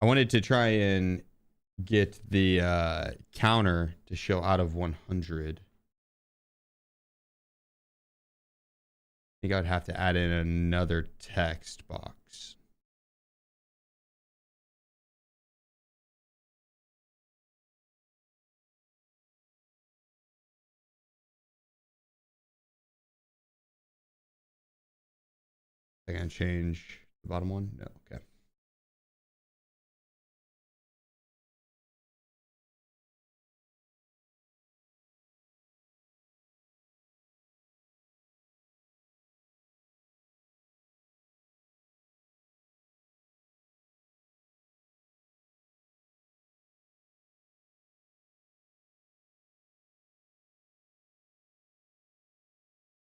I wanted to try and get the counter to show out of 100. I think I would have to add in another text box. I can change the bottom one? No, okay.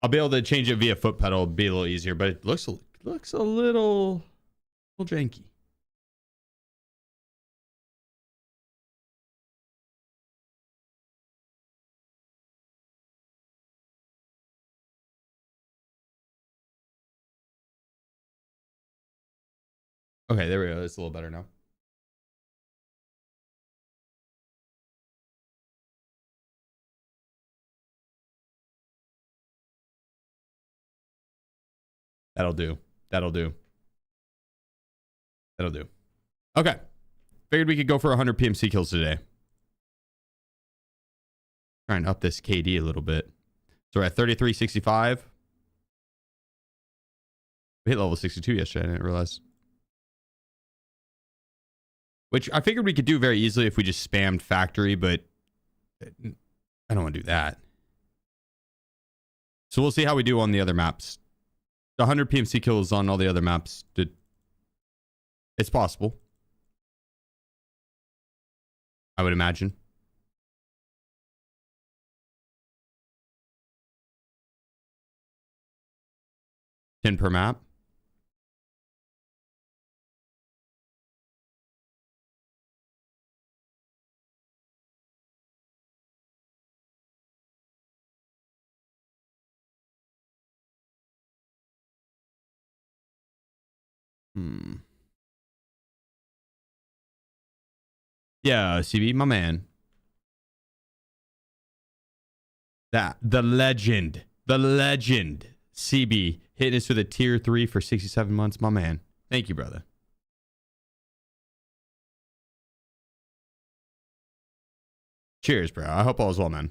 I'll be able to change it via foot pedal, be a little easier, but it looks a little janky. Okay, there we go. It's a little better now. That'll do. That'll do. That'll do. Okay. Figured we could go for 100 PMC kills today. Try and up this KD a little bit. So we're at 3365. We hit level 62 yesterday. I didn't realize. Which I figured we could do very easily if we just spammed factory, but I don't want to do that. So we'll see how we do on the other maps. The 100 PMC kills on all the other maps. It's possible. I would imagine. $10 per map. Yeah, CB, my man. The legend, CB, hitting us with a tier 3 for 67 months, my man. Thank you, brother. Cheers, bro. I hope all is well, man.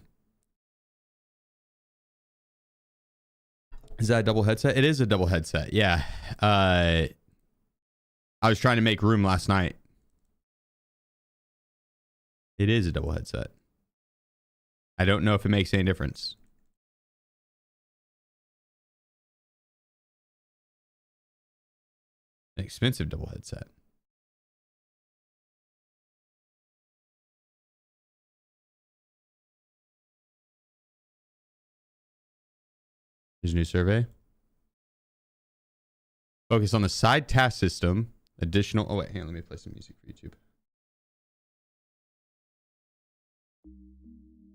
Is that a double headset? It is a double headset. Yeah. I was trying to make room last night. It is a double headset. I don't know if it makes any difference. An expensive double headset. Here's a new survey. Focus on the side task system. Additional. Oh, wait. Hang on. Let me play some music for YouTube.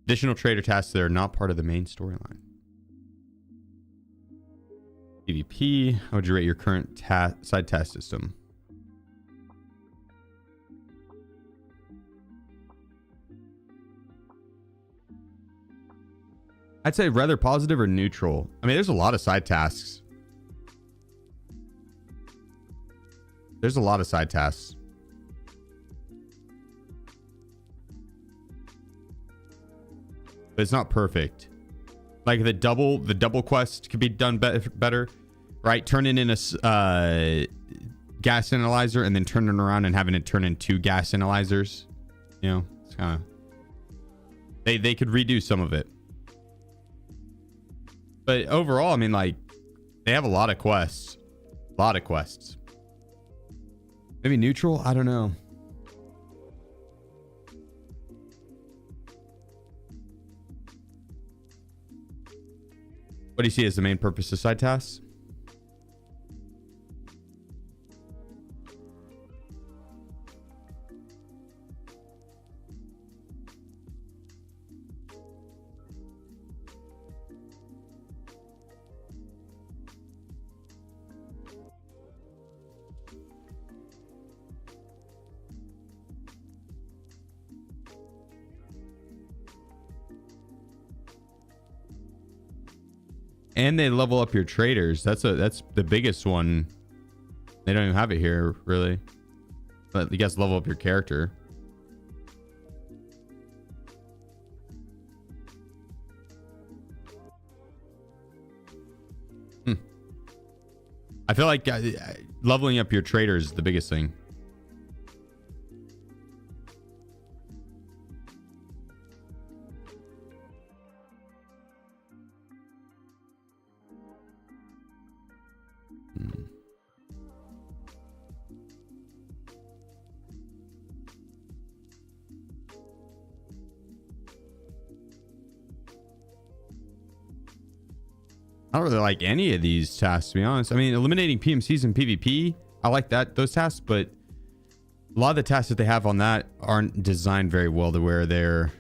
Additional trader tasks that are not part of the main storyline. PvP. How would you rate your current side task system? I'd say rather positive or neutral. I mean, there's a lot of side tasks. There's a lot of side tasks. But it's not perfect. Like the double quest could be done better, right? Turning in a gas analyzer and then turning around and having it turn into gas analyzers. You know, it's kind of they could redo some of it. But overall, I mean, like, they have a lot of quests. A lot of quests. Maybe neutral? I don't know. What do you see as the main purpose of side tasks? And they level up your traders. That's the biggest one. They don't even have it here, really. But you guys level up your character. I feel like leveling up your traders is the biggest thing. I don't really like any of these tasks, to be honest. I mean, eliminating PMCs in PvP, I like those tasks, but a lot of the tasks that they have on that aren't designed very well to where they're,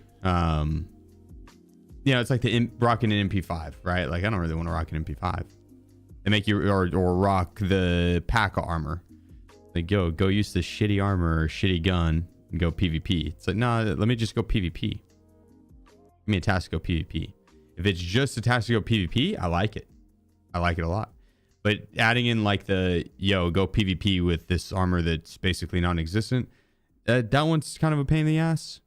it's like rocking an MP5, right? Like, I don't really want to rock an MP5. They make you, or rock the pack armor. Like, go use the shitty armor or shitty gun and go PvP. It's like, nah, let me just go PvP. Give me a task to go PvP. If it's just a task to go PvP, I like it. I like it a lot. But adding in like the, go PvP with this armor that's basically non-existent, that one's kind of a pain in the ass.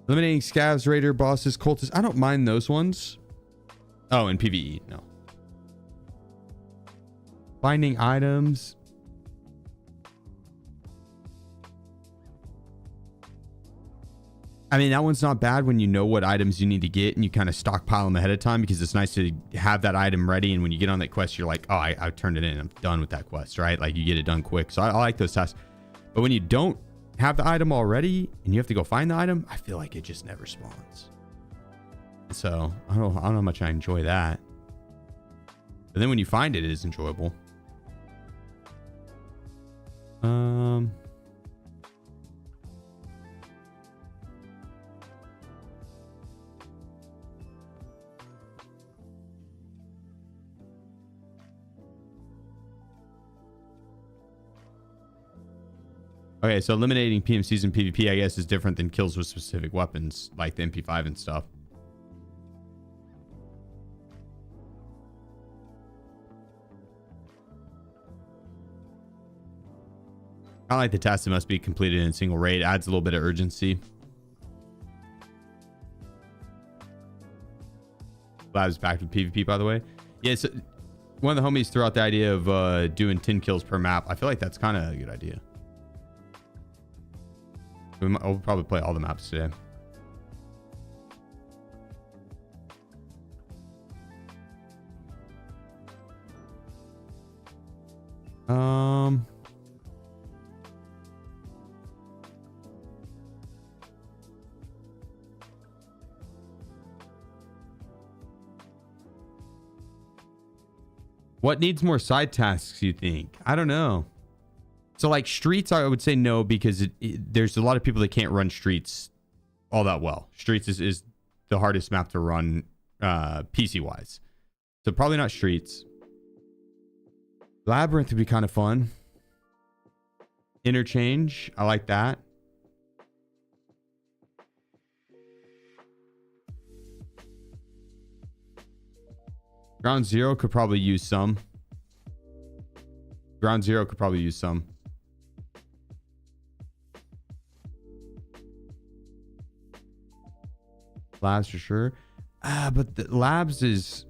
Eliminating scavs, raider, bosses, cultists. I don't mind those ones. Oh, and PvE, no. Finding items. I mean, that one's not bad when you know what items you need to get and you kind of stockpile them ahead of time, because it's nice to have that item ready. And when you get on that quest, you're like, oh, I turned it in. I'm done with that quest, right? Like, you get it done quick. So I like those tasks. But when you don't have the item already and you have to go find the item, I feel like it just never spawns. So I don't know how much I enjoy that. But then when you find it, it is enjoyable. Okay, so eliminating PMCs in PvP, I guess, is different than kills with specific weapons, like the MP5 and stuff. I like the task that must be completed in a single raid. Adds a little bit of urgency. Labs back with PvP, by the way. Yeah, so one of the homies threw out the idea of doing 10 kills per map. I feel like that's kind of a good idea. I'll probably play all the maps today. What needs more side tasks, you think? I don't know. So like streets, I would say no, because there's a lot of people that can't run streets all that well. Streets is the hardest map to run PC wise. So probably not streets. Labyrinth would be kind of fun. Interchange, I like that. Ground Zero could probably use some. Ground Zero could probably use some. Labs for sure. But the labs is,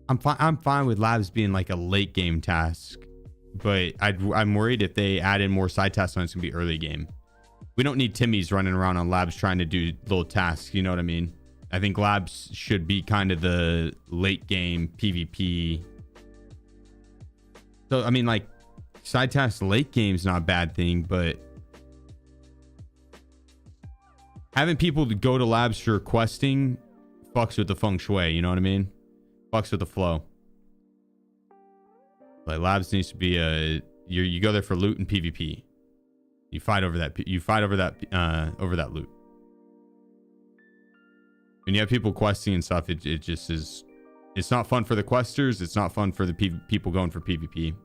I'm fine with labs being like a late game task, but I'm worried if they add in more side tasks on, it's gonna be early game. We don't need Timmy's running around on labs trying to do little tasks, you know what I mean? I think labs should be kind of the late game PvP. So I mean, like, side tasks late game is not a bad thing, but having people to go to labs for questing fucks with the feng shui, you know what I mean? Fucks with the flow. Like, labs needs to be you go there for loot and PvP. You fight over that loot. When you have people questing and stuff, it just is, it's not fun for the questers, it's not fun for the people going for PvP.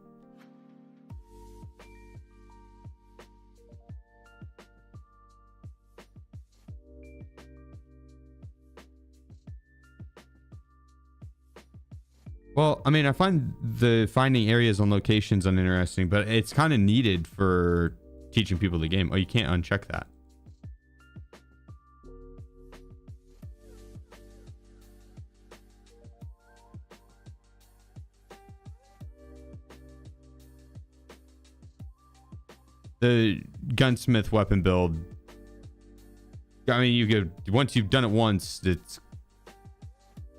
Well, I mean, I find the finding areas on locations uninteresting, but it's kind of needed for teaching people the game. Oh, you can't uncheck that. The gunsmith weapon build, I mean, you could, once you've done it once, it's,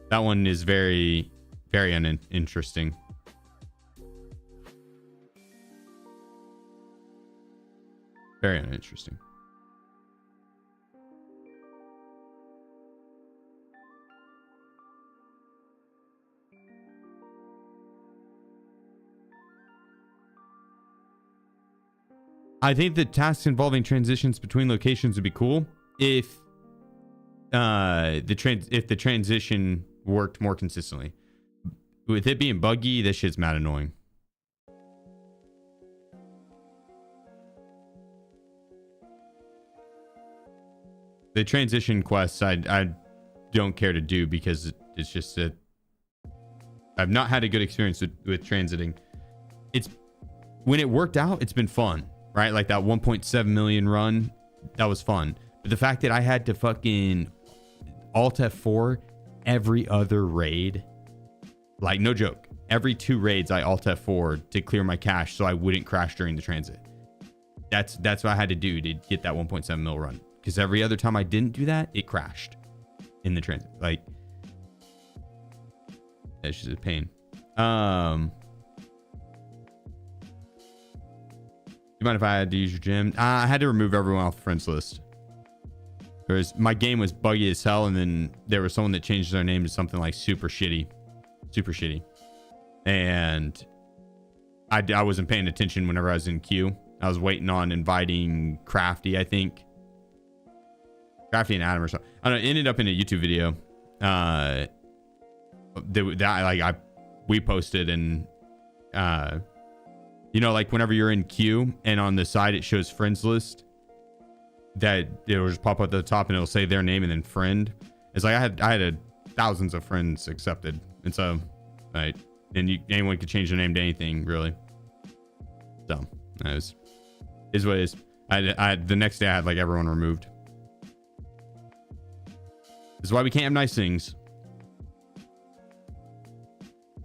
that one is very, very uninteresting. Very uninteresting. I think the tasks involving transitions between locations would be cool if the transition worked more consistently. With it being buggy, this shit's mad annoying. The transition quests I don't care to do because it's just that I've not had a good experience with transiting. It's when it worked out, it's been fun. Right? Like that 1.7 million run, that was fun. But the fact that I had to fucking Alt F4 every other raid, like no joke, every 2 raids I Alt F4 to clear my cache so I wouldn't crash during the transit. That's what I had to do to get that 1.7 mil run. Because every other time I didn't do that, it crashed in the transit. Like, that's just a pain. You mind if I had to use your gym? I had to remove everyone off the friends list. My game was buggy as hell, and then there was someone that changed their name to something like super shitty. And I wasn't paying attention whenever I was in queue. I was waiting on inviting Crafty, I think. Crafty and Adam or something. I don't know, it ended up in a YouTube video. We posted, and you know, like whenever you're in queue and on the side it shows friends list, that it'll just pop up at the top and it'll say their name and then friend. It's like I had thousands of friends accepted, and so right, and anyone could change their name to anything really. So that is what it is. I the next day I had like everyone removed. This is why we can't have nice things.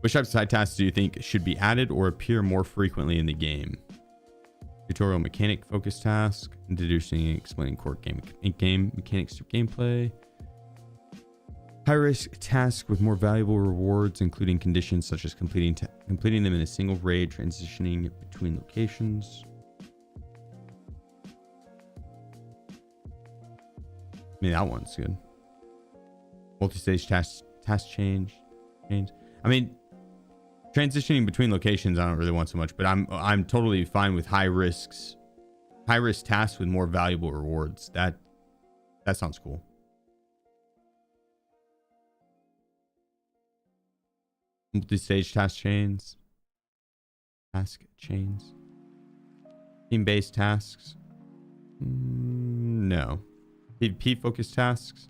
Which types of side tasks do you think should be added or appear more frequently in the game? Tutorial mechanic focus task, introducing and explaining core game mechanics to gameplay. High risk task with more valuable rewards, including conditions such as completing them in a single raid, transitioning between locations. I mean, that one's good. Multi-stage task change. I mean, transitioning between locations I don't really want so much, but I'm totally fine with high risk tasks with more valuable rewards. That sounds cool. Multi-stage task chains. Team-based tasks. No. PvP focused tasks.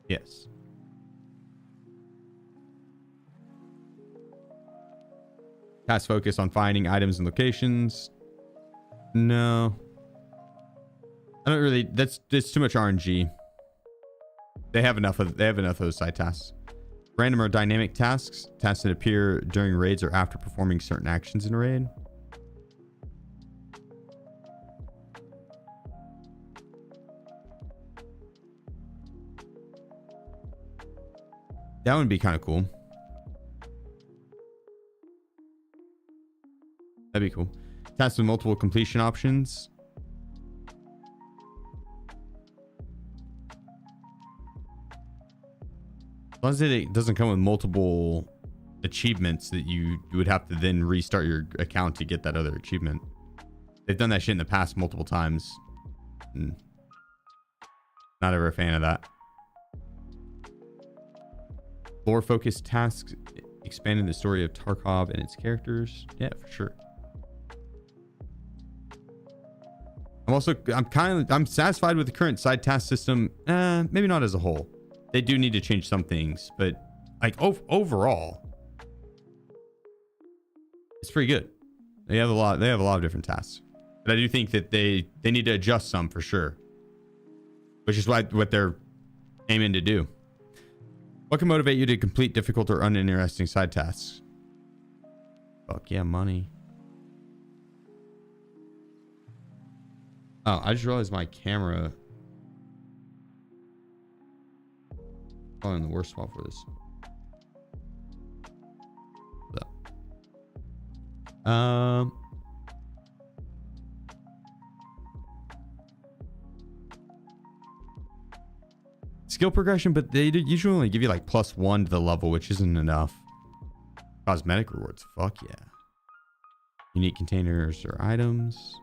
Yes. Task focus on finding items and locations. No. I don't really, that's too much RNG. They have enough of those side tasks. Random or dynamic tasks that appear during raids or after performing certain actions in a raid. That would be kind of cool. That'd be cool. Tasks with multiple completion options. As long as it doesn't come with multiple achievements that you would have to then restart your account to get that other achievement. They've done that shit in the past multiple times. Not ever a fan of that. Lore focused tasks expanding the story of Tarkov and its characters. Yeah, for sure. I'm satisfied with the current side task system. Maybe not as a whole. They do need to change some things, but like overall, It's pretty good. They have a lot of different tasks. But I do think that they need to adjust some for sure. Which is what they're aiming to do. What can motivate you to complete difficult or uninteresting side tasks? Fuck yeah, money. Oh, I just realized my camera. Probably in the worst spot for this. So. Skill progression, but they usually only give you like +1 to the level, which isn't enough. Cosmetic rewards, fuck yeah. Unique containers or items.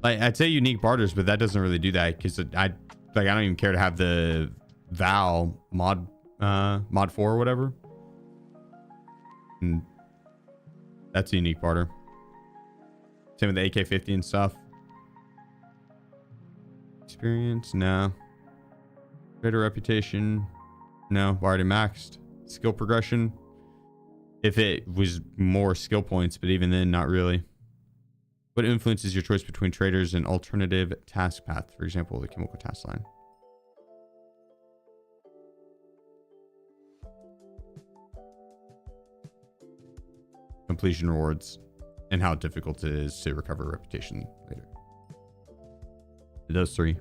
Like I'd say unique barters, but that doesn't really do that because I don't even care to have the Val mod 4 or whatever. And that's a unique barter. Same with the AK-50 and stuff. Experience, no. Greater reputation, no. Already maxed. Skill progression, if it was more skill points, but even then, not really. What influences your choice between traders and alternative task path? For example, the chemical task line. Completion rewards and how difficult it is to recover reputation later. Those three.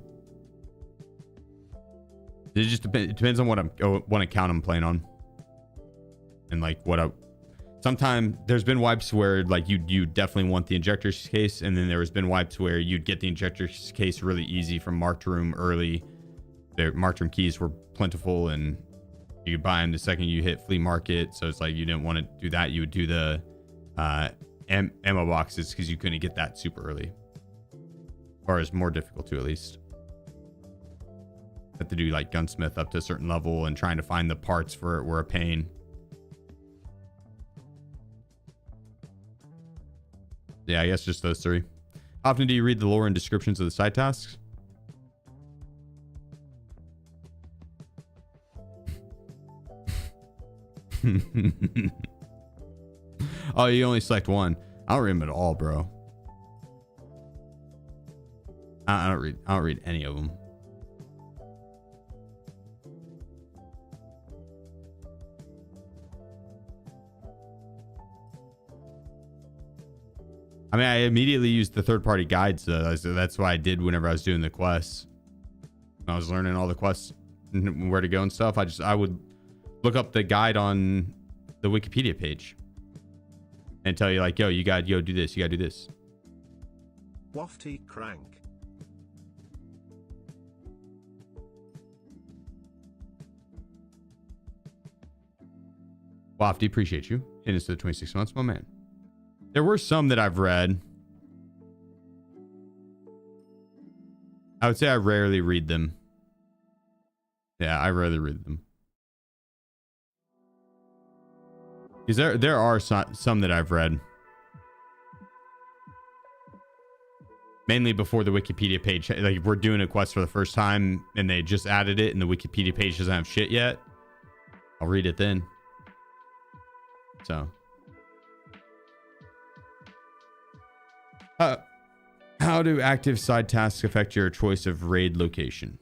It just depends on what account I'm playing on, and like sometimes there's been wipes where like you definitely want the injector's case, and then there's been wipes where you'd get the injector's case really easy from marked room early. The marked room keys were plentiful, and you could buy them the second you hit flea market. So it's like you didn't want to do that. You would do the ammo boxes because you couldn't get that super early, or it's more difficult to at least. Have to do like gunsmith up to a certain level, and trying to find the parts for it were a pain. Yeah, I guess just those three. How often do you read the lore and descriptions of the side tasks? Oh, you only select one. I don't read them at all, bro. I don't read any of them. I mean, I immediately used the third-party guides. So that's what I did whenever I was doing the quests. When I was learning all the quests, where to go and stuff. I would look up the guide on the Wikipedia page and tell you like, yo, you gotta do this. You gotta do this. Wafty crank. Wafty, appreciate you. And it's the 26 months, my man. There were some that I've read. I would say I rarely read them. Yeah, I rarely read them. Because there are some that I've read. Mainly before the Wikipedia page. Like, if we're doing a quest for the first time and they just added it and the Wikipedia page doesn't have shit yet, I'll read it then. So. How do active side tasks affect your choice of raid location?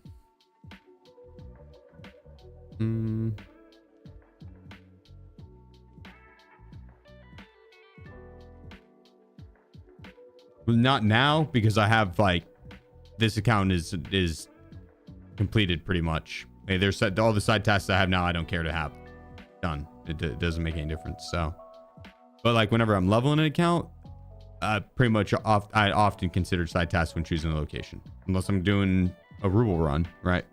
Well, not now, because I have like this account is completed pretty much. Hey, there's all the side tasks I have now. I don't care to have done. It doesn't make any difference. So, but like whenever I'm leveling an account, pretty much I often consider side tasks when choosing a location, unless I'm doing a ruble run, right?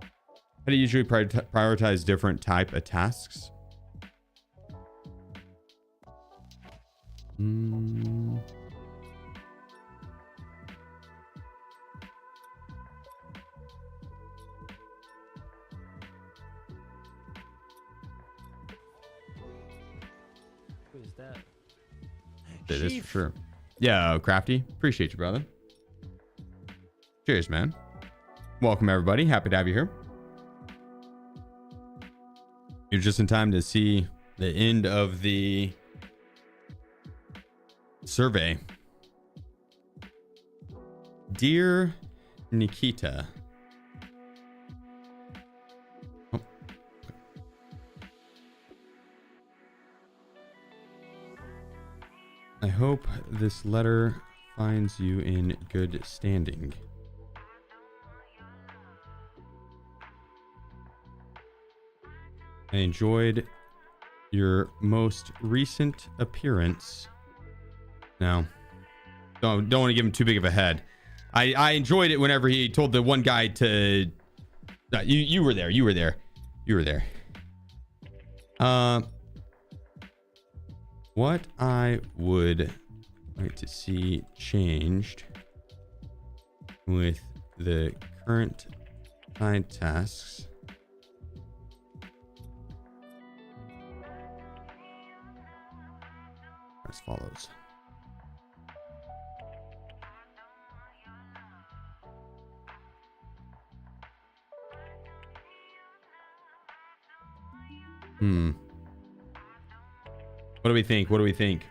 How do you usually prioritize different type of tasks? Who's that? It is for sure. Yeah, Crafty. Appreciate you, brother. Cheers, man. Welcome, everybody. Happy to have you here. You're just in time to see the end of the survey. Dear Nikita. Oh. I hope this letter finds you in good standing. I enjoyed your most recent appearance. No, don't want to give him too big of a head. I enjoyed it whenever he told the one guy to. You were there. You were there. You were there. What I would like to see changed with the current side tasks as follows. What do we think? What do we think?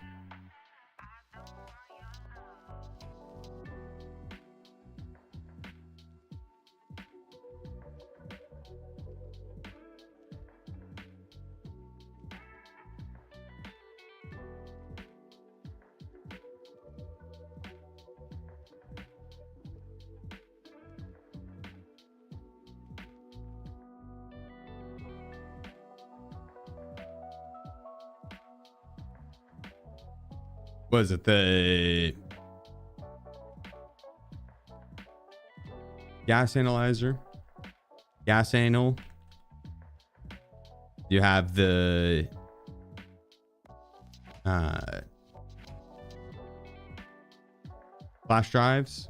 Was it the gas analyzer? Gas anal? You have the flash drives.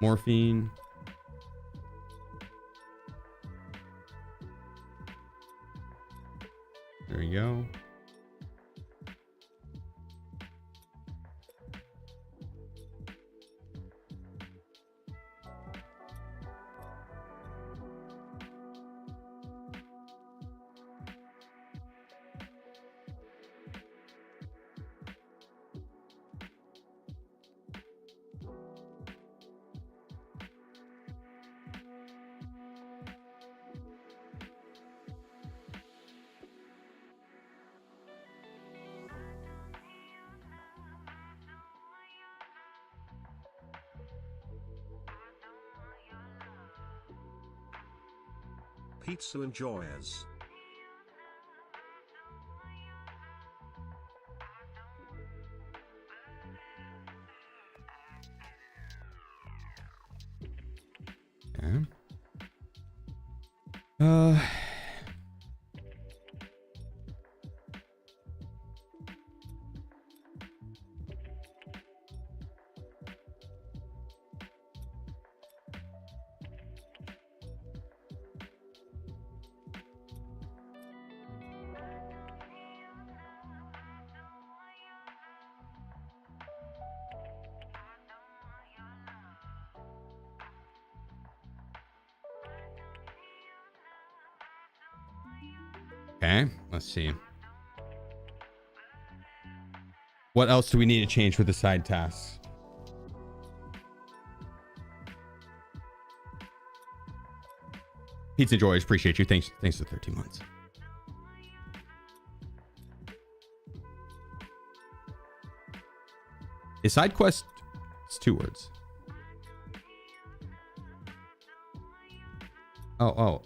Morphine. There we go. Pizza enjoyers. Okay. Okay, let's see. What else do we need to change with the side tasks? Pizza Joys, appreciate you. Thanks for 13 months. Is side quest? It's 2 words. Oh.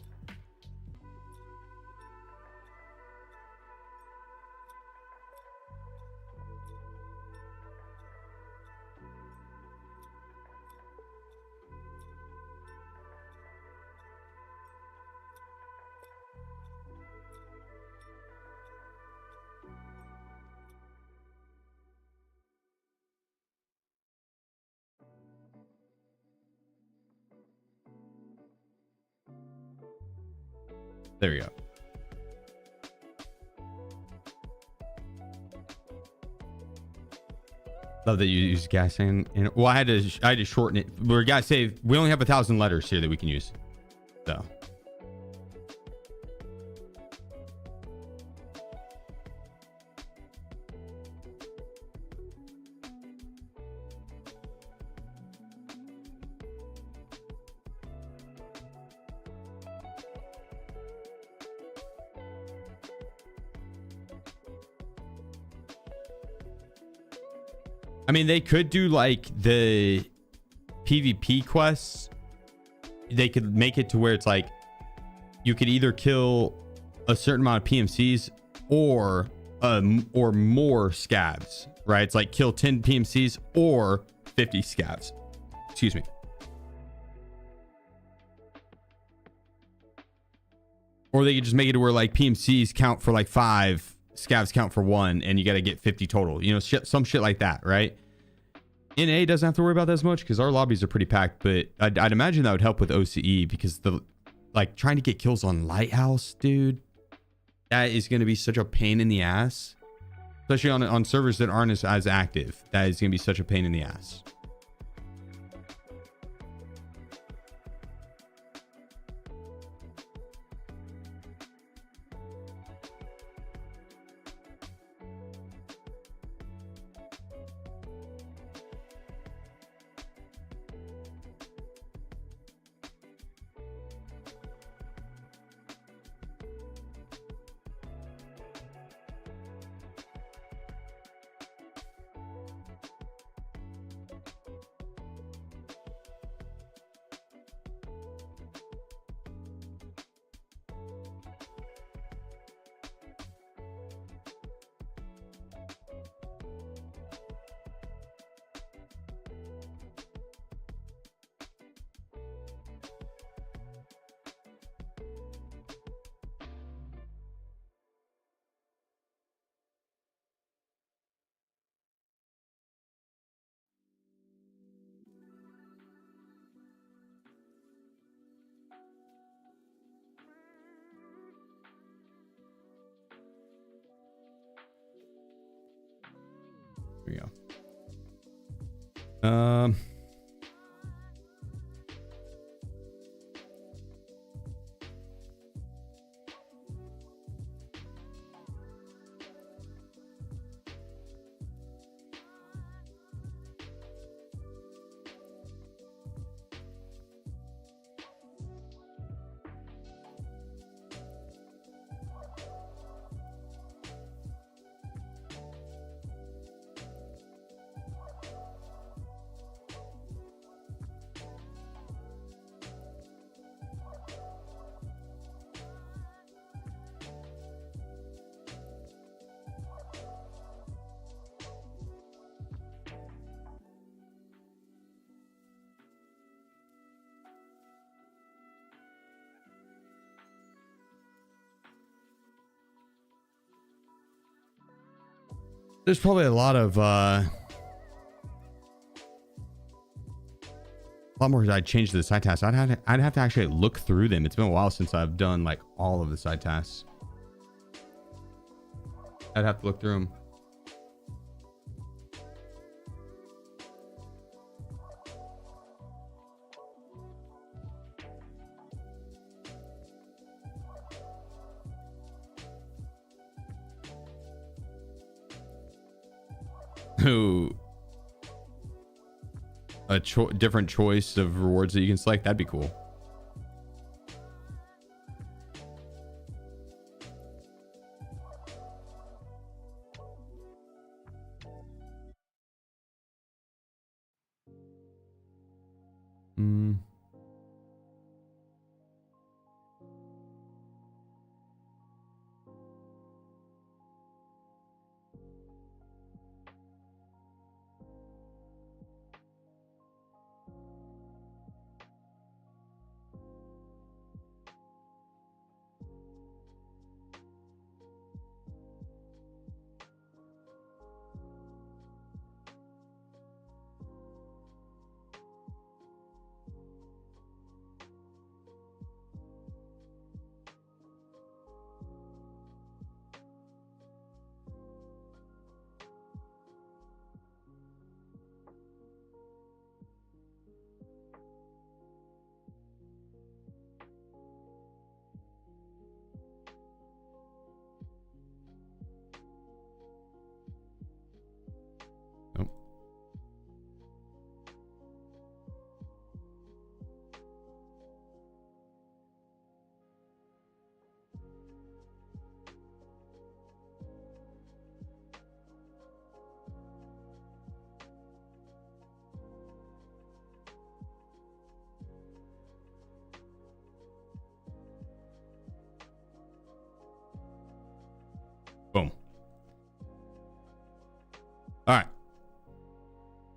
There you go. Love that you use gas and well, I had to shorten it. We're gotta say we only have 1,000 letters here that we can use. So I mean, they could do like the PvP quests. They could make it to where it's like you could either kill a certain amount of PMCs or more scavs, right? It's like kill 10 PMCs or 50 scavs. Excuse me. Or they could just make it to where like PMCs count for like 5, scavs count for 1, and you got to get 50 total. You know, some shit like that, right? NA doesn't have to worry about that as much because our lobbies are pretty packed, but I'd imagine that would help with OCE because like trying to get kills on Lighthouse, dude, that is going to be such a pain in the ass, especially on servers that aren't as active. That is going to be such a pain in the ass. Here we go. There's probably a lot more I changed the side tasks. I'd have to actually look through them. It's been a while since I've done like all of the side tasks. I'd have to look through them. Ooh. A different choice of rewards that you can select. That'd be cool.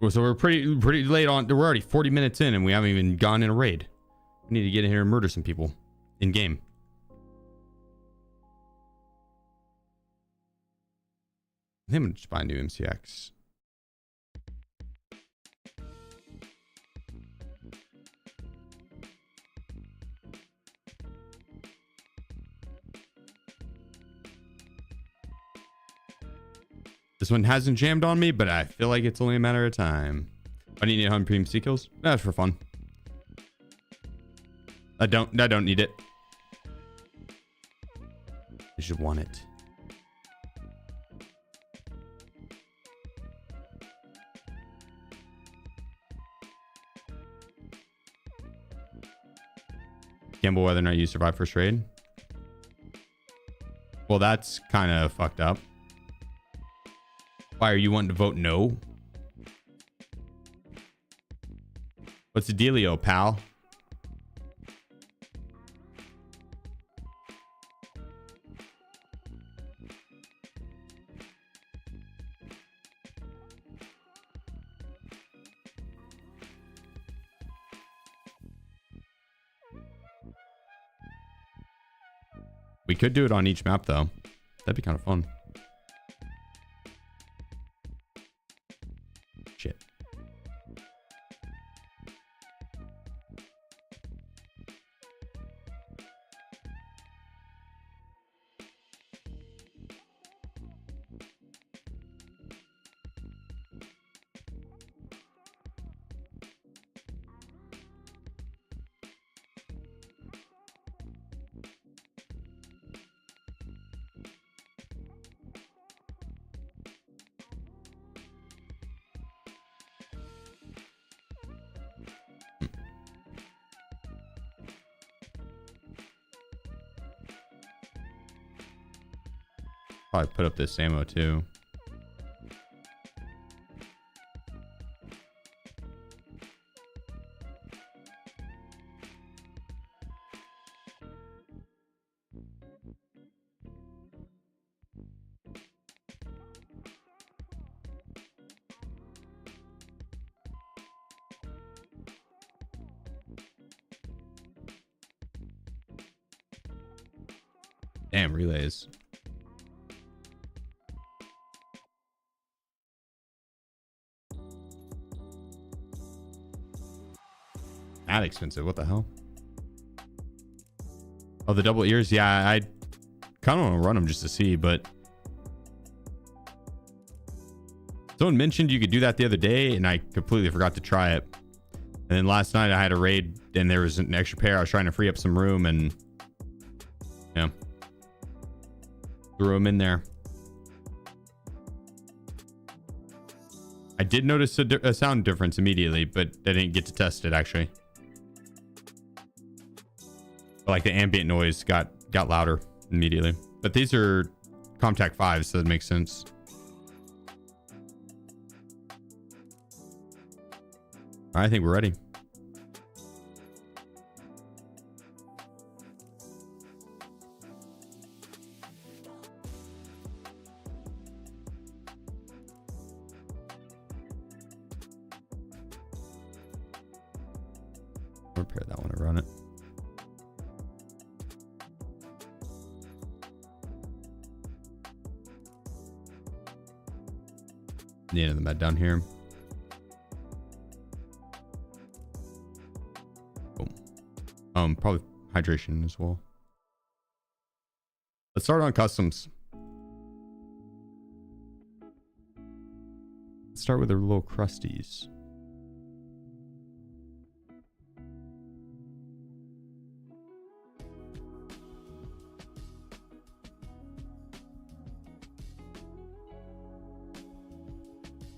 So we're pretty late on. We're already 40 minutes in and we haven't even gone in a raid. We need to get in here and murder some people in game. I think I'm gonna just buy a new MCX. This one hasn't jammed on me, but I feel like it's only a matter of time. I need 100 premium sea kills. That's for fun. I don't need it. I should want it. Gamble whether or not you survive first raid. Well, that's kind of fucked up. Why are you wanting to vote no? What's the dealio, pal? We could do it on each map, though. That'd be kind of fun. Shit. Probably put up this ammo too. Damn, relays. That expensive. What the hell? Oh, the double ears. Yeah, I kind of want to run them just to see, but someone mentioned you could do that the other day, and I completely forgot to try it. And then last night I had a raid, and there was an extra pair. I was trying to free up some room, and yeah, threw them in there. I did notice a sound difference immediately, but I didn't get to test it actually. But like the ambient noise got louder immediately. But these are Comtac 5s, so that makes sense. I think we're ready. Repair that one and run it. The end of the med down here. Boom. Probably hydration as well. Let's start on customs. Let's start with the little crusties.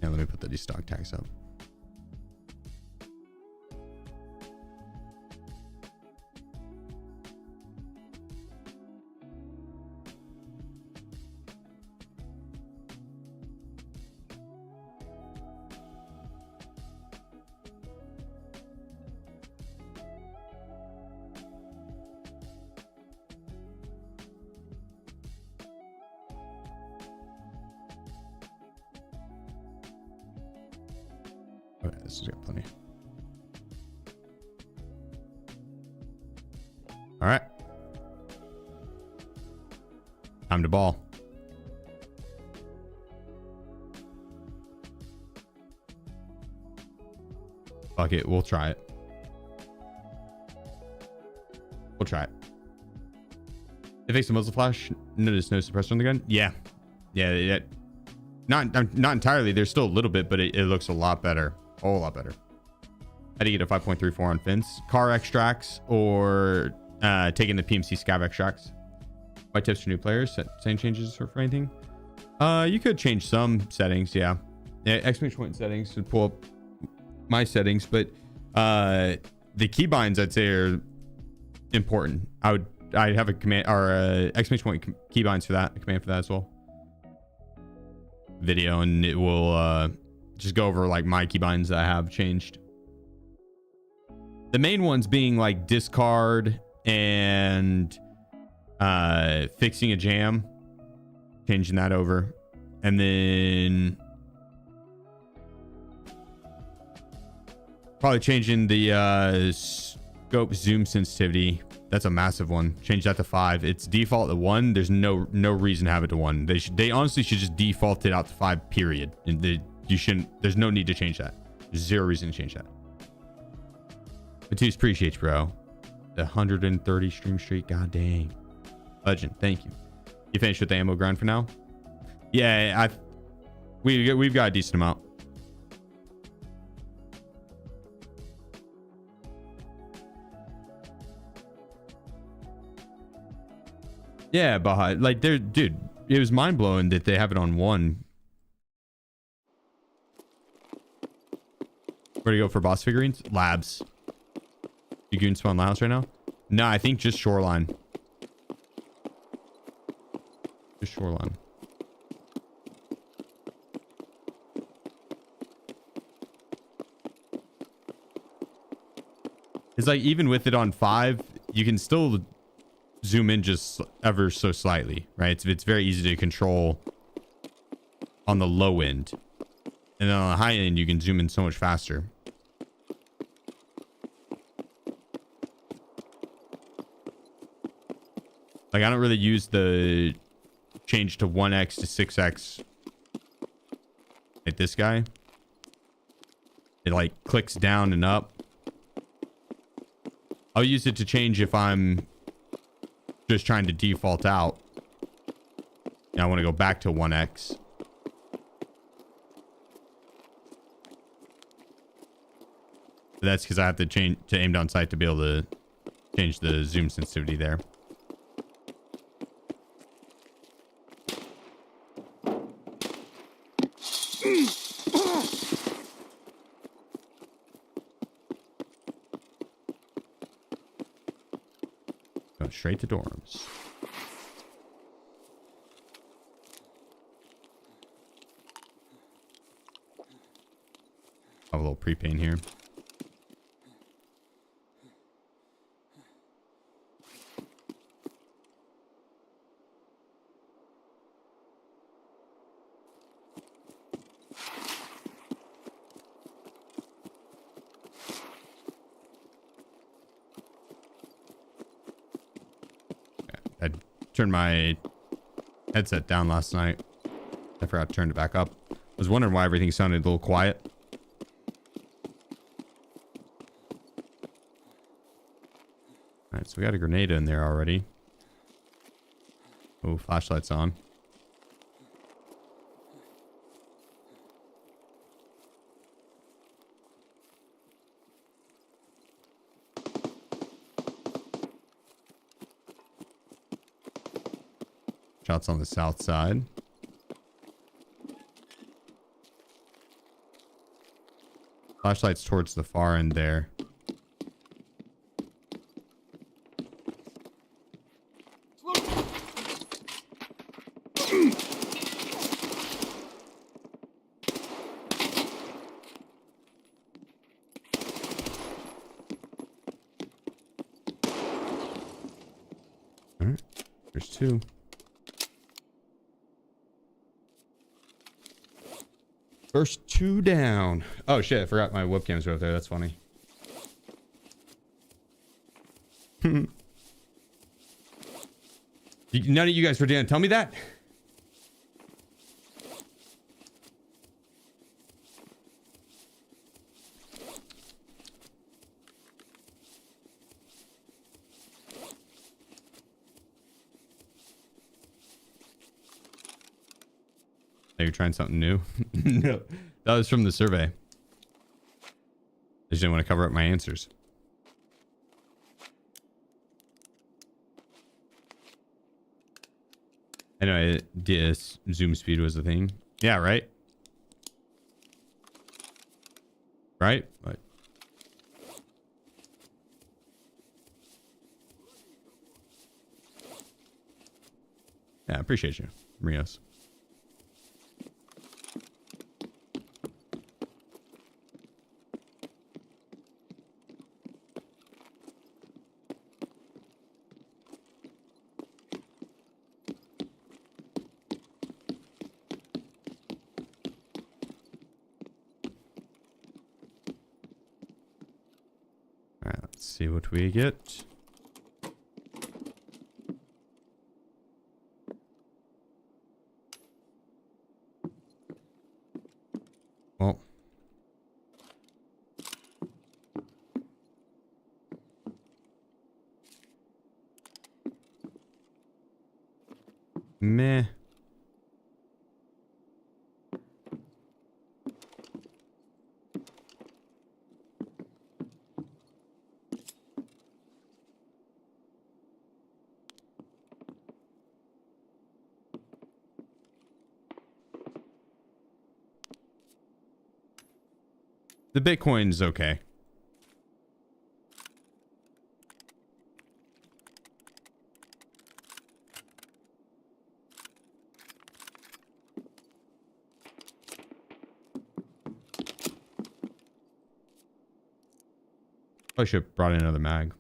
Yeah, let me put the destock tags up. This has got plenty. All right. Time to ball. Fuck it. We'll try it. We'll try it. It makes the muzzle flash. Notice no suppressor on the gun. Yeah. Yeah. Not entirely. There's still a little bit, but it looks a lot better. A whole lot better. How do you get a 5.34 on fence? Car extracts or taking the PMC scav extracts. My tips for new players. Same changes for anything. You could change some settings. Yeah. Exclamation point settings to pull up my settings, but the keybinds I'd say are important. I'd have a command or exclamation point keybinds for that, a command for that as well. Video, and it will just go over like my keybinds that I have changed. The main ones being like discard and fixing a jam, changing that over, and then probably changing the scope zoom sensitivity. That's a massive one. Change that to 5. It's default to 1. There's no reason to have it to 1. They honestly should just default it out to 5, period. And you shouldn't. There's no need to change that. There's zero reason to change that. Matus, appreciate you, bro. The 130 stream streak. God dang. Legend. Thank you. You finished with the ammo grind for now? Yeah, we've got a decent amount. Yeah, but like, dude, it was mind blowing that they have it on 1. Where to go for boss figurines? Labs. You goon spawn lounge right now? No, I think just shoreline. Just shoreline. It's like even with it on 5, you can still zoom in just ever so slightly, right? It's very easy to control on the low end, and then on the high end you can zoom in so much faster. Like, I don't really use the change to 1x to 6x like this guy. It like clicks down and up. I'll use it to change if I'm just trying to default out. Now I want to go back to 1x. But that's because I have to change to aim down sight to be able to change the zoom sensitivity there. Going straight to dorms. Have a little pre-paint here. I turned my headset down last night. I forgot to turn it back up. I was wondering why everything sounded a little quiet. Alright, so we got a grenade in there already. Oh, flashlight's on. Shots on the south side. Flashlight's towards the far end there. Alright, there's 2. First 2 down. Oh shit, I forgot my webcams were up there. That's funny. None of you guys were down. Tell me that. Oh, you're trying something new? No, that was from the survey. I just didn't want to cover up my answers. I know zoom speed was the thing. Yeah, right? Right? What? Yeah, I appreciate you, Rios. See what we get. Well, meh. The Bitcoin's okay. I should have brought in another mag.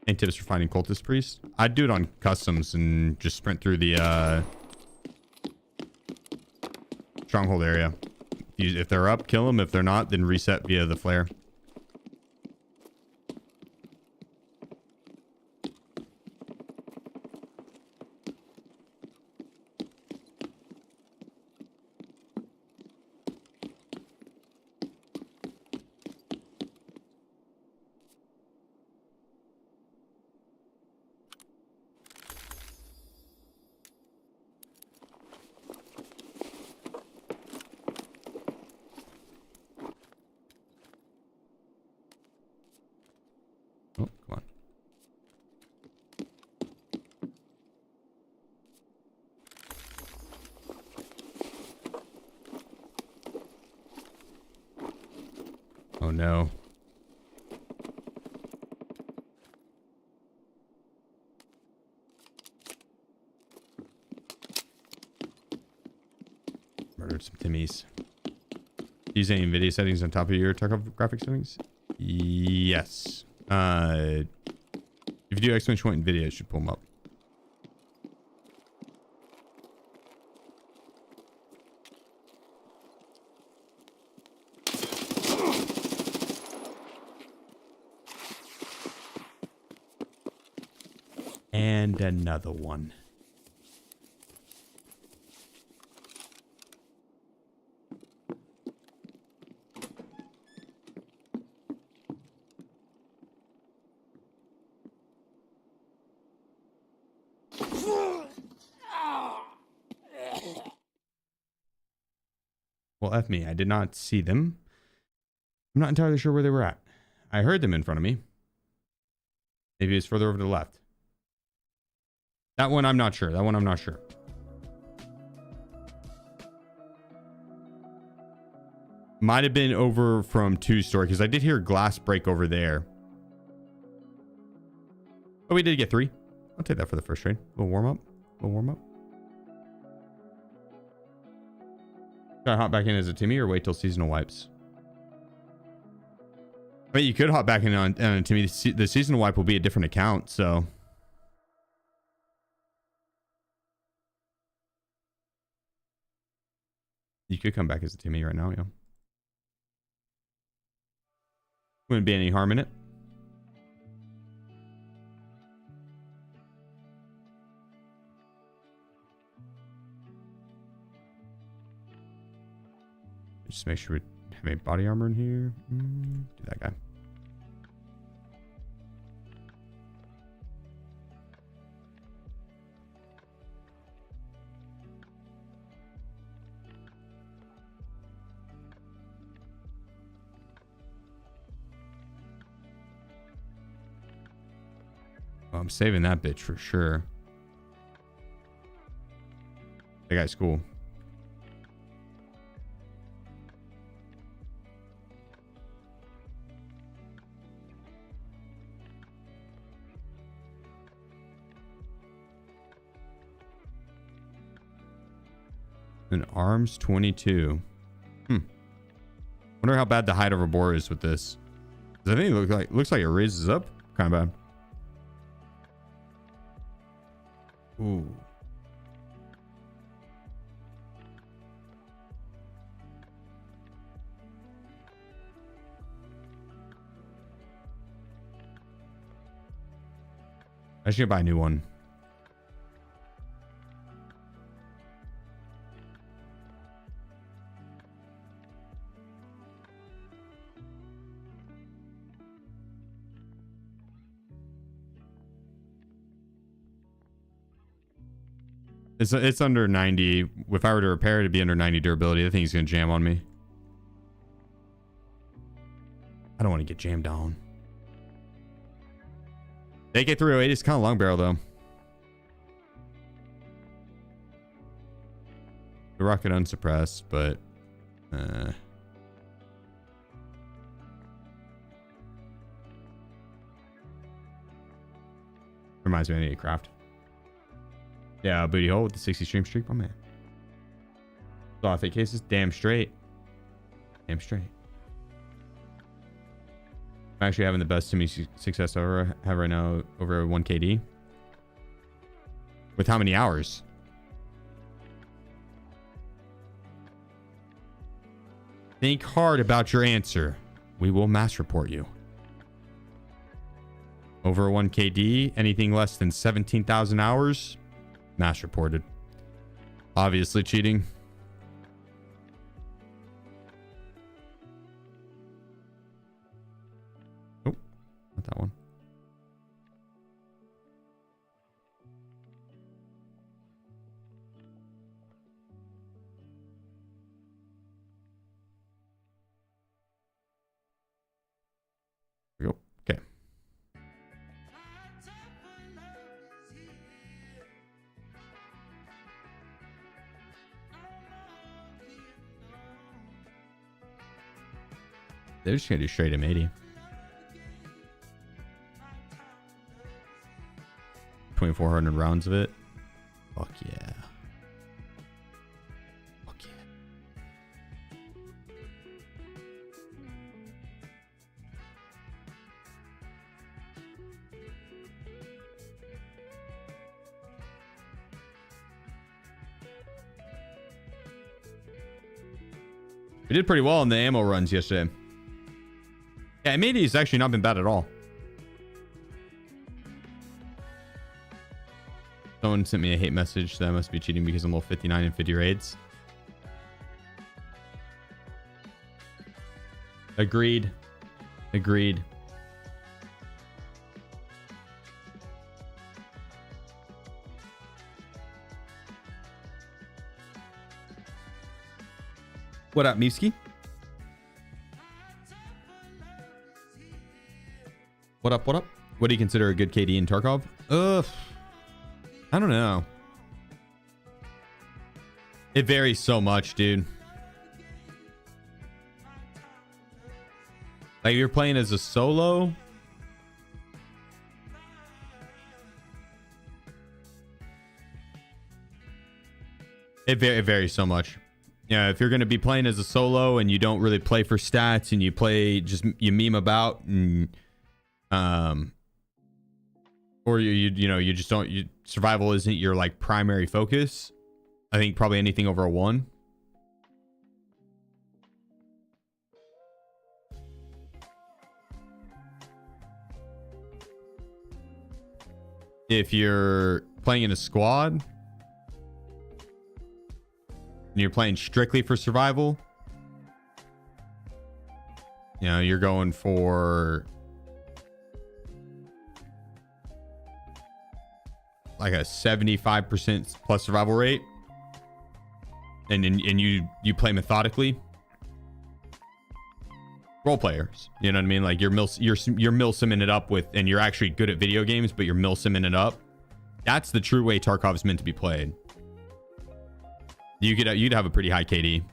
Any tips for finding cultist priests? I'd do it on customs and just sprint through the stronghold area. If they're up, kill them. If they're not, then reset via the flare. Oh, come on. Oh no. Murdered some Timmies. Use any NVIDIA settings on top of your Tarkov graphic settings? Yes. If you do exclamation point NVIDIA, it should pull them up. And another one. Well, F me. I did not see them. I'm not entirely sure where they were at. I heard them in front of me. Maybe it's further over to the left. That one, I'm not sure. That one, I'm not sure. Might have been over from 2-story because I did hear glass break over there. But we did get 3. I'll take that for the first trade. A little warm up. A little warm up. Should I hop back in as a Timmy or wait till seasonal wipes? I mean, you could hop back in on a Timmy. The seasonal wipe will be a different account, so. You could come back as a teammate right now, yeah. Wouldn't be any harm in it. Just make sure we have any body armor in here. Do that guy. Oh, I'm saving that bitch for sure. That guy's cool. And arms 22. Wonder how bad the height over bore is with this. I think it looks like it raises up kind of bad. Ooh. I should buy a new one. It's under 90. If I were to repair it, it'd be under 90 durability. I think he's gonna jam on me. I don't want to get jammed down. The AK-308 is kind of long barrel though. The rocket unsuppressed, but reminds me I need a craft. Yeah, booty hole with the 60 stream streak, my man. Off 8 cases, damn straight. Damn straight. I'm actually having the best to me success I have right now over 1 KD. With how many hours? Think hard about your answer. We will mass report you. Over 1 KD, anything less than 17,000 hours, mass reported. Obviously cheating. Oh, not that one. There we go. Okay. They're just gonna do straight M80. 2,400 rounds of it. Fuck yeah. Fuck yeah. We did pretty well in the ammo runs yesterday. Yeah, M80 has actually not been bad at all. Someone sent me a hate message that I must be cheating because I'm level 59 in 50 raids. Agreed. Agreed. What up, Mewski? What up, what up? What do you consider a good KD in Tarkov? I don't know. It varies so much, dude. Like, you're playing as a solo. It varies so much. Yeah, if you're going to be playing as a solo and you don't really play for stats and you play just you meme about and or you just don't, survival isn't your like primary focus. I think probably anything over a 1. if you're playing in a squad and you're playing strictly for survival, you know, you're going for like a 75% plus survival rate, and you play methodically. Role players, you know what I mean? Like you're milsimming it up with, and you're actually good at video games, but you're milsimming it up. That's the true way Tarkov is meant to be played. You'd have a pretty high KD.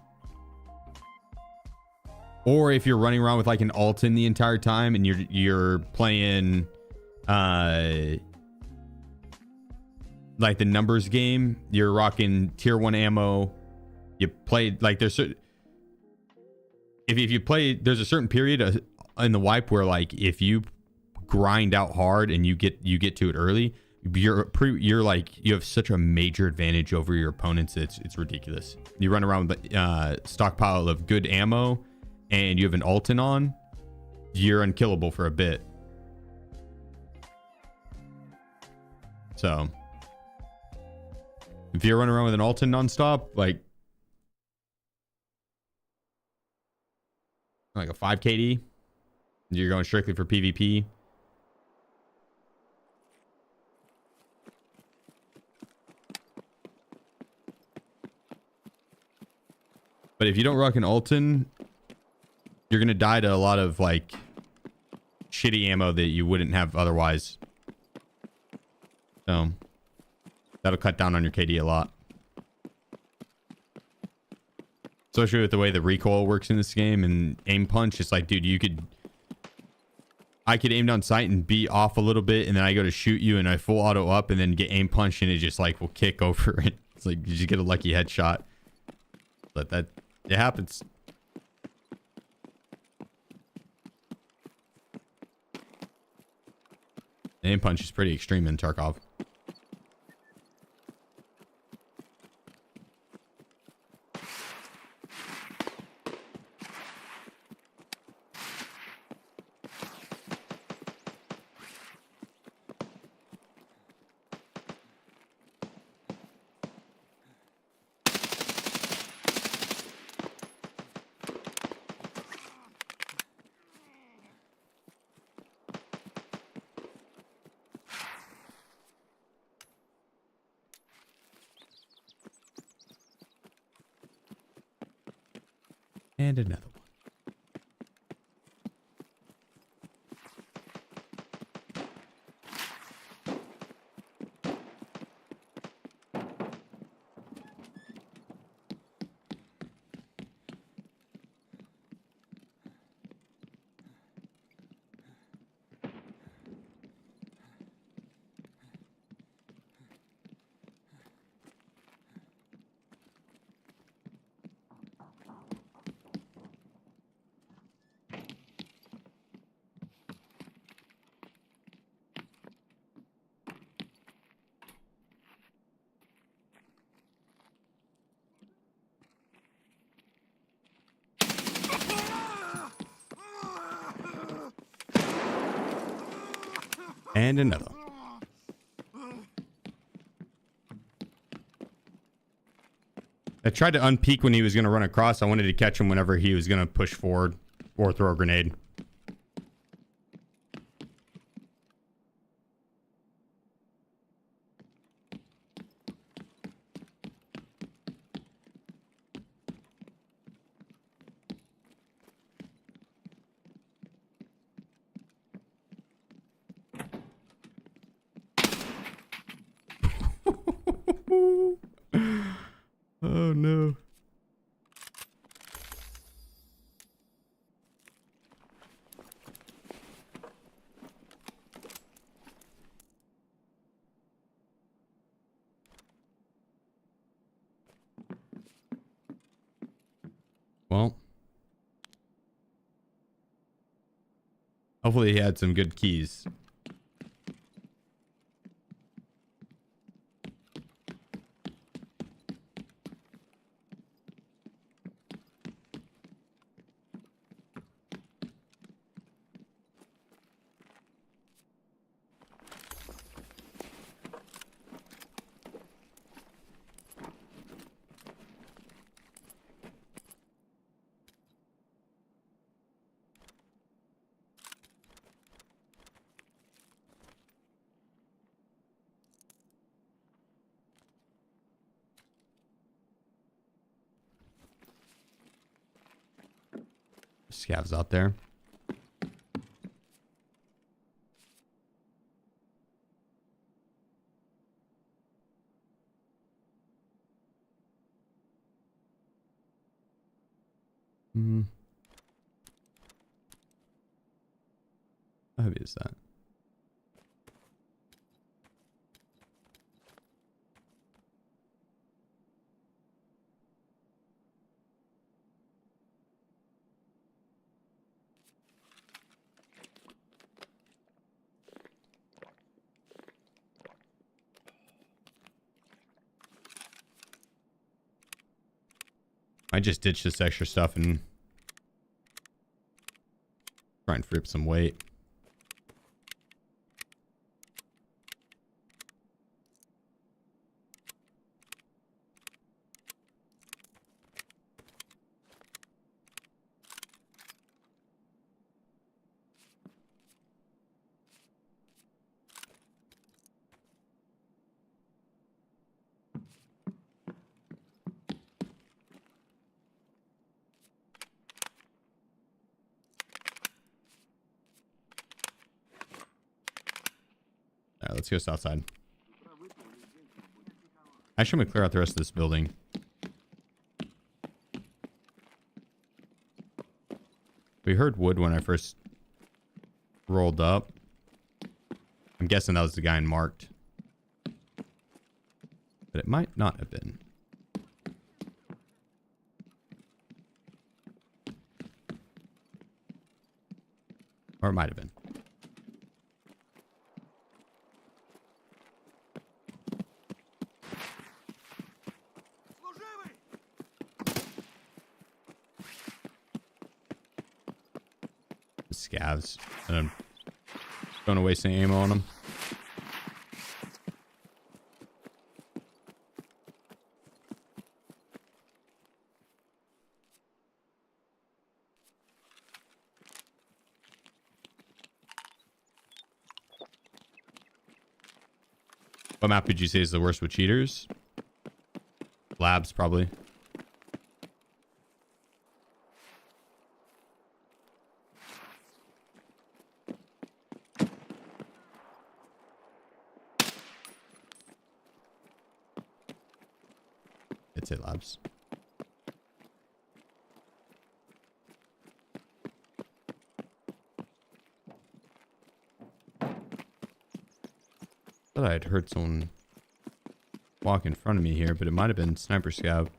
Or if you're running around with like an Alton the entire time and you're playing like the numbers game, you're rocking tier 1 ammo. You play like there's if you play, there's a certain period in the wipe where like if you grind out hard and you get to it early, you're like you have such a major advantage over your opponents. It's ridiculous. You run around with a stockpile of good ammo and you have an Alton on, you're unkillable for a bit. So if you're running around with an Alton nonstop, like a 5 KD, you're going strictly for PvP. But if you don't rock an Alton, you're going to die to a lot of like shitty ammo that you wouldn't have otherwise. So that'll cut down on your KD a lot. Especially with the way the recoil works in this game and aim punch. It's like, dude, I could aim down sight and be off a little bit, and then I go to shoot you and I full auto up and then get aim punched and it just like will kick over it. It's like you just get a lucky headshot. But it happens. The aim punch is pretty extreme in Tarkov. And another one. And another. I tried to unpeek when he was going to run across. I wanted to catch him whenever he was going to push forward or throw a grenade. Oh no. Well, hopefully he had some good keys. Scavs out there. How heavy is that? I just ditch this extra stuff and try and free up some weight. Alright, let's go south side. Actually, I'm gonna clear out the rest of this building. We heard wood when I first rolled up. I'm guessing that was the guy in marked. But it might not have been. Or it might have been. Scavs. And I'm don't want to waste any ammo on them. What map would you say is the worst with cheaters? Labs, probably. I'd say labs. Thought I had heard someone walk in front of me here, but it might have been sniper scav.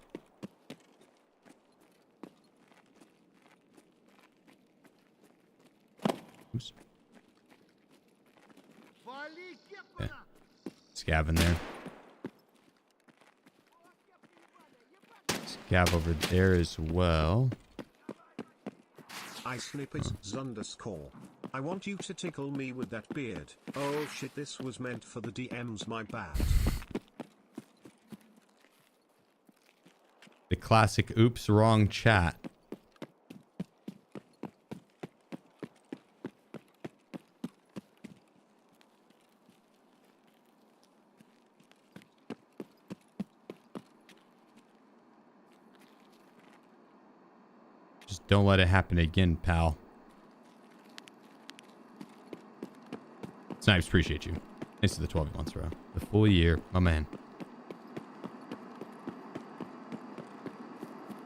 Oops. Okay. Scav in there. Scav over there as well. I snippet underscore. I want you to tickle me with that beard. Oh shit, this was meant for the DMs, my bad. The classic oops wrong chat. Just don't let it happen again, pal. Snipes, appreciate you. Thanks to the 12 months, bro. The full year, my man.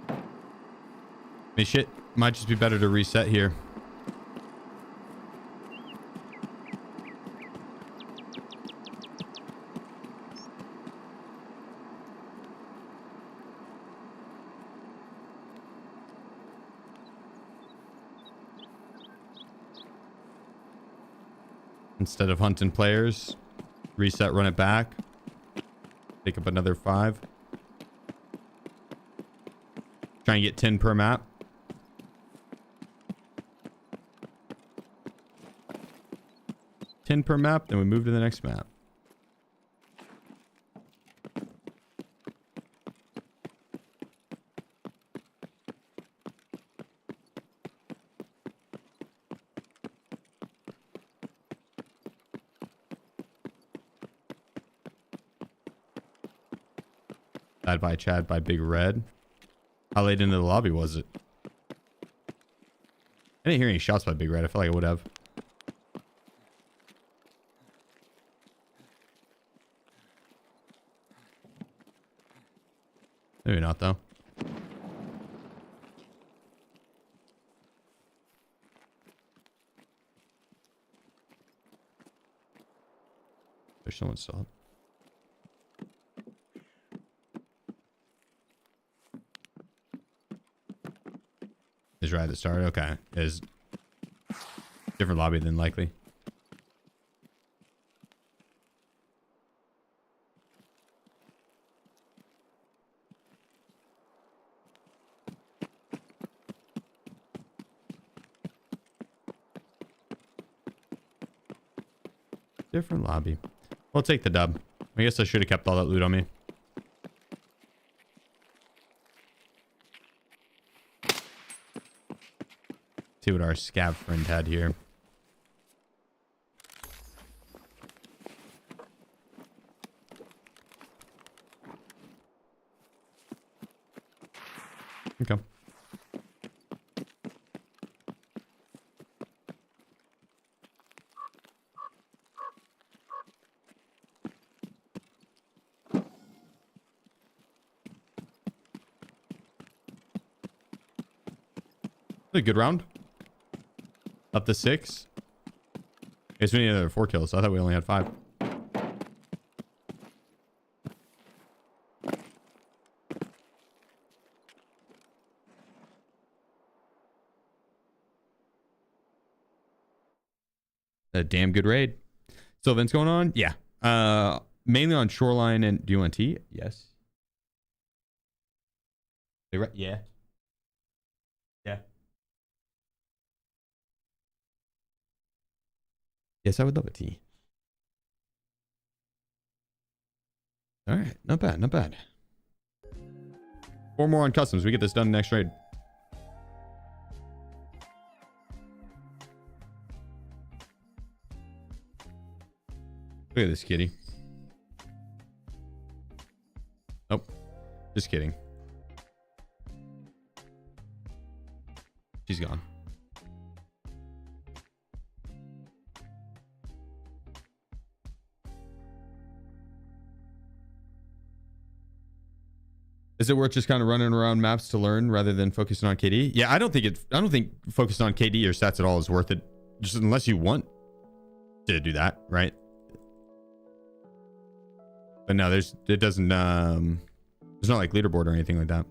I mean, shit might just be better to reset here. Instead of hunting players, reset, run it back. Take up another 5. Try and get 10 per map. Per map, then we move to the next map. Bad by Chad by Big Red. How late into the lobby was it? I didn't hear any shots by Big Red. I feel like I would have. Maybe not, though. There's someone still up. Is right at the start. Okay. Is different lobby than likely. Different lobby. We'll take the dub. I guess I should have kept all that loot on me. See what our scav friend had here. Okay. A good round. Up to 6. I guess we need another 4 kills. I thought we only had 5. A damn good raid. So events going on? Yeah. Mainly on Shoreline and... Do you want tea? Yes. Yeah. Yeah. Yes, I would love a tea. All right. Not bad. Not bad. 4 more on customs. We get this done next raid. Look at this kitty. Oh, just kidding. She's gone. Is it worth just kind of running around maps to learn rather than focusing on KD? Yeah, I don't think focusing on KD or stats at all is worth it. Just unless you want to do that, right? But no, there's not like leaderboard or anything like that.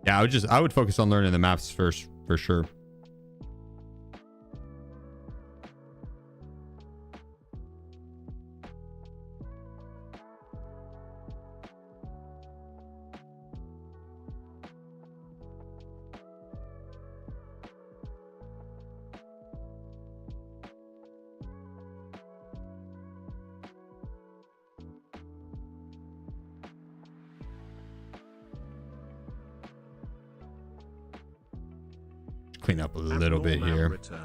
Yeah, I would focus on learning the maps first for sure. Clean up a little bit here. Return.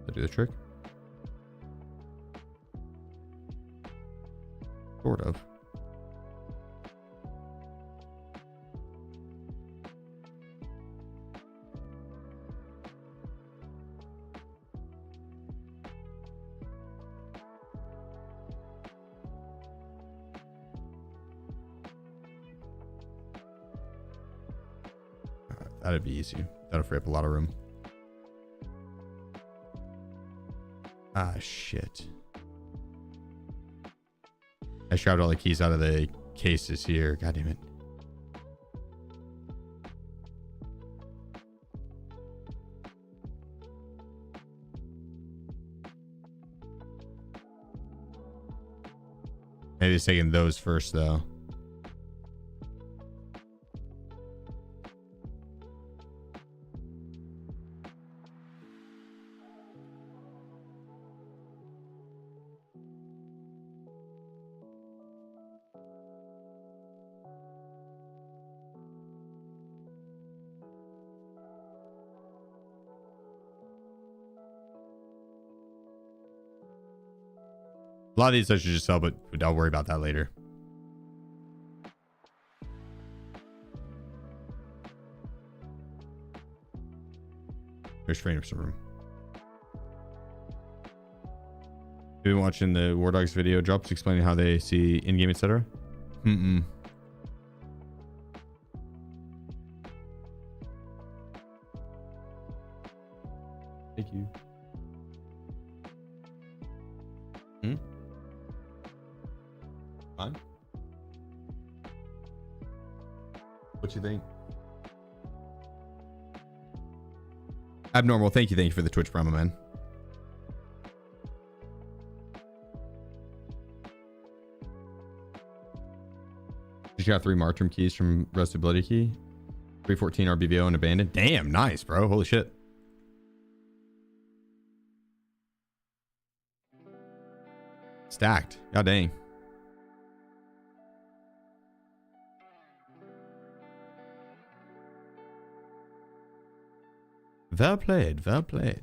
That do the trick? Sort of. That'd be easy. That'll free up a lot of room. Ah, shit. I shrouded all the keys out of the cases here. God damn it. Maybe it's taking those first, though. A lot of these I should just sell, but I'll worry about that later. There's Framer's room. Have you been watching the War Dogs video drops explaining how they see in-game, etc.? Mm-mm. Thank you. Fine. What you think? Abnormal, thank you for the Twitch promo, man. Just got 3 Martrim keys from Rustability Key. 314 RBVO and Abandoned. Damn, nice, bro. Holy shit. Stacked. God dang. Well played, well played.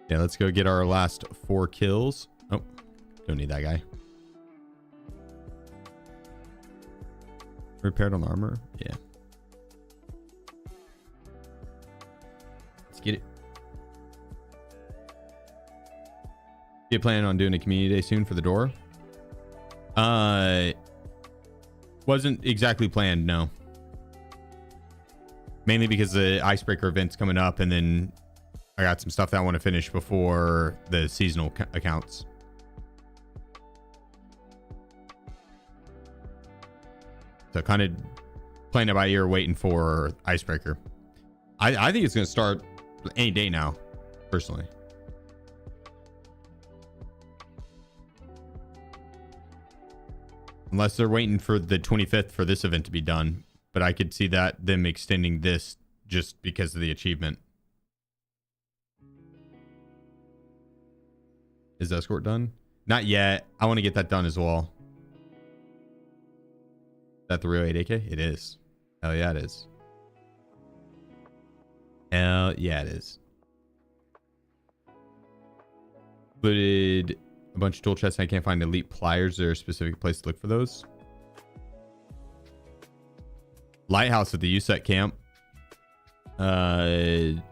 Yeah, let's go get our last 4 kills. Oh, don't need that guy. Repaired on the armor? Yeah. Let's get it. You planning on doing a community day soon for the door? Wasn't exactly planned, no. Mainly because the icebreaker event's coming up, and then I got some stuff that I want to finish before the seasonal accounts. So kind of playing it by ear, waiting for icebreaker. I think it's going to start any day now, personally. Unless they're waiting for the 25th for this event to be done. But I could see that them extending this just because of the achievement. Is escort done? Not yet. I want to get that done as well. Is that the real 8AK? It is. Hell yeah, it is. Hell yeah, it is. Included a bunch of tool chests. I can't find elite pliers. Is there a specific place to look for those? Lighthouse at the USEC camp.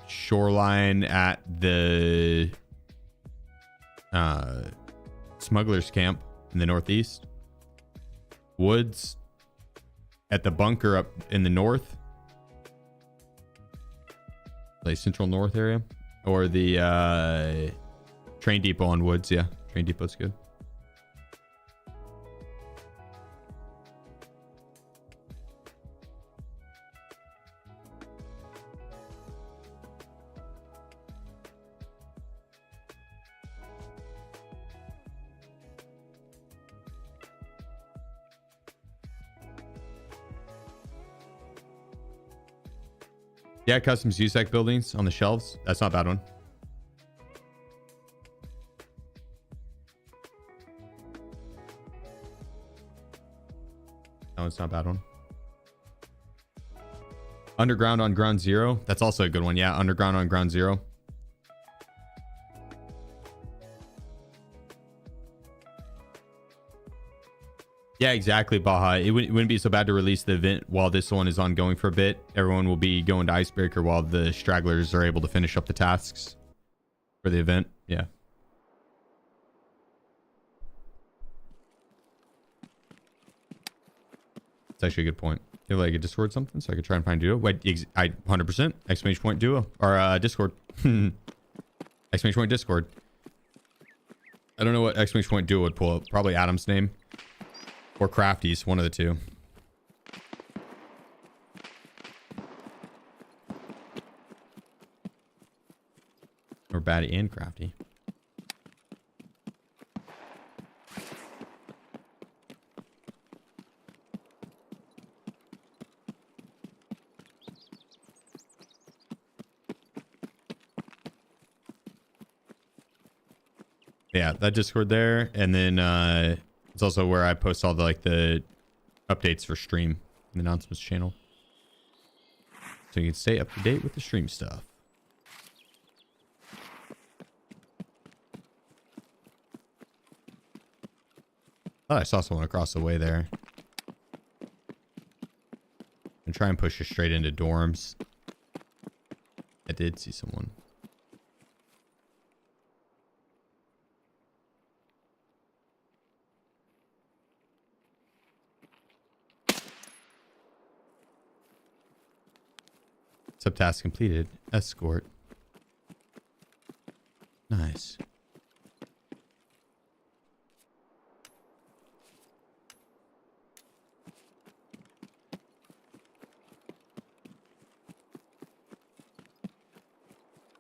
Shoreline at the smugglers camp in the northeast. Woods at the bunker up in the north, like central north area, or the train depot on Woods. Yeah, train depot's good. Yeah, customs USEC buildings on the shelves. That's not a bad one. No, it's not a bad one. Underground on ground zero. That's also a good one. Yeah, underground on ground zero. Yeah, exactly, Baja. It wouldn't be so bad to release the event while this one is ongoing for a bit. Everyone will be going to Icebreaker while the stragglers are able to finish up the tasks for the event. Yeah. It's actually a good point. You have like a Discord something so I could try and find duo. Wait, I 100% exclamation point duo or Discord. Exclamation point Discord. I don't know what exclamation point duo would pull up. Probably Adam's name. Or Crafty's, one of the two. Or Batty and Crafty. Yeah, that Discord there, and then it's also where I post all the updates for stream and the announcements channel. So so you can stay up to date with the stream stuff. Thought I saw someone across the way there. And try and push her straight into dorms. I did see someone. Subtask completed. Escort. Nice.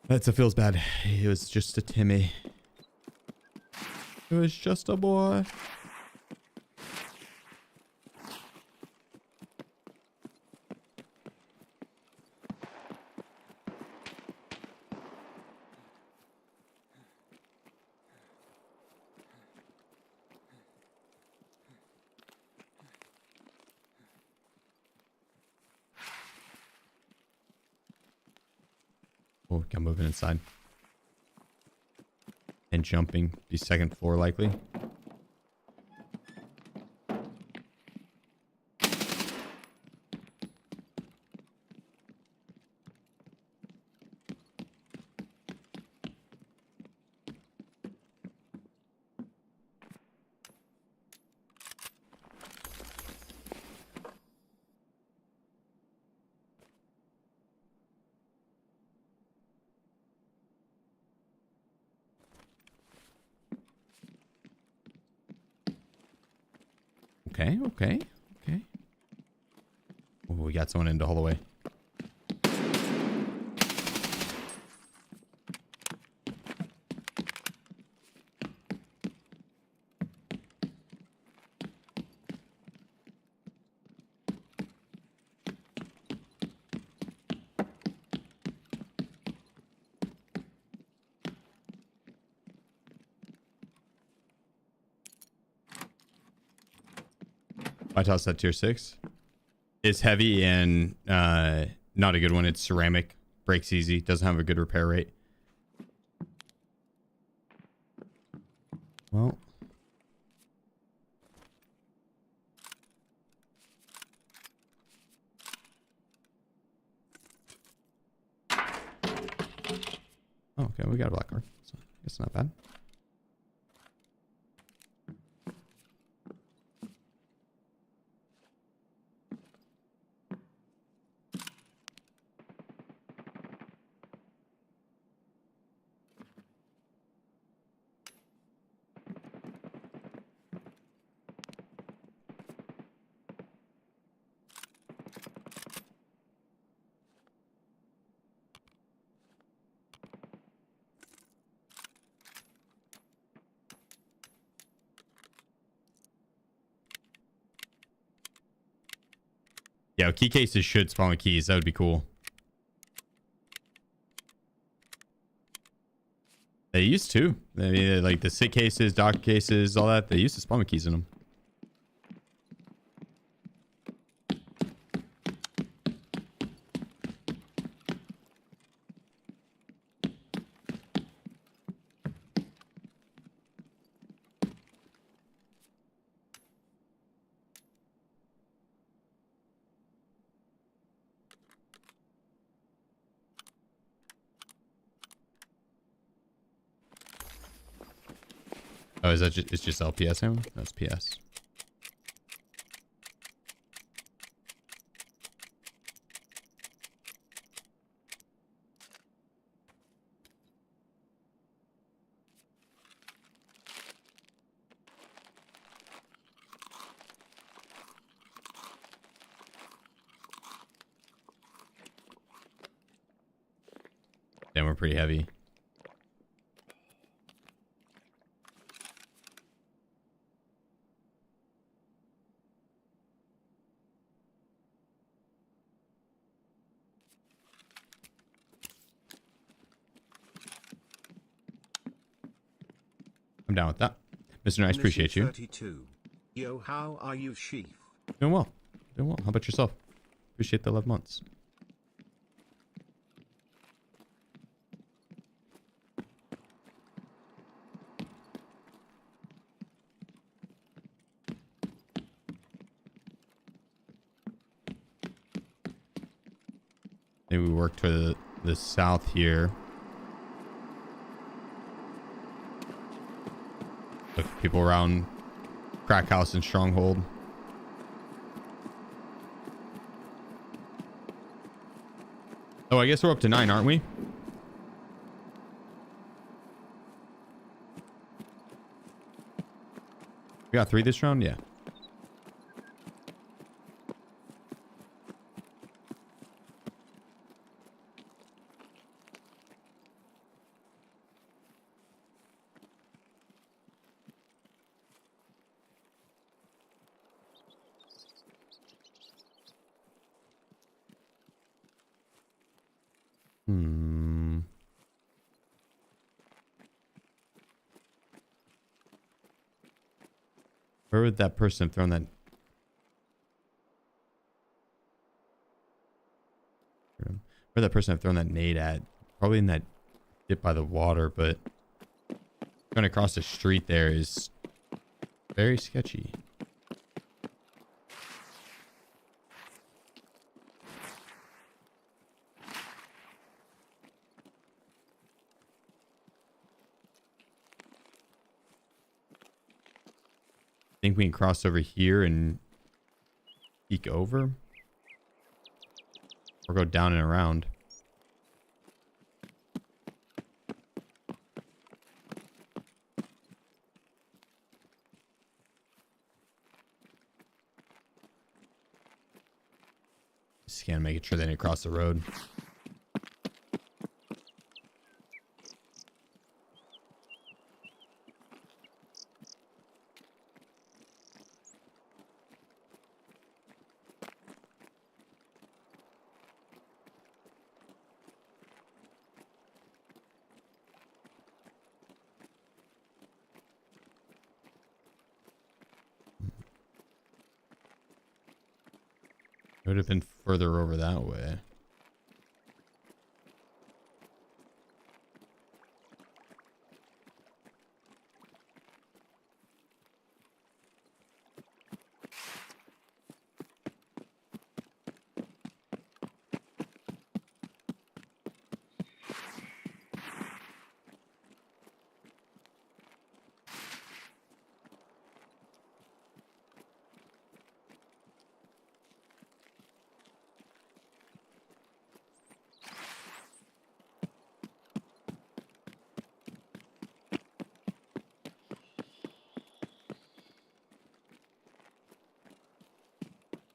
That feels bad. It was just a Timmy. It was just a boy. Oh, I'm moving inside. And jumping. The second floor likely. Okay. Oh, we got someone in the hallway. I tossed that tier 6. It's heavy and not a good one. It's ceramic. Breaks easy. Doesn't have a good repair rate. Well. Oh, okay. We got a black card. So it's not bad. Yeah, key cases should spawn with keys. That would be cool. They used to. I mean, like the SIG cases, dock cases, all that. They used to spawn with keys in them. Oh, is that just, it's just LPS ammo? That's PS. Damn, we're pretty heavy. I'm down with that. Mr. Nice, appreciate you. 32. Yo, how are you, Sheef? Doing well. Doing well. How about yourself? Appreciate the 11 months. Maybe we work to the south here. Look for people around Crack House and Stronghold. Oh, I guess we're up to 9, aren't we? We got 3 this round? Yeah. Where would that person have thrown that? Where that person have thrown that nade at? Probably in that dip by the water, but going across the street there is very sketchy. Think we can cross over here and peek over, or go down and around. Scan, making sure they didn't cross the road. It would have been further over that way.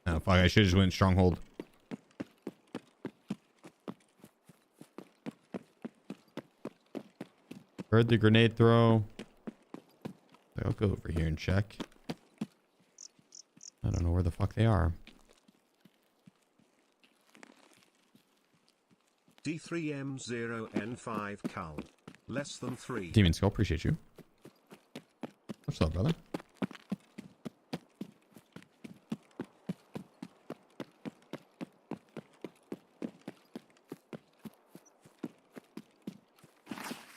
Oh, fuck, I should have just went Stronghold. Heard the grenade throw. I'll go over here and check. I don't know where the fuck they are. D3M0N5 Cal. Less than 3. Demon Skull, appreciate you. What's up, brother?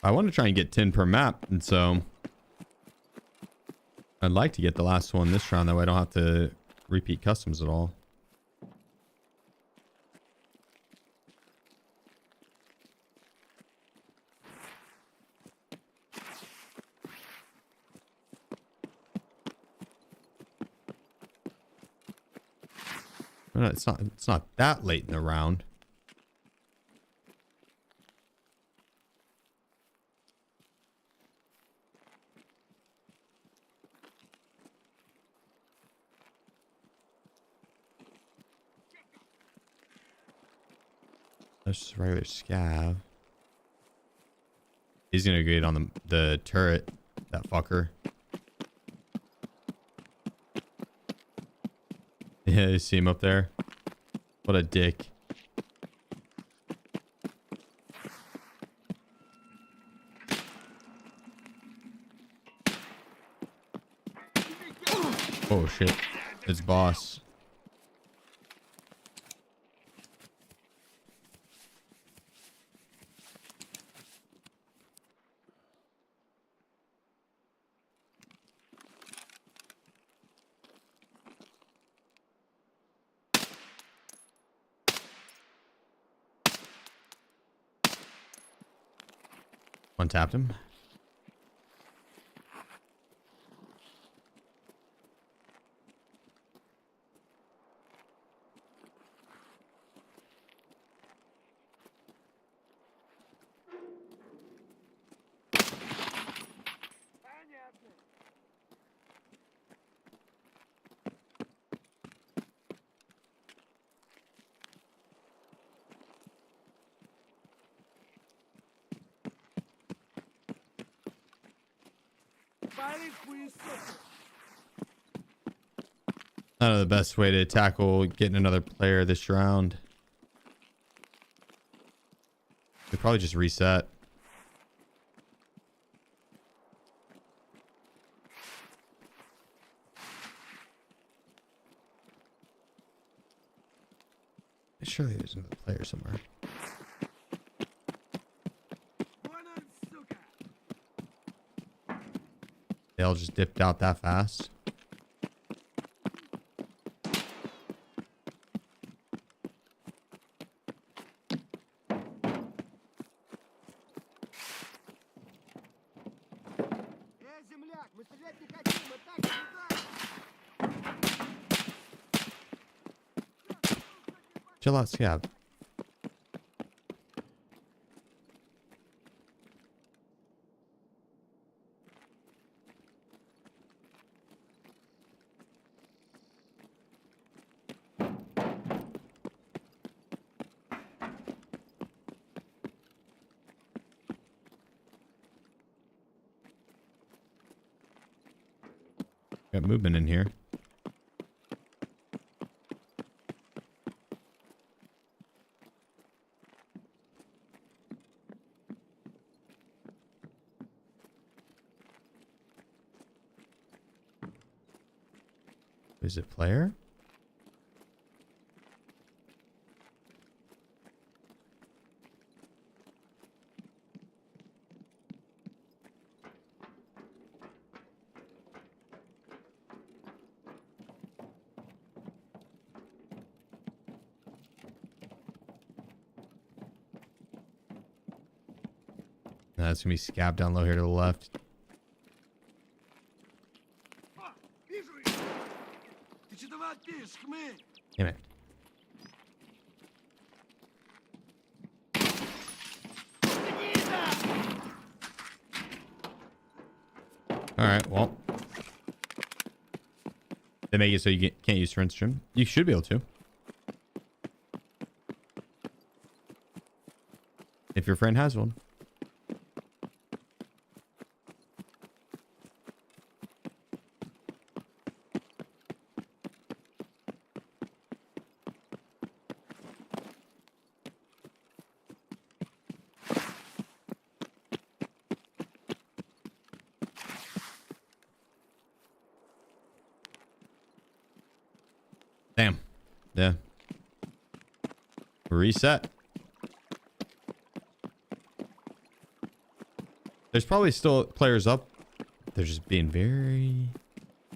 I want to try and get 10 per map, and so I'd like to get the last one this round, that way I don't have to repeat customs at all. No, it's not that late in the round. That's just regular scav. He's gonna get on the turret, that fucker. Yeah, you see him up there? What a dick. Oh shit. It's boss. One tapped him. I don't know the best way to tackle getting another player this round. We probably just reset. Surely there's another player somewhere. They all just dipped out that fast. Chill out, Scab. Got movement in here. Is it player? That's gonna be Scab down low here to the left. Damn it. Alright, well. They make it so you can't use Rinse Trim. You should be able to. If your friend has one. Damn. Yeah. Reset. There's probably still players up. They're just being very,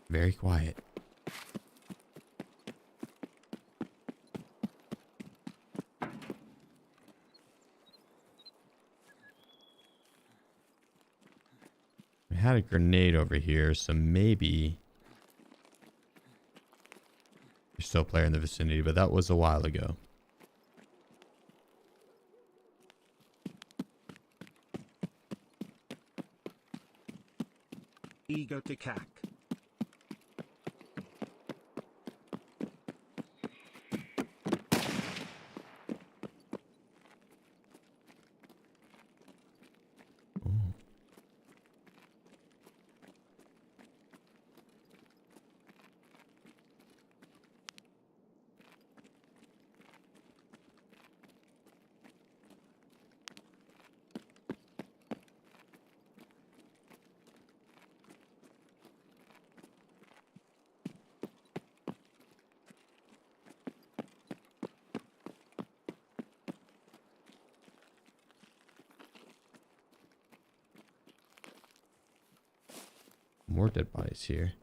very quiet. We had a grenade over here, so maybe there's still a player in the vicinity, but that was a while ago. Ego to cack. More dead bodies here.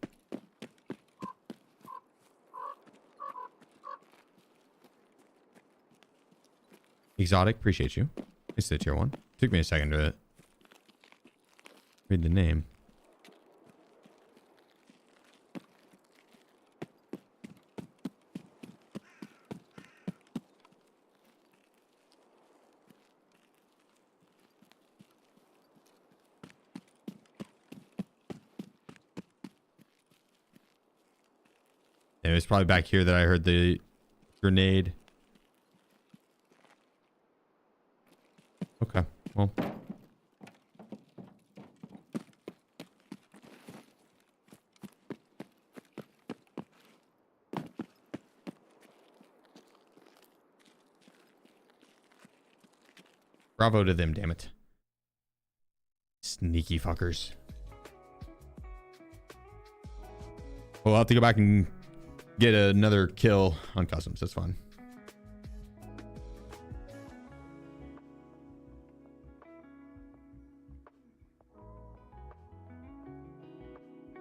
Exotic, appreciate you. It's the tier 1. Took me a second to Read the name. It was probably back here that I heard the grenade. Okay, well. Bravo to them, damn it. Sneaky fuckers. Well, I'll have to go back and get another kill on customs. That's fine.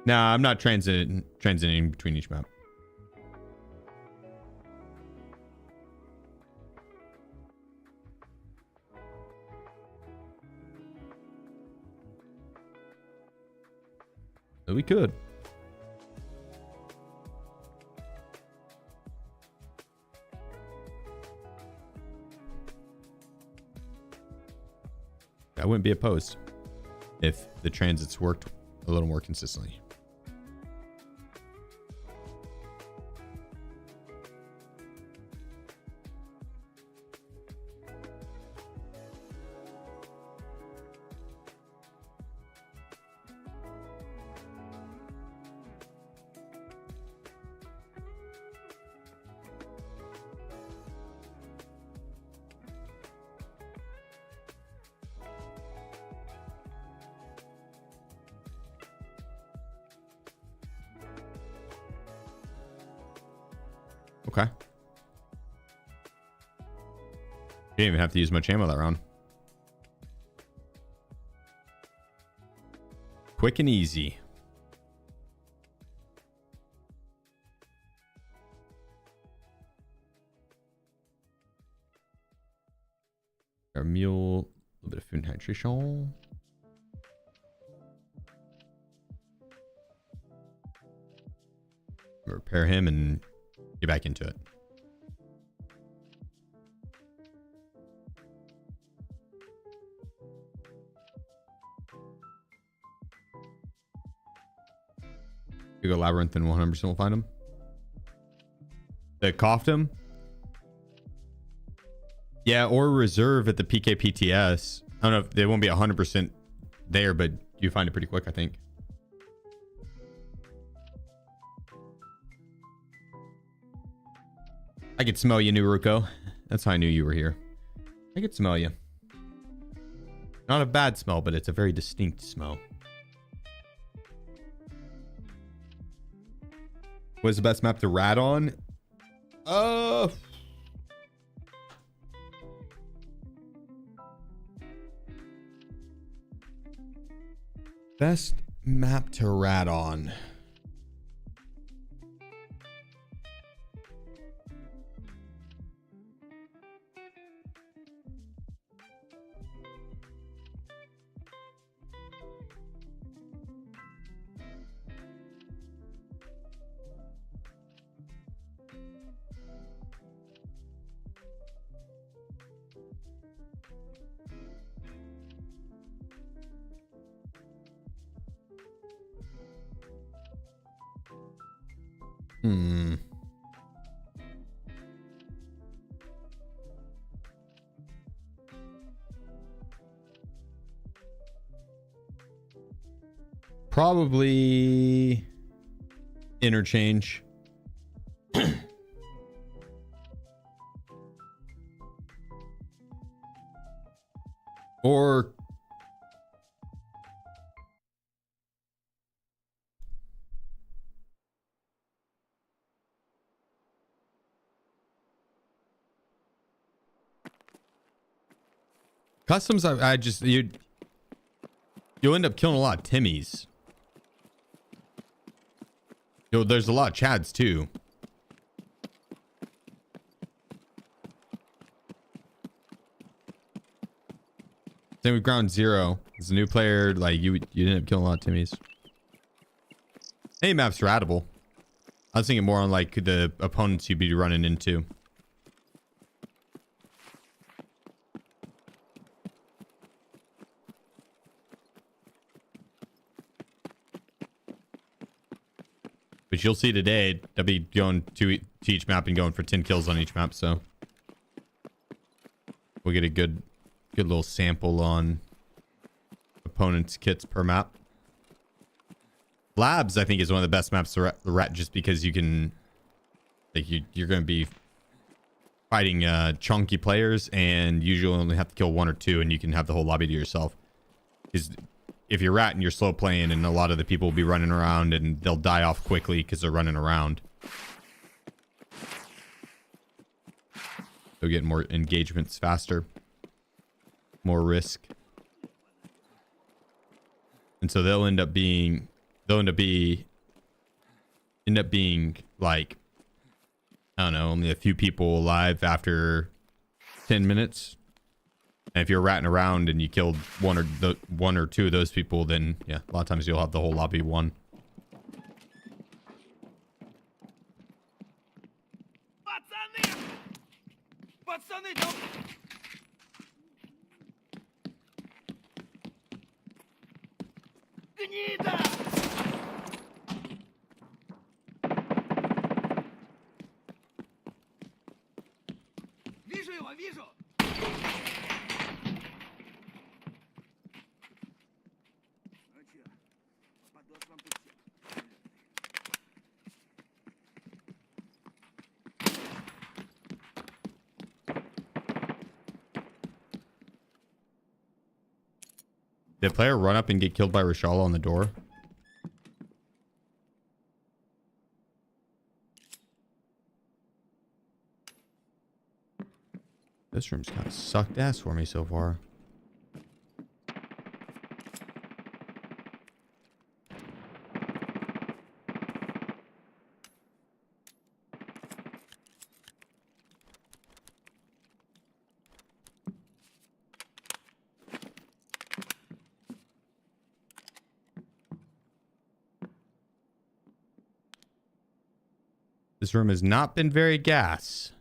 Nah, I'm not transiting between each map. So we could. I wouldn't be opposed if the transits worked a little more consistently. Okay. Didn't even have to use much ammo that round. Quick and easy. Our mule, a little bit of food and hydration. Repair him and get back into it. You go labyrinth and 100% will find him. That coughed him. Yeah, or reserve at the PKPTS. I don't know if they won't be 100% there, but you find it pretty quick, I think. I could smell you, Nuruko. That's how I knew you were here. I could smell you. Not a bad smell, but it's a very distinct smell. What is the best map to rat on? Best map to rat on. Probably interchange. Or customs, I just you'll end up killing a lot of Timmies. Yo, there's a lot of Chads too. Same with ground zero. As a new player, like you ended up killing a lot of Timmies. Any map's ratable. I was thinking more on like the opponents you'd be running into. But you'll see today, they'll be going to each map and going for 10 kills on each map, so we'll get a good little sample on opponents' kits per map. Labs, I think, is one of the best maps to rat just because you can, like, you're going to be fighting chunky players, and usually only have to kill 1 or 2, and you can have the whole lobby to yourself. Because if you're rat and you're slow playing, and a lot of the people will be running around and they'll die off quickly because they're running around. They'll get more engagements faster, more risk, and so they'll end up being like, I don't know, only a few people alive after 10 minutes. And if you're ratting around and you killed one or two of those people, then yeah, a lot of times you'll have the whole lobby won. Did a player run up and get killed by Rashala on the door? This room's kind of sucked ass for me so far. This room has not been very gas.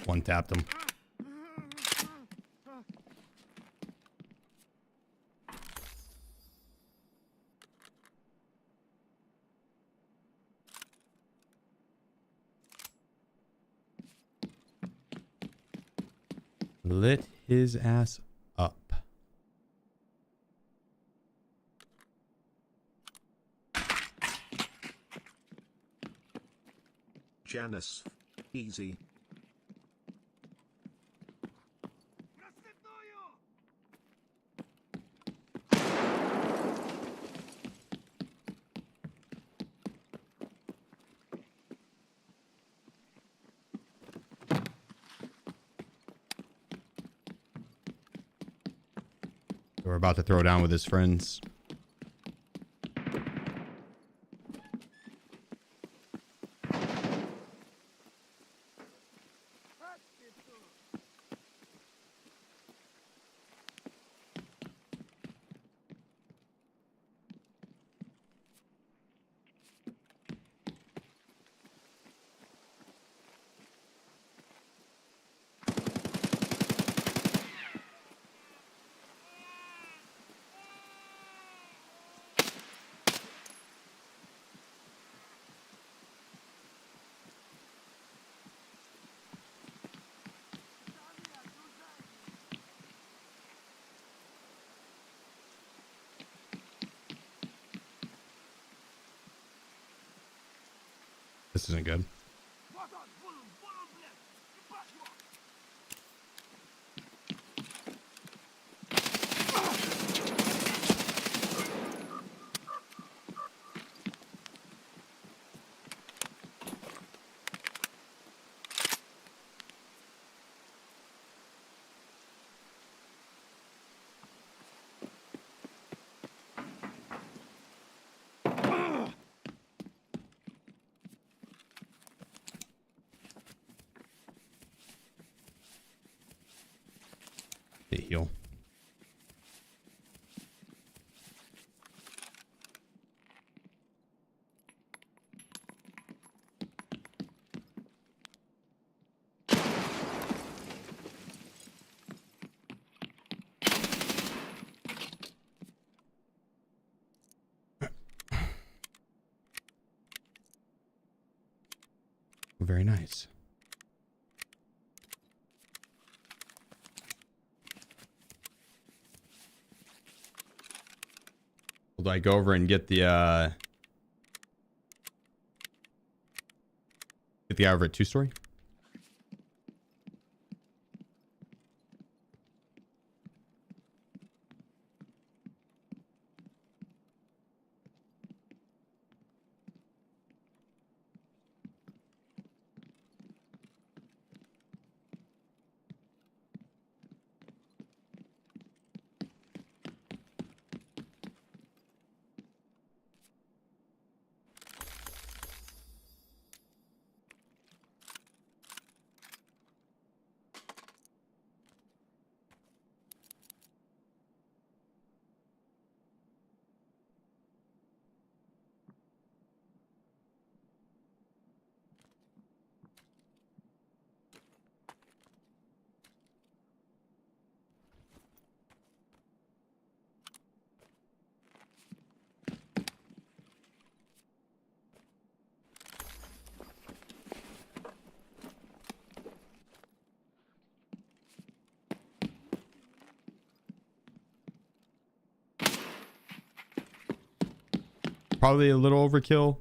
One tapped him. Lit his ass up. Janice. Easy. We're about to throw down with his friends. This isn't good. Heal. Very nice. Do I go over and get the guy over at 2-story? Probably a little overkill.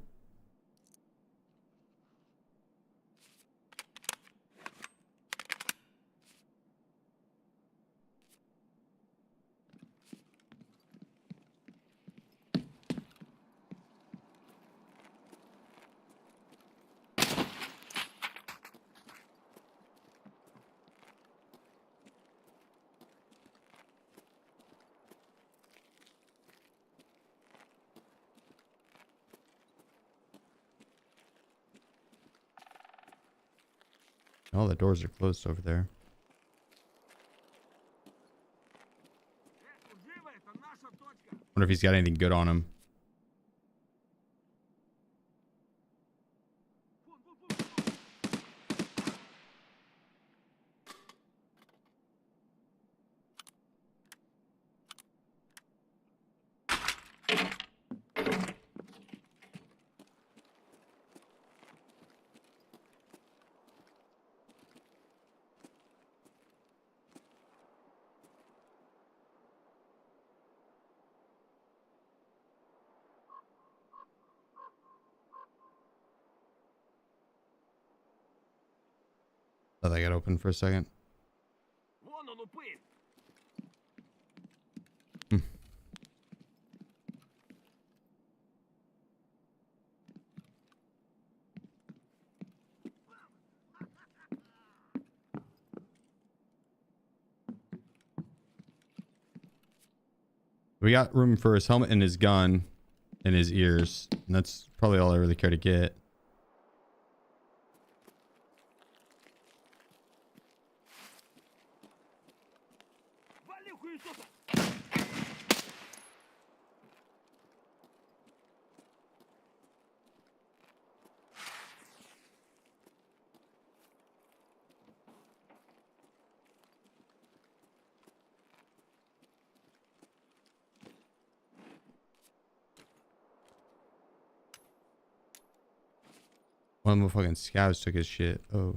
All the doors are closed over there. Wonder if he's got anything good on him. Thought I got open for a second. Hmm. We got room for his helmet and his gun and his ears. And that's probably all I really care to get. One of the fucking scouts took his shit. Oh.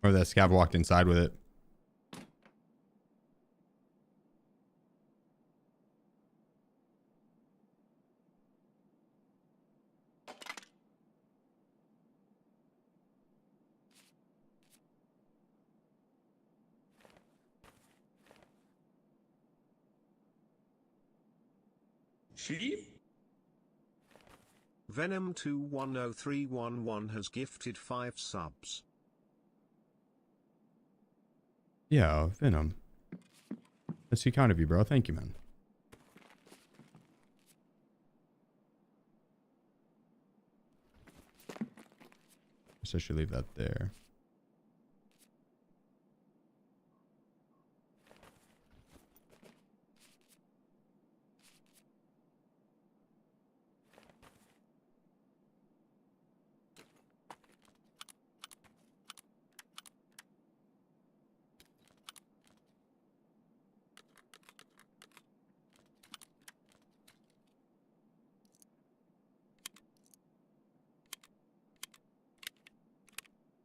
Or that scav walked inside with it. Sheep? Venom210311 has gifted 5 subs. Yeah, Venom. That's too kind of you, bro. Thank you, man. Guess I should leave that there.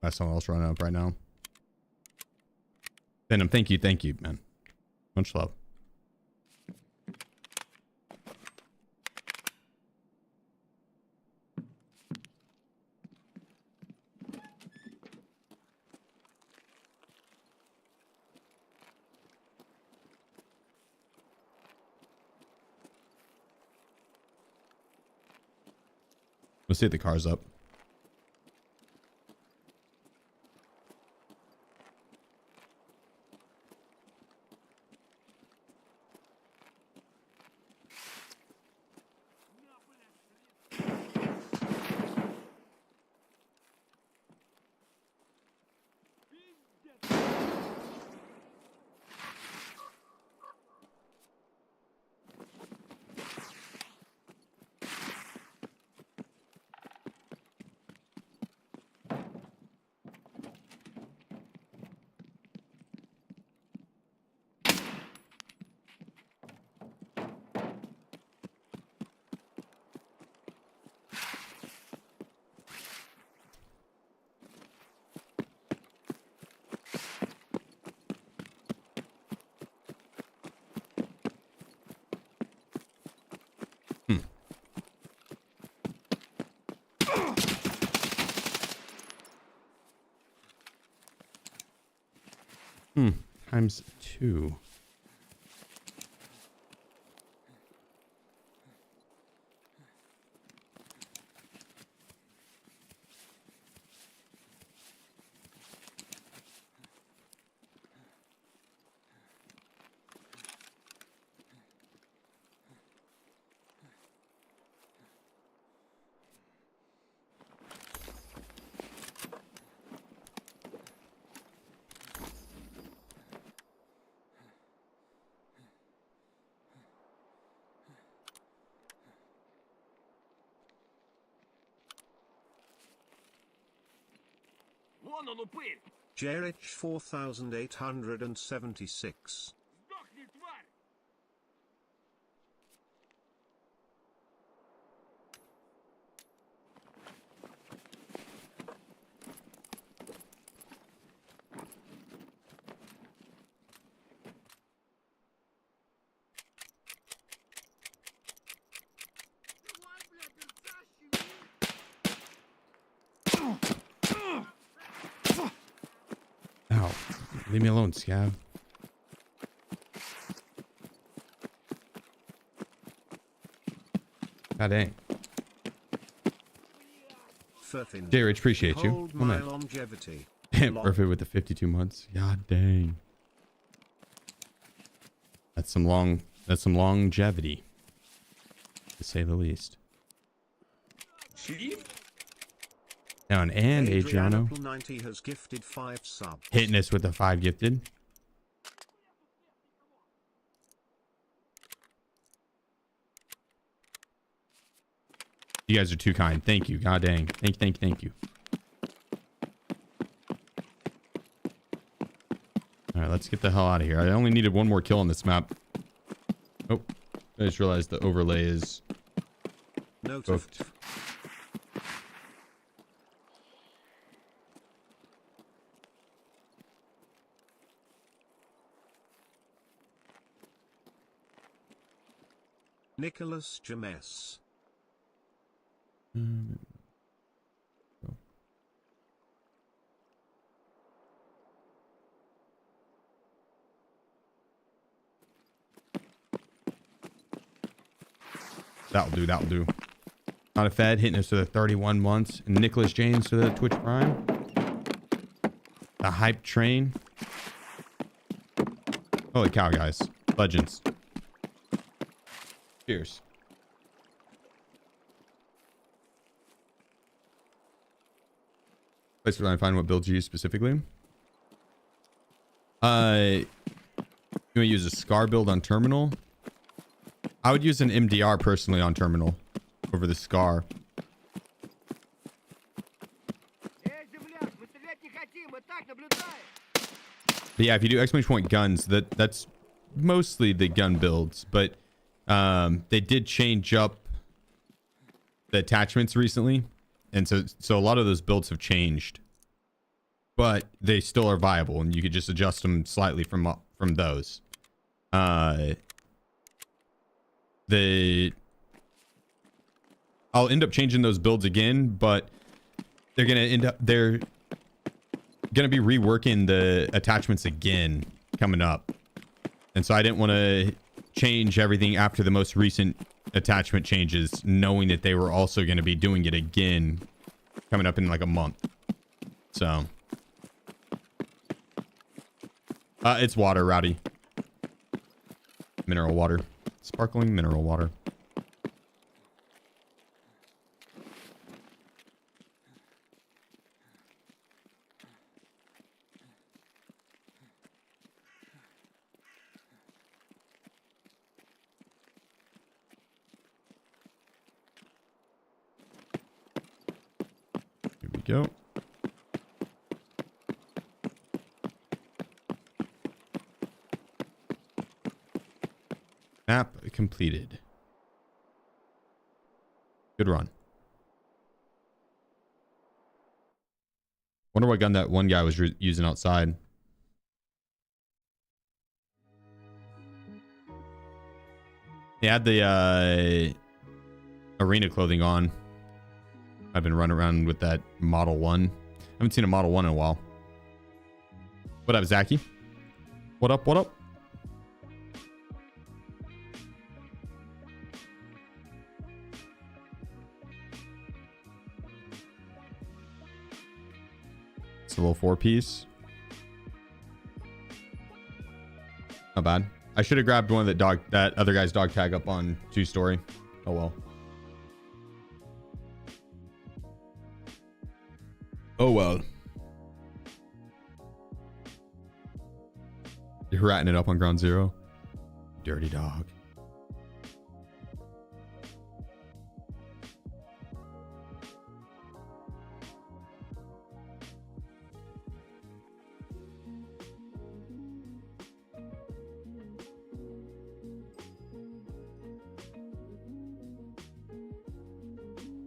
Got someone else running up right now. Venom, thank you, man. Much love. Let's see if the car's up. Times 2. Jerich 4876. Ow. Leave me alone, scav. God dang. J-Rich, appreciate you. Oh, man. Longevity. Perfect with the 52 months. God dang. That's some longevity, to say the least. Sheep? Down and Adriano 90 has gifted 5 subs. hitting us with the 5 gifted. You guys are too kind. Thank you. God dang. Thank you. All right, let's get the hell out of here. I only needed one more kill on this map. Oh, I just realized the overlay is booked. Nicholas James. That'll do. That'll do. Not a Fed hitting us to the 31 months. And Nicholas James to the Twitch Prime. The hype train. Holy cow, guys. Legends. Cheers. Place where I find what builds you use specifically. You want to use a SCAR build on terminal? I would use an MDR personally on terminal over the SCAR. But yeah, if you do exclamation point guns, that's mostly the gun builds, but they did change up the attachments recently, and so a lot of those builds have changed, but they still are viable, and you could just adjust them slightly from those. I'll end up changing those builds again, but they're gonna be reworking the attachments again coming up, and so I didn't want to change everything after the most recent attachment changes, knowing that they were also going to be doing it again coming up in like a month. So it's water, Rowdy. Mineral water. Sparkling mineral water. Here we go. Map completed. Good run. Wonder what gun that one guy was using outside. He had the arena clothing on. I've been running around with that Model 1. I haven't seen a Model 1 in a while. What up, Zachy? What up, what up? It's a little 4-piece. Not bad. I should have grabbed one of that other guy's dog tag up on 2-story. Oh well. Oh well. You're ratting it up on ground zero. Dirty dog.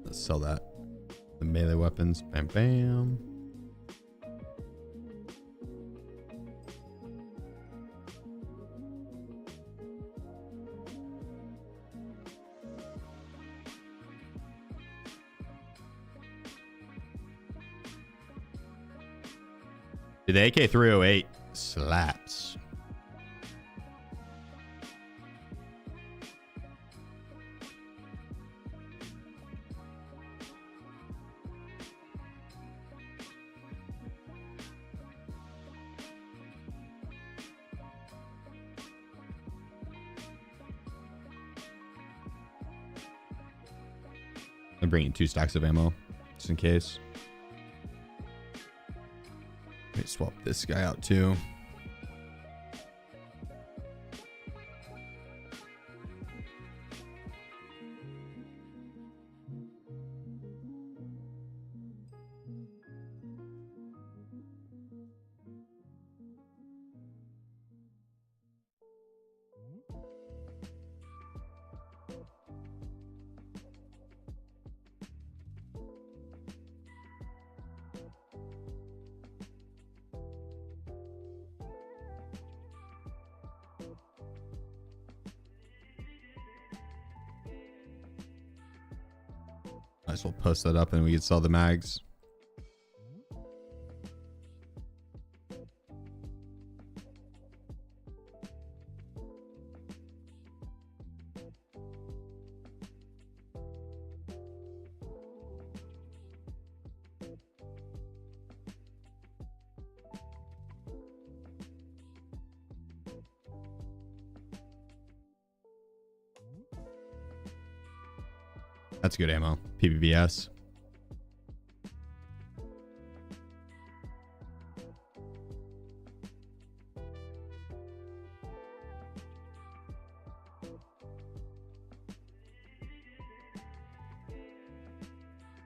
Let's sell that. The melee weapons. Bam, bam. The AK-308 slaps. I'm bringing 2 stacks of ammo just in case. Let me swap this guy out too. Might as well post that up and we can sell the mags. That's good ammo. PBBS.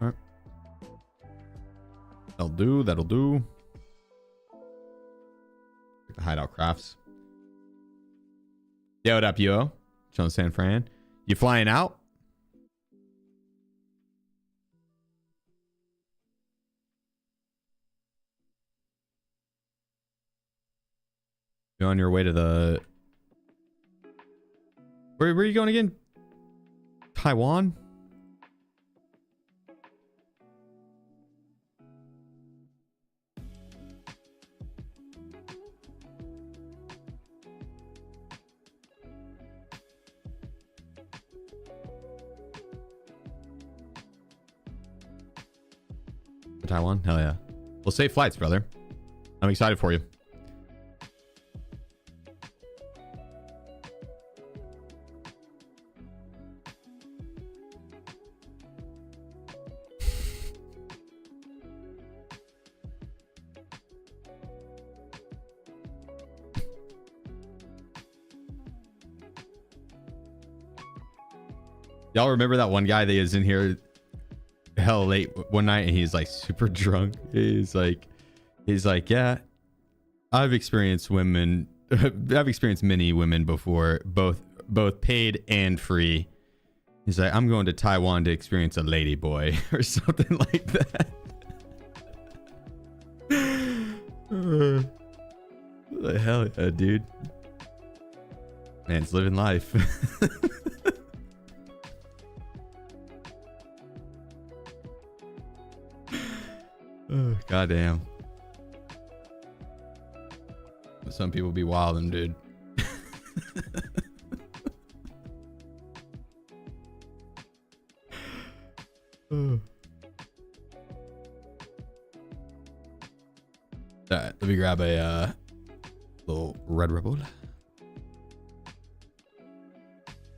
All right. That'll do. That'll do. The hideout crafts. Yo, what up, yo? Chilling San Fran. You flying out? You on your way to the... Where are you going again? Taiwan? Taiwan? Hell yeah. Well, safe flights, brother. I'm excited for you. Y'all remember that one guy that is in here hell late one night and he's like super drunk? He's like, yeah, I've experienced women. I've experienced many women before, both paid and free. He's like, I'm going to Taiwan to experience a lady boy or something like that. Hell yeah, dude. Man's living life. Oh, goddamn. Some people be wildin', dude. Oh. Alright, let me grab a little red rebel.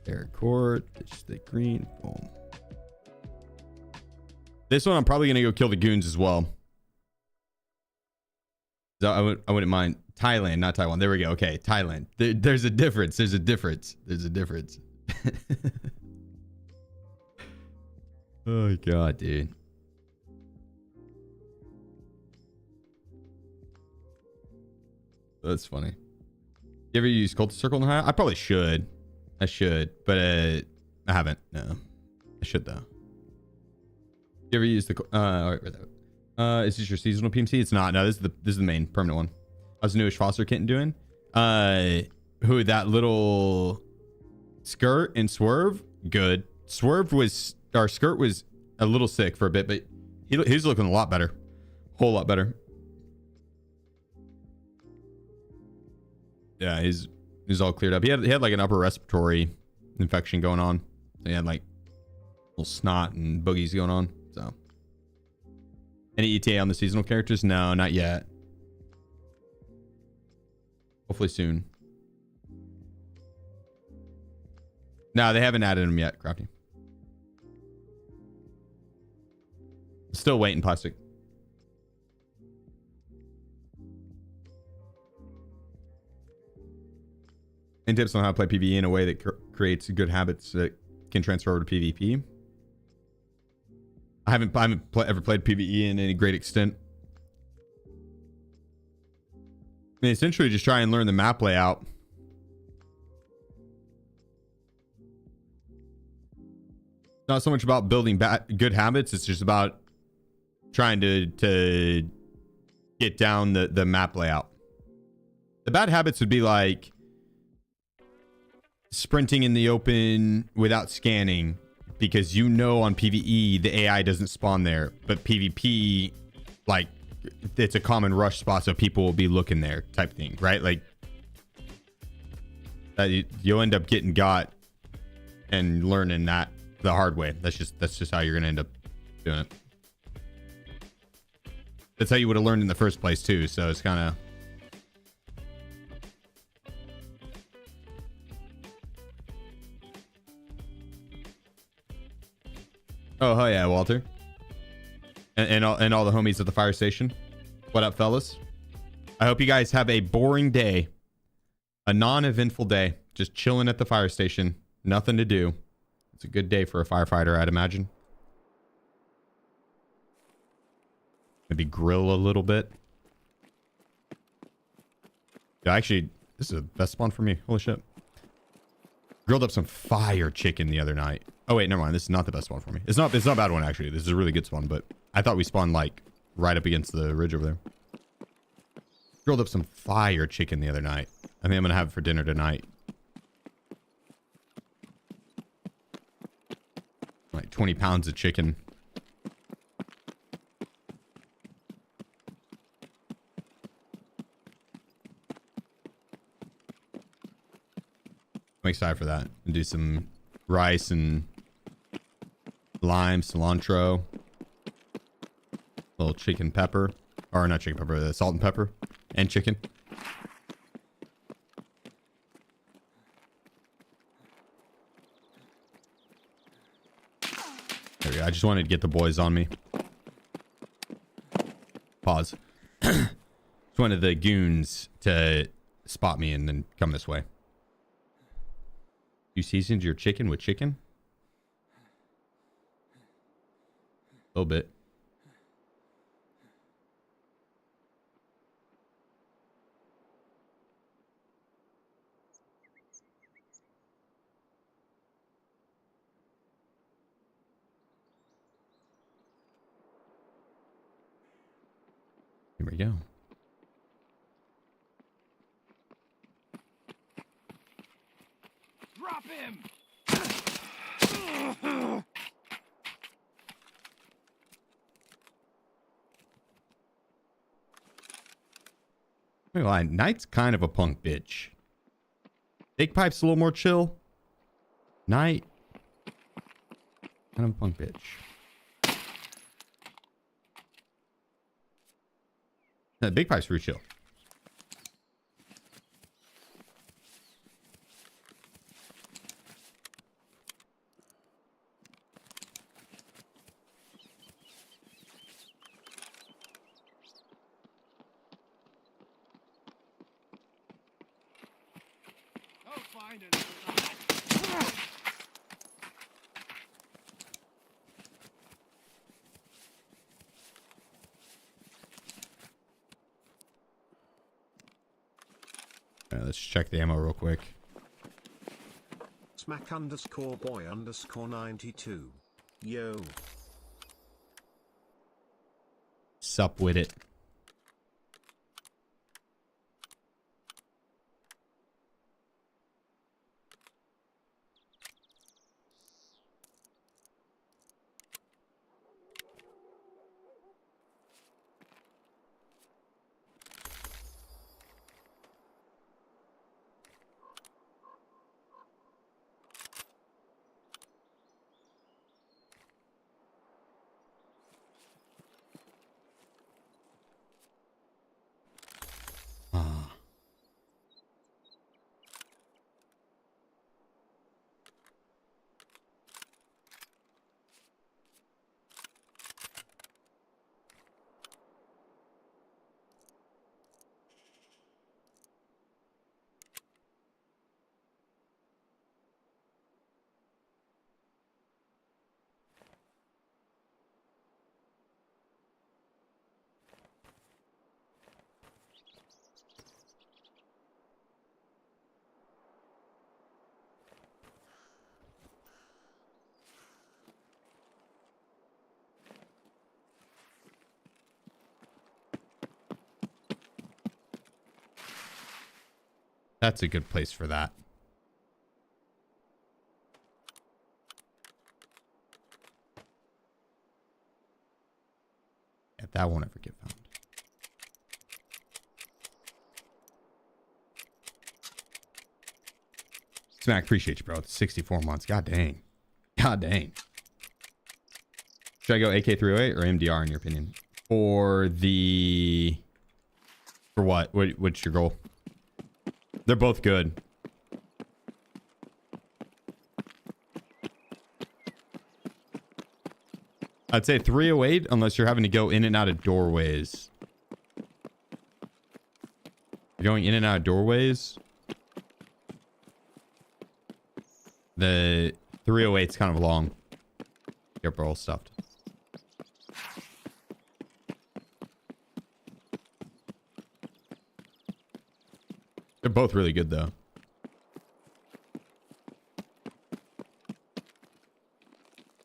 Paracord, ditch the green, boom. This one I'm probably gonna go kill the goons as well. So I wouldn't mind Thailand, not Taiwan. There we go. Okay, Thailand. There's a difference. There's a difference. Oh god, dude. That's funny. You ever use Cultist Circle in the high? I probably should. I should, but I haven't. No, I should though. You ever use the? All right, is this your seasonal PMC? It's not. No, this is the main permanent one. How's the newish Foster kitten doing? Who that little skirt and swerve? Good. Skirt was a little sick for a bit, but he's looking a lot better, whole lot better. Yeah, he's all cleared up. He had like an upper respiratory infection going on. So he had like little snot and boogies going on. So any ETA on the seasonal characters? No, not yet. Hopefully soon. No, they haven't added them yet, Crafty. Still waiting, plastic. And tips on how to play PvE in a way that creates good habits that can transfer over to PvP. I haven't ever played PvE in any great extent. I mean, essentially just try and learn the map layout. It's not so much about building good habits. It's just about trying to get down the map layout. The bad habits would be like sprinting in the open without scanning, because you know on PvE the AI doesn't spawn there, but PvP, like, it's a common rush spot, so people will be looking there type thing, right? Like, you'll end up getting got and learning that the hard way. That's just how you're gonna end up doing it. That's how you would have learned in the first place too. So it's kind of. Oh hell yeah, Walter. And all the homies at the fire station. What up, fellas? I hope you guys have a boring day, a non-eventful day, just chilling at the fire station, nothing to do. It's a good day for a firefighter, I'd imagine. Maybe grill a little bit. Yeah, actually, this is the best spawn for me. Holy shit. Grilled up some fire chicken the other night. Oh wait, never mind. This is not the best spawn for me. It's not a bad one actually. This is a really good spawn, but I thought we spawned like right up against the ridge over there. Grilled up some fire chicken the other night. I think I'm gonna have it for dinner tonight. Like 20 pounds of chicken. I'm excited for that. And do some rice and lime, cilantro, little chicken pepper, or not chicken pepper, the salt and pepper, and chicken. There we go. I just wanted to get the boys on me. Pause. Just wanted the goons to spot me and then come this way. You seasoned your chicken with chicken? A little bit. Here we go. Drop him! Knight's kind of a punk bitch. Big Pipe's a little more chill. Knight, kind of a punk bitch. Big Pipe's pretty chill. Let's check the ammo real quick. Smack underscore boy underscore 92. Yo. Sup with it. That's a good place for that. That won't ever get found. Smack, appreciate you, bro. It's 64 months. God dang. God dang. Should I go AK-308 or MDR in your opinion? For the... For what? What's your goal? They're both good. I'd say 308 unless you're having to go in and out of doorways. You're going in and out of doorways. The 308 is kind of long. Yep, we're all stuffed. They're both really good though.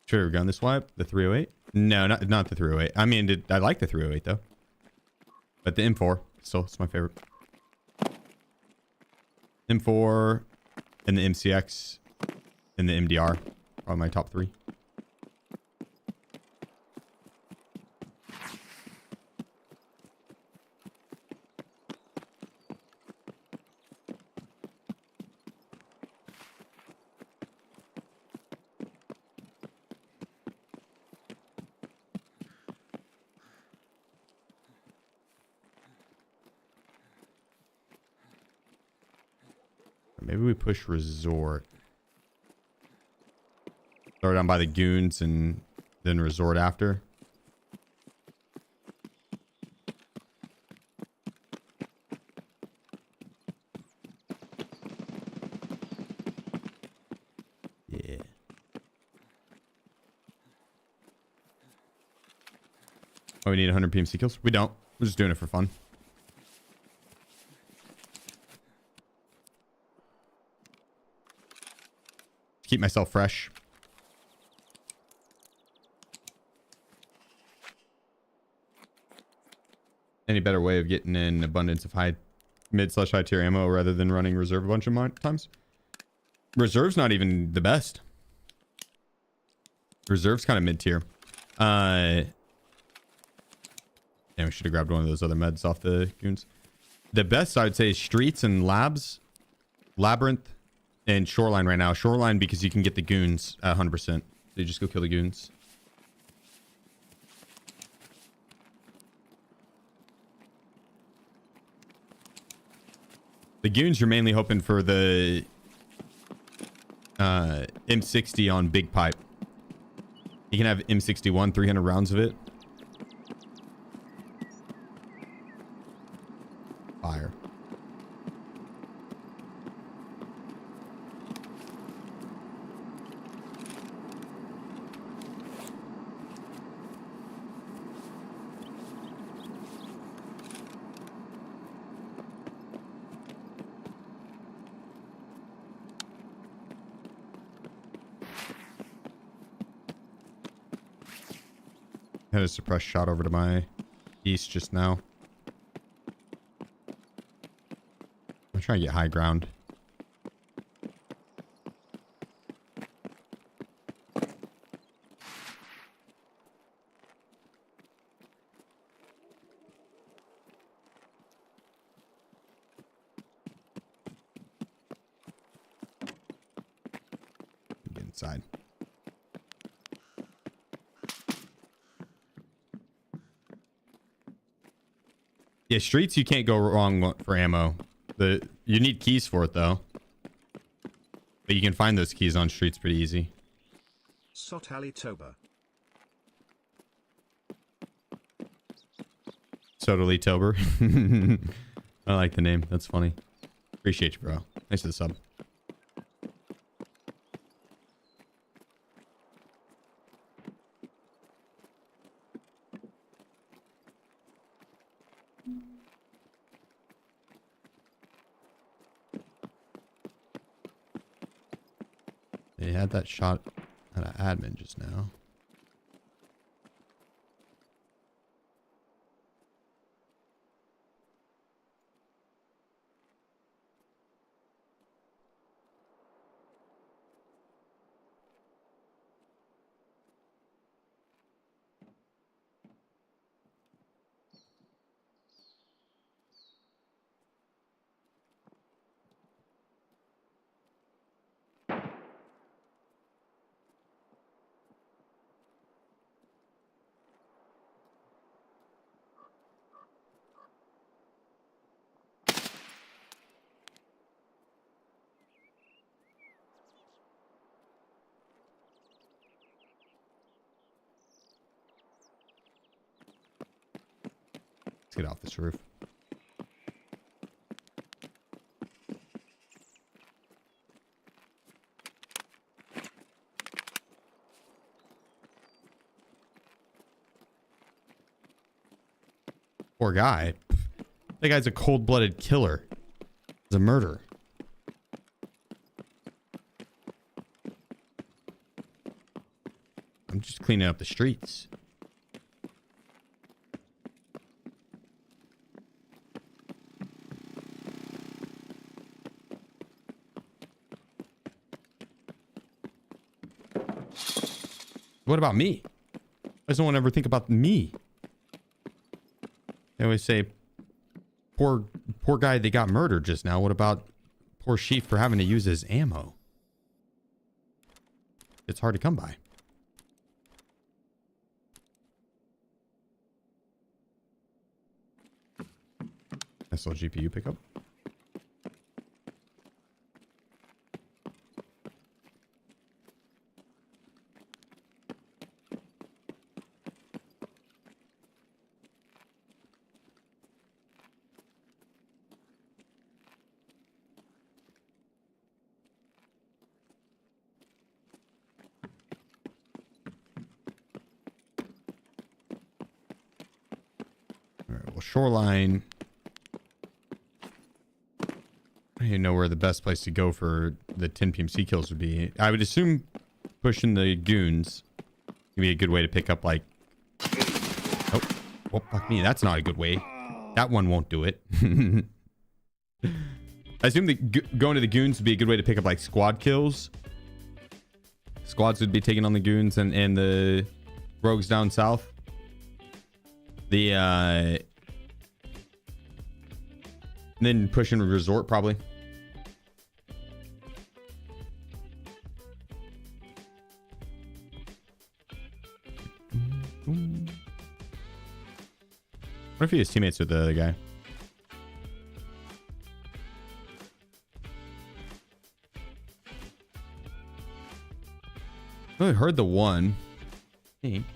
Should have gone this swipe? The 308? No, not the 308. I mean, I like the 308 though. But the M4 still, it's my favorite. M4 and the MCX and the MDR are my top three. Maybe we push resort. Start down by the goons and then resort after. Yeah. Oh, we need 100 PMC kills? We don't. We're just doing it for fun. Keep myself fresh. Any better way of getting an abundance of mid/high tier ammo rather than running reserve a bunch of times? Reserve's not even the best. Reserve's kind of mid tier. Yeah, we should have grabbed one of those other meds off the goons. The best I would say is streets and labs, labyrinth, and shoreline right now. Shoreline because you can get the goons at 100%. So you just go kill the goons. The goons, you're mainly hoping for the M60 on big pipe. You can have M61, 300 rounds of it. Fire. Had a suppressed shot over to my east just now. I'm trying to get high ground. Get inside. Yeah, streets you can't go wrong for ammo. You need keys for it though. But you can find those keys on streets pretty easy. Sotali Toba. Totally Tober. I like the name. That's funny. Appreciate you, bro. Thanks for the sub. They had that shot at an admin just now. get off this roof. Poor guy. That guy's a cold-blooded killer. He's a murderer. I'm just cleaning up the streets. What about me? Why does no one ever think about me? They always say, poor guy, they got murdered just now. What about poor Sheef for having to use his ammo? It's hard to come by. Nice little GPU pickup. Shoreline. I don't even know where the best place to go for the 10 PMC kills would be. I would assume pushing the goons would be a good way to pick up like... Oh, well, fuck me. That's not a good way. That one won't do it. I assume that going to the goons would be a good way to pick up like squad kills. Squads would be taking on the goons and the rogues down south. Then pushing resort probably. What if he is teammates with the other guy? I only heard the one. I think.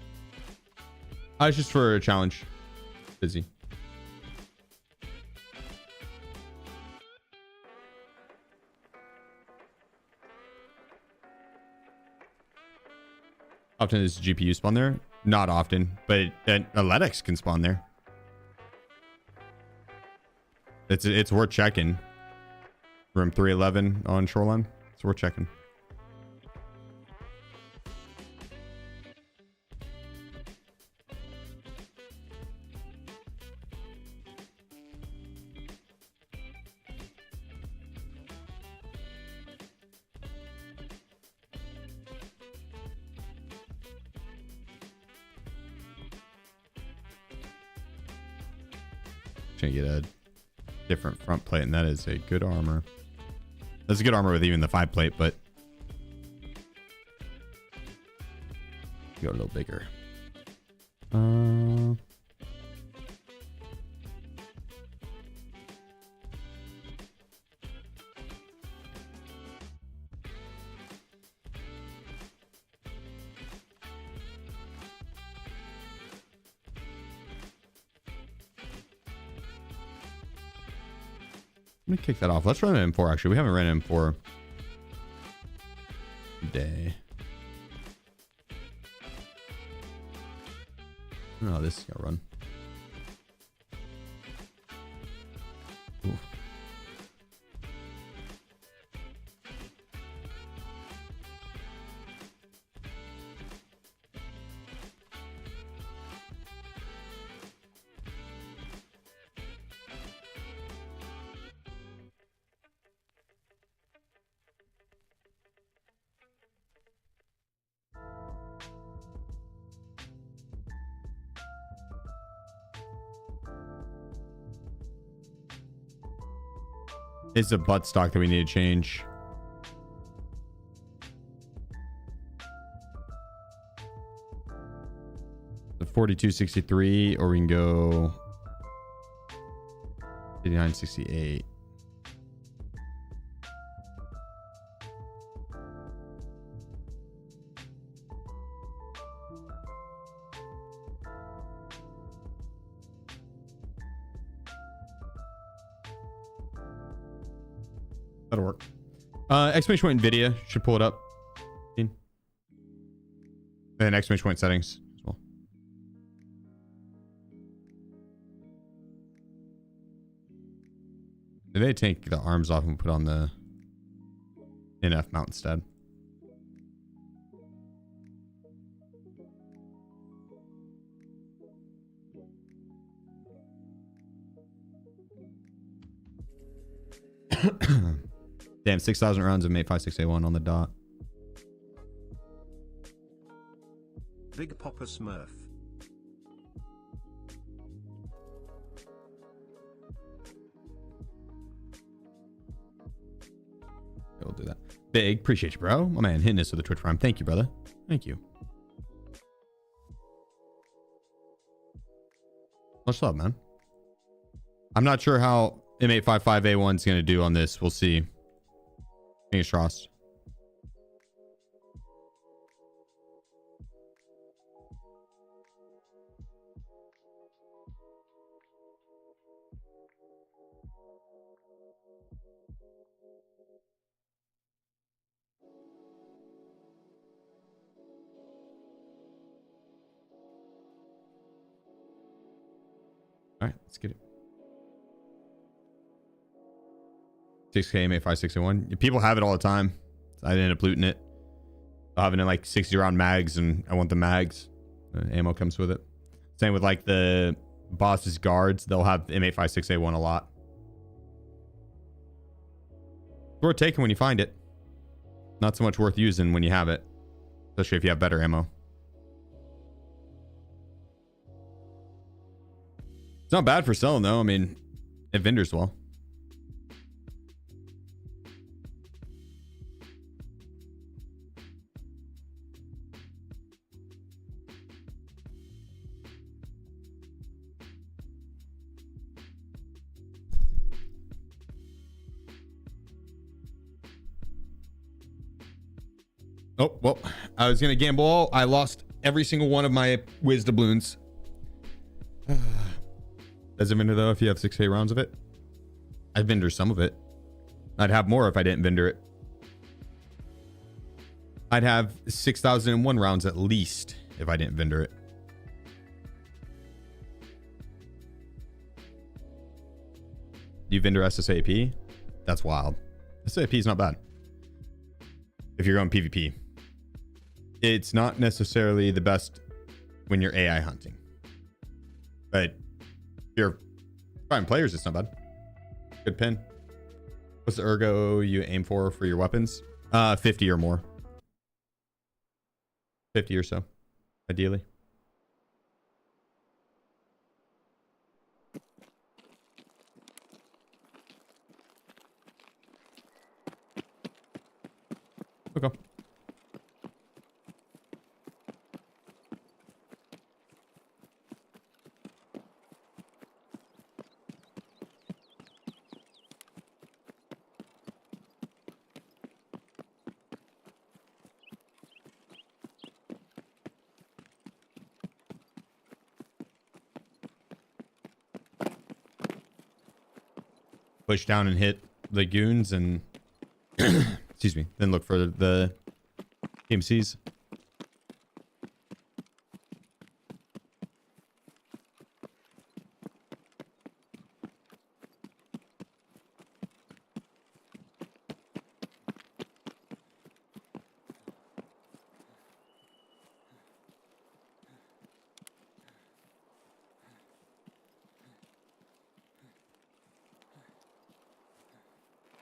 It's just for a challenge. Busy. Often does GPU spawn there? Not often, but Aledex can spawn there. It's worth checking. Room 311 on Shoreline. It's worth checking. Trying to get a different front plate, and that is a good armor. That's a good armor with even the 5 plate, but go a little bigger. Let me kick that off. Let's run an M4 actually. We haven't ran an M4 today. Oh, this is gonna run. Ooh. It's a butt stock that we need to change. The 4263, or we can go 8968. That'll work. Exclamation point NVIDIA should pull it up. And exclamation point settings as well. Did they take the arms off and put on the NF mount instead? Damn, 6,000 rounds of Mate 56A1 on the dot. Big Papa Smurf. We'll do that. Big, appreciate you, bro. My man hitting us with the Twitch Prime. Thank you, brother. Thank you. Much love, man. I'm not sure how M855A1 is going to do on this. We'll see. Fingers crossed. All right, let's get it. 6K M856A1. People have it all the time. I end up looting it. I'll have it in like 60 round mags, and I want the mags. The ammo comes with it. Same with like the boss's guards. They'll have M856A1 a lot. Worth taking when you find it. Not so much worth using when you have it. Especially if you have better ammo. It's not bad for selling though. I mean, it vendors well. Oh, well, I was going to gamble all. I lost every single one of my whiz doubloons. Does it vendor though if you have 6K rounds of it? I vendor some of it. I'd have more if I didn't vendor it. I'd have 6,001 rounds at least if I didn't vendor it. You vendor SSAP? That's wild. SSAP is not bad. If you're going PvP. It's not necessarily the best when you're AI hunting. But if you're finding players, it's not bad. Good pin. What's the ergo you aim for your weapons? 50 or more. 50 or so, ideally. Okay. Push down and hit the goons and excuse me, then look for the KMCs.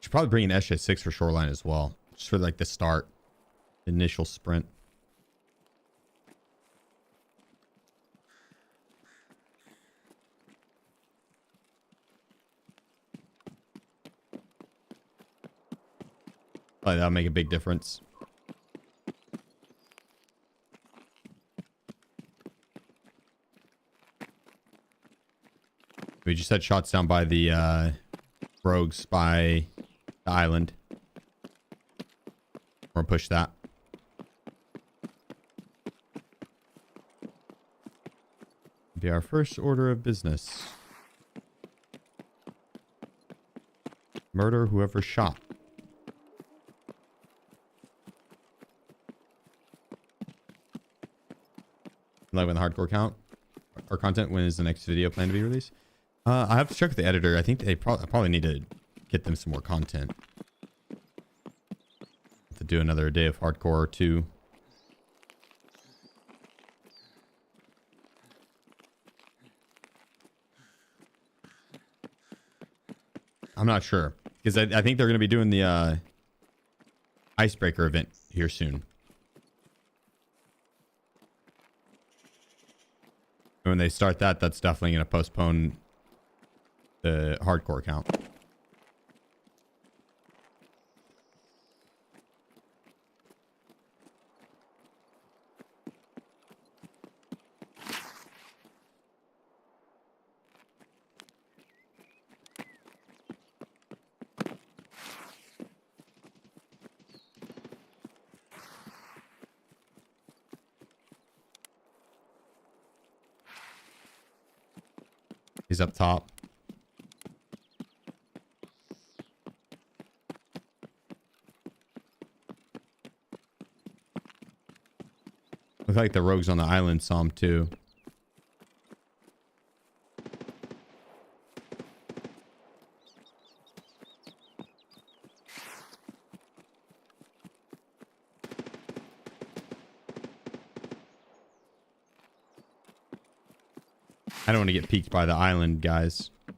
Should probably bring an SJ6 for shoreline as well, just for like the start, initial sprint. Probably that'll make a big difference. We just had shots down by the rogues by the island. Or push that. Be our first order of business. Murder whoever shot. Like when the hardcore count or content, when is the next video planned to be released? I have to check with the editor. I think they probably need to get them some more content. To do another day of hardcore or two. I'm not sure because I think they're going to be doing the icebreaker event here soon. When they start that, that's definitely going to postpone the hardcore count. He's up top. Looks like the rogues on the island saw him too. I don't want to get peeked by the island guys. I'm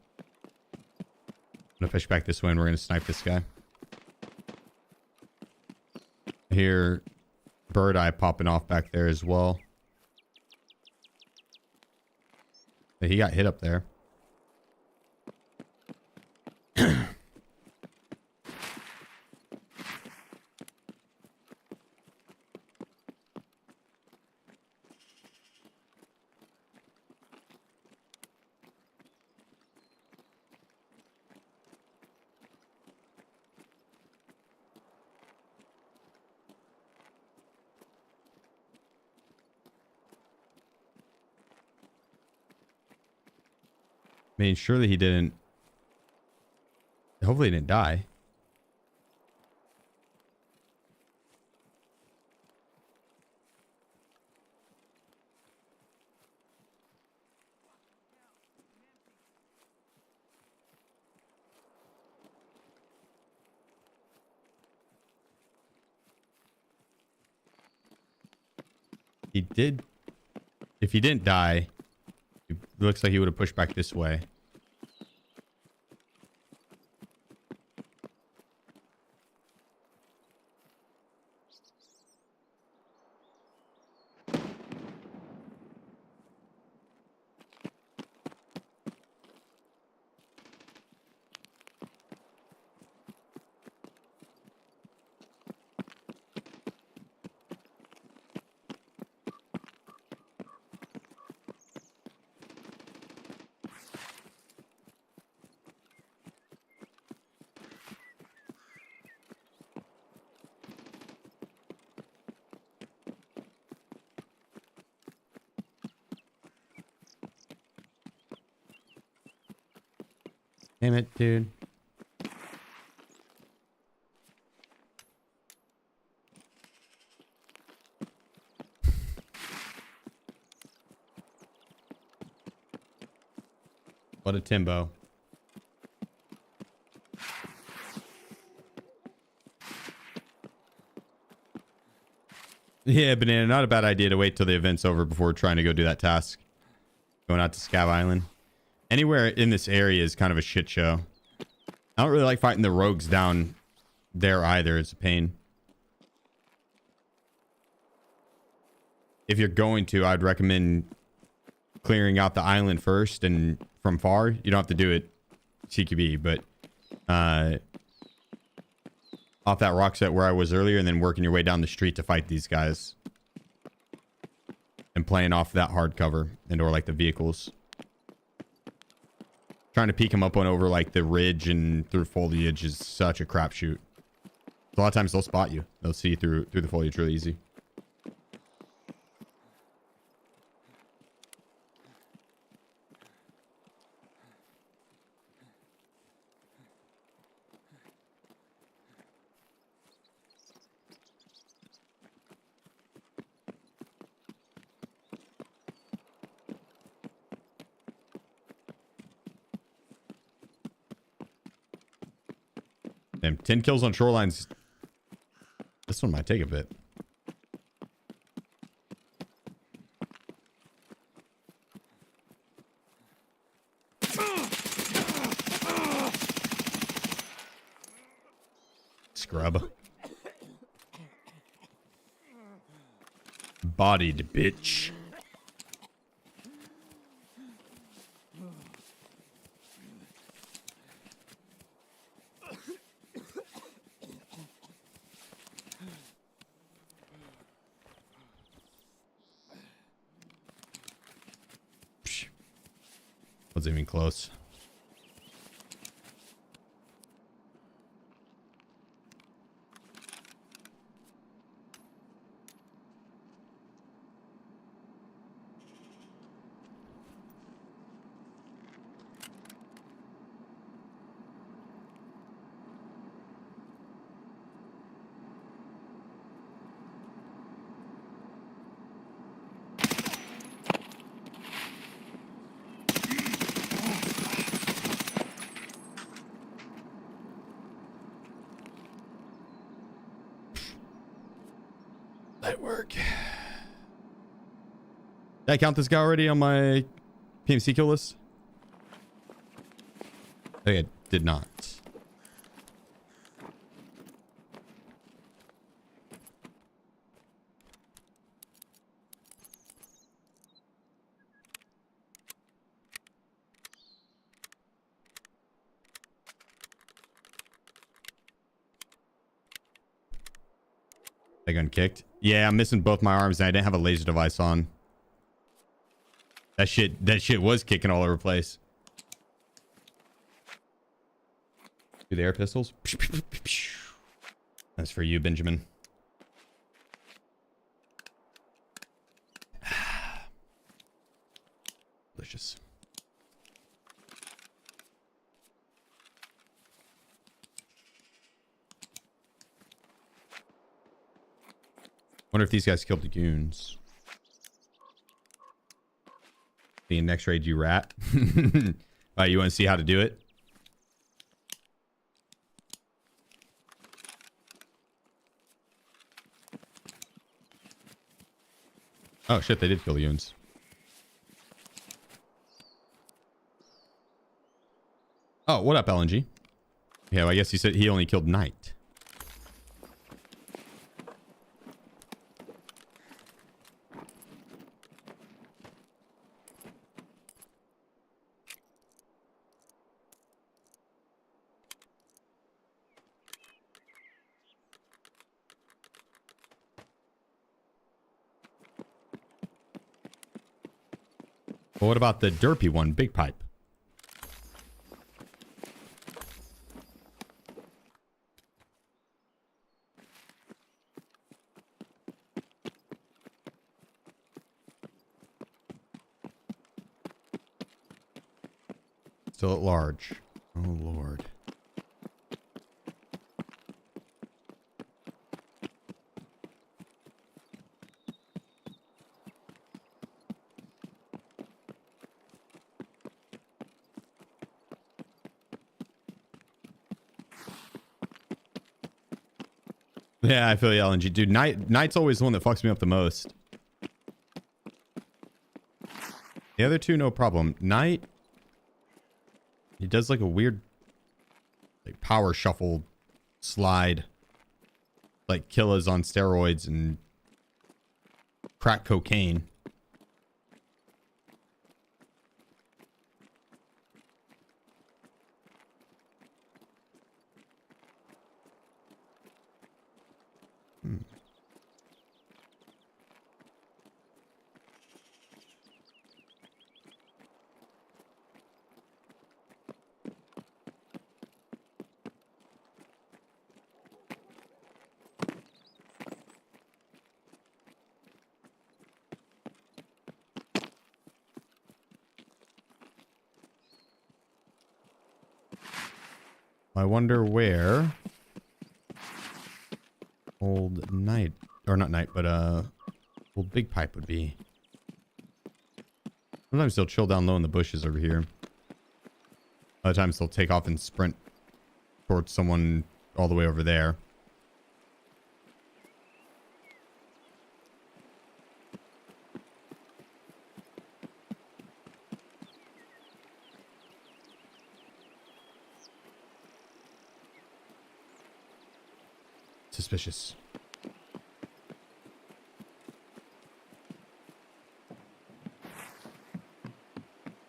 gonna fish back this way and we're gonna snipe this guy. I hear bird eye popping off back there as well. He got hit up there. I mean, surely he didn't. Hopefully he didn't die. He did. If he didn't die, it looks like he would have pushed back this way. Damn it, dude. What a Timbo. Yeah, Banana, not a bad idea to wait till the event's over before trying to go do that task. Going out to Scav Island. Anywhere in this area is kind of a shit show. I don't really like fighting the rogues down there either. It's a pain. If you're going to, I'd recommend clearing out the island first and from far. You don't have to do it CQB, but off that rock set where I was earlier and then working your way down the street to fight these guys. And playing off that hard cover and or like the vehicles. Trying to peek them up on over like the ridge and through foliage is such a crapshoot. A lot of times they'll spot you. They'll see through the foliage really easy. Damn, 10 kills on shorelines. This one might take a bit. Scrub. Bodied bitch. Wasn't even close. Light work. Did I count this guy already on my PMC kill list? I did not. I got kicked. Yeah, I'm missing both my arms and I didn't have a laser device on. That shit was kicking all over the place. Do the air pistols? That's for you, Benjamin. Delicious. Wonder if these guys killed the goons. Being next raid, you rat. Alright, you want to see how to do it? Oh shit, they did kill the goons. Oh, what up, LNG? Yeah, well, I guess he said he only killed Knight. Well, what about the derpy one, Big Pipe? Still at large. Oh, Lord. Yeah, I feel you, LNG. Dude, Knight's always the one that fucks me up the most. The other two, no problem. Knight, he does like a weird like power shuffle slide. Like Killa's on steroids and crack cocaine. I wonder where old Knight, or not Knight, but old Big Pipe would be. Sometimes they'll chill down low in the bushes over here. Other times they'll take off and sprint towards someone all the way over there. Suspicious.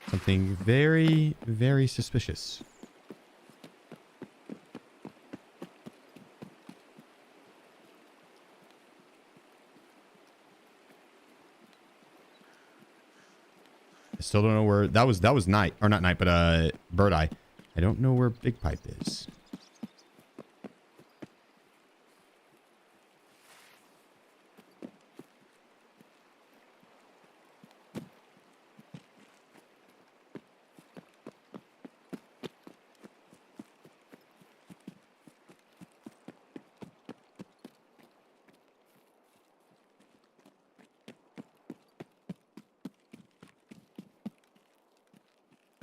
Something very, very suspicious. I still don't know where that was night, or not night, but bird eye. I don't know where Big Pipe is.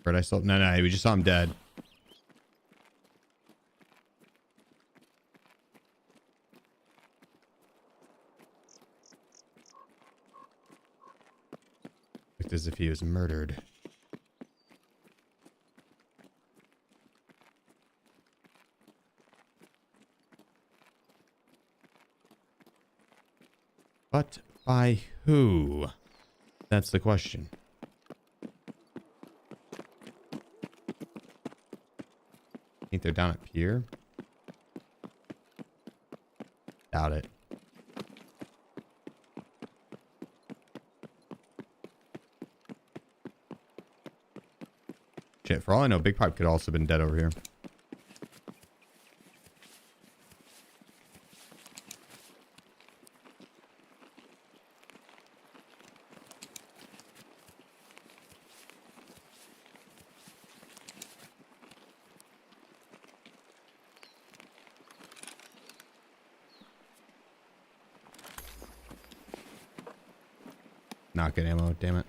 Bird eye still, no, we just saw him dead. Looked as if he was murdered. But by who? That's the question. I think they're down up here. Doubt it. Shit, for all I know, Big Pipe could also have been dead over here. Not good ammo, damn it.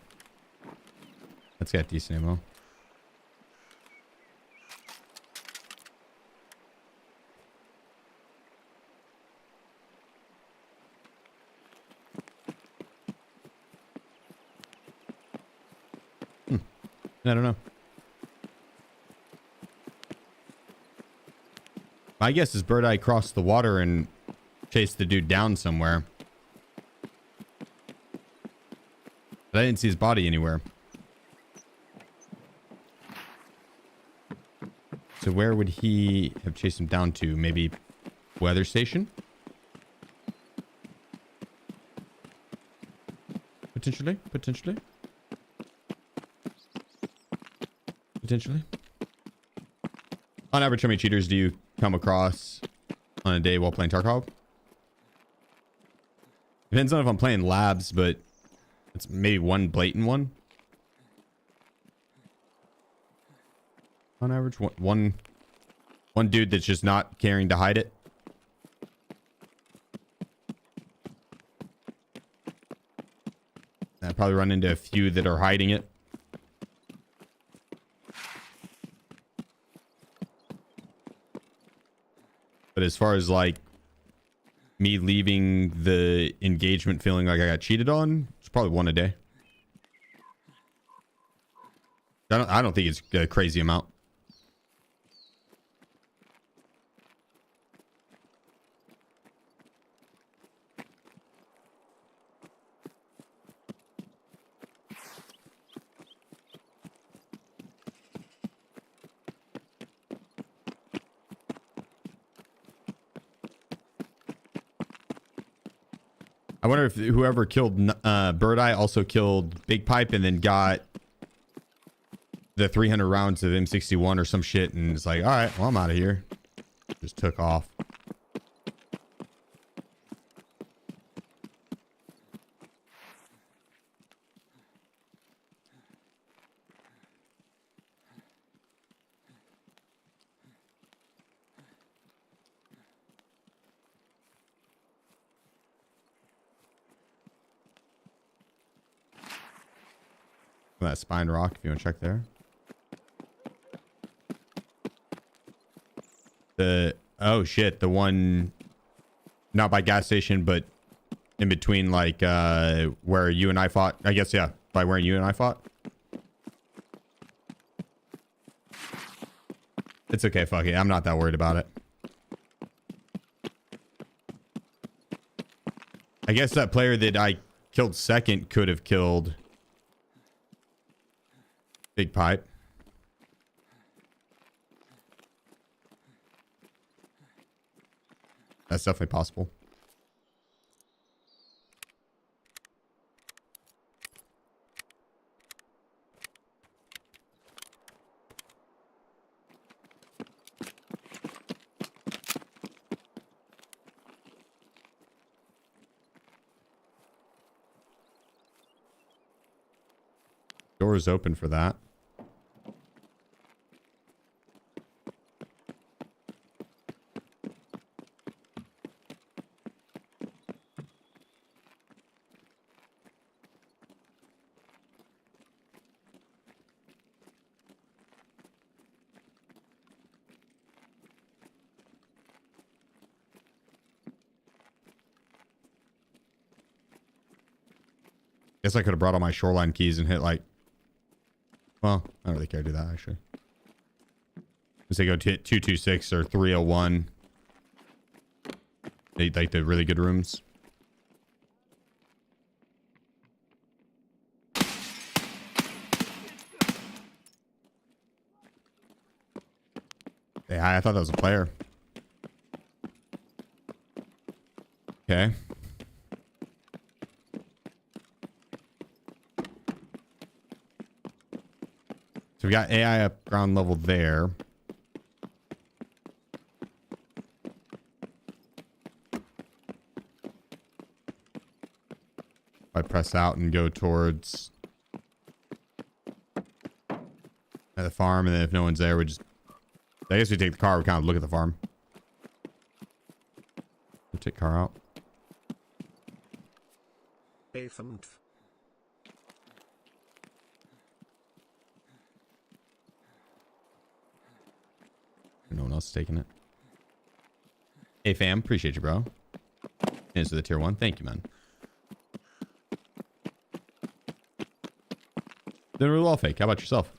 Let's get decent ammo. I don't know. My guess is Bird Eye crossed the water and chased the dude down somewhere. But I didn't see his body anywhere. So where would he have chased him down to? Maybe weather station? Potentially. Potentially. On average, how many cheaters do you come across on a day while playing Tarkov? Depends on if I'm playing labs, but it's maybe one blatant one. On average, one dude that's just not caring to hide it. I probably run into a few that are hiding it. But as far as like me leaving the engagement feeling like I got cheated on, it's probably one a day. I don't think it's a crazy amount. I wonder if whoever killed Bird Eye also killed Big Pipe and then got the 300 rounds of M61 or some shit and it's like, all right, well, I'm out of here. Just took off. That spine rock, if you want to check there. Oh shit, the one not by gas station, but in between, like where you and I fought. I guess, yeah, by where you and I fought. It's okay, fuck it. I'm not that worried about it. I guess that player that I killed second could have killed Big Pipe. That's definitely possible. Door is open for that. Guess I could have brought all my shoreline keys and hit like, well, I don't really care to do that actually. As they go to 226 or 301. They like the really good rooms. Hey, hi, I thought that was a player. Okay. So we got AI up ground level there. If I press out and go towards the farm, and then if no one's there, we just... I guess we take the car, we kind of look at the farm. We'll take car out. No one else is taking it. Hey fam, appreciate you, bro. Into the tier 1. Thank you, man. Doing really well, Fake. How about yourself?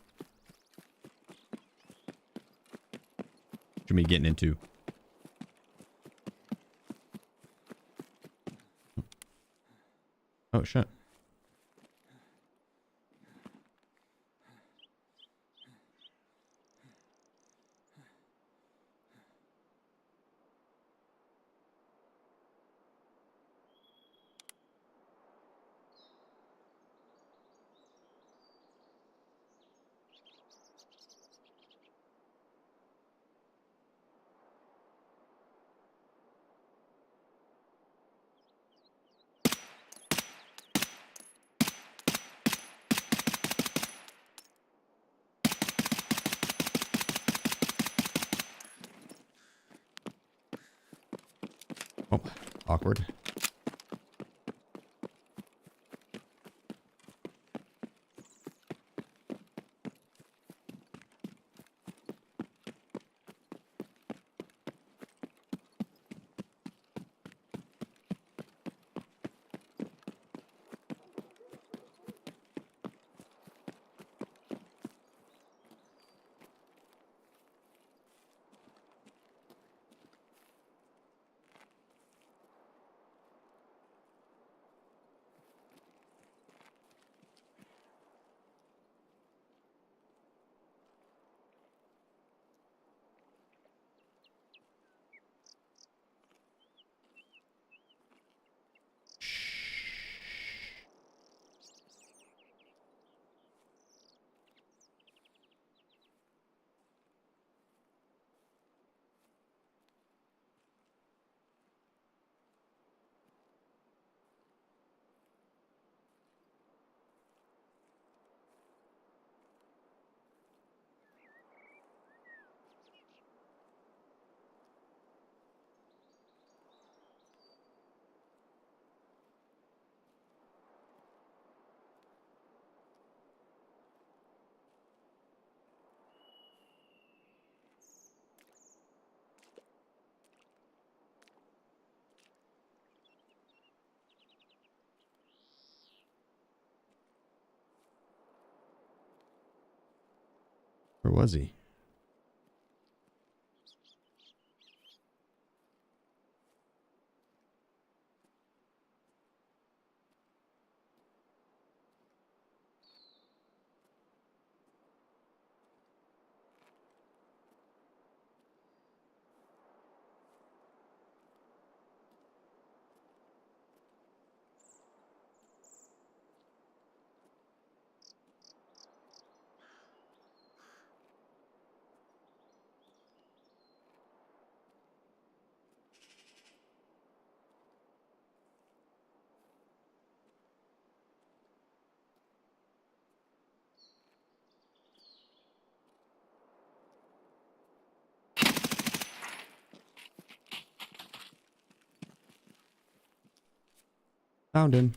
What you be getting into? Oh shit. Oh, awkward. Where was he? Found him.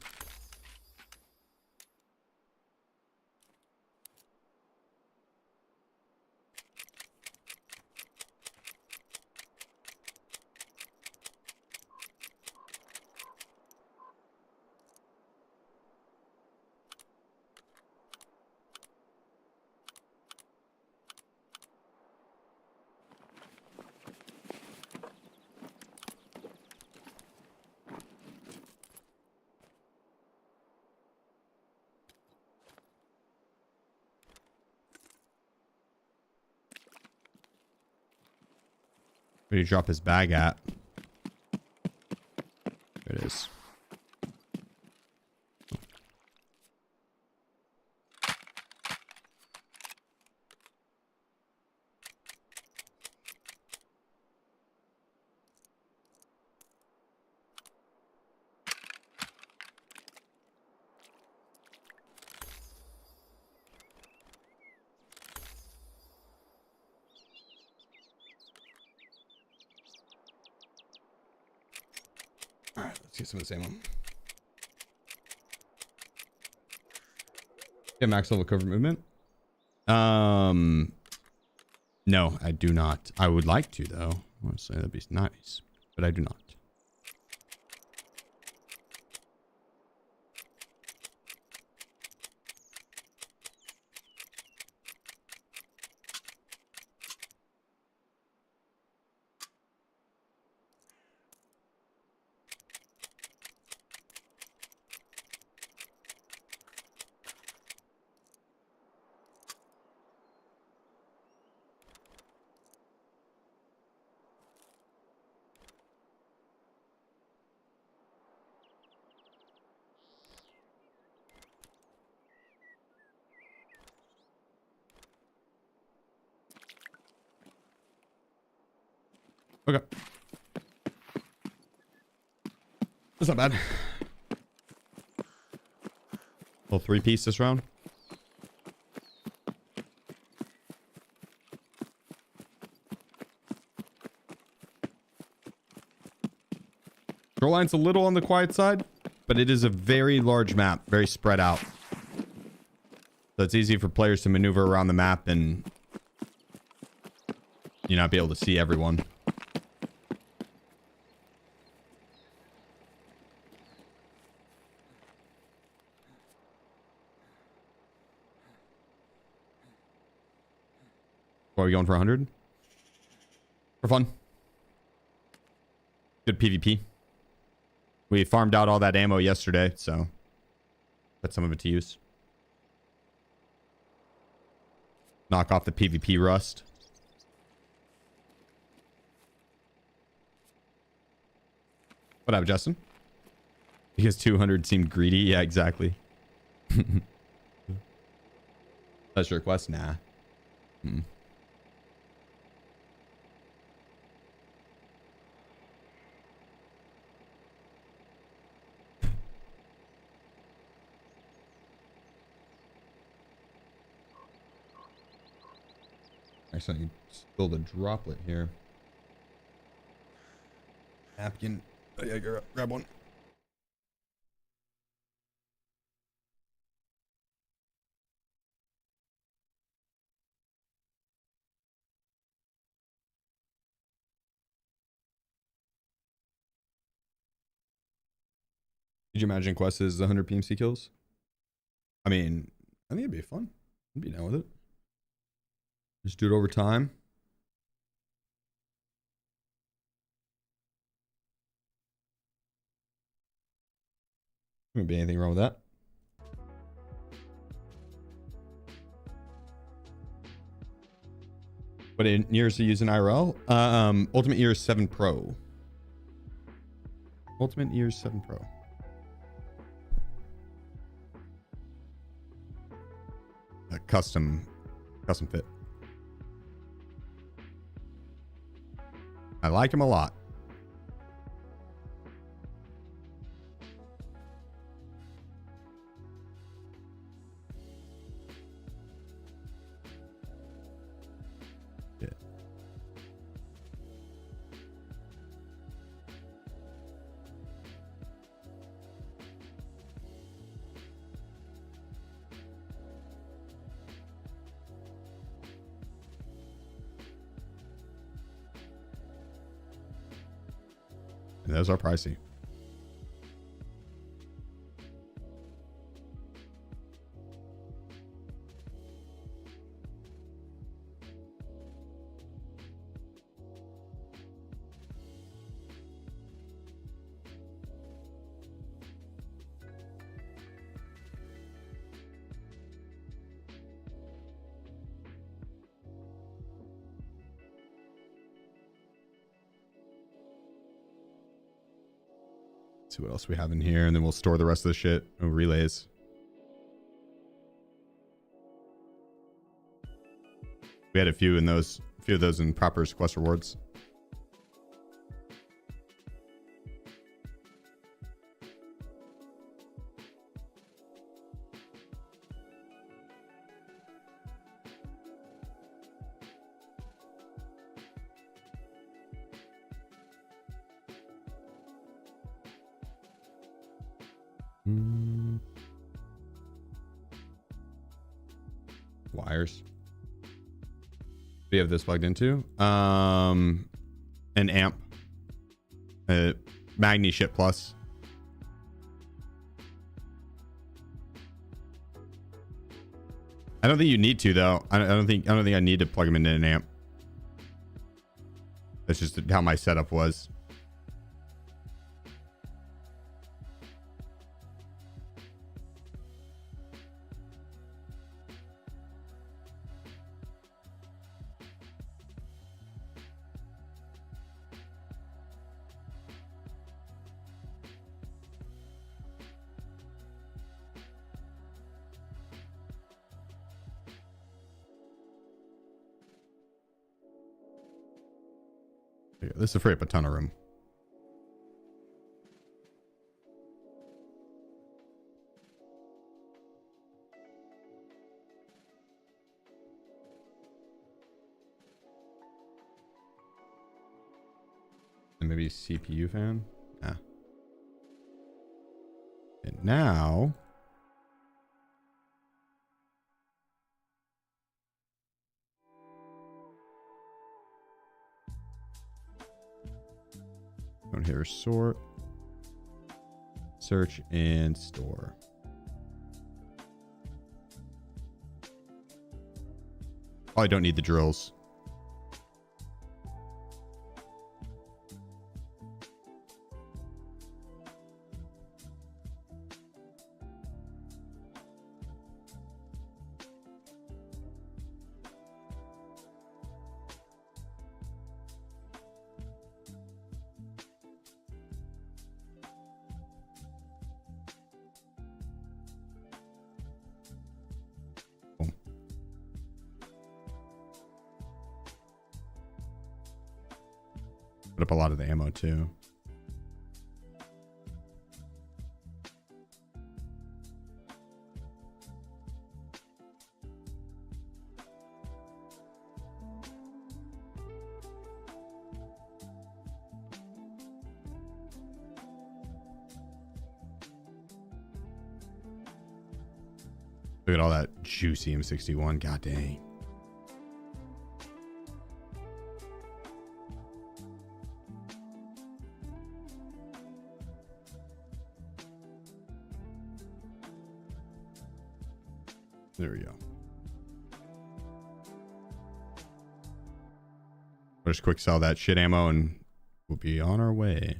Where did he drop his bag at? There it is. All right, let's get some of the same one. Yeah, max level cover movement. No, I do not. I would like to though. Honestly, that'd be nice, but I do not. Okay. That's not bad. Little 3-piece this round. Shoreline's a little on the quiet side, but it is a very large map, very spread out. So it's easy for players to maneuver around the map and you not be able to see everyone. What are we going for 100? For fun. Good PvP. We farmed out all that ammo yesterday, so put some of it to use. Knock off the PvP rust. What up, Justin? Because 200 seemed greedy. Yeah, exactly. That's your request? Nah. Actually, you spilled a droplet here. Napkin. Oh, yeah, grab one. Could you imagine Quest is 100 PMC kills? I mean, I think it'd be fun. I'd be down with it. Just do it over time. Wouldn't be anything wrong with that. What in years to use in IRL? Ultimate Ears 7 Pro. Ultimate Ears 7 Pro. A custom fit. I like him a lot. Yeah. And those are pricey. See what else we have in here, and then we'll store the rest of the shit. Oh, relays. We had a few of those in Proper's quest rewards. Wires. We have this plugged into an amp, Magni Ship Plus. I don't think you need to though. I don't think I need to plug them into an amp. That's just how my setup was. This will free up a ton of room. And maybe CPU fan? Nah. And now... Go here, sort, search, and store. Probably don't need the drills. Put up a lot of the ammo too. Look at all that juicy M61. God dang. There we go. We'll just quick sell that shit ammo and we'll be on our way.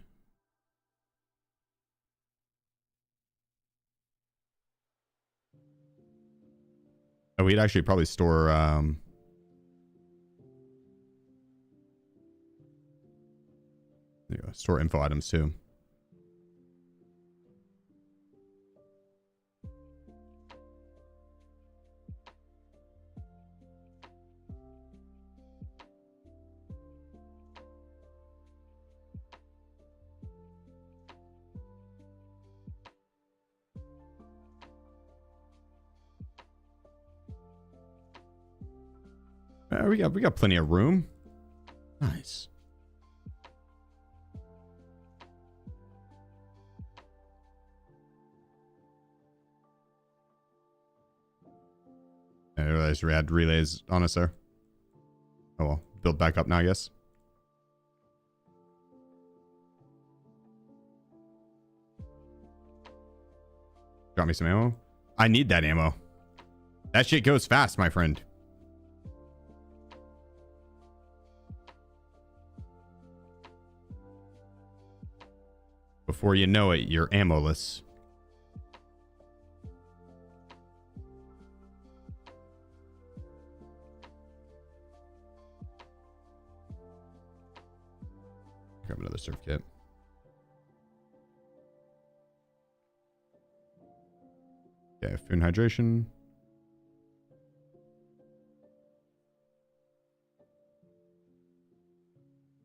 Oh, we'd actually probably store store info items too. We got plenty of room. Nice. I realized we had relays on us there. Oh well, build back up now, I guess. Got me some ammo. I need that ammo. That shit goes fast, my friend. Before you know it, you're ammoless. Grab another surf kit. Okay, food and hydration.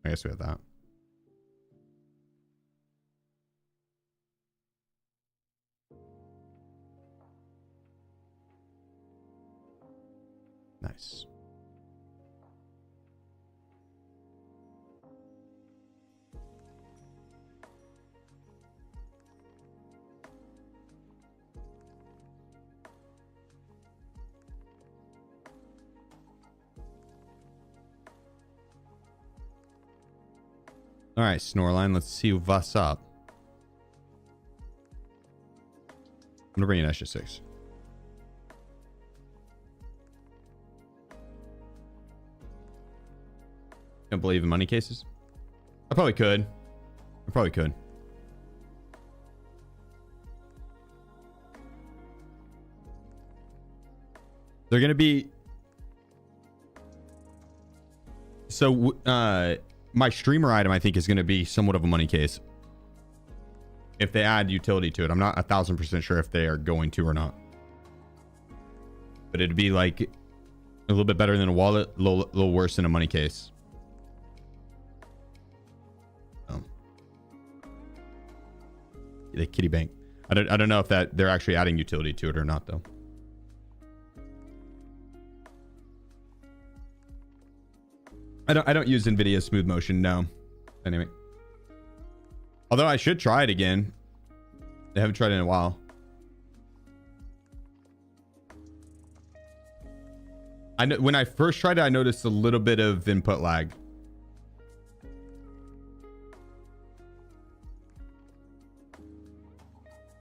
I guess we have that. Nice. All right, Snorline, let's see what's up. I'm gonna bring in extra 6. Don't believe in money cases. I probably could. They're gonna be. So, my streamer item, I think, is gonna be somewhat of a money case. If they add utility to it, I'm not 1000% sure if they are going to or not. But it'd be like a little bit better than a wallet, a little worse than a money case. The kitty bank. I don't know if that they're actually adding utility to it or not though. I don't use NVIDIA smooth motion, no. Anyway. Although I should try it again. I haven't tried it in a while. I know when I first tried it, I noticed a little bit of input lag.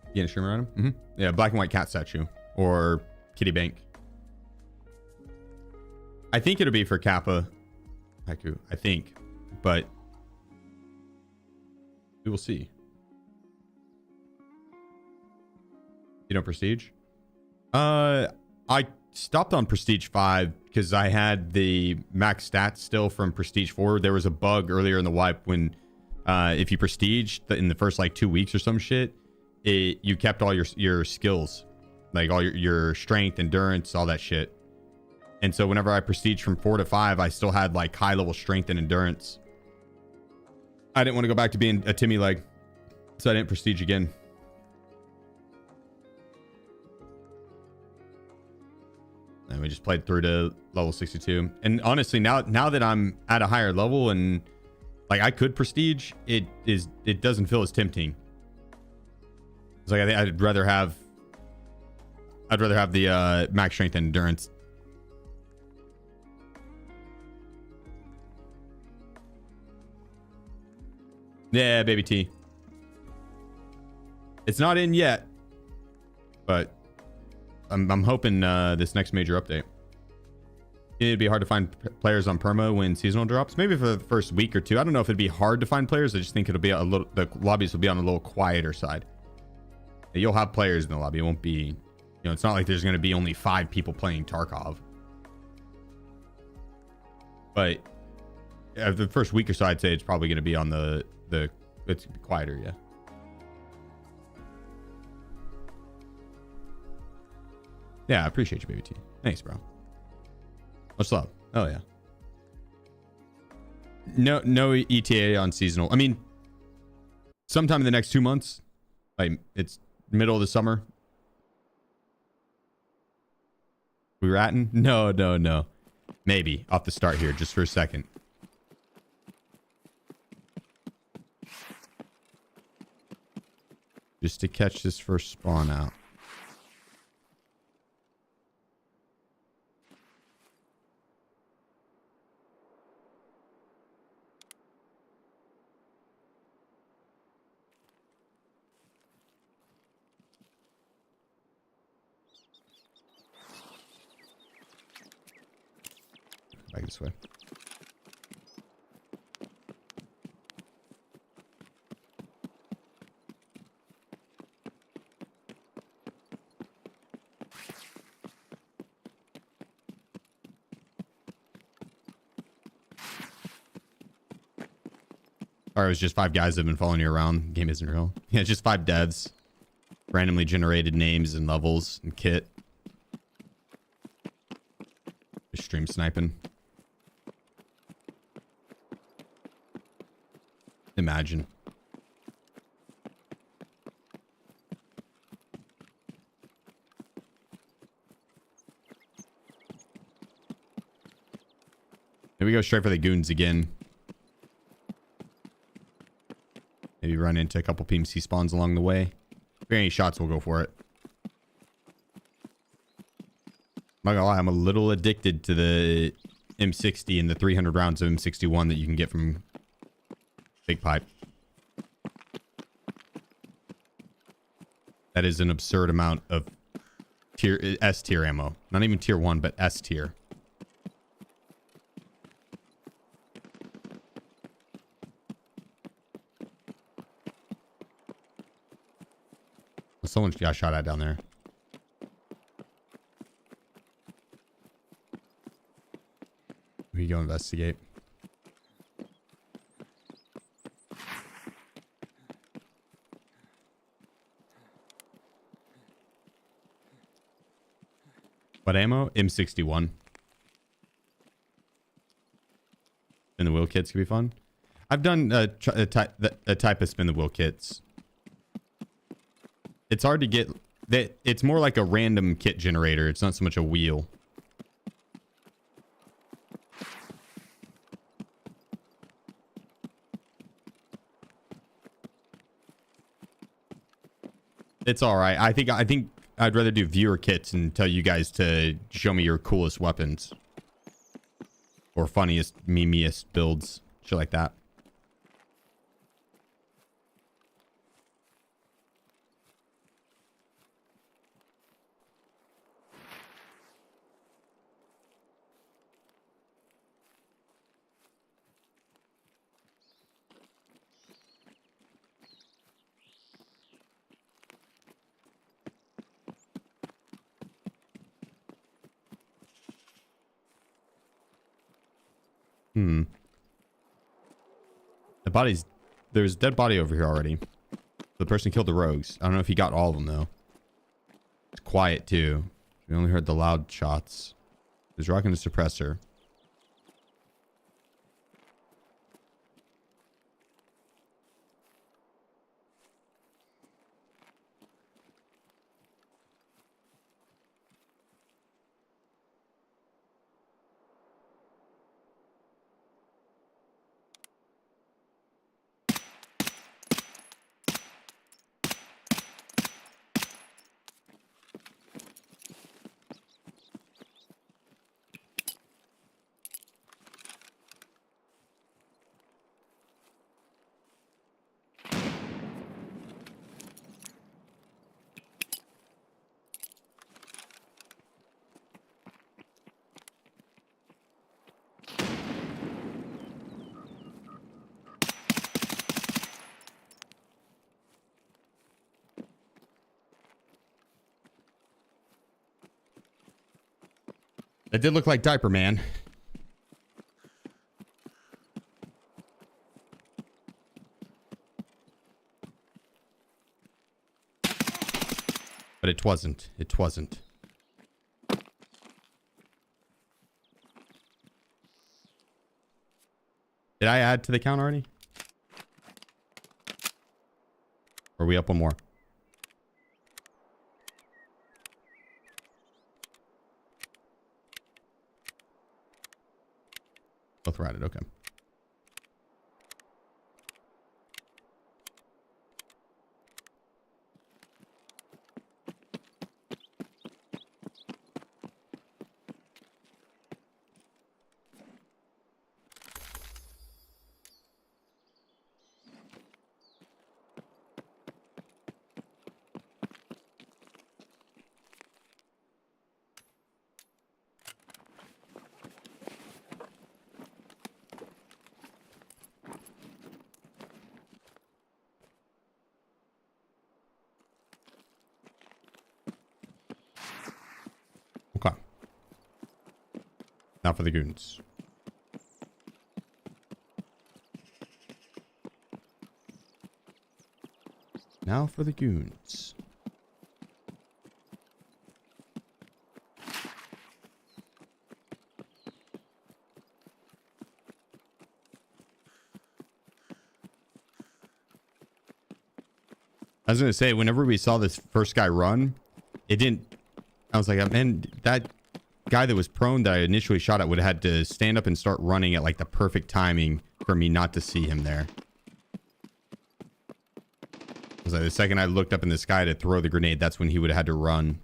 You get a streamer item? Yeah, black and white cat statue or kitty bank. I think it'll be for Kappa. Haiku, I think, but we will see. You don't prestige? I stopped on prestige 5 because I had the max stats still from prestige 4. There was a bug earlier in the wipe when if you prestige in the first like 2 weeks or some shit, you kept all your skills, like all your strength, endurance, all that shit. And so whenever I prestige from 4 to 5, I still had like high level strength and endurance. I didn't want to go back to being a Timmy leg, so I didn't prestige again. And we just played through to level 62. And honestly, now that I'm at a higher level and like I could prestige, it doesn't feel as tempting. It's like I'd rather have the max strength and endurance. Yeah, baby T. It's not in yet, but I'm hoping this next major update. It'd be hard to find players on perma when seasonal drops. Maybe for the first week or two. I don't know if it'd be hard to find players. I just think it'll be a little. The lobbies will be on a little quieter side. You'll have players in the lobby. It won't be, you know, it's not like there's going to be only 5 people playing Tarkov. But the first week or so, I'd say it's probably going to be on the it's quieter, yeah. Yeah, I appreciate you, baby T. Thanks, bro. Much love. Oh yeah. No ETA on seasonal. I mean, sometime in the next 2 months. Like it's middle of the summer. We ratting? No. Maybe off the start here, just for a second. Just to catch this first spawn out. Back this way. Or it was just 5 guys that have been following you around. Game isn't real. Yeah, it's just 5 devs. Randomly generated names and levels and kit. Just stream sniping. Imagine. Here we go straight for the goons again. Maybe run into a couple PMC spawns along the way. If there are any shots, we'll go for it. I'm not gonna lie, I'm a little addicted to the M60 and the 300 rounds of M61 that you can get from Big Pipe. That is an absurd amount of S tier ammo. Not even tier 1, but S tier. Someone got shot at down there. We go investigate. What ammo? M61. Spin the wheel kits could be fun. I've done a type of spin the wheel kits. It's hard to get that. It's more like a random kit generator. It's not so much a wheel. It's all right. I think I'd rather do viewer kits and tell you guys to show me your coolest weapons or funniest, memeiest builds, shit like that. The body's... There's a dead body over here already. The person killed the rogues. I don't know if he got all of them, though. It's quiet, too. We only heard the loud shots. He's rocking the suppressor. That did look like Diaper Man. But it wasn't. It wasn't. Did I add to the count already? Or are we up one more? Both were added. Okay. Okay. Now for the goons. Now for the goons. I was going to say, whenever we saw this first guy run, it didn't... I was like, man, that guy that was prone that I initially shot at would have had to stand up and start running at like the perfect timing for me not to see him there. I was like, the second I looked up in the sky to throw the grenade, that's when he would have had to run.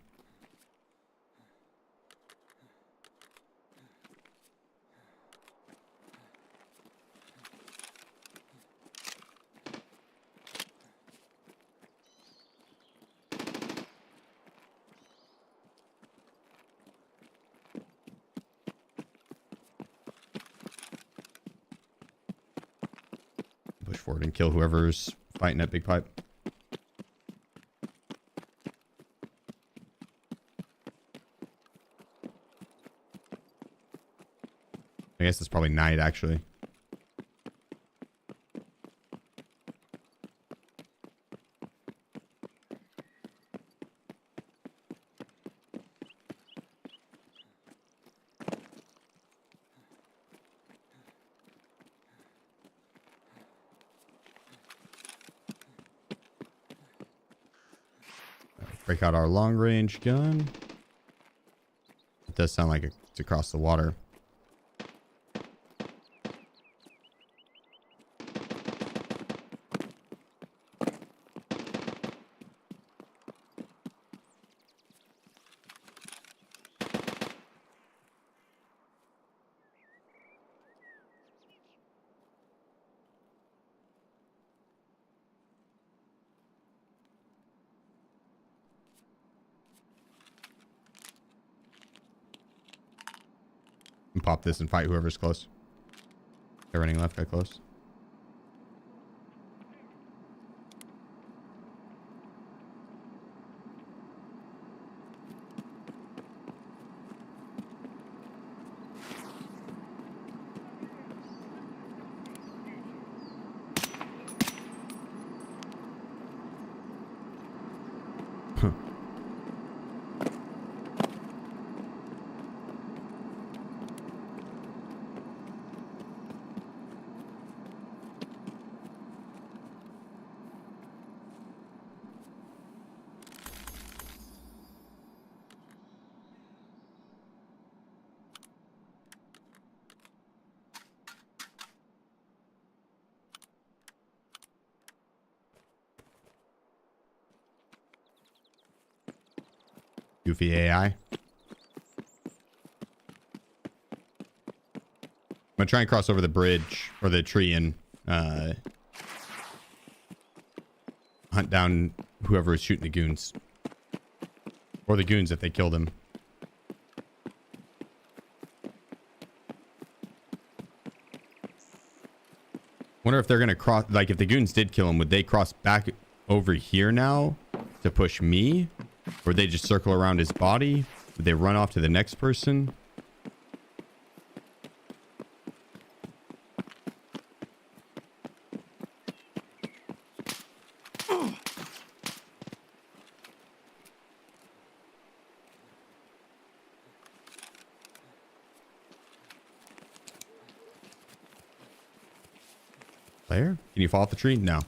Push forward and kill whoever's fighting that big pipe. I guess it's probably night, actually. Break out our long range gun. It does sound like it's across the water. And pop this and fight whoever's close. They're running left, guy close. Goofy AI. I'm gonna try and cross over the bridge or the tree and hunt down whoever is shooting the goons. Or the goons if they killed him. Wonder if they're gonna cross, like if the goons did kill him, would they cross back over here now to push me? Or would they just circle around his body? Would they run off to the next person? Player? Can you fall off the tree? No.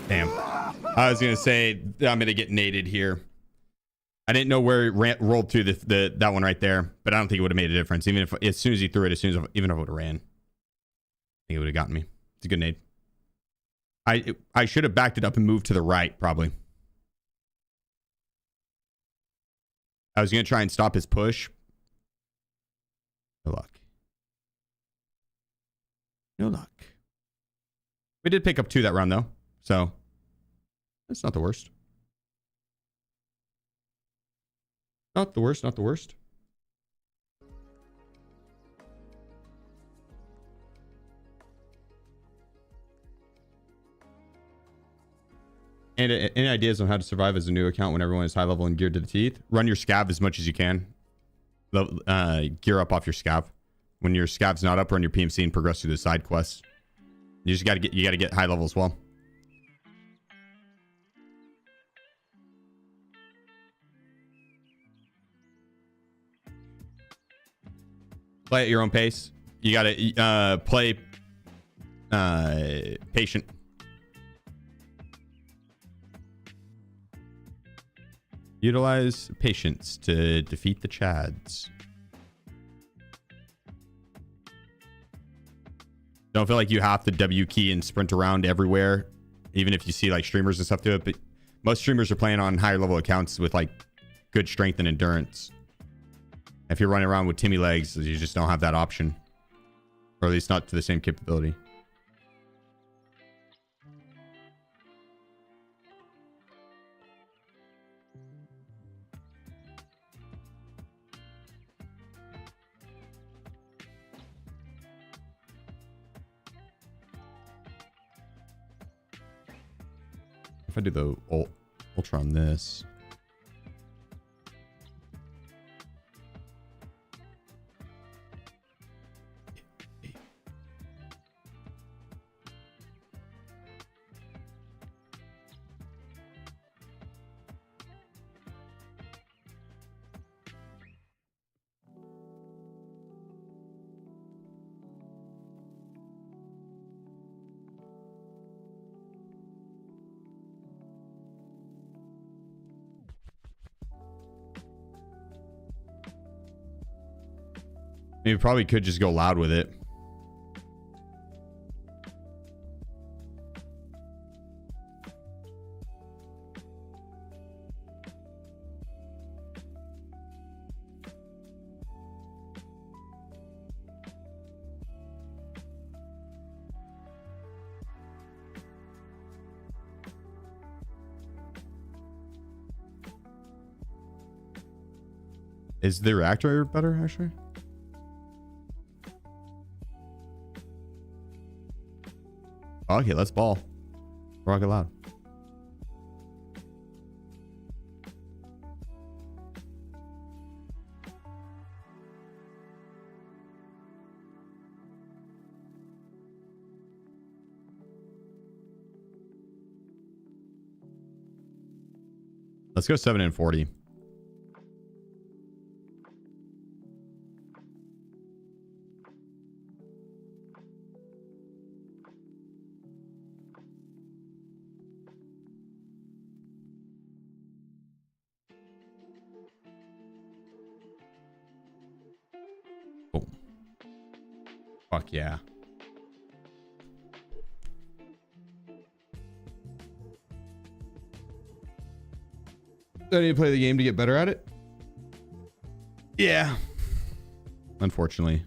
Damn. I was going to say, I'm going to get naded here. I didn't know where it rolled through that one right there, but I don't think it would have made a difference. Even if, as soon as he threw it, even if I would have ran, I think it would have gotten me. It's a good nade. I should have backed it up and moved to the right, probably. I was going to try and stop his push. No luck. No luck. We did pick up 2 that round, though. So, that's not the worst. Not the worst, not the worst. And any ideas on how to survive as a new account when everyone is high level and geared to the teeth? Run your scav as much as you can. Gear up off your scav. When your scav's not up, run your PMC and progress through the side quests. You just gotta get high level as well. Play at your own pace. You gotta play patient. Utilize patience to defeat the Chads. Don't feel like you have to W key and sprint around everywhere, even if you see like streamers and stuff do it. But most streamers are playing on higher level accounts with like good strength and endurance. If you're running around with Timmy legs, you just don't have that option, or at least not to the same capability. If I do the ultra on this. You probably could just go loud with it. Is the reactor better, actually? Okay, let's ball. Rock it loud. Let's go 7 and 40. Fuck yeah. Do I need to play the game to get better at it? Yeah. Unfortunately.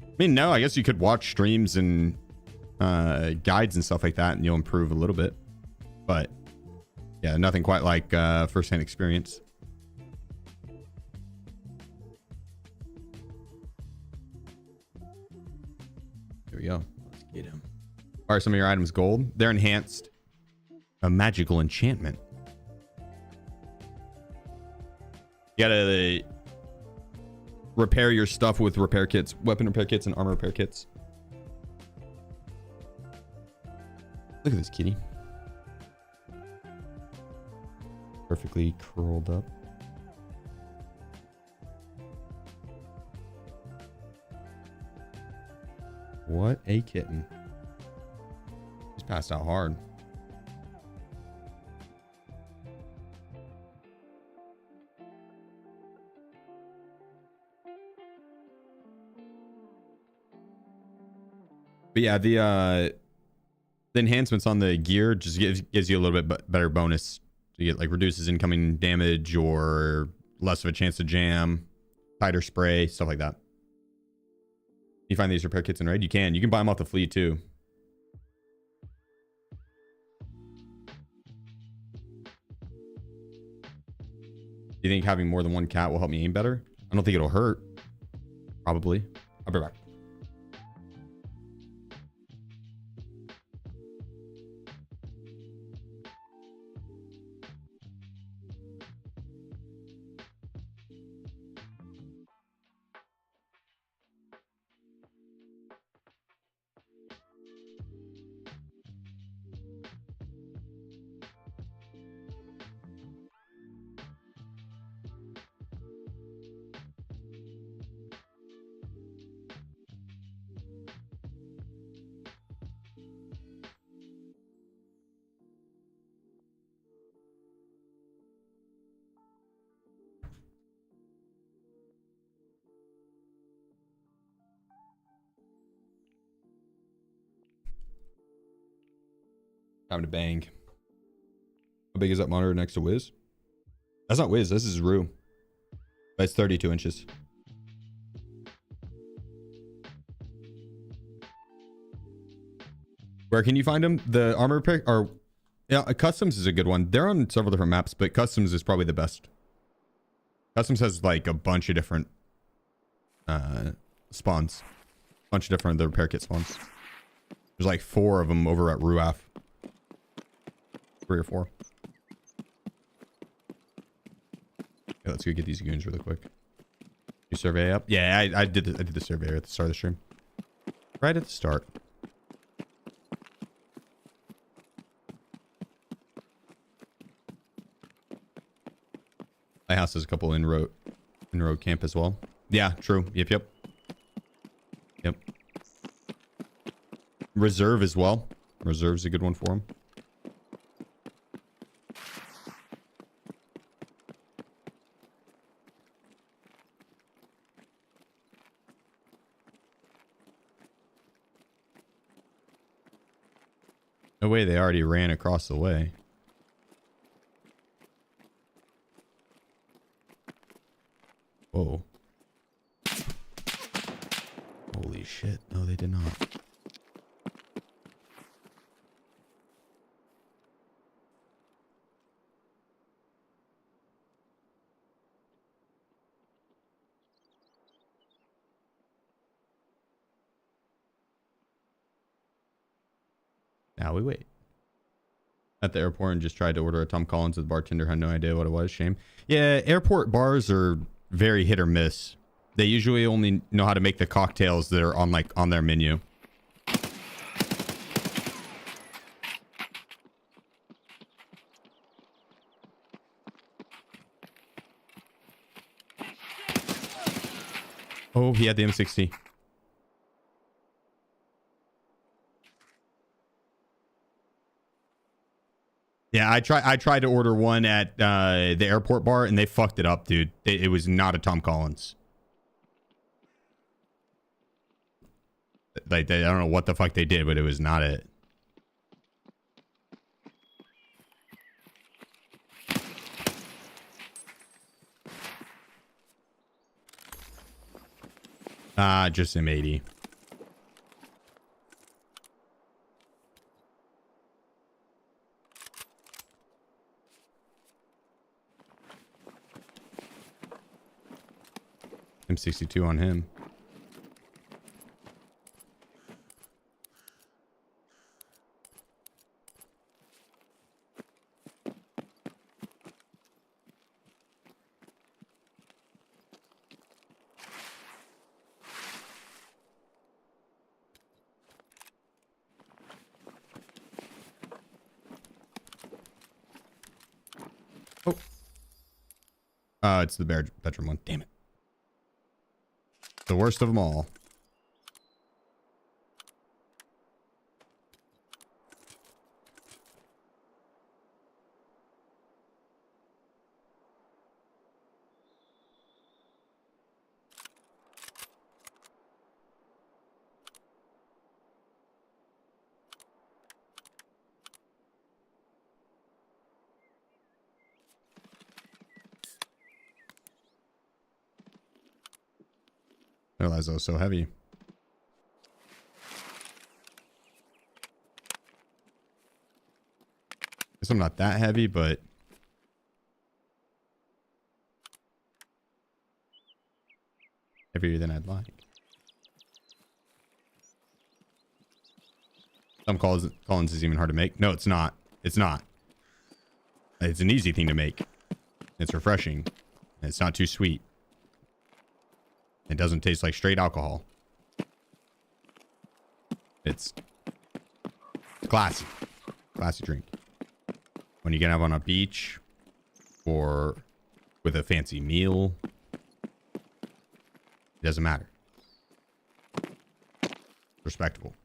I mean, no, I guess you could watch streams and guides and stuff like that and you'll improve a little bit. But yeah, nothing quite like first-hand experience. we go. Let's get him. Are some of your items gold? They're enhanced. A magical enchantment. You gotta repair your stuff with repair kits, weapon repair kits, and armor repair kits. Look at this kitty. Perfectly curled up. What a kitten. He's passed out hard. But yeah, the enhancements on the gear just gives you a little bit better bonus. You get like reduces incoming damage or less of a chance to jam, tighter spray, stuff like that. You find these repair kits in raid? You can buy them off the fleet too. Do you think having more than one cat will help me aim better? I don't think it'll hurt. Probably. I'll be back. Time to bang. How big is that monitor next to Wiz? That's not Wiz, this is Rue. But it's 32 inches. Where can you find them? The armor pick or yeah, Customs is a good one. They're on several different maps, but Customs is probably the best. Customs has like a bunch of different spawns. A bunch of different the repair kit spawns. There's like 4 of them over at Ruaf. 3 or 4. Yeah, let's go get these goons really quick. You survey up? Yeah, I did the survey at the start of the stream. Right at the start. My house has a couple in-road camp as well. Yeah, true. Yep. Reserve as well. Reserve's a good one for him. No way, they already ran across the way. Whoa. Holy shit. No, they did not. Now we wait. At the airport and just tried to order a Tom Collins. The bartender had no idea what it was. Shame. Yeah, airport bars are very hit or miss. They usually only know how to make the cocktails that are on their menu. Oh, he had the M60. Yeah, I tried to order one at the airport bar and they fucked it up, dude. It was not a Tom Collins. Like I don't know what the fuck they did, but it was not it. Just M80. M62 on him. Oh. It's the bedroom one. Damn it. The worst of them all. I realized I was so heavy. Guess I'm not that heavy, but heavier than I'd like. Some Collins is even hard to make. No, it's not. It's not. It's an easy thing to make. It's refreshing. It's not too sweet. It doesn't taste like straight alcohol. It's classy. Classy drink. When you can have on a beach or with a fancy meal, it doesn't matter. Respectable.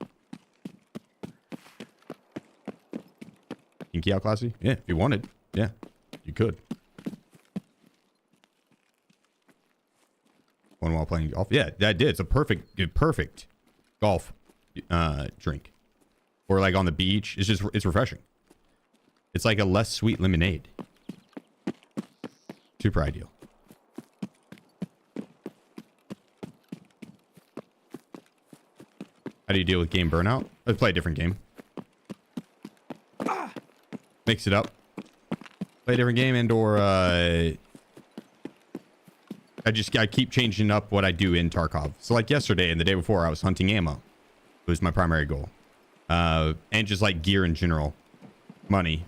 Kinky out classy? Yeah, if you wanted. Yeah, you could. One while playing golf. Yeah, that did. It's a perfect golf drink. Or like on the beach. It's refreshing. It's like a less sweet lemonade. Super ideal. How do you deal with game burnout? Let's play a different game. Mix it up. Play a different game and or I keep changing up what I do in Tarkov. So like yesterday and the day before I was hunting ammo. It was my primary goal. And just like gear in general. Money.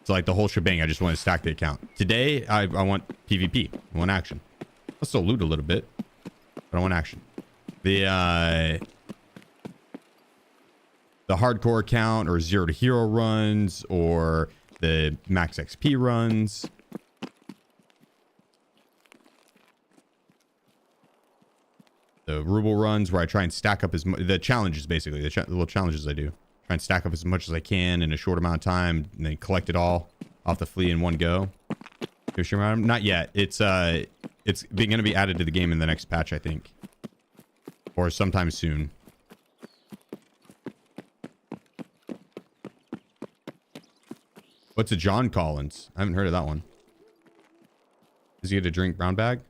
So like the whole shebang, I just want to stack the account. Today, I want PvP. I want action. I'll still loot a little bit, but I want action. The hardcore account or 0 to hero runs or the max XP runs. The ruble runs where I try and stack up the challenges, basically the little challenges I do. Try and stack up as much as I can in a short amount of time and then collect it all off the flea in one go. Not yet. It's going to be added to the game in the next patch, I think. Or sometime soon. What's a John Collins? I haven't heard of that one. Does he get to drink brown bag?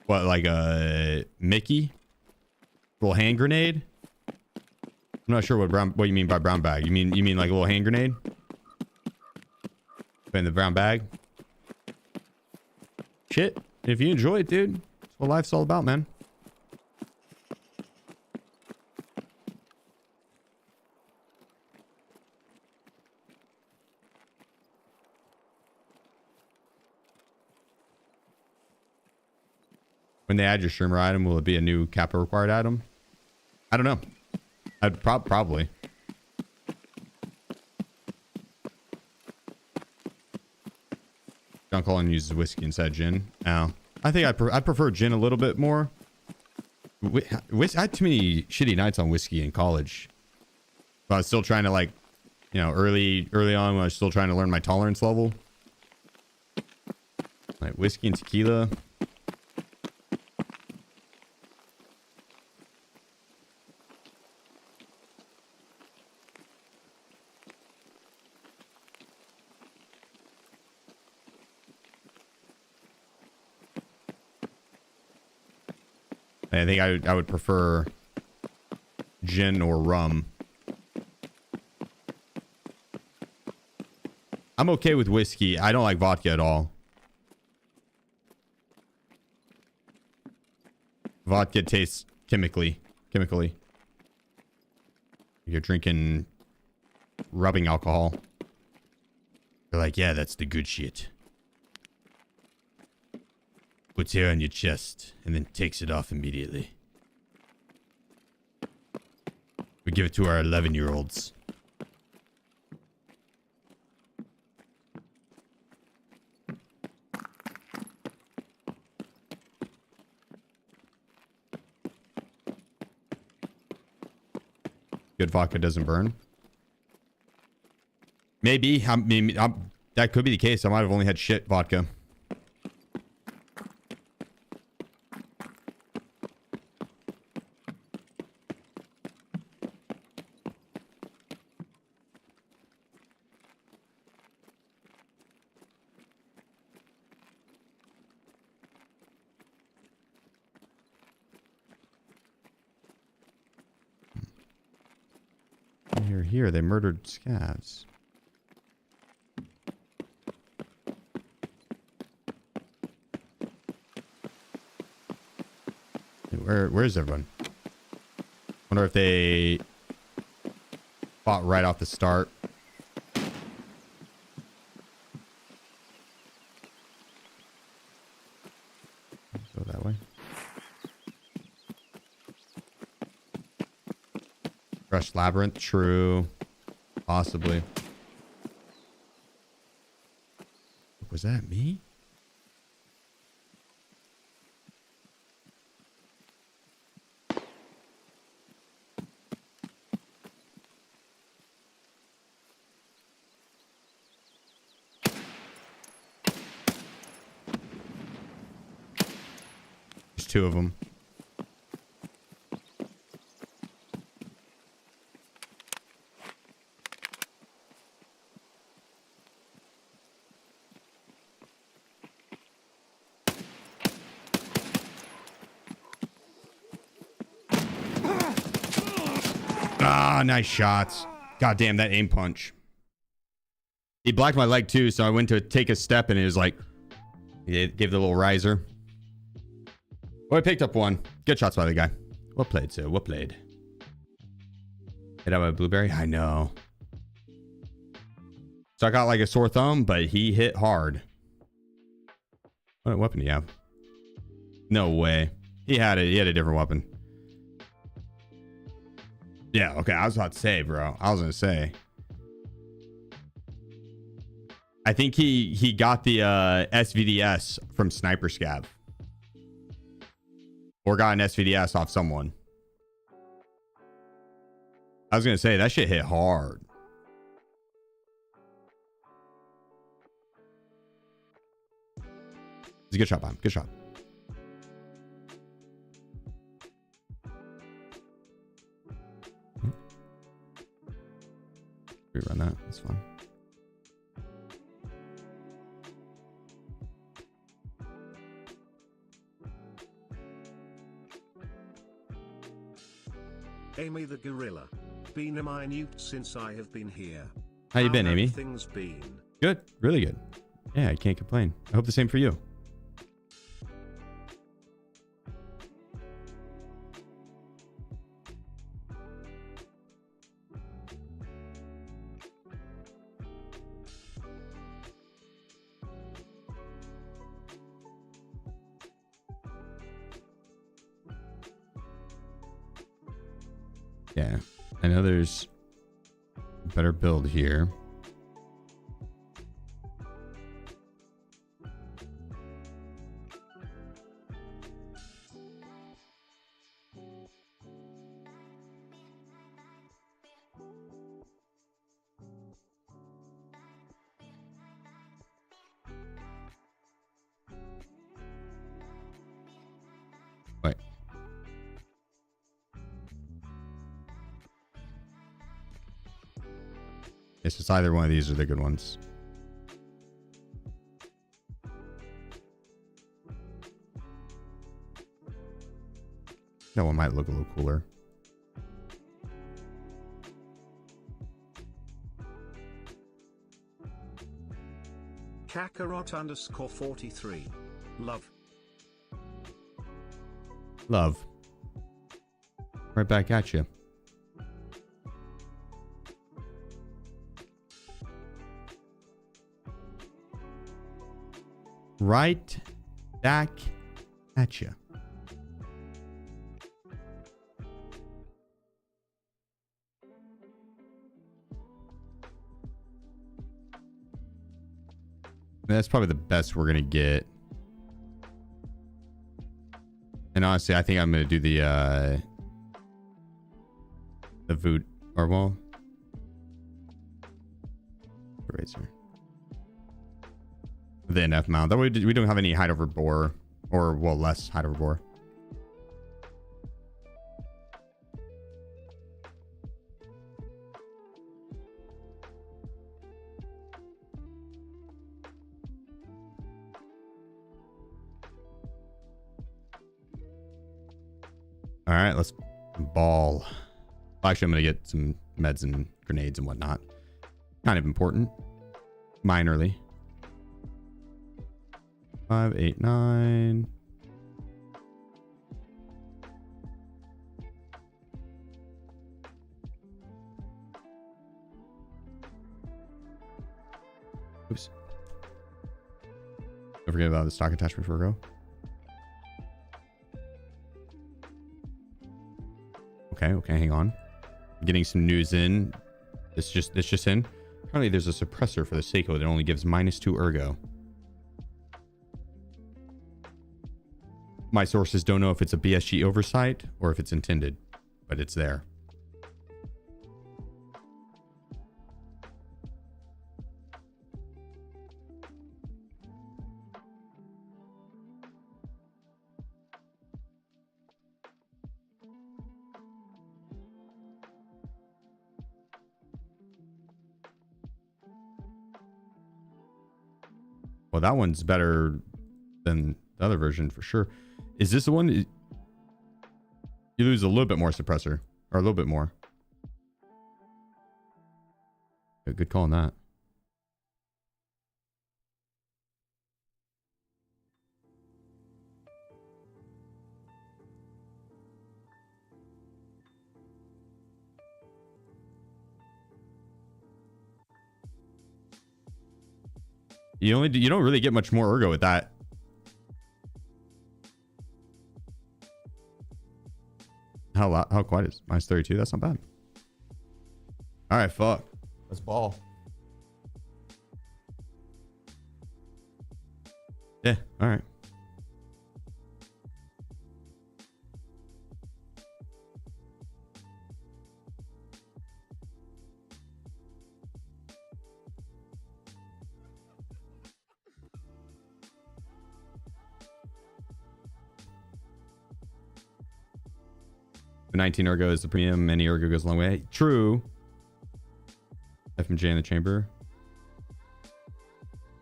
What, like a Mickey? Little hand grenade? I'm not sure what you mean by brown bag. You mean like a little hand grenade? In the brown bag? Shit. If you enjoy it, dude. That's what life's all about, man. When they add your streamer item, will it be a new Kappa required item? I don't know. I'd probably. John Collin uses whiskey instead of gin. Oh, I think I prefer gin a little bit more. I had too many shitty nights on whiskey in college. But I was still trying to like, you know, early on when I was still trying to learn my tolerance level. Like whiskey and tequila. I think I would prefer gin or rum. I'm okay with whiskey. I don't like vodka at all. Vodka tastes chemically. You're drinking rubbing alcohol. They're like, yeah, that's the good shit. Puts hair on your chest and then takes it off immediately. We give it to our 11-year-olds. Good vodka doesn't burn. Maybe. That could be the case. I might have only had shit vodka. Here, they murdered scavs. Where's everyone? Wonder if they fought right off the start. Go that way. Crushed labyrinth, true. Possibly. Was that me? There's two of them. Ah, nice shots. God damn, that aim punch. He blocked my leg too, so I went to take a step and it was like, he gave the little riser. Oh, I picked up one. Good shots by the guy. Well played, sir. Well played. Hit out my blueberry? I know. So I got like a sore thumb, but he hit hard. What weapon do you have? No way. He had a different weapon. Yeah, okay. I was about to say, bro. I was gonna say. I think he got the SVDS from Sniper Scav. Or got an SVDS off someone. I was gonna say that shit hit hard. It's a good shot, Bomb. Good shot. Rerun that. That's fun. Amy the Gorilla. Been a minute since I have been here. How you been, Amy? Things been? Good. Really good. Yeah, I can't complain. I hope the same for you. Yeah, I know there's a better build here. Wait. It's just either one of these are the good ones. That one might look a little cooler. Kakarot_43. Love. Love. Right back at you. Right back at you. That's probably the best we're gonna get. And honestly, I think I'm gonna do the Or well, eraser. The NF mount. That we don't have any height over bore, or well, less height over bore. All right, let's ball. Actually, I'm gonna get some meds and grenades and whatnot. Kind of important, minorly. 5, 8, 9. Oops. Don't forget about the stock attachment before we go. Okay, hang on. Getting some news in. It's just in. Apparently there's a suppressor for the Seiko that only gives -2 ergo. My sources don't know if it's a BSG oversight or if it's intended, but it's there. Well, that one's better than the other version for sure. Is this the one? You lose a little bit more suppressor, or a little bit more. Yeah, good call on that. You don't really get much more ergo with that. How quiet is -32? That's not bad. All right, fuck. Let's ball. Yeah, all right. The 19 ergo is the premium. Any ergo goes a long way. True. FMJ in the chamber.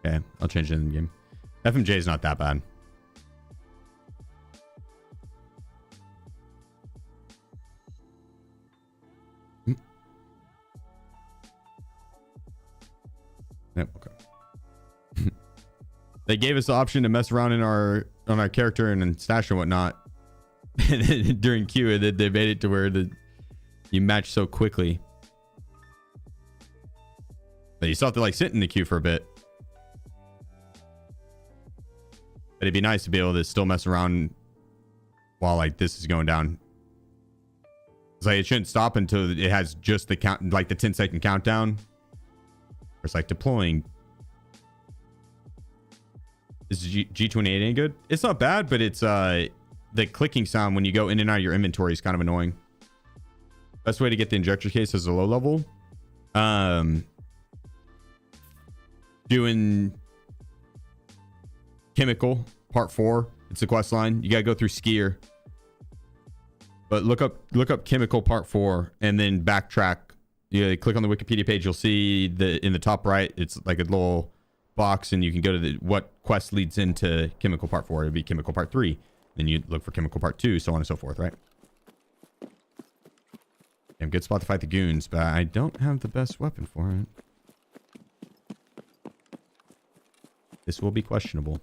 Okay, I'll change it in the game. FMJ is not that bad. Yep, okay. They gave us the option to mess around on our character and stash and whatnot during queue, and then they made it to where you match so quickly. But you still have to like sit in the queue for a bit. But it'd be nice to be able to still mess around while like this is going down. It's like it shouldn't stop until it has just the count, like the 10-second countdown. It's like deploying. Is G28 any good? It's not bad, but it's the clicking sound when you go in and out of your inventory is kind of annoying. Best way to get the injector case is a low level. Doing chemical part 4. It's a quest line. You gotta go through skier. But look up chemical part 4 and then backtrack. You click on the Wikipedia page. You'll see in the top right, it's like a little box, and you can go to what quest leads into chemical part 4. It'd be chemical part 3. Then you look for chemical part 2, so on and so forth, right? Okay, good spot to fight the goons, but I don't have the best weapon for it. This will be questionable.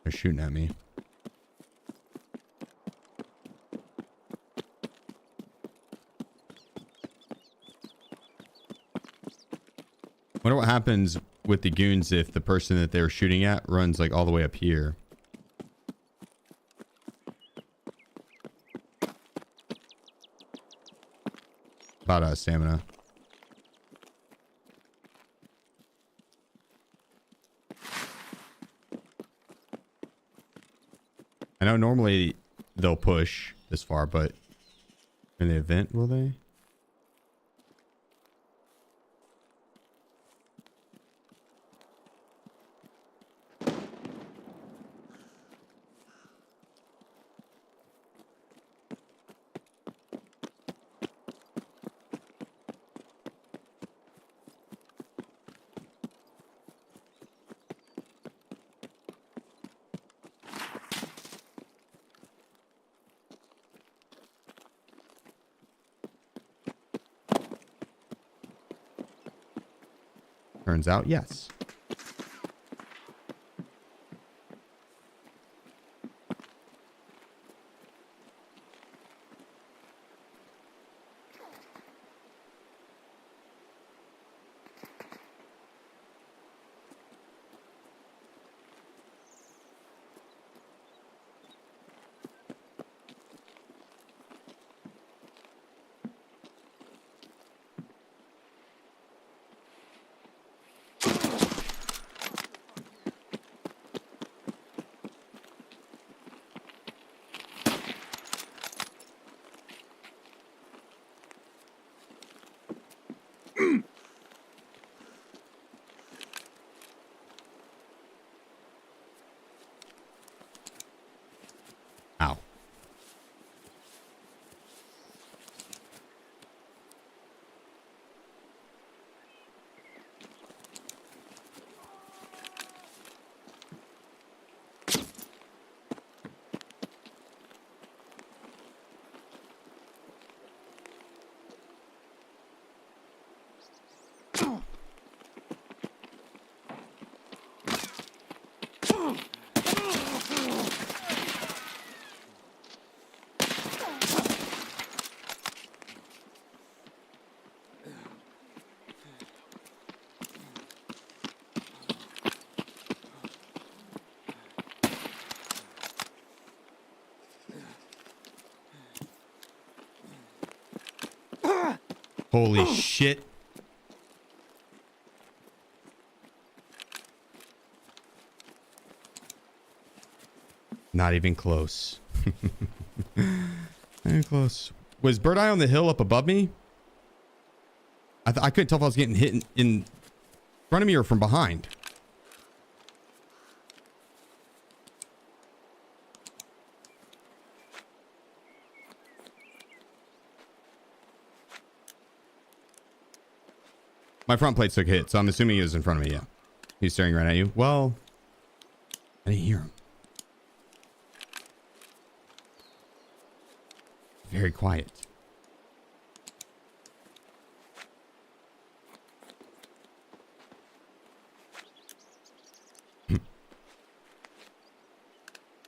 They're shooting at me. Wonder what happens with the goons if the person that they're shooting at runs like all the way up here. About stamina. I know normally they'll push this far, but in the event, will they? Turns out, yes. Ow. Holy shit. Not even close. Not even close. Was Bird Eye on the hill up above me? I couldn't tell if I was getting hit in front of me or from behind. My front plate took a hit, so I'm assuming he was in front of me, yeah. He's staring right at you. Well, I didn't hear him. Very quiet.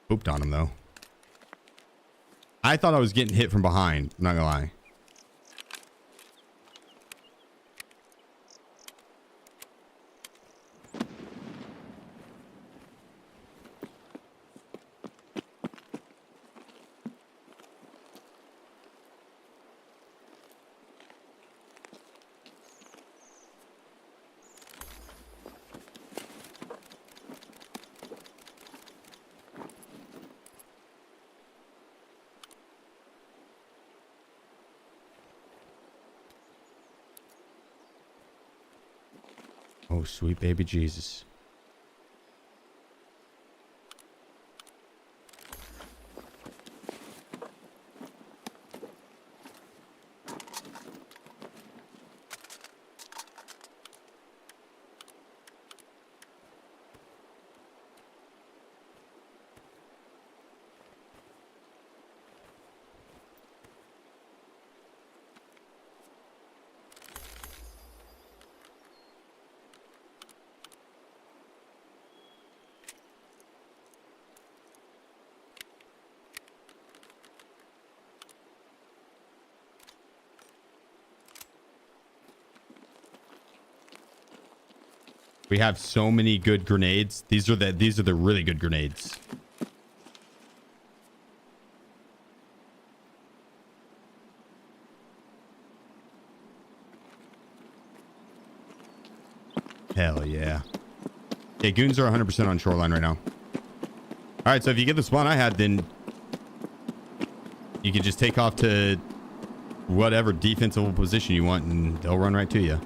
Pooped on him, though. I thought I was getting hit from behind, I'm not gonna lie. Oh, sweet baby Jesus. We have so many good grenades. These are the really good grenades. Hell yeah. Yeah, goons are 100% on shoreline right now. All right, so if you get the spawn I had, then you can just take off to whatever defensive position you want, and they'll run right to you.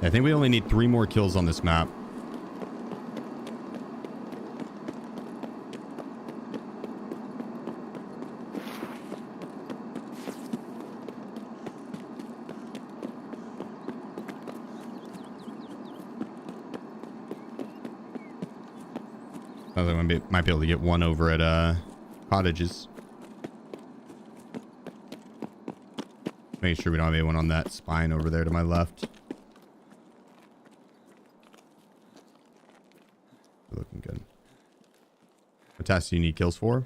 I think we only need 3 more kills on this map. I might be able to get one over at cottages. Making sure we don't have anyone on that spine over there to my left. Looking good. What tasks do you need kills for?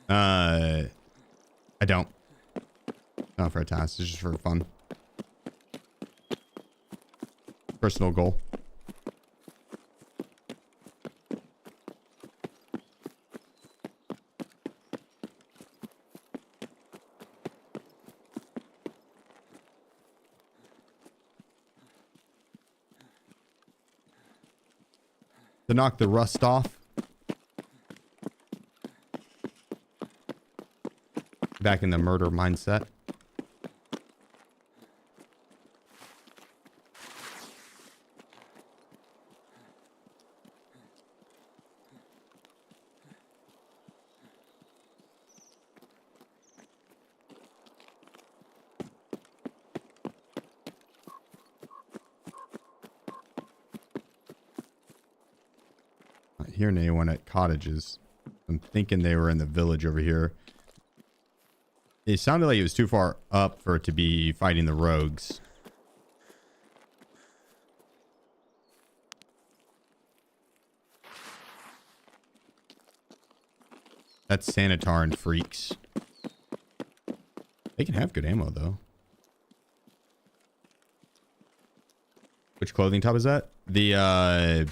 I don't. Not for a task. It's just for fun. Personal goal. To knock the rust off. Back in the murder mindset. Not hearing anyone at cottages. I'm thinking they were in the village over here. It sounded like it was too far up for it to be fighting the rogues. That's Sanitar and Freaks. They can have good ammo, though. Which clothing top is that? The,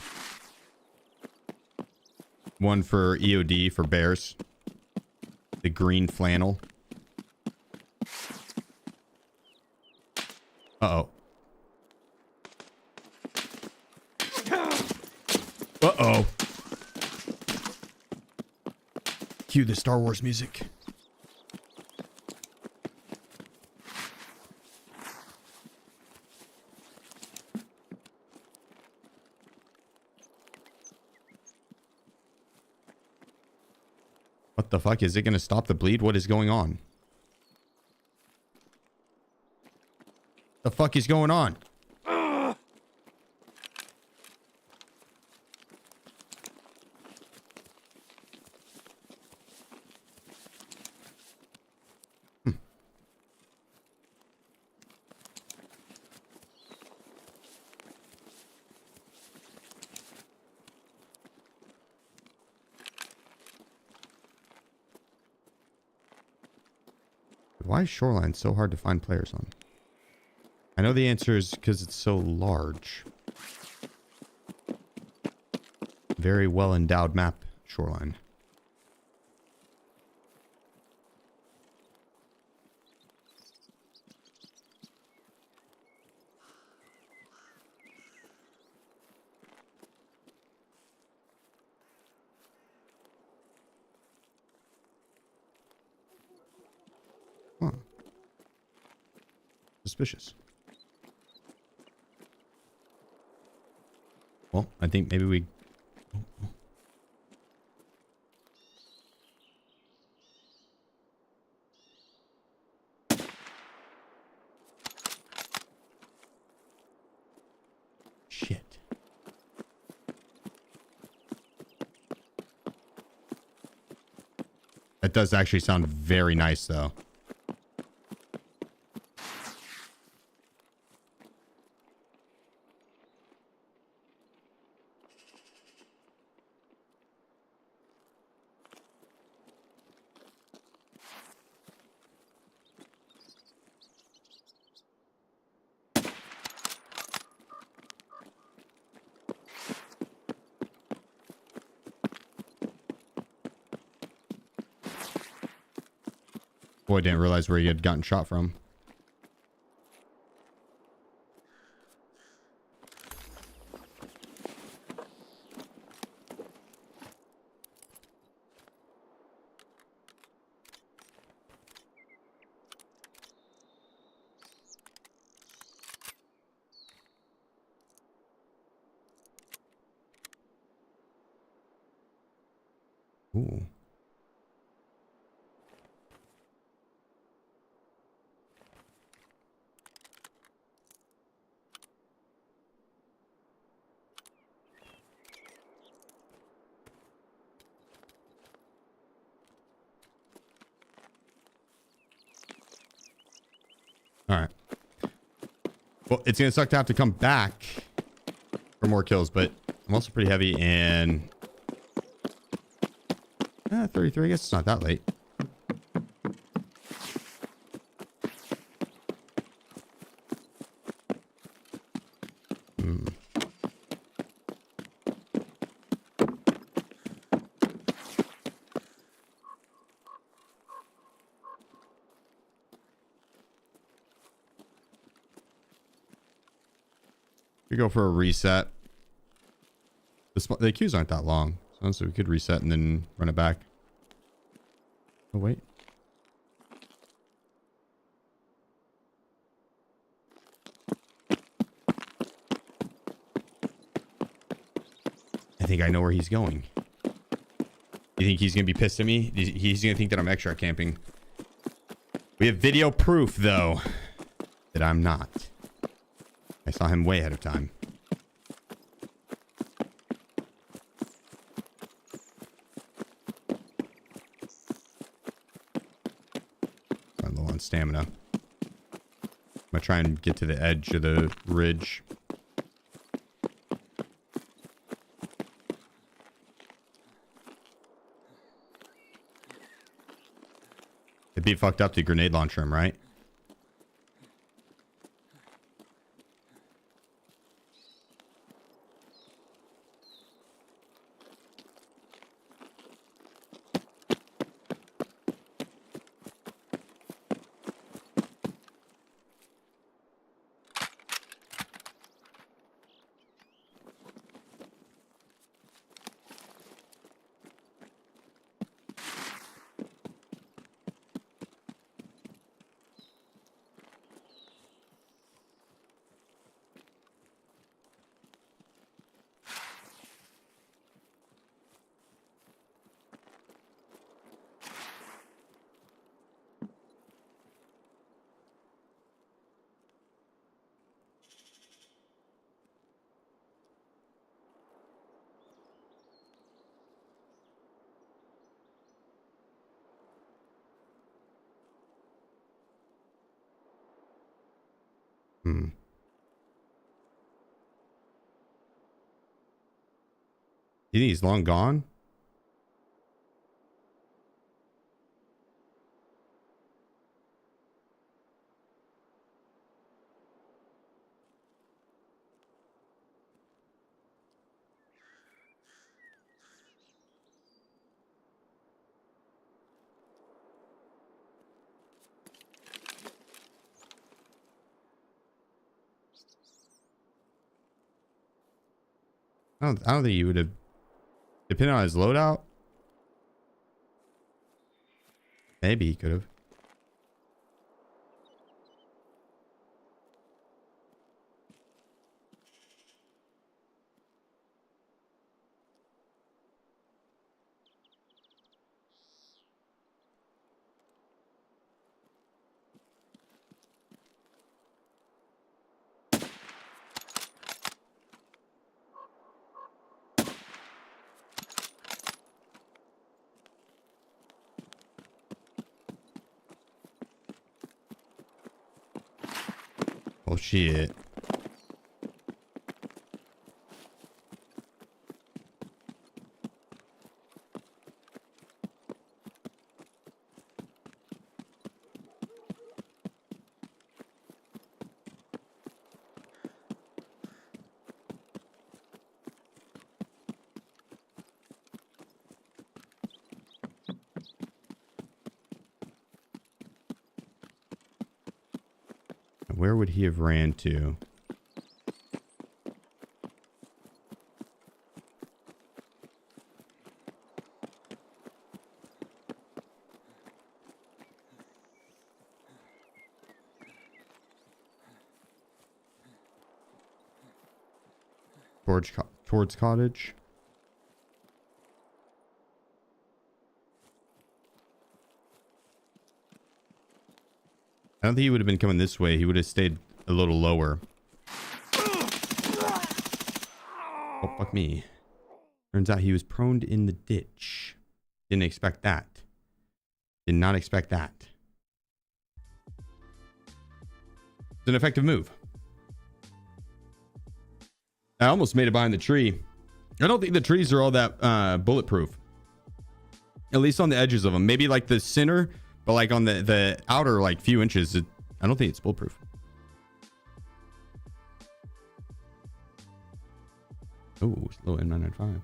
one for EOD for bears. The green flannel. Uh-oh. Uh-oh. Cue the Star Wars music. What the fuck? Is it going to stop the bleed? What is going on? The fuck is going on? Why is Shoreline so hard to find players on? I know the answer is because it's so large. Very well endowed map, Shoreline. Huh. Suspicious. Well, I think maybe we... Shit. That does actually sound very nice, though. Boy, didn't realize where he had gotten shot from. Ooh. All right. Well, it's going to suck to have to come back for more kills, but I'm also pretty heavy and 33. I guess it's not that late. We go for a reset. The queues aren't that long, so we could reset and then run it back. Oh, wait. I think I know where he's going. You think he's going to be pissed at me? He's going to think that I'm extra camping. We have video proof, though, that I'm not. I saw him way ahead of time. I'm low on stamina. I'm going to try and get to the edge of the ridge. It'd be fucked up to grenade launcher him, right? You think he's long gone? I don't think you would have, depending on his loadout. Maybe he could have. Oh shit. where would he have ran to? Towards cottage. I don't think he would have been coming this way. He would have stayed a little lower. Oh, fuck me. Turns out he was prone in the ditch. Didn't expect that. Did not expect that. It's an effective move. I almost made it behind the tree. I don't think the trees are all that bulletproof. At least on the edges of them. Maybe like the center, but like on the outer like few inches, I don't think it's bulletproof. Oh, little M995.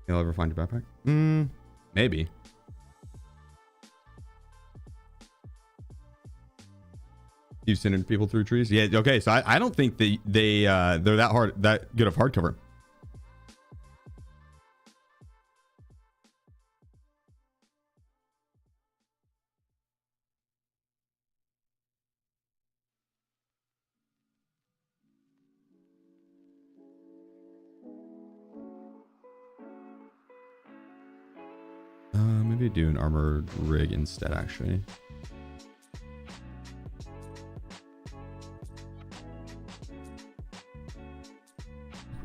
You'll ever find your backpack? Maybe. You sending people through trees? Yeah. Okay. So I don't think they're that good of hardcover. Maybe do an armored rig instead, actually.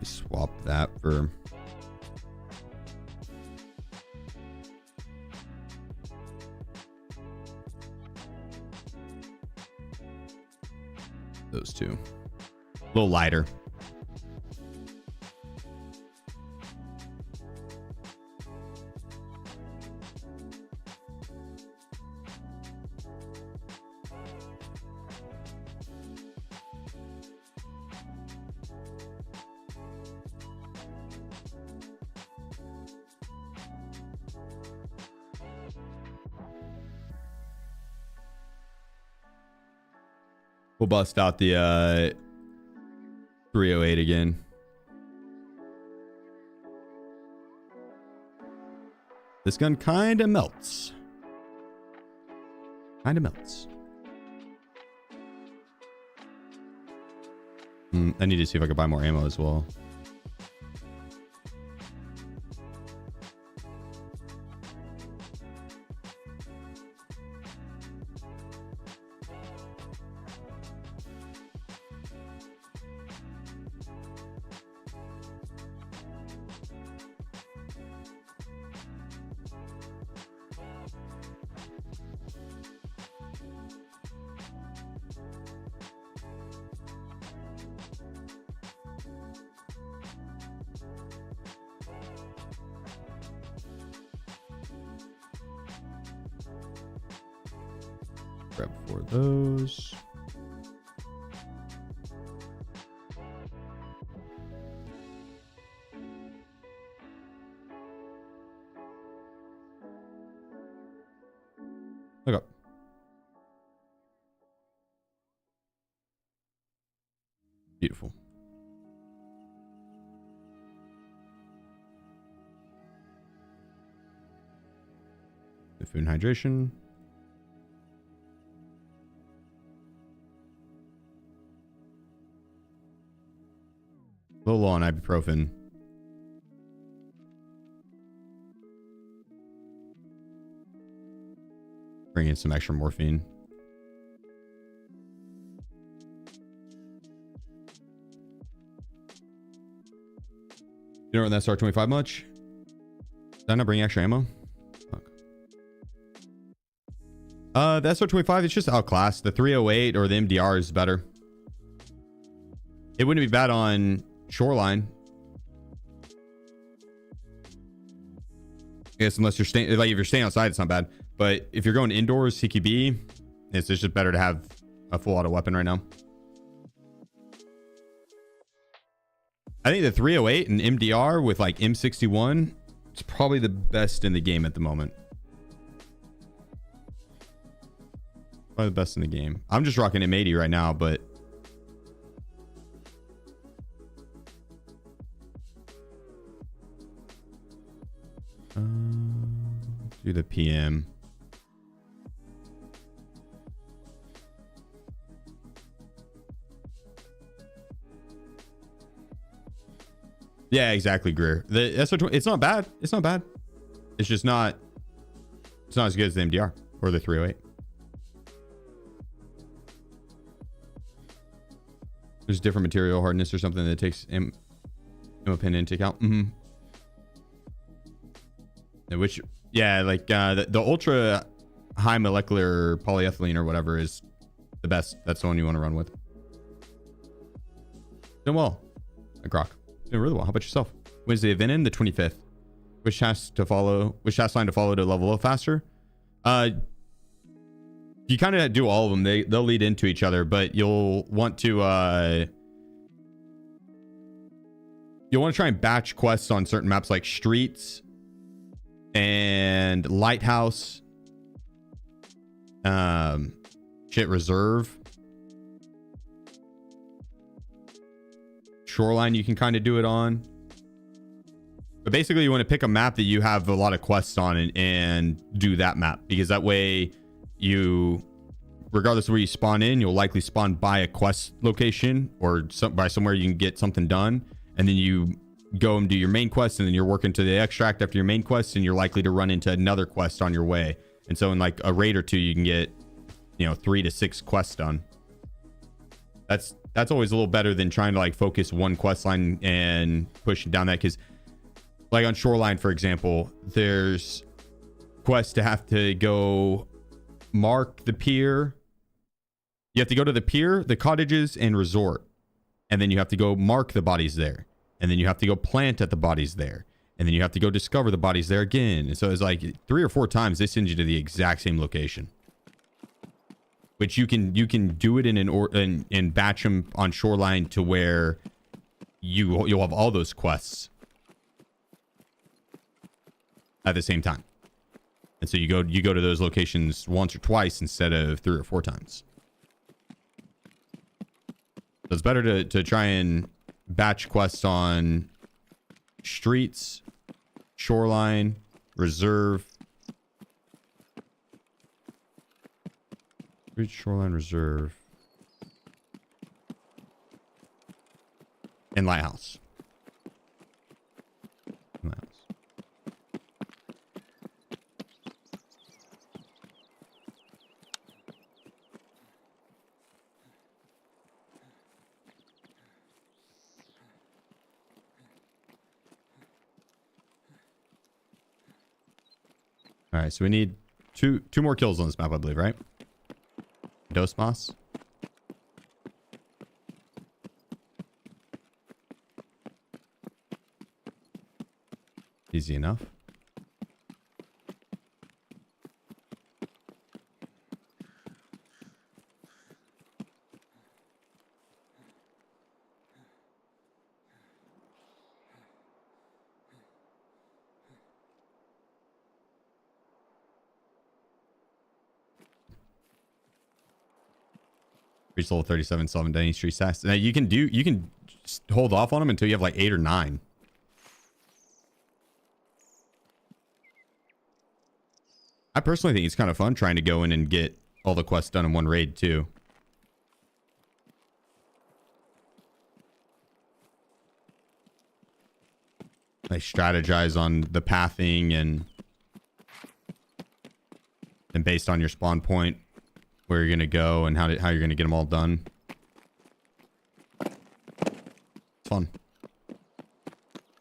We swap that for those two. A little lighter. We'll bust out the 308 again. This gun kind of melts. I need to see if I can buy more ammo as well. Grab 4 of those. Look up. Beautiful. The food and hydration. A little low on ibuprofen. Bring in some extra morphine. You don't run that SR 25 much? Did I not bring extra ammo? Fuck. The SR 25 it's just outclassed. The 308 or the MDR is better. It wouldn't be bad on shoreline. I guess unless you're staying, like if you're staying outside, it's not bad. But if you're going indoors, CQB, it's just better to have a full auto weapon right now. I think the 308 and MDR with like M61, it's probably the best in the game at the moment. Probably the best in the game. I'm just rocking M80 right now, but do the PM. Yeah, exactly, Greer. The SO20, it's not bad. It's not bad. It's just not. It's not as good as the MDR or the 308. There's different material hardness or something that takes ammo pin intake out. Which, yeah, like the ultra high molecular polyethylene or whatever is the best. That's the one you want to run with. Doing well, Grok. Doing really well. How about yourself? When's the event in? The 25th. Which task line to follow to level up faster? You kind of do all of them. They'll lead into each other, but you'll want to try and batch quests on certain maps like streets and lighthouse, reserve, shoreline. You can kind of do it on, but basically you want to pick a map that you have a lot of quests on and do that map, because that way you, regardless of where you spawn in, you'll likely spawn by a quest location or by somewhere you can get something done, and then you go and do your main quest, and then you're working to the extract after your main quest, and you're likely to run into another quest on your way. And so in like a raid or two, you can get 3 to 6 quests done. That's always a little better than trying to like focus one quest line and push down that, because like on Shoreline, for example, there's quests to have to go mark the pier. You have to go to the pier, the cottages, and resort, and then you have to go mark the bodies there, and then you have to go plant at the bodies there, and then you have to go discover the bodies there again. And so it's like 3 or 4 times they send you to the exact same location, which you can do it in batch them on Shoreline to where you'll have all those quests at the same time. And so you go to those locations once or twice instead of 3 or 4 times. So it's better to try and batch quests on streets, shoreline, reserve. Street, shoreline, reserve, and lighthouse. All right, so we need two more kills on this map, I believe, right? Dos Mas. Easy enough. Reach level 37, solve any street tasks. Now you can hold off on them until you have like 8 or 9. I personally think it's kind of fun trying to go in and get all the quests done in one raid too. Like strategize on the pathing and based on your spawn point, where you're gonna go and how you're gonna get them all done. It's fun.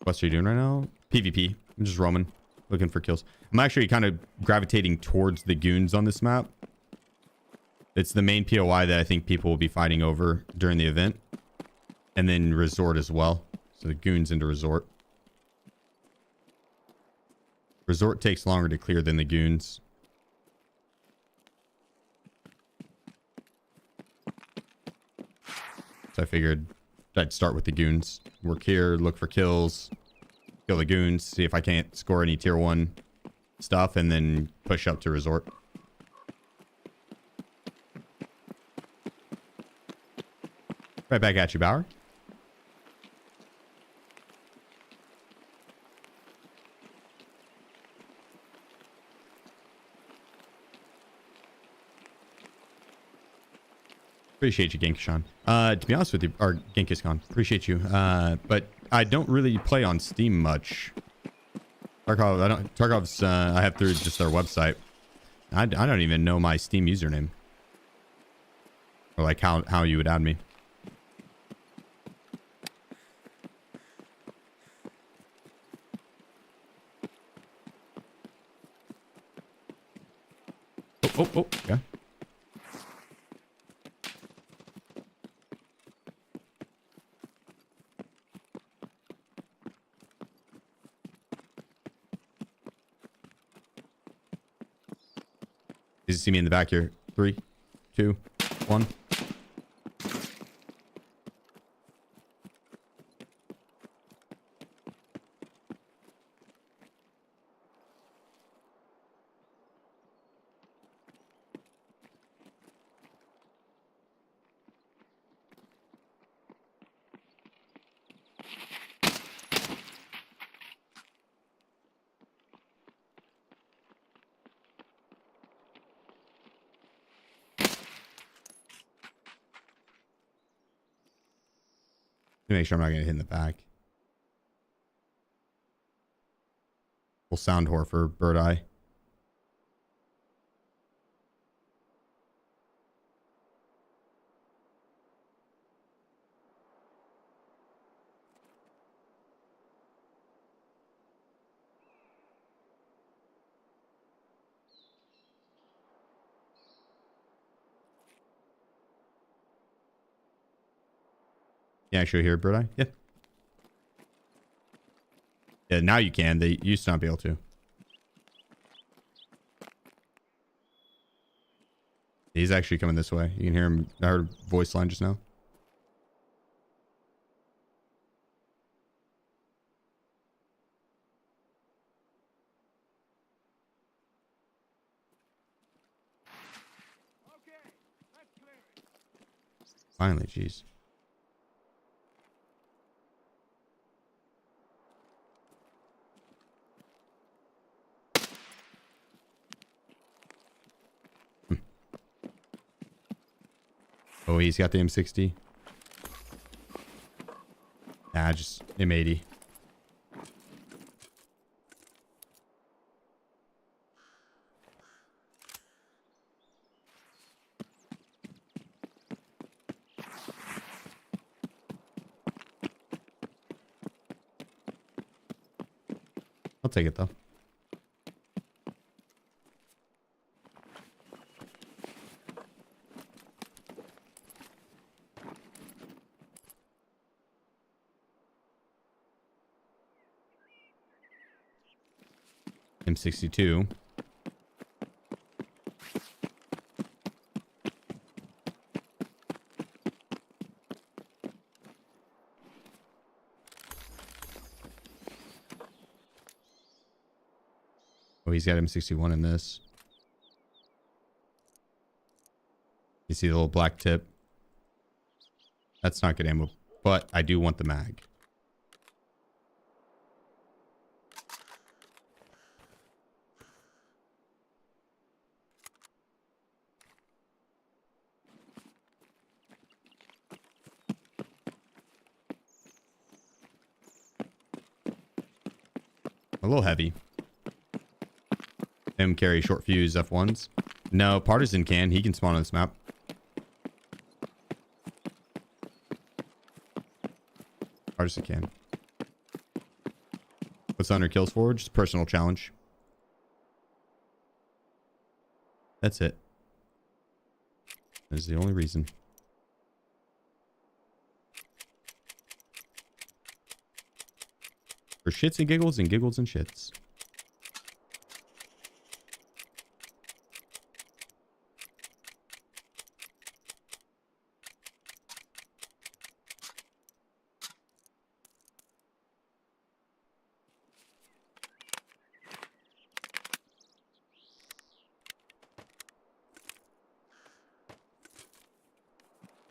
What are you doing right now? PvP. I'm just roaming, looking for kills. I'm actually kind of gravitating towards the goons on this map. It's the main POI that I think people will be fighting over during the event, and then resort as well. So the goons into resort. Resort takes longer to clear than the goons. So I figured I'd start with the goons. Work here, look for kills, kill the goons, see if I can't score any tier 1 stuff, and then push up to resort. Right back at you, Bauer. Appreciate you, Genkishan. To be honest with you, or Genkiscon, appreciate you. But I don't really play on Steam much. Tarkov's I have through just their website. I don't even know my Steam username. Or like how you would add me. Oh, yeah. You see me in the back here. 3, 2, 1. Make sure I'm not gonna hit in the back. Full sound whore for Bird Eye. Yeah, actually hear Bird Eye. Yeah. Yeah, now you can. They used to not be able to. He's actually coming this way. You can hear him. I heard a voice line just now. Finally, jeez. Oh, he's got the M60. Nah, just M80. I'll take it though. M62. Oh, he's got M61 in this. You see the little black tip? That's not good ammo, but I do want the mag. A little heavy. Him carry short fuse F1s. No, Partisan can. He can spawn on this map. Partisan can. What's under kills for? Just personal challenge. That's it. That's the only reason. For shits and giggles and giggles and shits.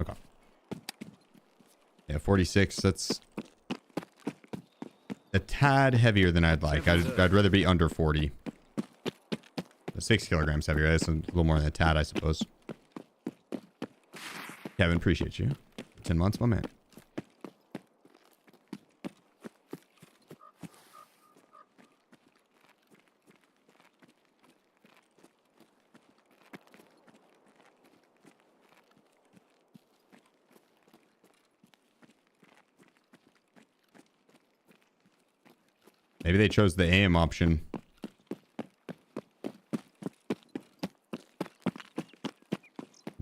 Okay. 46. That's a tad heavier than I'd like. I'd rather be under 40. 6 kilograms heavier. That's a little more than a tad, I suppose. Kevin, appreciate you. 10 months, my man. Maybe they chose the AM option.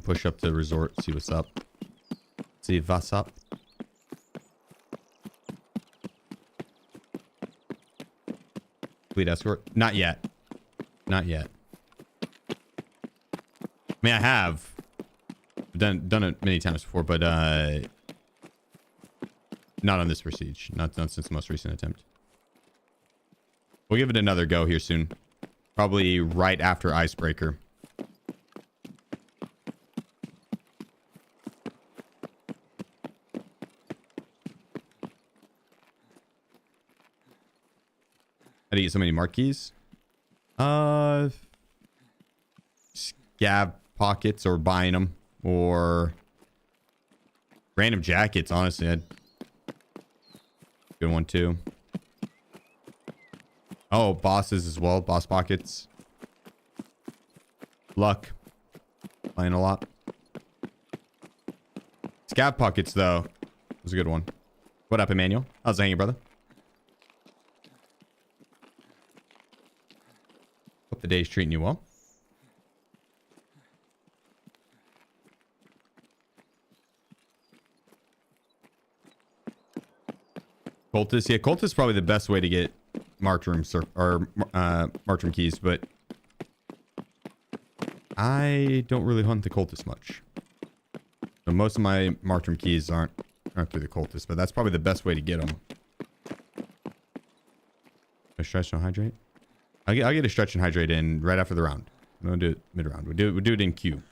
Push up to the resort, see what's up. See what's up. Fleet escort? Not yet. Not yet. I mean, I have done it many times before, but not on this Prestige. Not since the most recent attempt. We'll give it another go here soon. Probably right after Icebreaker. How do you get so many marquees? Scav pockets or buying them. Or random jackets, honestly. Good one too. Oh, bosses as well. Boss pockets. Luck. Playing a lot. Scav pockets, though, was a good one. What up, Emmanuel? How's it hanging, brother? Hope the day's treating you well. Cultist. Yeah, Cultist is probably the best way to get marked room marked room keys, but I don't really hunt the Cultist much. So most of my marked room keys aren't through the Cultist, but that's probably the best way to get them. A stretch and hydrate. I'll get a stretch and hydrate in right after the round. We don't do it mid round. We do it in queue.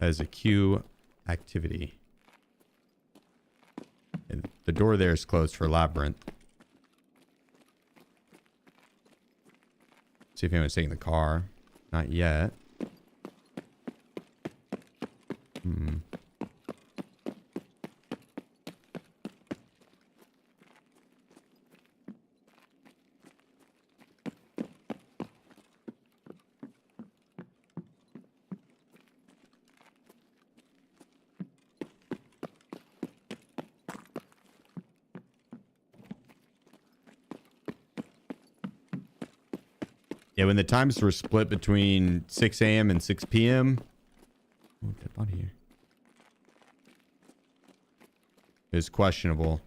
As a queue activity. And the door there is closed for Labyrinth. See if anyone's taking the car. Not yet. Yeah, when the times were split between 6 a.m. and 6 p.m. Oh, dead body here. It was questionable.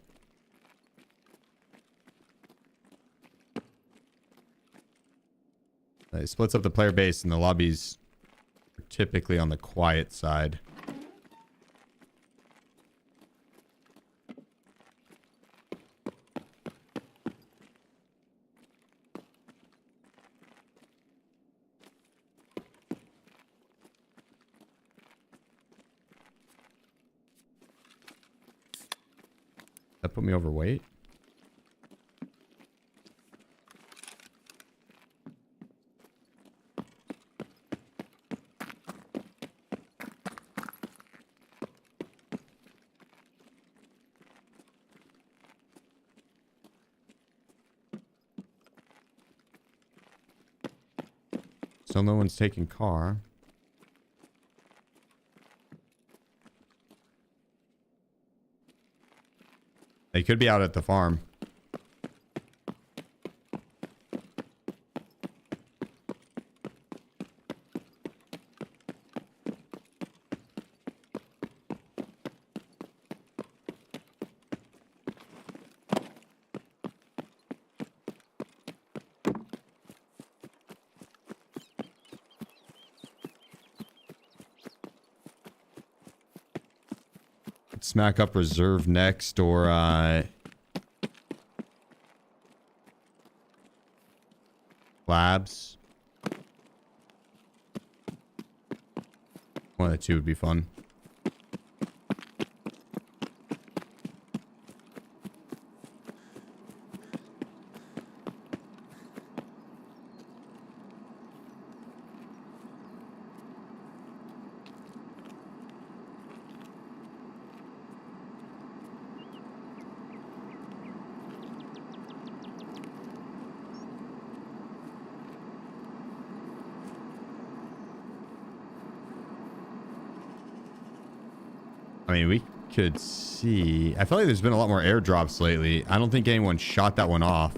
It splits up the player base, and the lobbies are typically on the quiet side. That put me overweight. Still no one's taking car. They could be out at the farm. Smack up reserve next, or labs. One of the two would be fun. I mean, we could see. I feel like there's been a lot more airdrops lately. I don't think anyone shot that one off.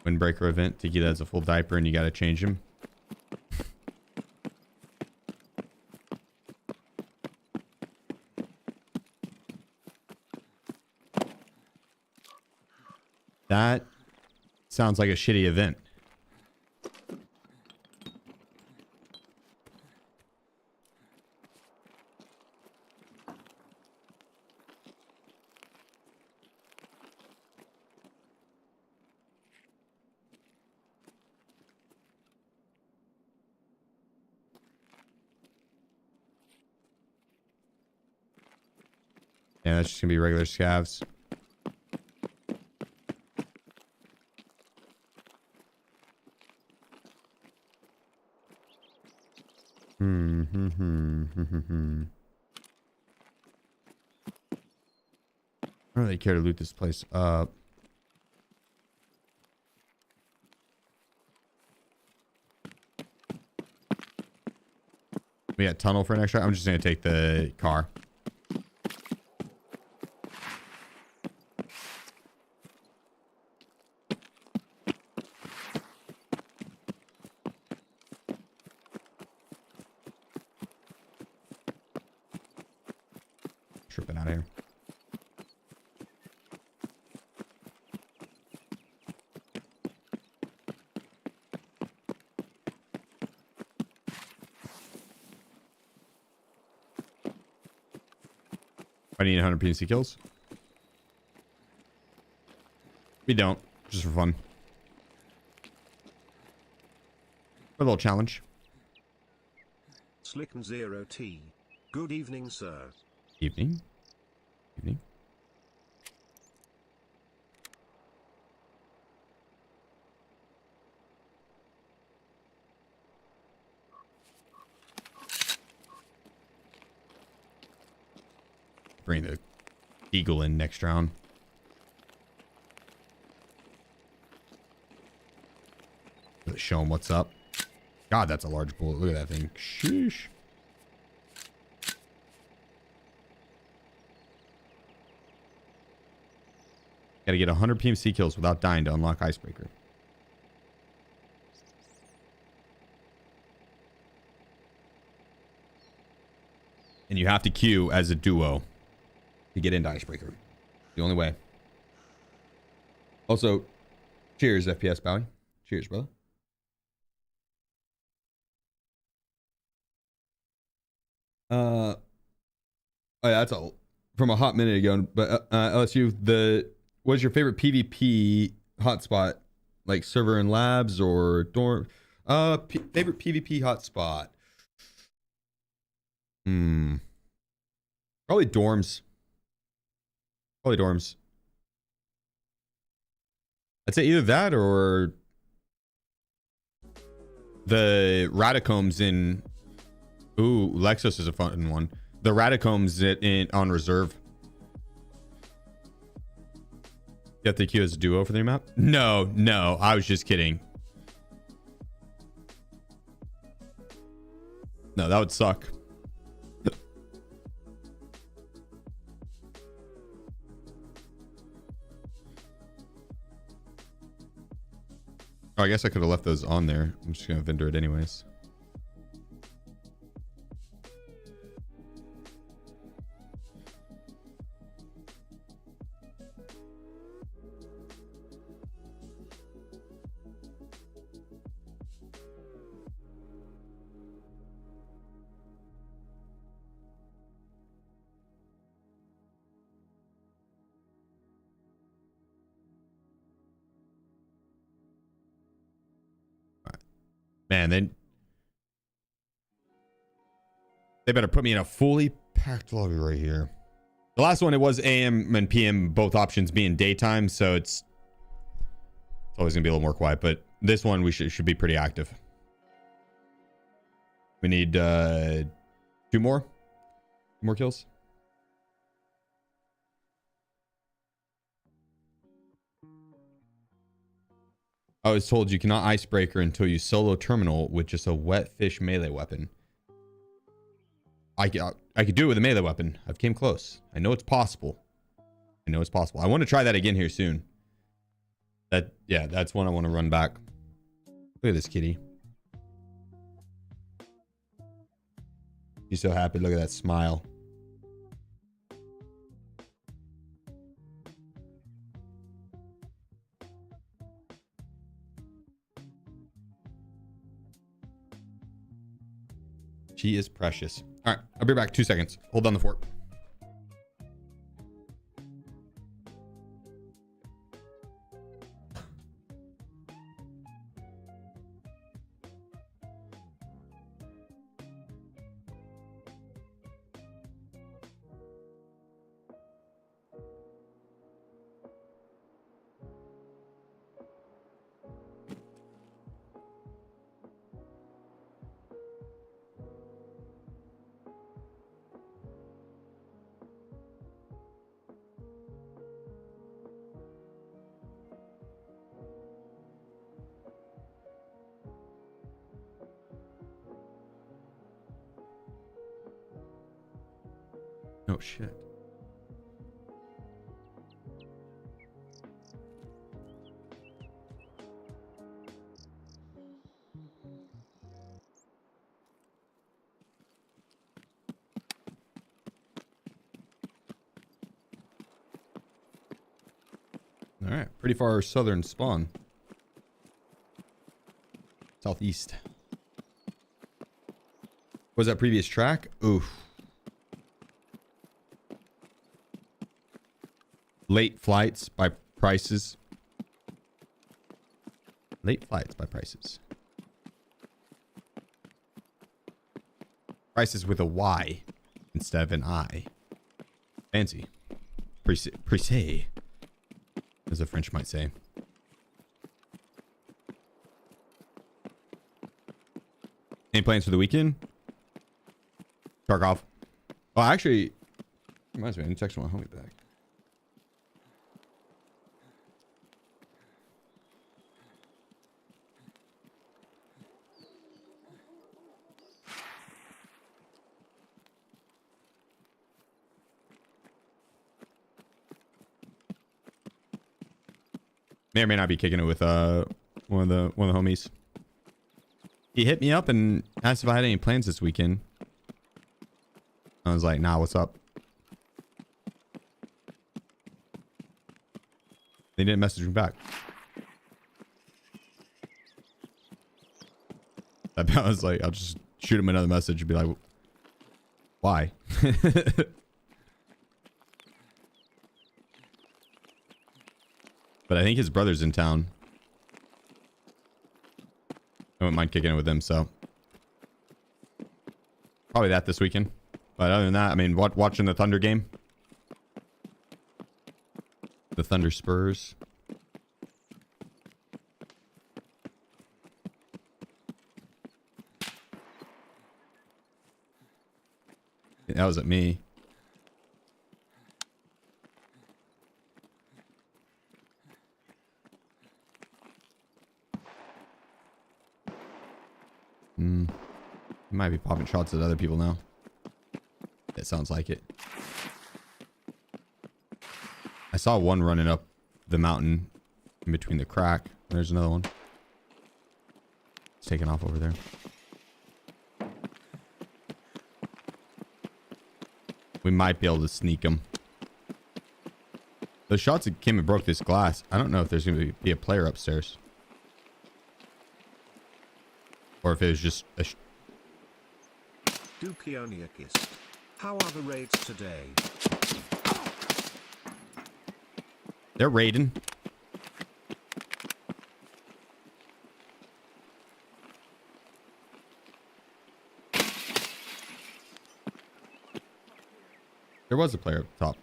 Windbreaker event. Tiki has a full diaper and you got to change him. That sounds like a shitty event. Yeah, that's just gonna be regular scavs. I don't really care to loot this place up. We got tunnel for an extra. I'm just gonna take the car. Tripping out of here. I need 100 PNC kills. We don't, just for fun. A little challenge. Slicken 0T. Good evening, sir. Evening. Evening. Bring the eagle in next round. Let's show him what's up. God, that's a large bullet. Look at that thing. Sheesh. Gotta get 100 PMC kills without dying to unlock Icebreaker. And you have to queue as a duo to get into Icebreaker. The only way. Also, cheers, FPS Bowie. Cheers, brother. Oh yeah, that's all from a hot minute ago. But LSU, what's your favorite PvP hotspot? Like server and labs or dorm? Favorite PvP hotspot. Probably dorms. Probably dorms. I'd say either that or the Ratacombs in. Ooh, Lexus is a fun one. The Ratacombs on reserve. You have to queue as a duo for the map? No, no, I was just kidding. No, that would suck. Oh, I guess I could have left those on there. I'm just gonna vendor it anyways. Man, they better put me in a fully packed lobby right here. The last one, it was AM and PM, both options being daytime, so it's always gonna be a little more quiet. But this one, we should be pretty active. We need 2 more kills. I was told you cannot icebreaker until you solo terminal with just a wet fish melee weapon. I could do it with a melee weapon. I've came close. I know it's possible. I want to try that again here soon. That's one I want to run back. Look at this kitty. She's so happy. Look at that smile. She is precious. All right, I'll be back 2 seconds. Hold down the fort. Oh shit. All right, pretty far southern spawn. Southeast. What was that previous track? Oof. Late flights by prices. Late flights by prices. Prices with a Y instead of an I. Fancy. Pricé, as the French might say. Any plans for the weekend? Tarkov. Oh, actually, reminds me, I need to text my homie back. May or may not be kicking it with one of the homies. He hit me up and asked if I had any plans this weekend. I was like, nah, what's up? They didn't message me back. I was like, I'll just shoot him another message and be like, why? But I think his brother's in town. I wouldn't mind kicking it with them, so probably that this weekend. But other than that, I mean, watching the Thunder game, the Thunder Spurs. That was at me. He might be popping shots at other people now. It sounds like it. I saw one running up the mountain in between the crack. There's another one. It's taking off over there. We might be able to sneak him. The shots that came and broke this glass. I don't know if there's going to be a player upstairs. Or if it was just a... Dukioniakist. How are the raids today? They're raiding. There was a player up top.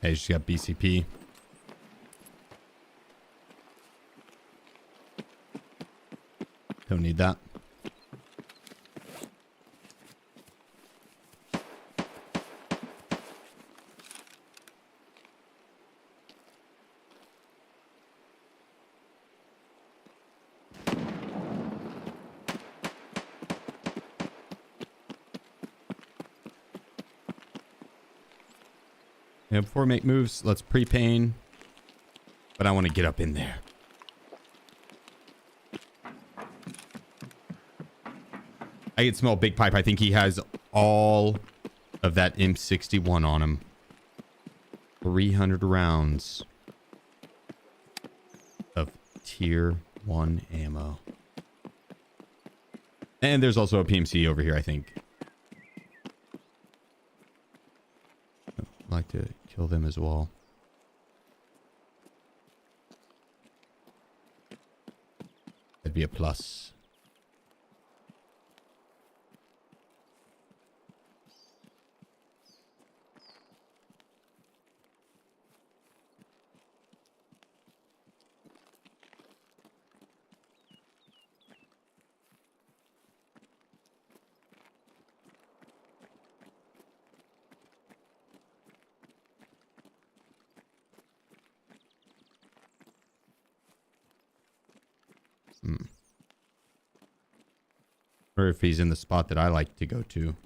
Hey, just got BCP. Don't need that. Yeah, before we make moves, let's pre-pain. But I want to get up in there. I can smell Big Pipe. I think he has all of that M61 on him. 300 rounds of tier 1 ammo. And there's also a PMC over here, I think. I'd like to kill them as well. That'd be a plus. Or if he's in the spot that I like to go to.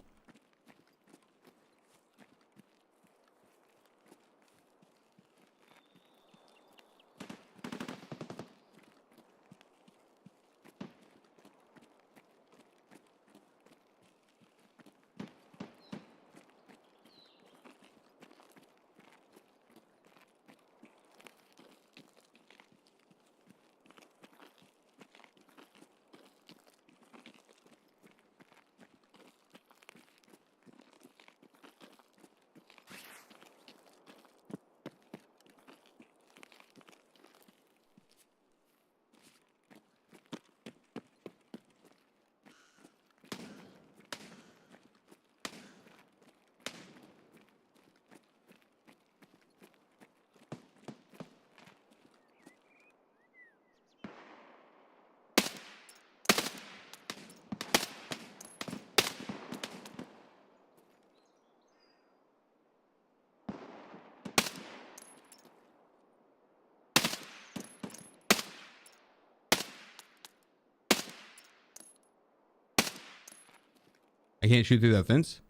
I can't shoot through that fence.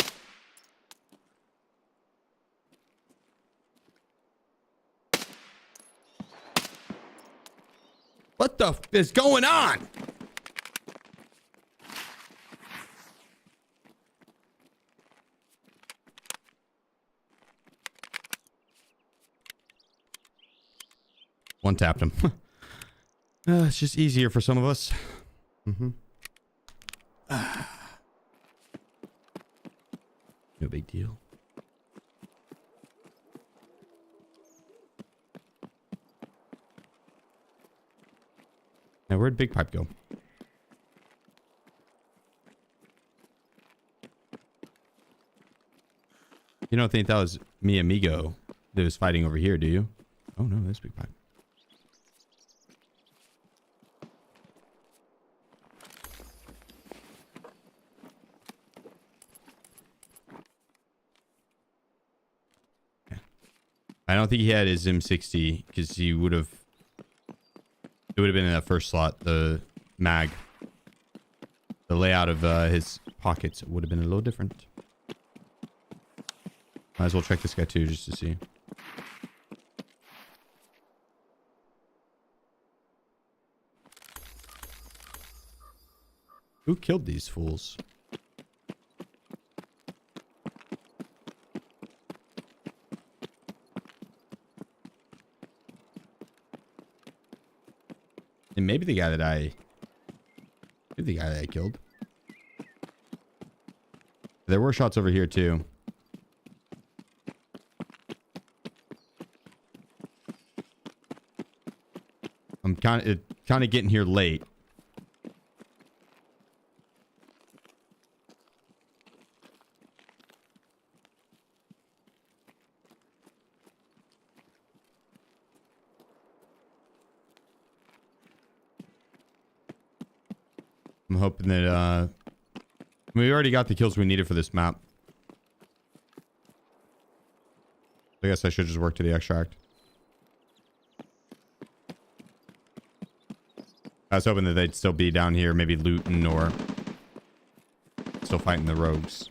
What the f is going on? One tapped him. It's just easier for some of us. No big deal. Now, where'd Big Pipe go? You don't think that was mi amigo that was fighting over here, do you? Oh no, that's Big Pipe. I don't think he had his M60 because he would have. It would have been in that first slot. The mag, the layout of his pockets would have been a little different. Might as well check this guy too, just to see. Who killed these fools? And maybe the guy that I killed. There were shots over here too. I'm kind of getting here late. I'm hoping that we already got the kills we needed for this map. I guess I should just work to the extract. I was hoping that they'd still be down here, maybe looting or still fighting the rogues.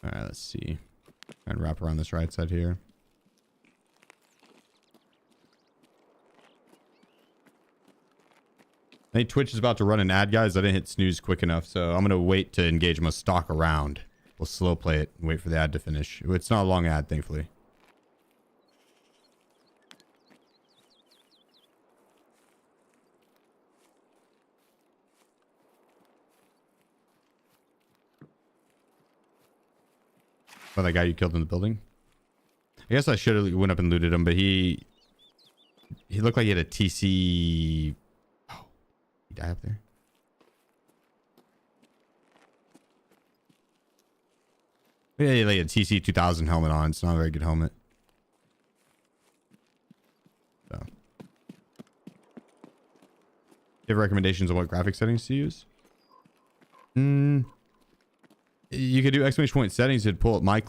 All right, let's see. And wrap around this right side here. I think Twitch is about to run an ad, guys. I didn't hit snooze quick enough, so I'm going to wait to engage my stock around. We'll slow play it and wait for the ad to finish. It's not a long ad, thankfully. Oh, that guy you killed in the building? I guess I should have went up and looted him, but he looked like he had a TC... Oh, he died up there? Yeah, he had like a TC 2000 helmet on. It's not a very good helmet. So. Do you have recommendations on what graphic settings to use? You could do exclamation point settings to pull up my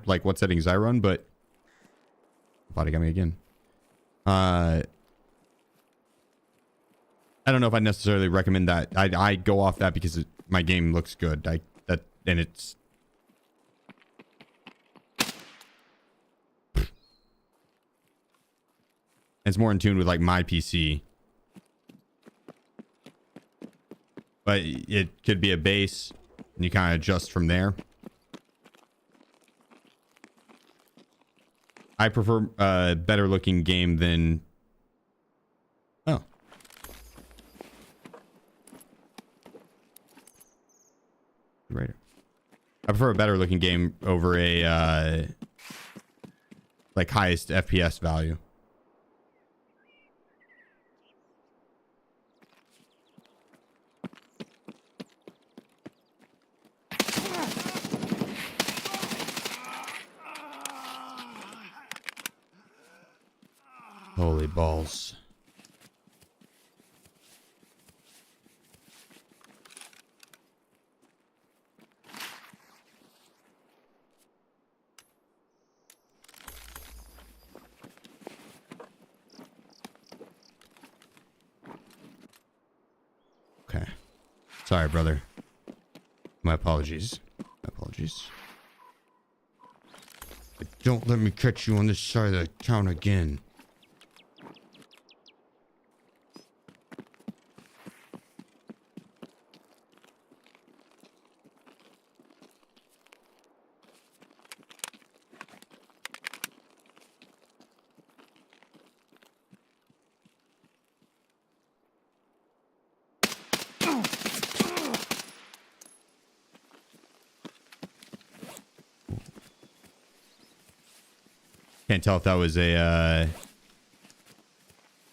like what settings I run, but body got me again. I don't know if I necessarily recommend that. I go off that because my game looks good. And it's more in tune with like my PC. But it could be a base. And you kind of adjust from there. I prefer a better looking game than... Oh. Right. I prefer a better looking game over a like highest FPS value. Holy balls. Okay. Sorry, brother. My apologies. My apologies. But don't let me catch you on this side of the town again. Can't tell if that was a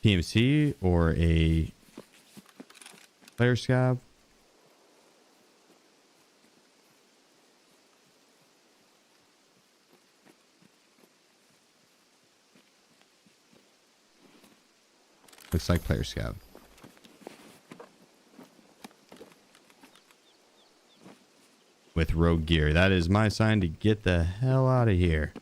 PMC or a player scab. Looks like player scab. With rogue gear. That is my sign to get the hell out of here.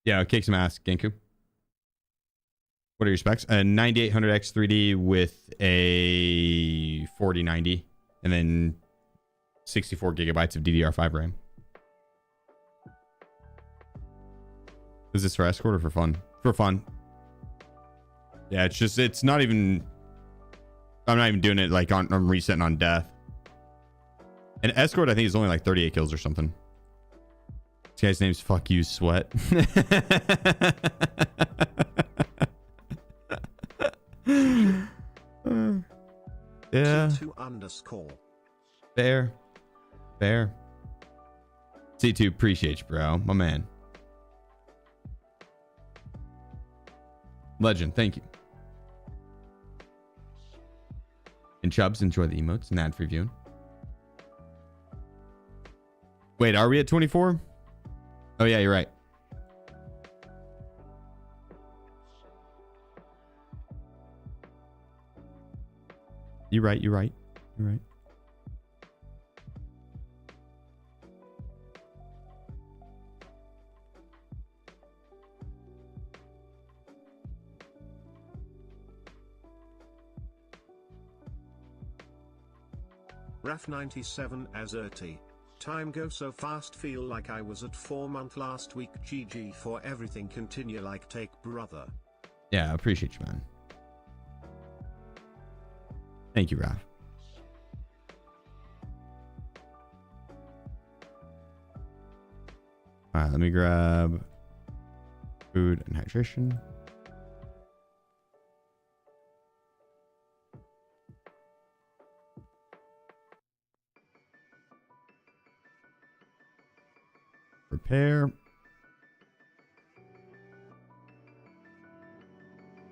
Yeah, kick some ass, Genku. What are your specs? A 9800X 3D with a 4090 and then 64 gigabytes of DDR5 RAM. Is this for escort or for fun? For fun. Yeah, it's not even, I'm not even doing it like I'm resetting on death. And escort, I think, is only like 38 kills or something. This guy's name's Fuck You Sweat. Yeah. C2_. Fair. C2, appreciate you, bro. My man. Legend, thank you. And Chubbs, enjoy the emotes and ad free viewing. Wait, are we at 24? Oh yeah, you're right. You're right. Raf97 Azerty. Time go so fast, feel like I was at 4-month last week. GG for everything, continue like take brother. Yeah, I appreciate you, man. Thank you, Raf. All right, let me grab food and hydration. Prepare.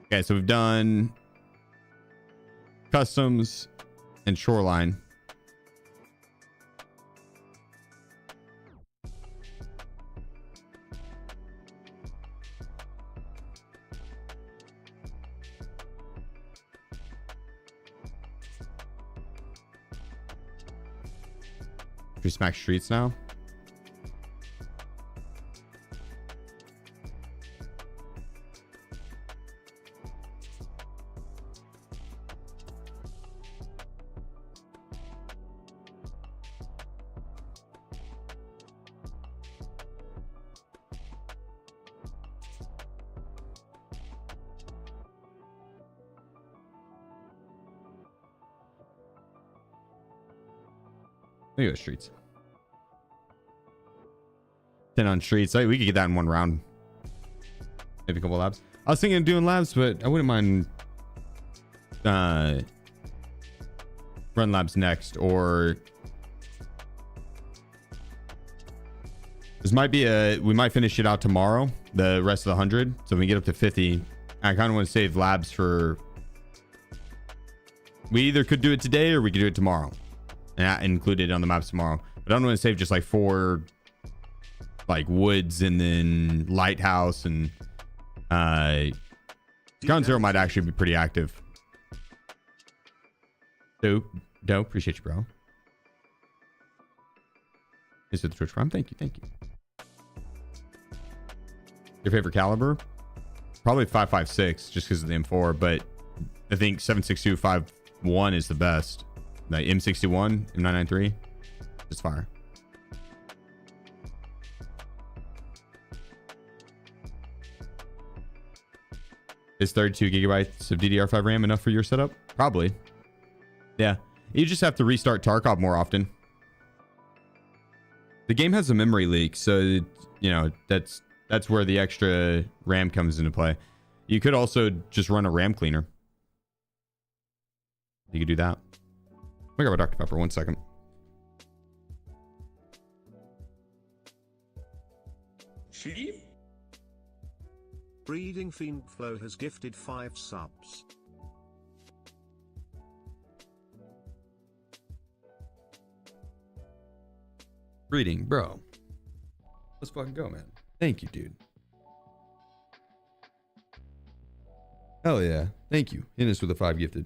Okay, so we've done customs and shoreline. Should we smack streets now? Let me go streets. 10 on streets. We could get that in one round. Maybe a couple labs. I was thinking of doing labs, but I wouldn't mind run labs next, or this might be we might finish it out tomorrow, the rest of the 100. So when we get up to 50, I kind of want to save labs for, we either could do it today or we could do it tomorrow and include it on the maps tomorrow. But I don't want to save just like 4 like woods and then lighthouse, and Ground Zero might actually be pretty active. Dope, appreciate you, bro. Is it the Twitch Prime? Thank you. Your favorite caliber? Probably 5.56, just because of the M4, but I think 7.62 is the best. The M61, M993, just fire. Is 32 gigabytes of DDR5 RAM enough for your setup? Probably. Yeah. You just have to restart Tarkov more often. The game has a memory leak, so you know that's where the extra RAM comes into play. You could also just run a RAM cleaner. You could do that. I got my Dr. Pepper, 1 second. Sheep? Breeding Fiend Flow has gifted 5 subs. Breeding, bro. Let's fucking go, man. Thank you, dude. Hell yeah. Thank you. In this with a 5 gifted.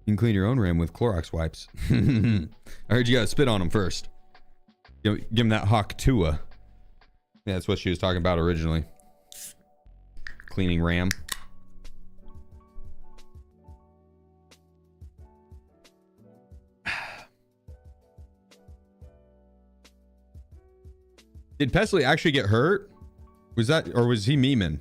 You can clean your own RAM with Clorox wipes. I heard you gotta spit on them first. Give him that Hawk Tua. Yeah, that's what she was talking about originally. Cleaning RAM. Did Pesley actually get hurt? Was that, or was he memeing?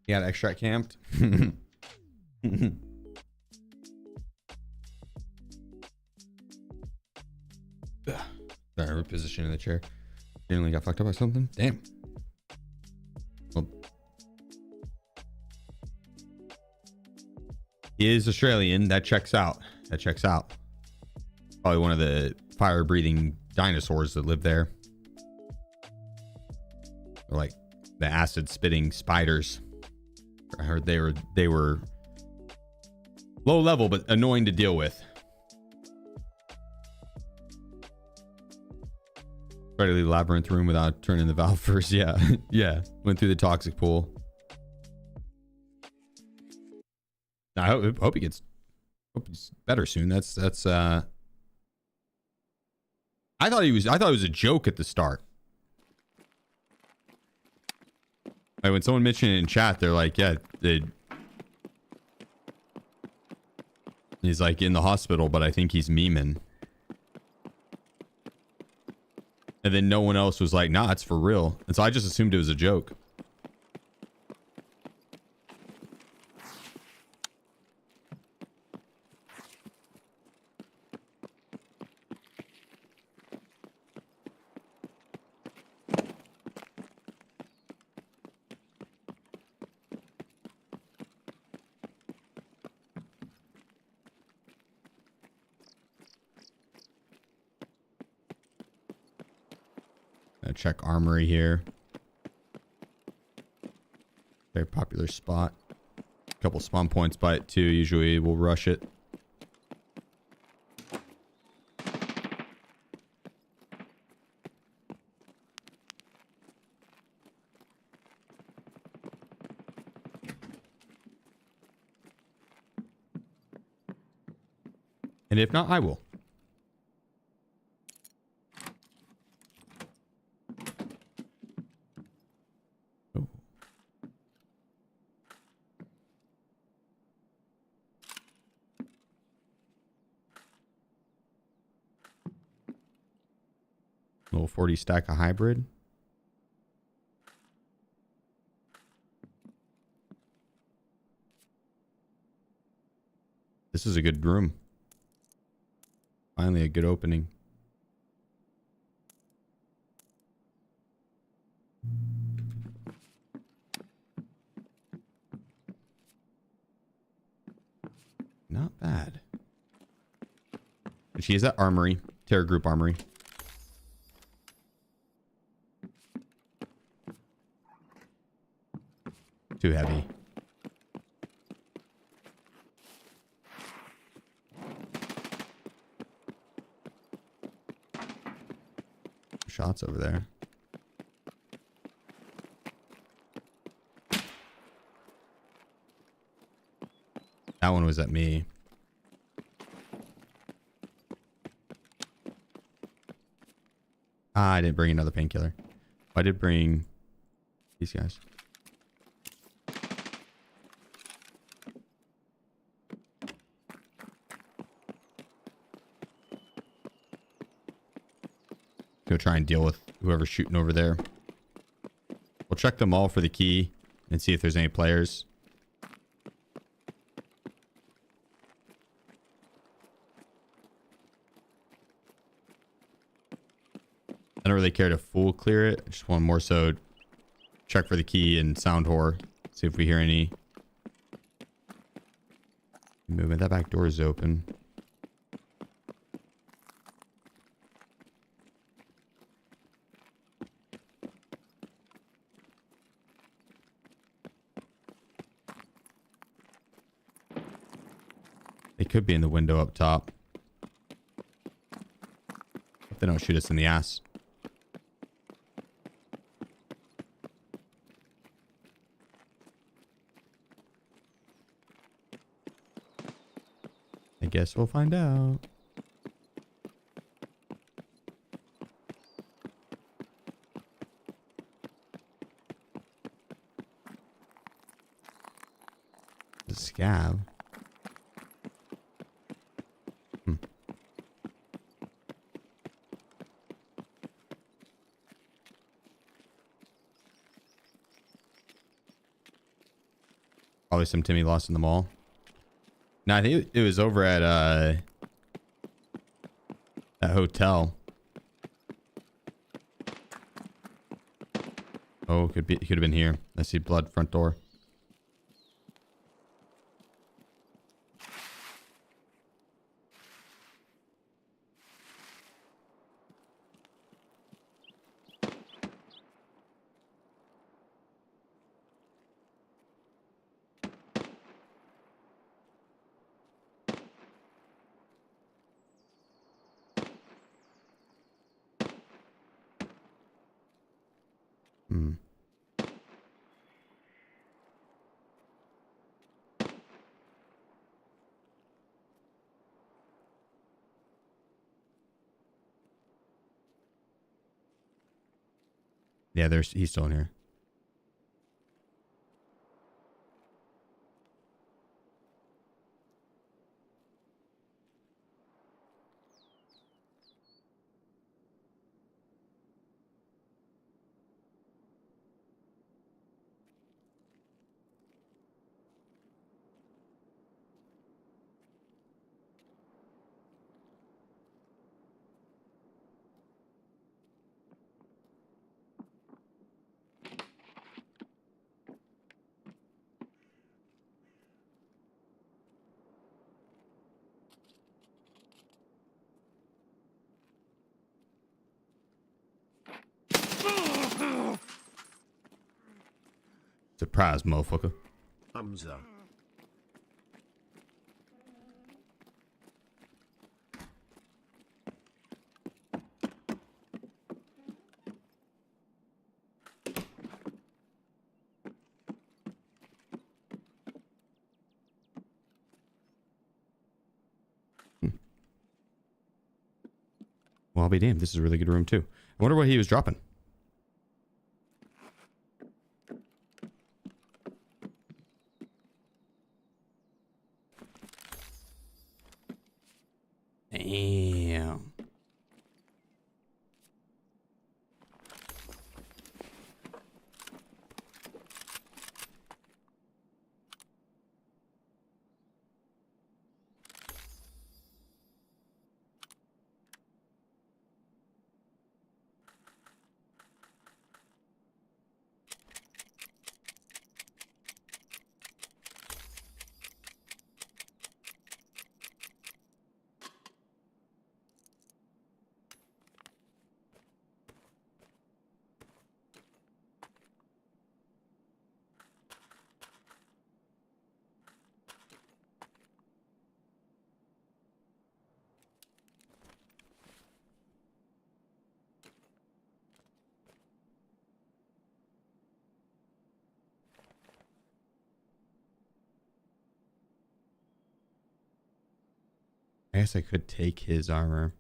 He got extract camped. Sorry, repositioning the chair. Generally got fucked up by something. Damn. Well, he is Australian. That checks out. That checks out. Probably one of the fire-breathing dinosaurs that live there. Or like the acid-spitting spiders. I heard they were low level but annoying to deal with. Try to leave the labyrinth room without turning the valve first. Yeah. Yeah. Went through the toxic pool. I hope he's better soon. That's I thought it was a joke at the start. Like when someone mentioned it in chat, they're like, yeah, he's like in the hospital, but I think he's memeing. And then no one else was like, nah, it's for real. And so I just assumed it was a joke. Check armory here. Very popular spot. A couple spawn points by it too. Usually we'll rush it. And if not, I will. Little 40 stack of hybrid. This is a good room. Finally a good opening. Not bad. And she is at armory. Terror group armory. Too heavy. Shots over there. That one was at me. I didn't bring another painkiller. I did bring these guys. Go try and deal with whoever's shooting over there. We'll check them all for the key and see if there's any players. I don't really care to full clear it. I just want more so check for the key and sound whore. See if we hear any movement. That back door is open. They could be in the window up top. If they don't shoot us in the ass. guess we'll find out. The scab. Probably some Timmy lost in the mall. No, I think it was over at that hotel. Oh, it could have been here. I see blood front door. Yeah, he's still in here. Surprise, motherfucker. Hamza. Well, I'll be damned. This is a really good room, too. I wonder what he was dropping. Damn. I guess I could take his armor.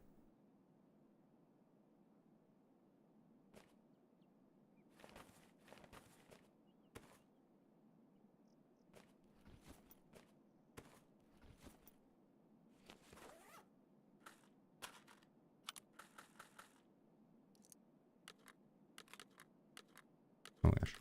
Oh gosh.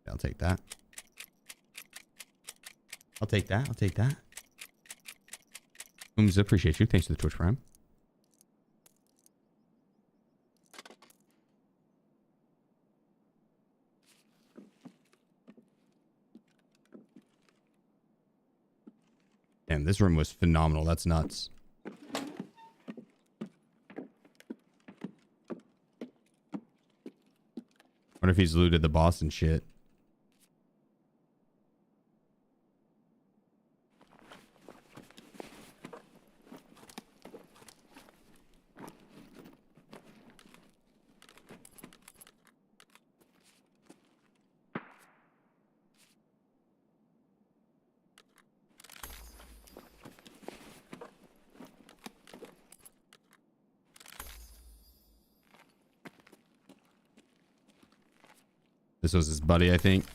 I'll take that. I'll take that. I'll take that. Ooms, appreciate you. Thanks for the Twitch Prime. And this room was phenomenal. That's nuts. Wonder if he's looted the boss and shit. This was his buddy, I think.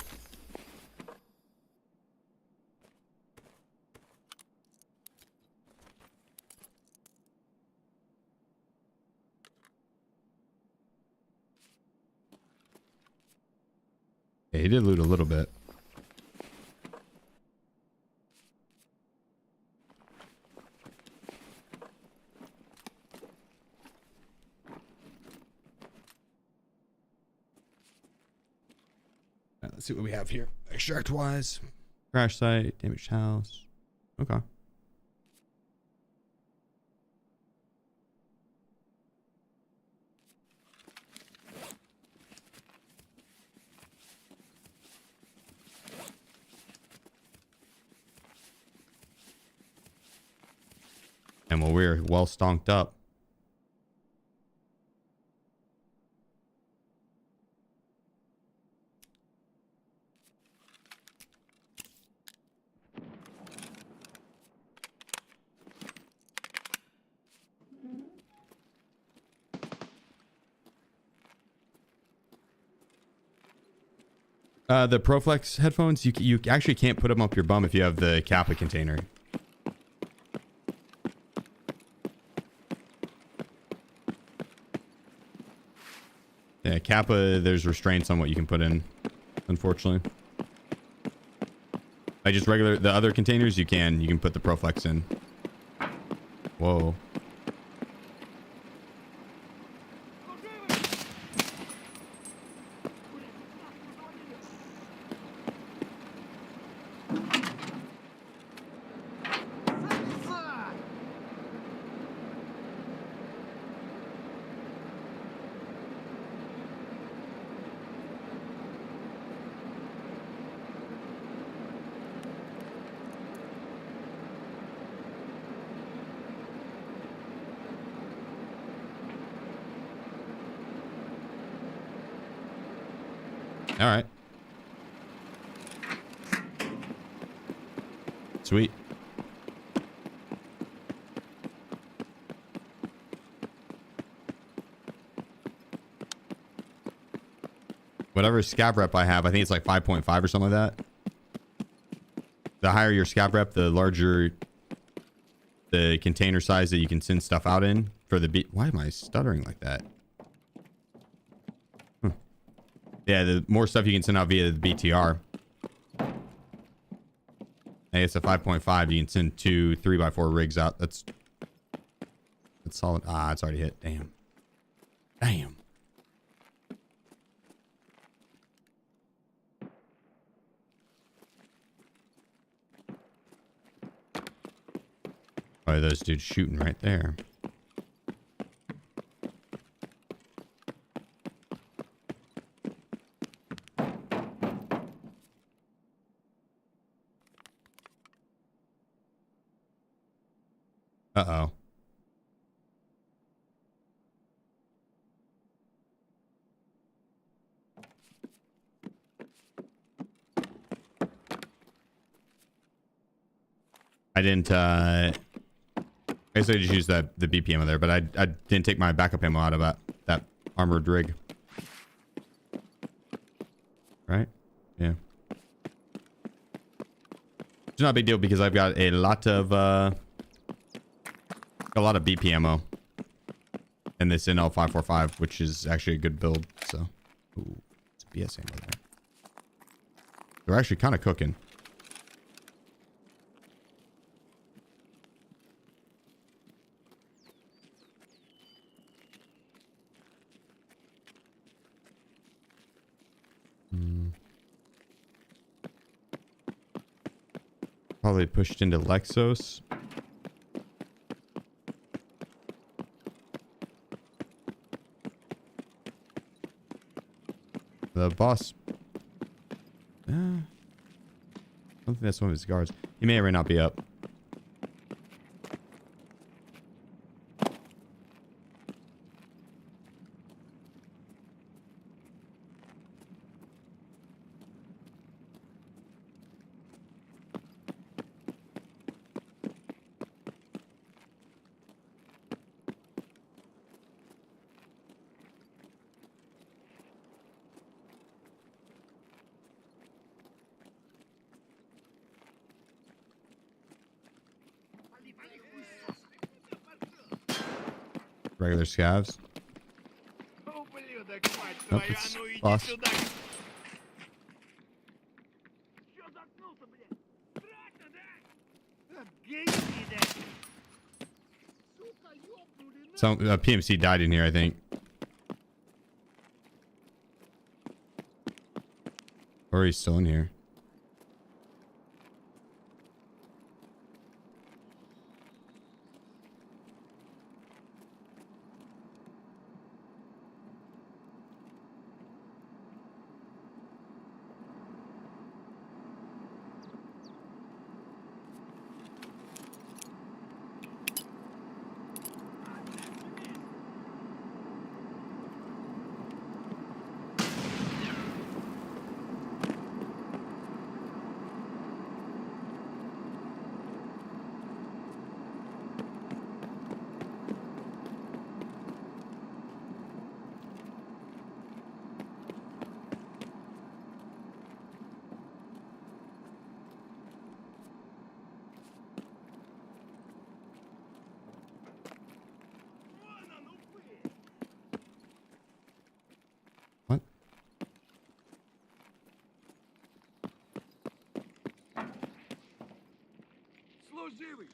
Yeah, he did loot a little bit. Let's see what we have here. Extract wise. Crash site, damaged house. Okay. And well, we're well stonked up. The ProFlex headphones, you actually can't put them up your bum if you have the Kappa container. Yeah, Kappa, there's restraints on what you can put in, unfortunately. Like just regular, the other containers, you can put the ProFlex in. Whoa. All right. Sweet. Whatever scav rep I have, I think it's like 5.5 or something like that. The higher your scav rep, the larger the container size that you can send stuff out in for the beat. Why am I stuttering like that? Yeah, the more stuff you can send out via the BTR. Hey, it's a 5.5. You can send 2 3x4 rigs out. That's solid. Ah, it's already hit. Damn. Damn. Why are those dudes shooting right there? Uh-oh. I didn't, I guess I just used the BP ammo there, but I didn't take my backup ammo out of that armored rig. Right? Yeah. It's not a big deal because I've got a lot of BP ammo in this NL545, which is actually a good build. So, ooh, it's BS ammo there. They're actually kind of cooking. probably pushed into Lexos. The boss. I don't think that's one of his guards. He may or may not be up. Regular scavs. Nope, it's boss. Some PMC died in here, I think. Or he's still in here. What? Служивый!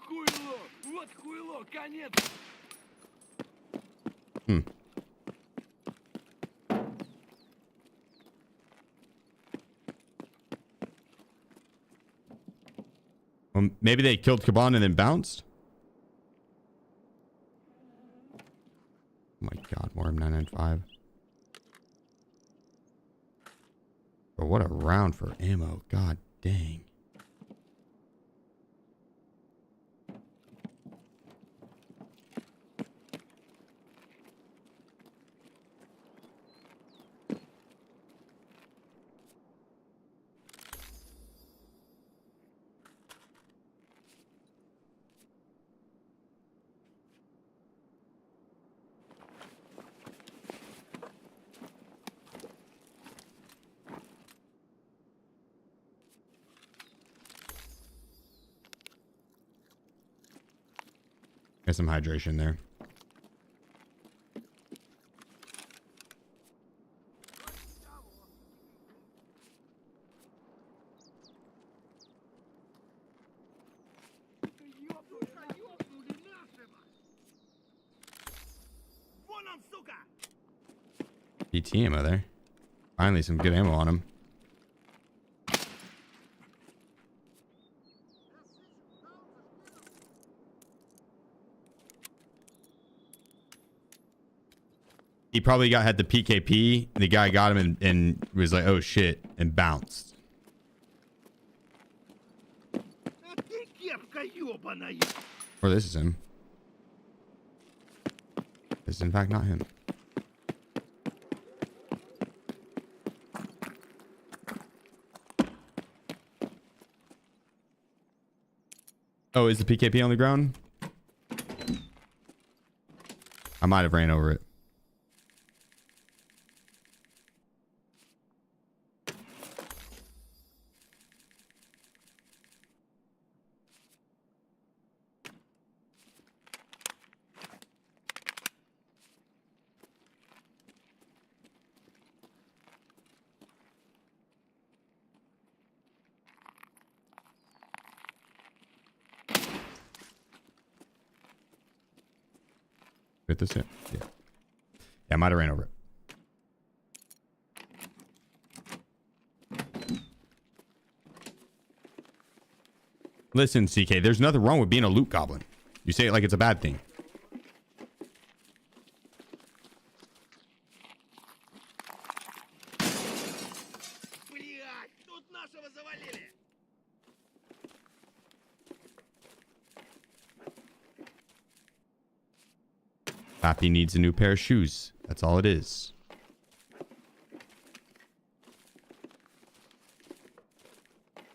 Хуйло! Вот хуйло! Конец! Well, maybe they killed Kaban and then bounced? Oh my god, more M995. But what a round for ammo. God dang. Get some hydration there. PT ammo there. Finally some good ammo on him. He probably had the PKP. The guy got him and was like, oh shit, and bounced. Or this is him. This is in fact not him. Oh, is the PKP on the ground? I might have ran over it. Get this in. Yeah. Yeah, I might have ran over it. Listen, CK, there's nothing wrong with being a loot goblin. You say it like it's a bad thing. Блядь, тут нашего завалили. Pappy needs a new pair of shoes. That's all it is.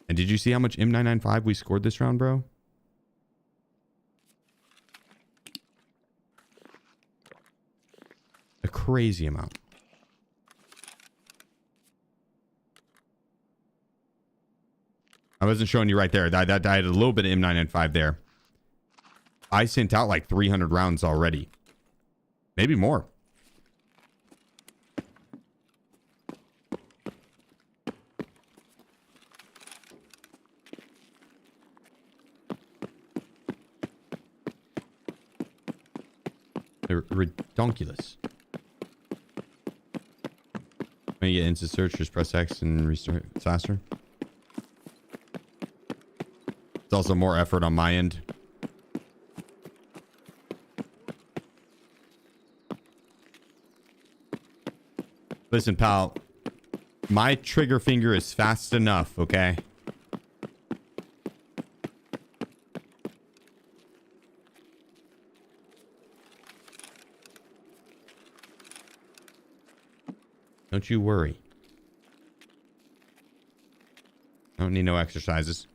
And did you see how much M995 we scored this round, bro? A crazy amount. I wasn't showing you right there. That I had a little bit of M995 there. I sent out like 300 rounds already. Maybe more. They're redonkulous. When you get into search, just press X and restart. It's faster. It's also more effort on my end. Listen, pal. My trigger finger is fast enough, okay? Don't you worry. I don't need no exercises.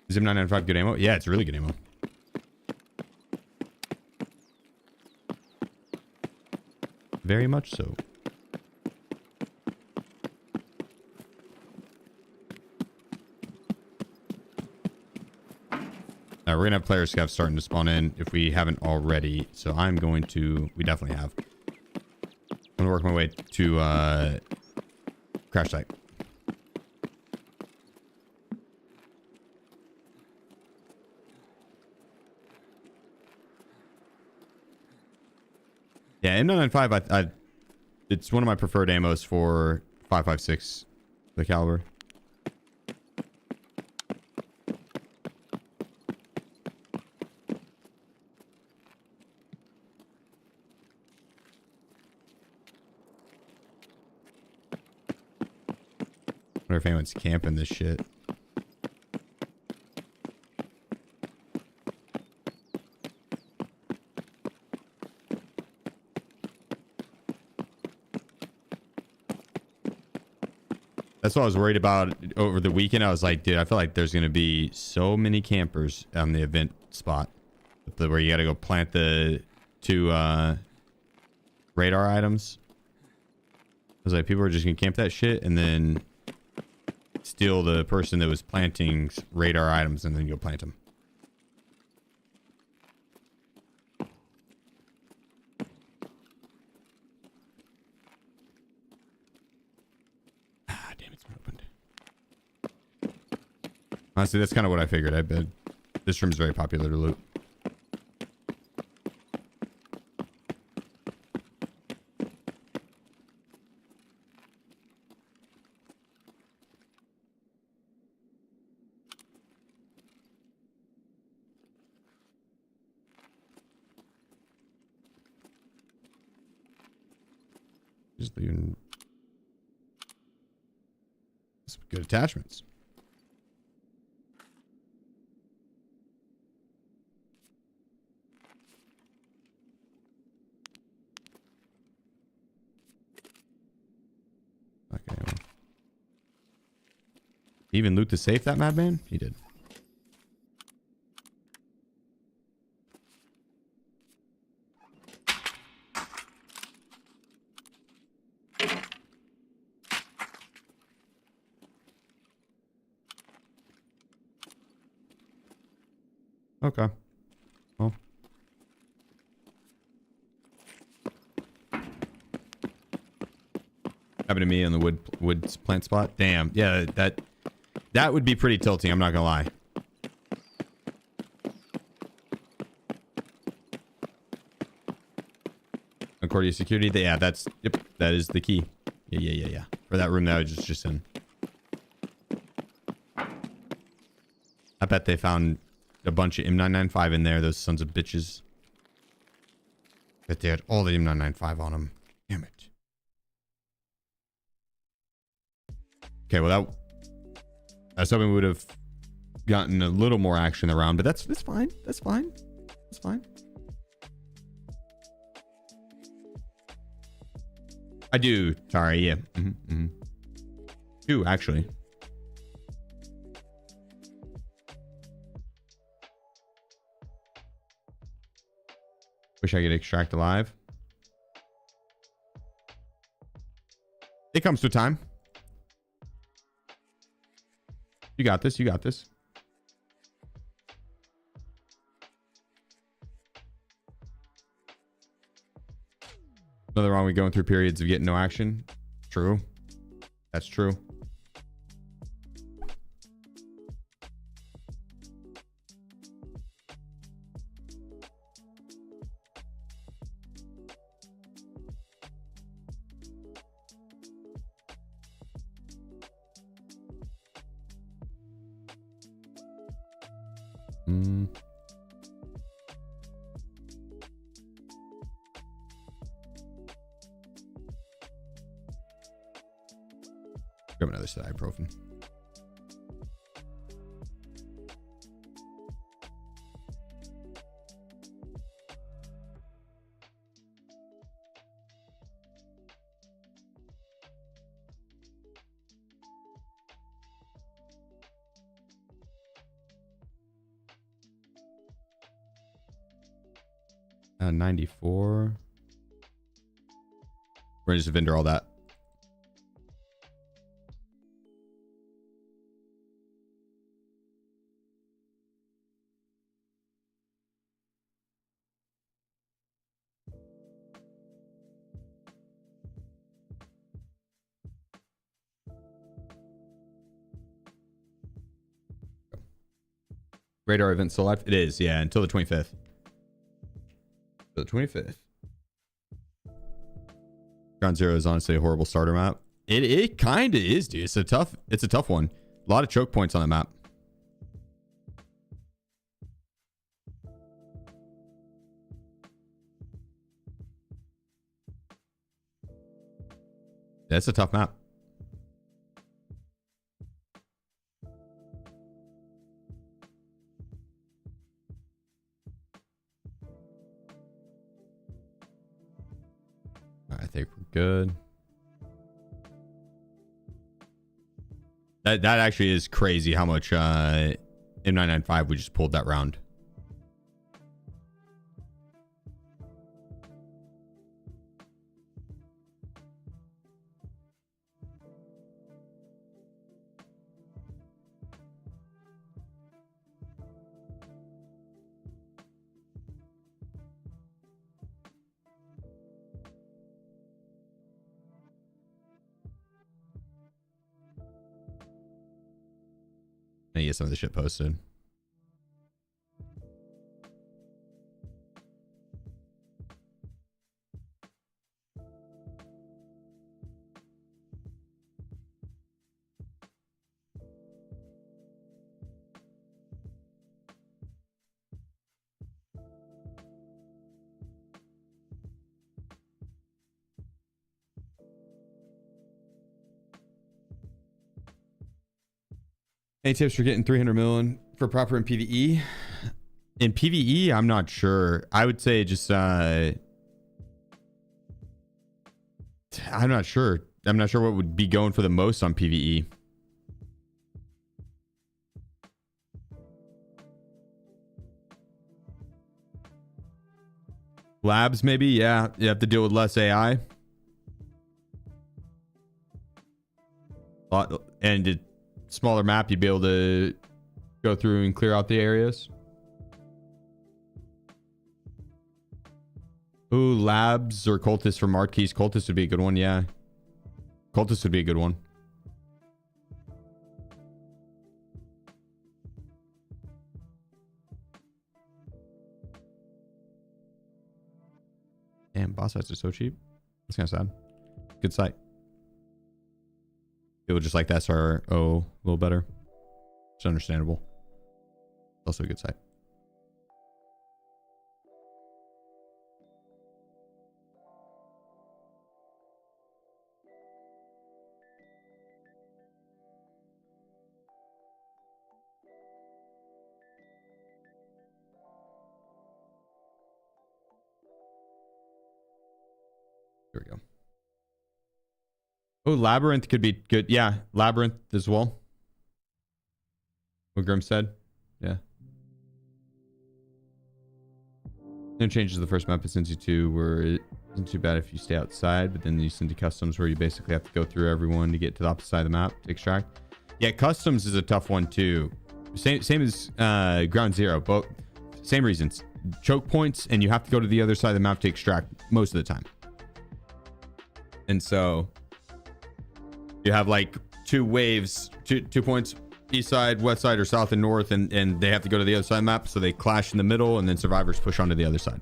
Is M995 good ammo? Yeah, it's really good ammo. Very much so. We're gonna have player scavs starting to spawn in if we haven't already. So I'm going to. We definitely have. I'm gonna work my way to crash site. Yeah, M995. It's one of my preferred ammos for 5.56, the caliber. I wonder if anyone's camping this shit. That's what I was worried about over the weekend. I was like, dude, I feel like there's going to be so many campers on the event spot where you got to go plant the 2 radar items. I was like, people are just going to camp that shit and then steal the person that was planting radar items and then go plant them. Ah, damn, it's been opened. Honestly, that's kind of what I figured. I bet this room's very popular to loot. Just leaving some good attachments. Okay. He even loot the safe, that madman? He did. Okay. Well. Happened to me on the wood plant spot. Damn. Yeah, that would be pretty tilting, I'm not gonna lie. Accordion security. Yeah, that's yep, that is the key. Yeah. For that room that I was just in. I bet they found a bunch of M995 in there, those sons of bitches. Bet they had all the M995 on them. Damn it. Okay, well I was hoping we would have gotten a little more action around, but that's fine. That's fine. That's fine. I do. Sorry, yeah. Two, actually. Wish I could extract alive. It comes to time. You got this. You got this. Nothing wrong with going through periods of getting no action. True. That's true. Grab another set of ibuprofen. Uh, 94. We're just vendor all that. Radar event still live? It is, yeah, until the 25th. The 25th. Ground Zero is honestly a horrible starter map. It kind of is, dude. It's a tough one. A lot of choke points on the map. That's a tough map. I think we're good. That actually is crazy how much M995 we just pulled that round. I need to get some of the shit posted. Any tips for getting 300 million for proper in PvE? In PvE, I'm not sure. I would say just I'm not sure. I'm not sure what would be going for the most on PvE. Labs, maybe? Yeah. You have to deal with less AI. And a smaller map, you'd be able to go through and clear out the areas. Ooh, labs or cultists for marquees. Cultist would be a good one, yeah. Cultist would be a good one. Damn, boss sites are so cheap. That's kind of sad. Good site. People just like that SRO a little better. It's understandable. Also a good site. There we go. Oh, Labyrinth could be good. Yeah, Labyrinth as well. What Grim said. Yeah. No changes to the first map. It's into 2 where it isn't too bad if you stay outside, but then you send to customs where you basically have to go through everyone to get to the opposite side of the map to extract. Yeah, customs is a tough one too. Same as Ground Zero, but same reasons. Choke points, and you have to go to the other side of the map to extract most of the time. And so you have like 2 waves, two points, east side, west side, or south and north, and they have to go to the other side of the map, so they clash in the middle, and then survivors push onto the other side.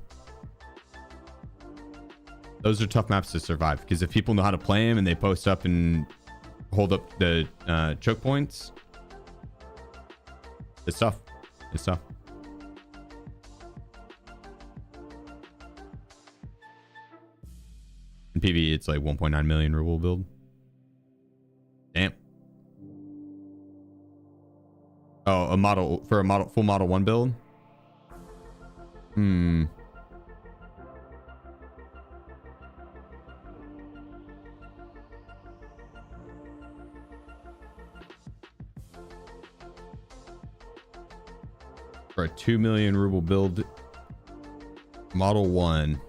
Those are tough maps to survive, because if people know how to play them and they post up and hold up the choke points, it's tough. It's tough. In PvE, it's like 1.9 million ruble build. Damn. Oh, a model for a full model 1 build. For a 2 million ruble build, model 1.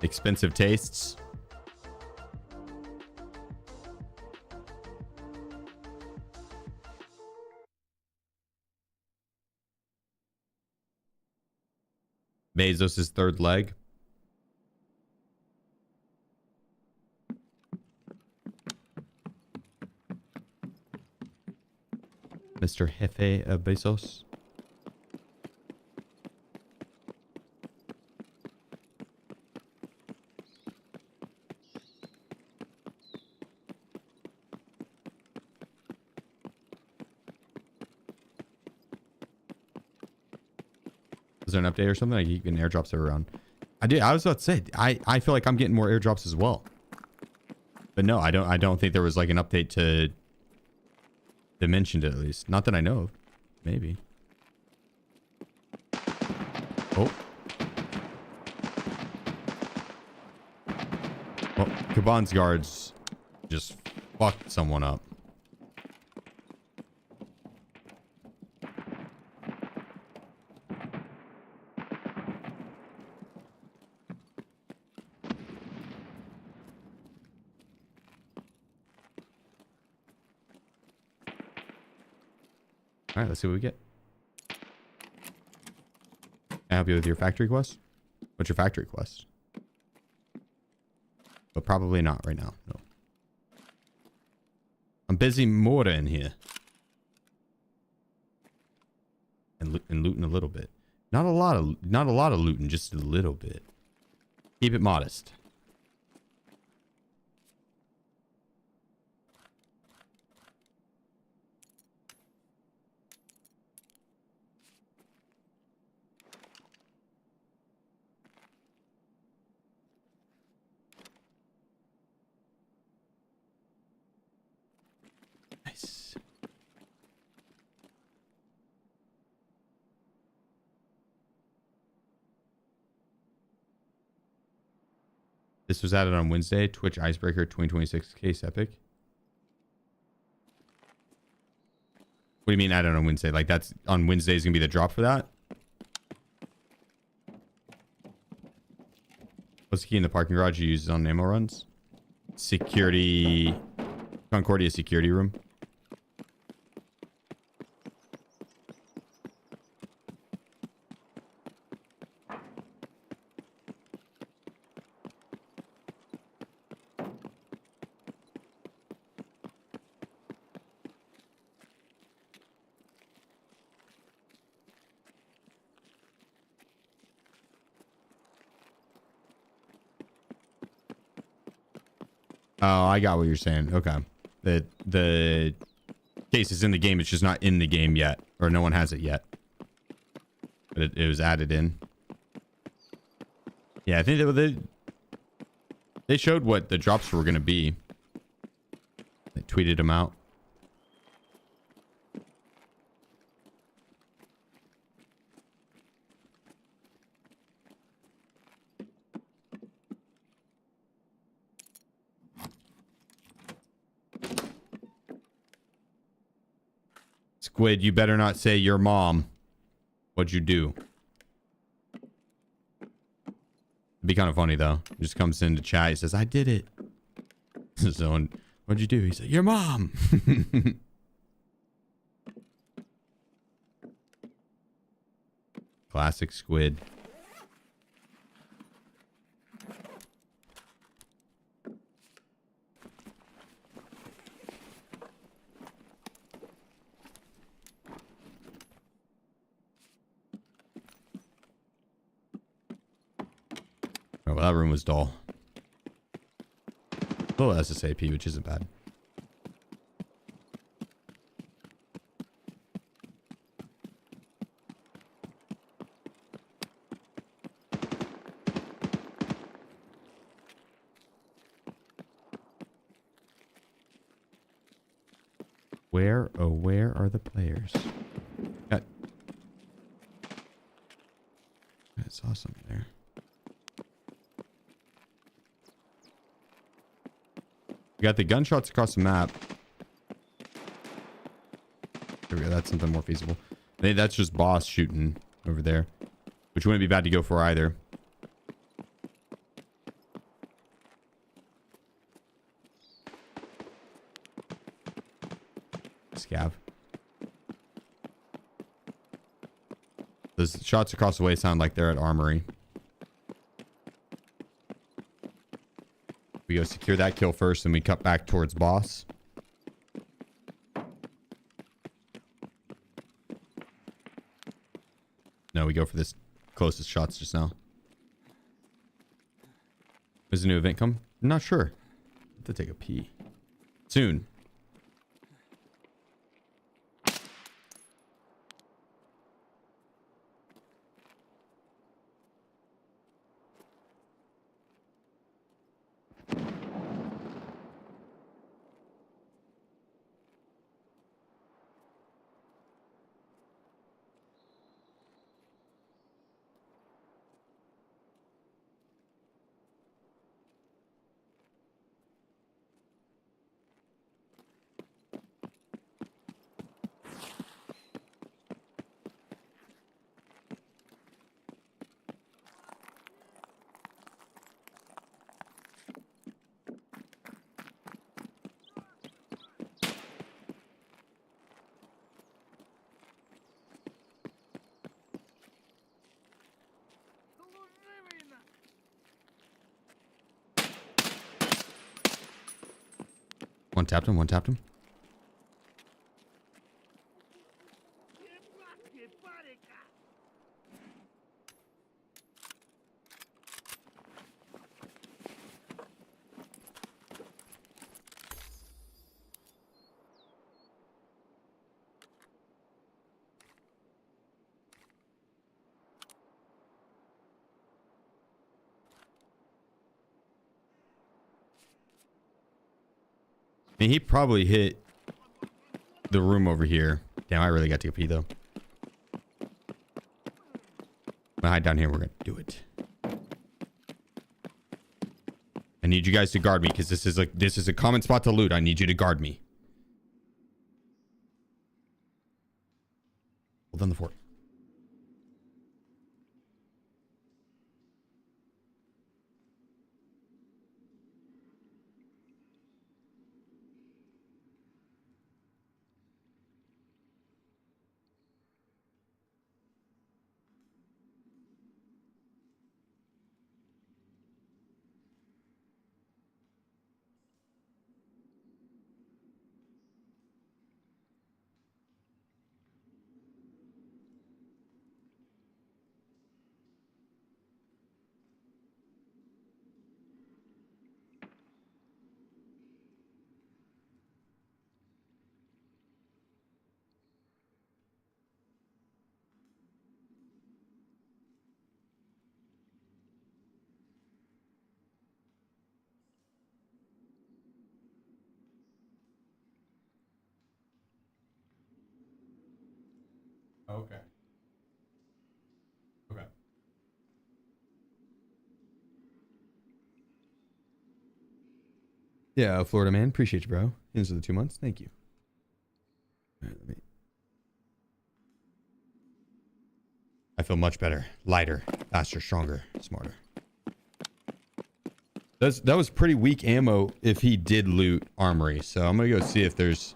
Expensive tastes. Bezos' third leg. Mr. Jefe Bezos. Is there an update or something? Like you can airdrops around. I was about to say, I feel like I'm getting more airdrops as well. But no, I don't think there was like an update to mention it, at least. Not that I know of. Maybe. Oh. Well, Kaban's guards just fucked someone up. All right, let's see what we get. Can I help you with your factory quest? What's your factory quest? But probably not right now. No. I'm busy mortaring here. And looting a little bit. Not a lot of looting, just a little bit. Keep it modest. Nice. This was added on Wednesday. Twitch Icebreaker 2026 case epic. What do you mean added on Wednesday? Like that's on Wednesday is gonna be the drop for that? What's the key in the parking garage you use on ammo runs? Security. Concordia security room. Oh, I got what you're saying. Okay. The case is in the game. It's just not in the game yet, or no one has it yet. But it was added in. Yeah, I think they showed what the drops were going to be. They tweeted them out. Squid, you better not say your mom. What'd you do? It'd be kind of funny though. He just comes into chat. He says, "I did it." So, what'd you do? He said, "Your mom." Classic Squid. Oh, well, that room was dull. Oh, SSAP, which isn't bad. Where, oh, where are the players? I saw something there. We got the gunshots across the map. There we go. That's something more feasible. That's just boss shooting over there, which wouldn't be bad to go for either. Scav. Those shots across the way sound like they're at armory. We go secure that kill first, and we cut back towards boss. No, we go for this closest shots just now. Does the new event come? I'm not sure. I have to take a pee. Soon. One tapped him, one tapped him. I mean, he probably hit the room over here. Damn, I really got to pee though. I'm gonna hide down here. We're gonna do it. I need you guys to guard me because this is a common spot to loot. I need you to guard me. Hold on the fort. Okay. Okay. Yeah, Florida man. Appreciate you, bro. Into the 2 months. Thank you. All right, I feel much better. Lighter, faster, stronger, smarter. That was pretty weak ammo if he did loot armory. So I'm going to go see if there's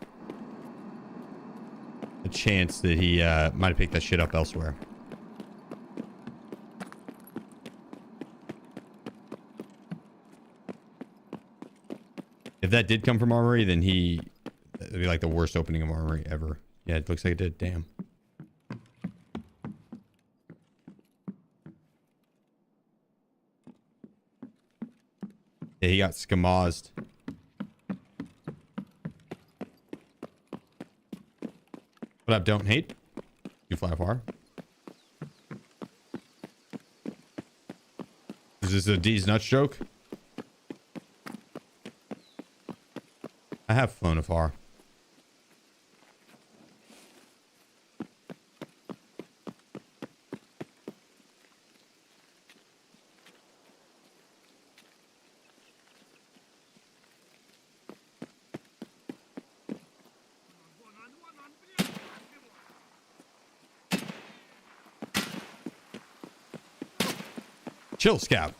a chance that he might have picked that shit up elsewhere. If that did come from armory, then it'd be like the worst opening of armory ever. Yeah, it looks like it did. Damn. Yeah, he got skamazed. What up, don't hate? You fly far. Is this a D's nuts joke? I have flown afar. Chill, Scout.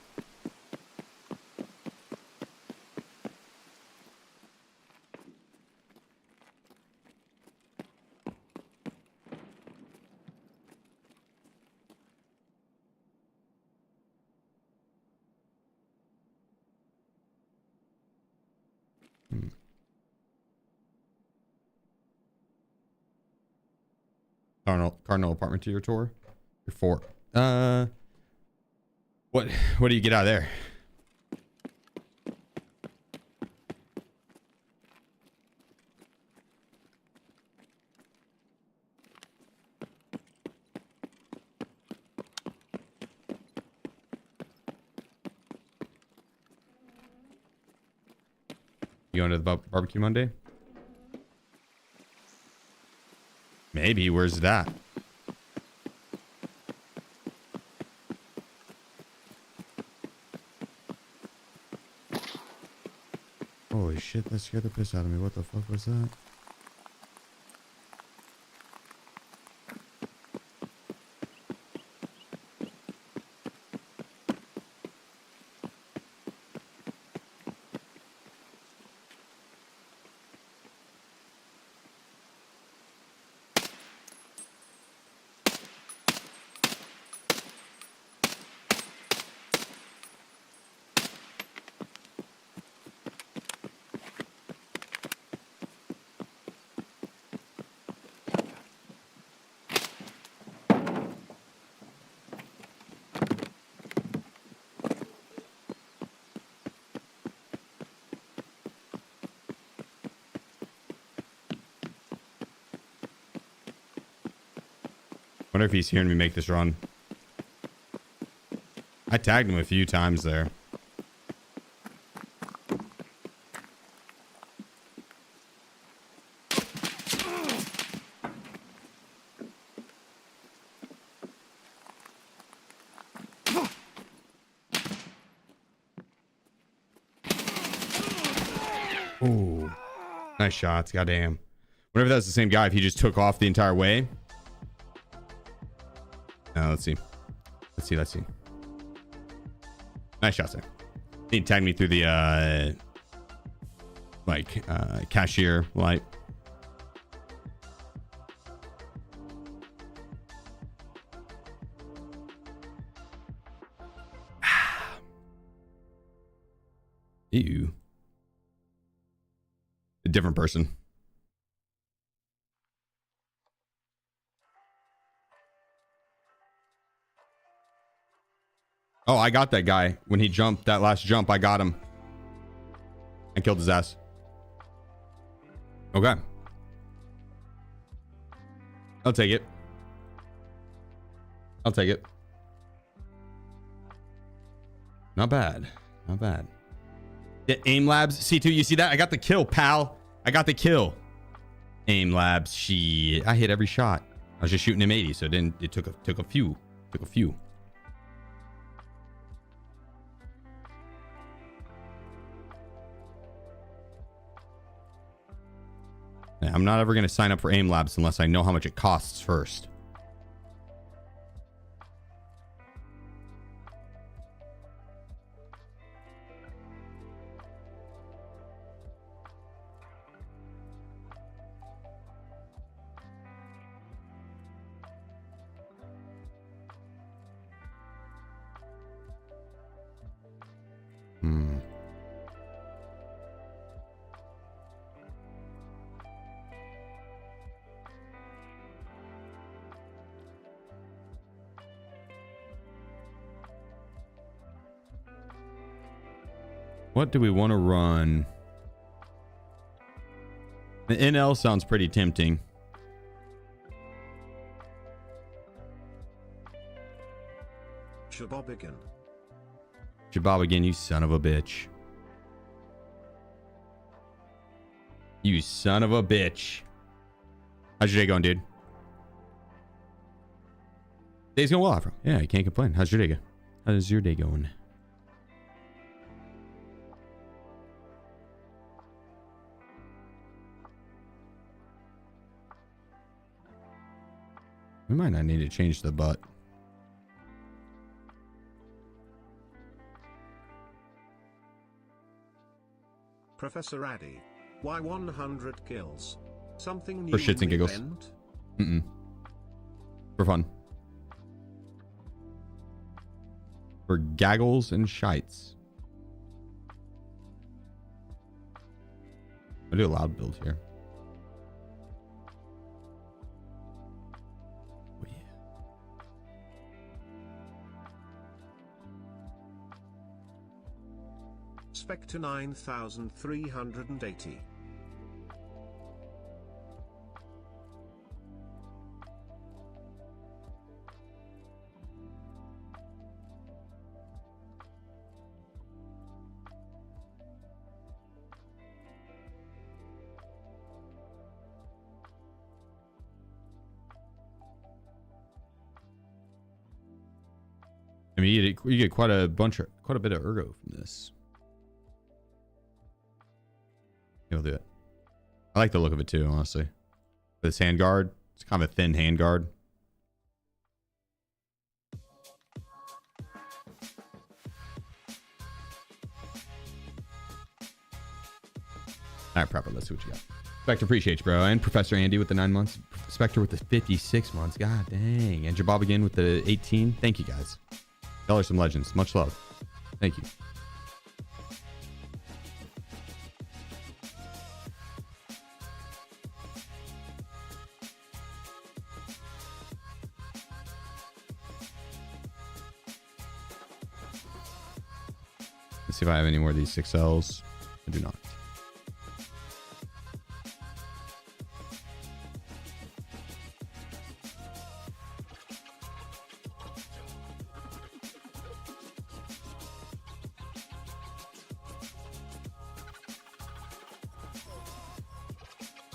Cardinal apartment to your tour? Your fort. What do you get out of there? You going to the barbecue Monday? Maybe. Where's that? Holy shit, that scared the piss out of me. What the fuck was that? Wonder if he's hearing me make this run. I tagged him a few times there. Ooh. Nice shots. Goddamn. Wonder if that's the same guy if he just took off the entire way. Let's see. Let's see. Nice shots there. He tagged me through the cashier light. Ew. A different person. Oh, I got that guy when he jumped that last jump. I got him. I killed his ass. Okay. I'll take it. I'll take it. Not bad. Not bad. Yeah, Aim Labs. C2, you see that? I got the kill, pal. I got the kill. Aim Labs. Shit. I hit every shot. I was just shooting him 80, so it took a few. Now, I'm not ever going to sign up for aim labs unless I know how much it costs first. What do we want to run? The NL sounds pretty tempting. Shabobigan. Shabobigan, you son of a bitch. You son of a bitch. How's your day going, dude? Day's going well, Afro. Yeah, you can't complain. How's your day going? How's your day going? We might not need to change the butt. Professor Addy. Why 100 kills? Something new. For shits and giggles. For fun. For gaggles and shites. I'll do a loud build here. Oh, yeah. Spectre 9380. I mean, you get quite a bit of ergo from this. You'll do it. I like the look of it too, honestly. This handguard, it's kind of a thin handguard. All right, Prepper, let's see what you got. Spectre, appreciate you, bro. And Professor Andy with the 9 months. Spectre with the 56 months. God dang. And Jabob again with the 18. Thank you, guys. Y'all are some legends. Much love. Thank you. Let's see if I have any more of these 6Ls. I do not.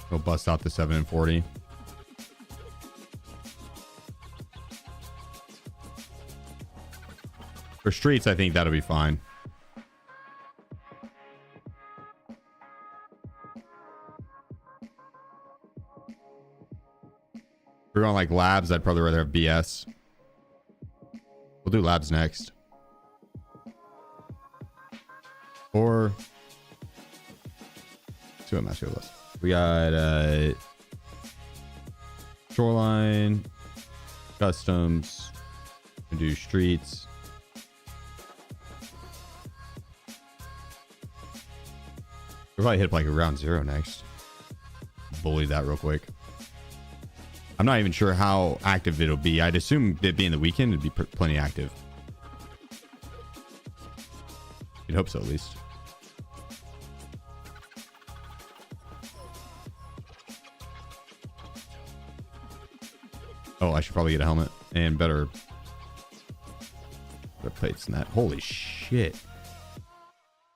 Go bust out the 7 and 40. For streets, I think that'll be fine. If we're going like labs, I'd probably rather have BS. We'll do labs next. Or let's see what master list. We got shoreline, customs, we do streets. We'll probably hit like around 0 next. Bully that real quick. I'm not even sure how active it'll be. I'd assume it being the weekend, it'd be plenty active. You'd hope so, at least. Oh, I should probably get a helmet and better plates than that. Holy shit.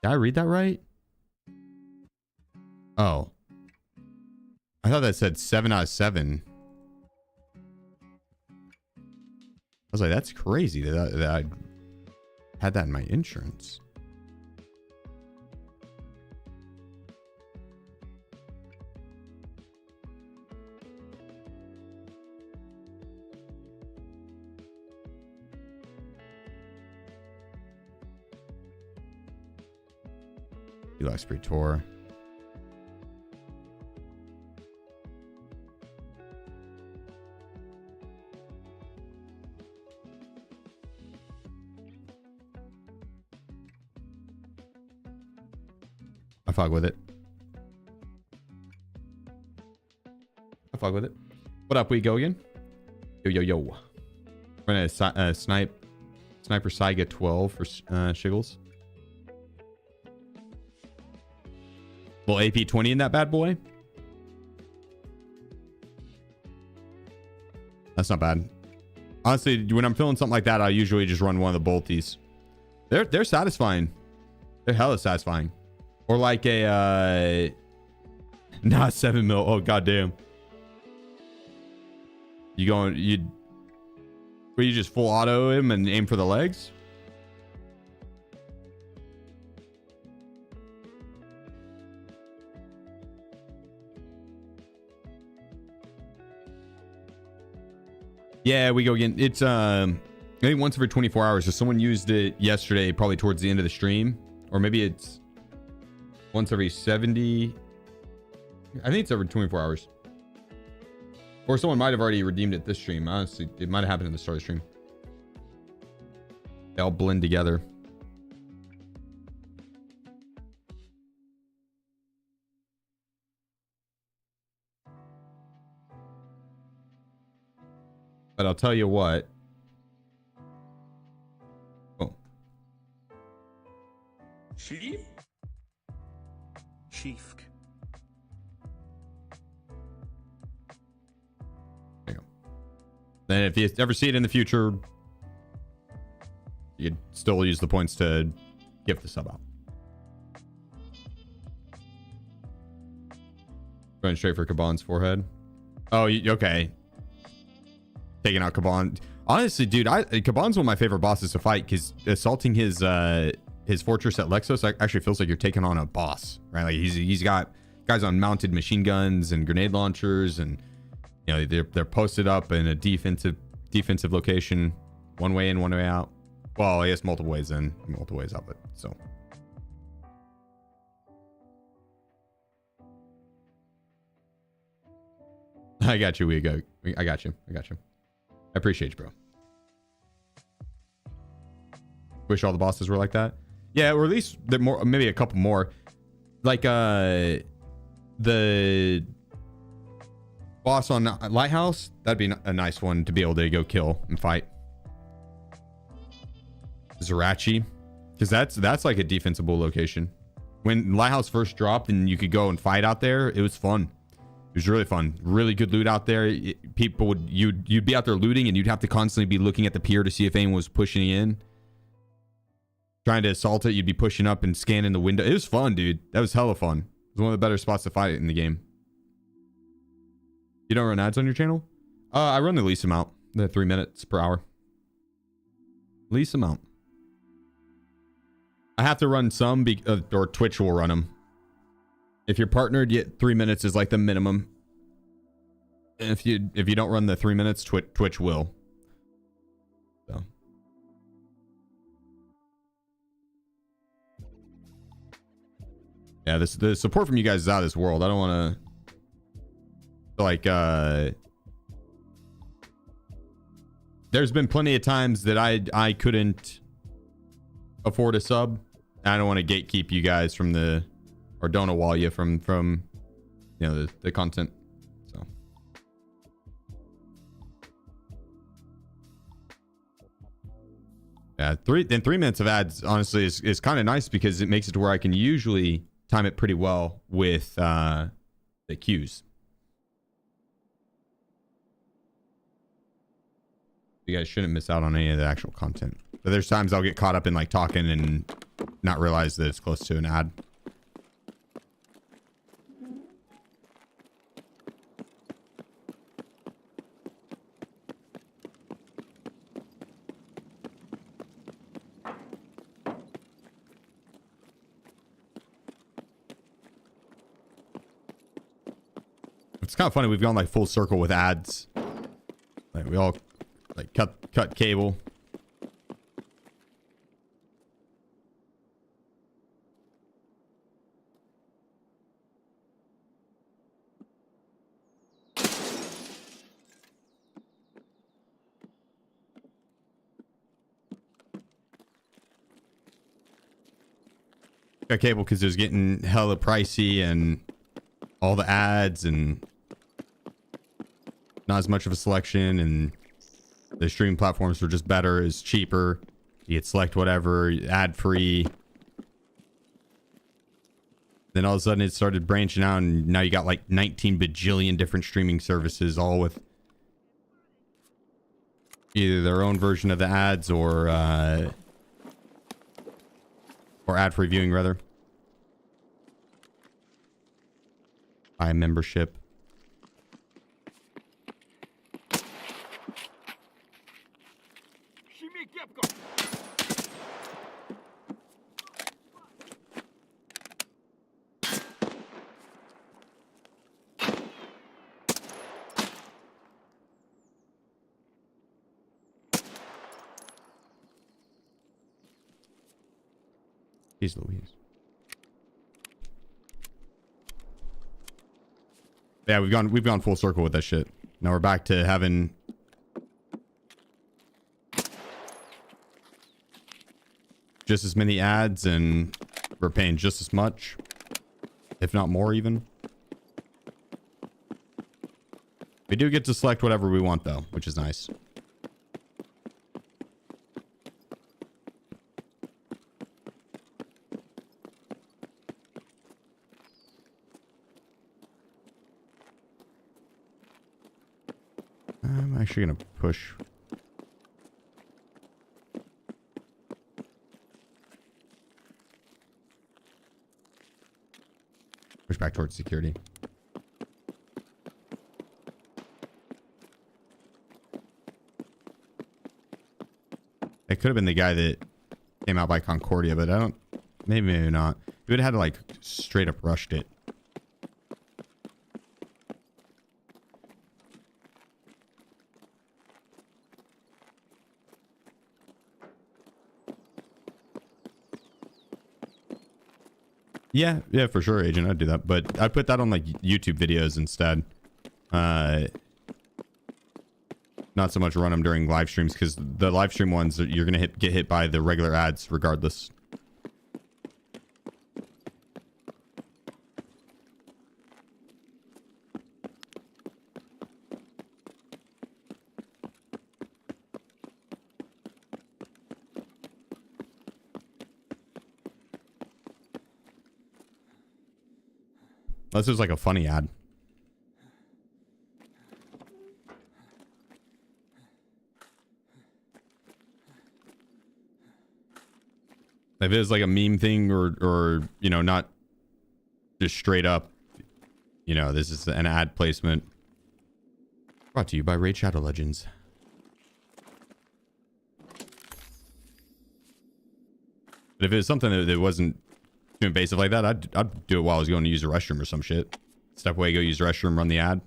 Did I read that right? Oh. I thought that said 7 out of 7. was like, that's crazy that I had that in my insurance. Pre tour. I fuck with it. What up, we go again? Yo. We're gonna sniper Saiga 12 for Shiggles. Little AP 20 in that bad boy. That's not bad. Honestly, when I'm feeling something like that, I usually just run one of the bolties. They're satisfying. They're hella satisfying. Or like a not 7 mil. Oh goddamn. You just full auto him and aim for the legs? Yeah, we go again. It's I think once every 24 hours. So someone used it yesterday, probably towards the end of the stream, or maybe it's once every 70. I think it's every 24 hours. Or someone might have already redeemed it this stream. Honestly, it might have happened at the start of the stream. They all blend together. But I'll tell you what. Oh. Sheep? SheefGG. There you go. Then if you ever see it in the future, you could still use the points to gift the sub out. Going straight for Caban's forehead. Oh, okay. Taking out Caban. Honestly, dude, Caban's one of my favorite bosses to fight because assaulting his fortress at Lexos actually feels like you're taking on a boss, right? Like he's got guys on mounted machine guns and grenade launchers, and you know they're posted up in a defensive location, one way in, one way out. Well, I guess multiple ways in, multiple ways out, but so. I got you. I got you. I appreciate you, bro. Wish all the bosses were like that. Yeah, or at least more, maybe a couple more. Like the boss on Lighthouse, that'd be a nice one to be able to go kill and fight. Zerachi, because that's like a defensible location. When Lighthouse first dropped and you could go and fight out there, it was fun. It was really fun. Really good loot out there. People would you'd be out there looting and you'd have to constantly be looking at the pier to see if anyone was pushing in. Trying to assault it, you'd be pushing up and scanning the window. It was fun, dude. That was hella fun. It was one of the better spots to fight in the game. You don't run ads on your channel? I run the least amount, the 3 minutes per hour. Least amount. I have to run some, or Twitch will run them. If you're partnered, 3 minutes is like the minimum. And if you don't run the 3 minutes, Twitch will. So. Yeah, the support from you guys is out of this world. I don't want to like there's been plenty of times that I couldn't afford a sub. I don't want to gatekeep you guys from the, or don't wall you from you know the content. So yeah, 3 minutes of ads honestly is kind of nice because it makes it to where I can usually time it pretty well with the queues. You guys shouldn't miss out on any of the actual content. But there's times I'll get caught up in like talking and not realize that it's close to an ad. It's kind of funny. We've gone like full circle with ads. Like we all like cut cable. Cut cable because it was getting hella pricey and all the ads and not as much of a selection, and the streaming platforms were just better. It's cheaper. You get select whatever, ad free. Then all of a sudden it started branching out, and now you got like 19 bajillion different streaming services, all with either their own version of the ads or ad-free viewing, rather. Buy a membership. Щеми кепку! Jeez Louise. Yeah, we've gone full circle with that shit. Now we're back to having just as many ads, and we're paying just as much, if not more even. We do get to select whatever we want though, which is nice. I'm actually gonna push. Push back towards security. It could have been the guy that came out by Concordia, but I don't. Maybe not. He would have had to like straight up rushed it. Yeah, for sure, Agent. I'd do that, but I'd put that on like YouTube videos instead. Not so much run them during live streams, because the live stream ones, you're gonna get hit by the regular ads regardless. Unless it was like a funny ad. If it was like a meme thing, or you know, not just straight up, you know, this is an ad placement. Brought to you by Raid Shadow Legends. But if it was something that wasn't too invasive like that, I'd do it while I was going to use the restroom or some shit. Step away, go use the restroom, run the ad.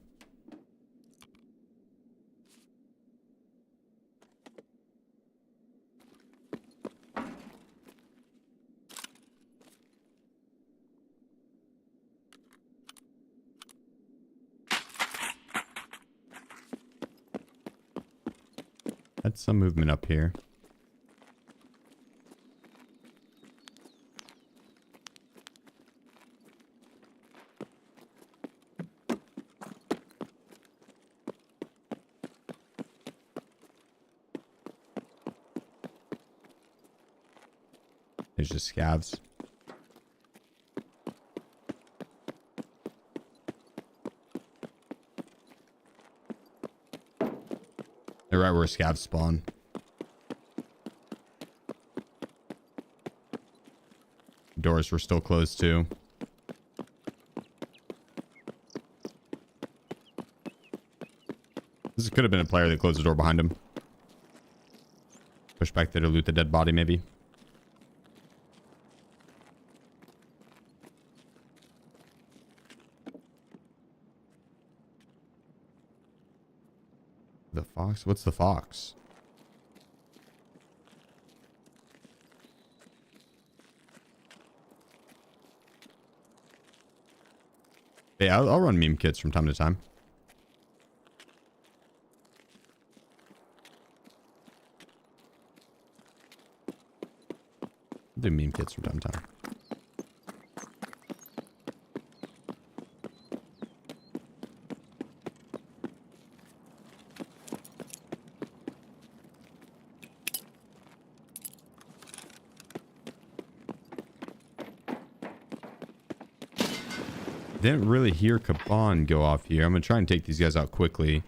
Had some movement up here. There's just scavs. They're right where scavs spawn. Doors were still closed too. This could have been a player that closed the door behind him. Push back there to loot the dead body, maybe. The fox? What's the fox? Yeah, I'll run meme kits from time to time. I'll do meme kits from time to time. Didn't really hear Kaban go off here. I'm gonna try and take these guys out quickly.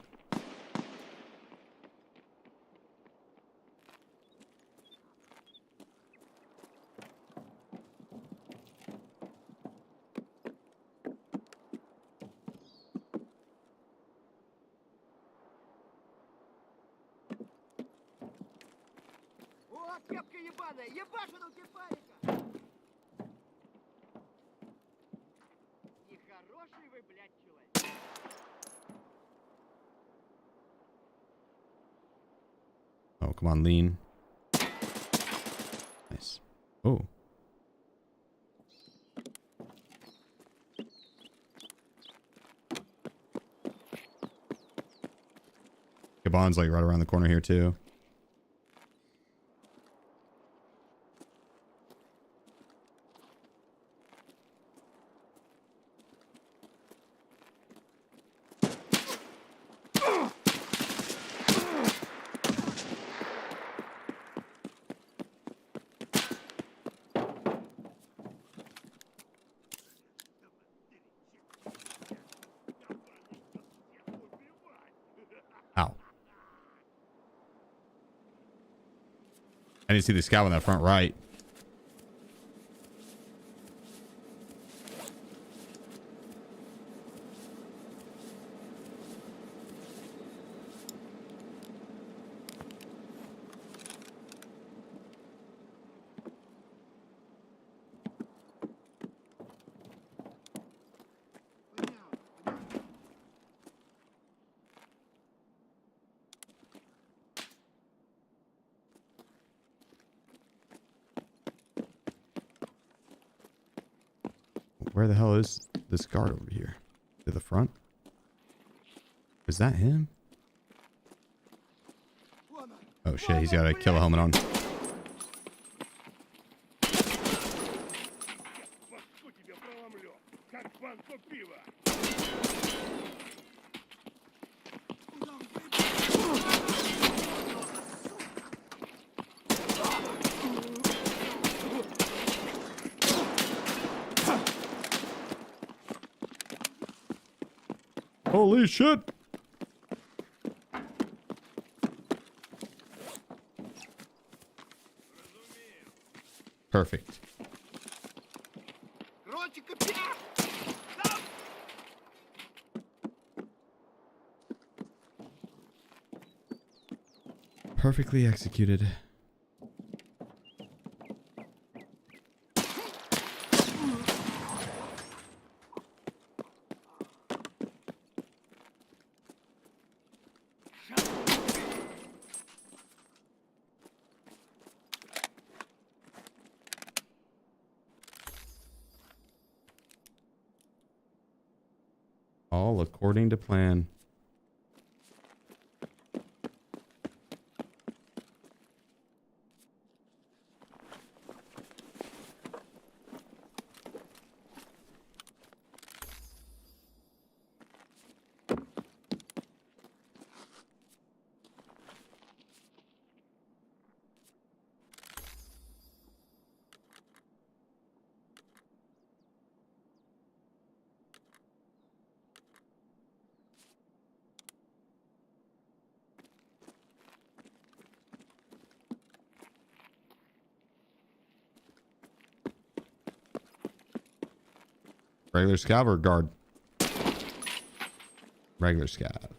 О, кепка ебаная! Ебашь этого кипарика! Нехороший вы, блядь, человек. Oh, come on, lean. Nice. Oh. Kaban's like right around the corner here too. Ow. I didn't see this guy on that front right. Where the hell is this guard over here? To the front? Is that him? Oh shit, he's got a killer helmet on. Башку тебе проломлю, как банку пива! Holy shit! Perfect. Рончика, пя! Там! Perfectly executed. All according to plan. Regular scav or guard? Regular scav.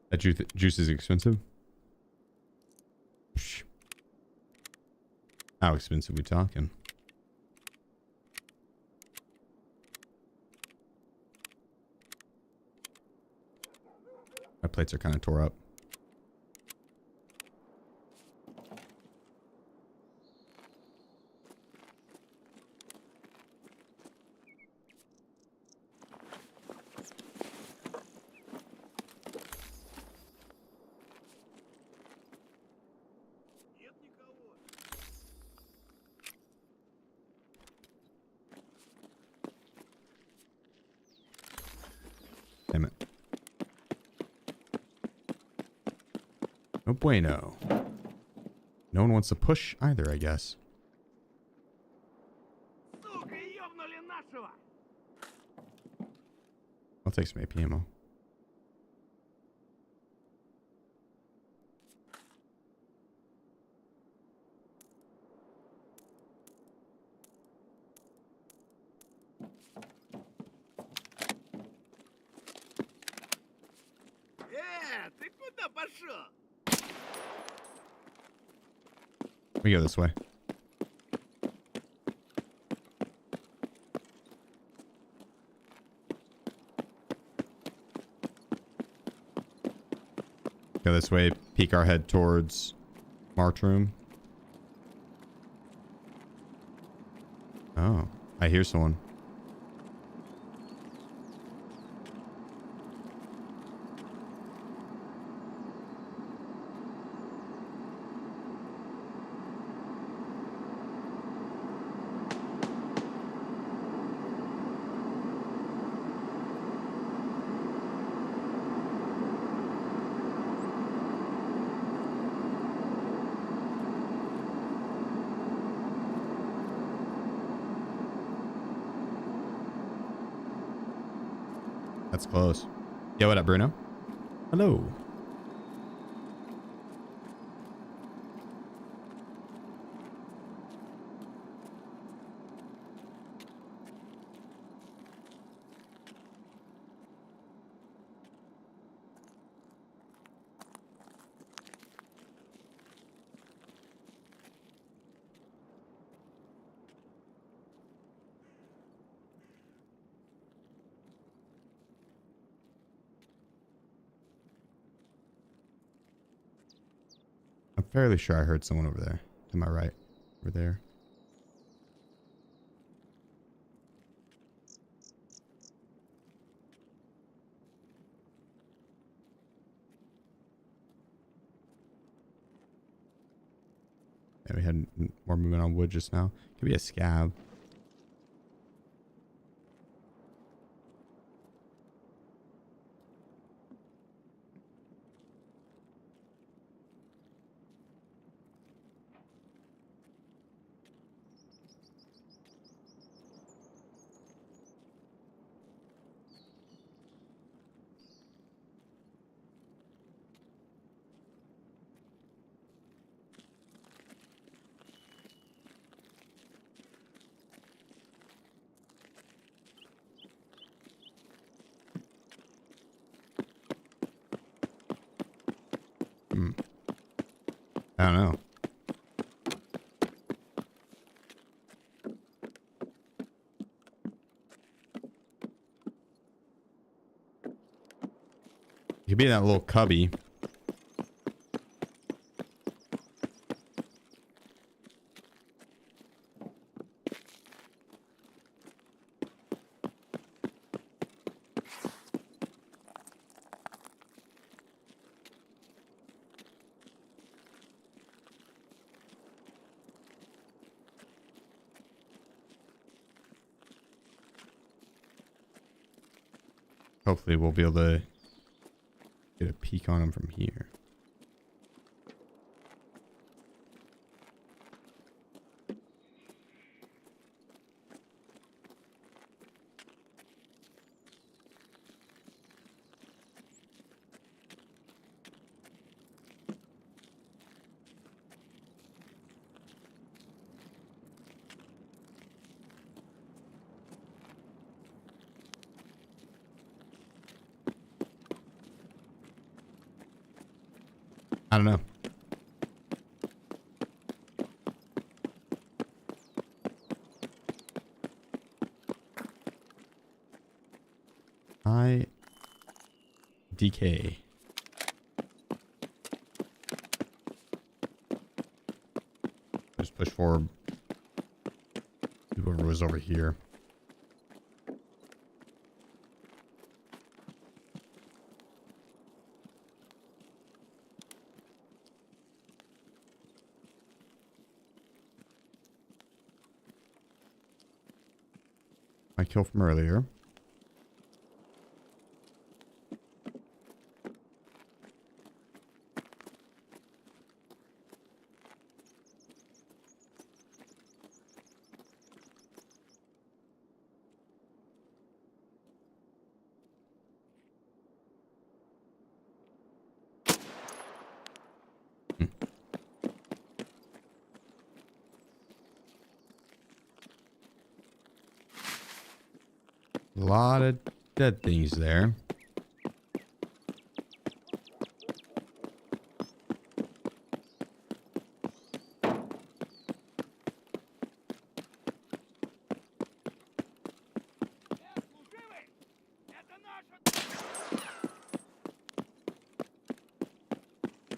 That juice is expensive? Psh. How expensive we talking? My plates are kind of tore up. Damn it. No bueno. No one wants to push either, I guess. I'll take some AP ammo. We go this way. Go this way. Peek our head towards March room. Oh, I hear someone. That's close. Yo, what up, Bruno? Hello. I'm fairly sure I heard someone over there. To my right. Over there. Yeah, we had more movement on wood just now. Could be a scab. I don't know. You could be in that little cubby. Hopefully we'll be able to get a peek on him from here. I don't know. DK. Just push forward. Whoever was over here. My kill from earlier. A lot of dead things there.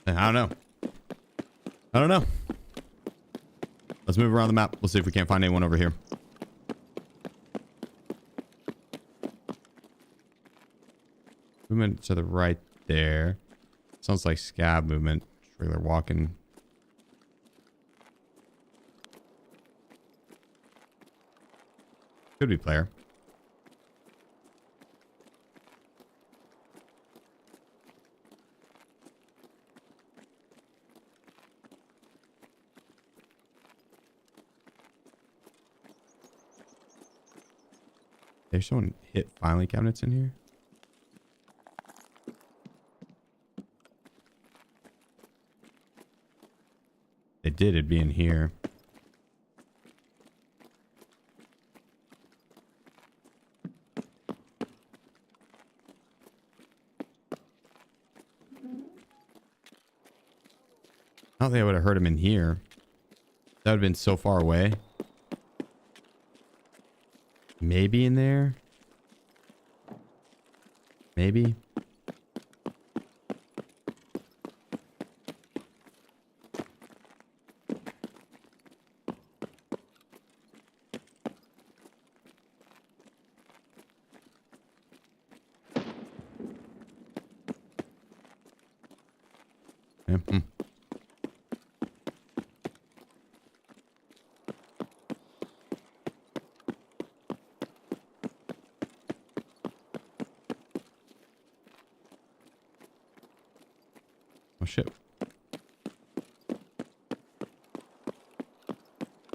I don't know. I don't know. Let's move around the map. We'll see if we can't find anyone over here. Movement to the right there. Sounds like scab movement. Just regular walking. Could be player. There's someone hit filing cabinets in here. They did. It'd be in here. I don't think I would have heard him in here. That would have been so far away. Maybe in there. Maybe. Yeah. Oh shit.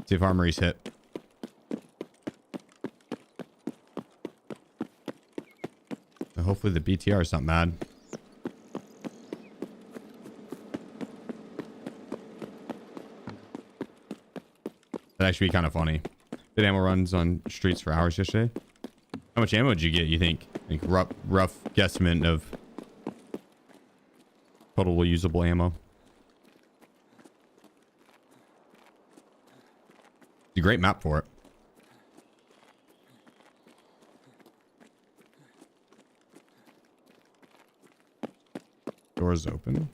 See if armory's hit. Hopefully the BTR is not mad. That'd actually be kind of funny. Did ammo runs on streets for hours yesterday? How much ammo did you get, you think? Like rough guesstimate of total usable ammo. It's a great map for it. Doors open.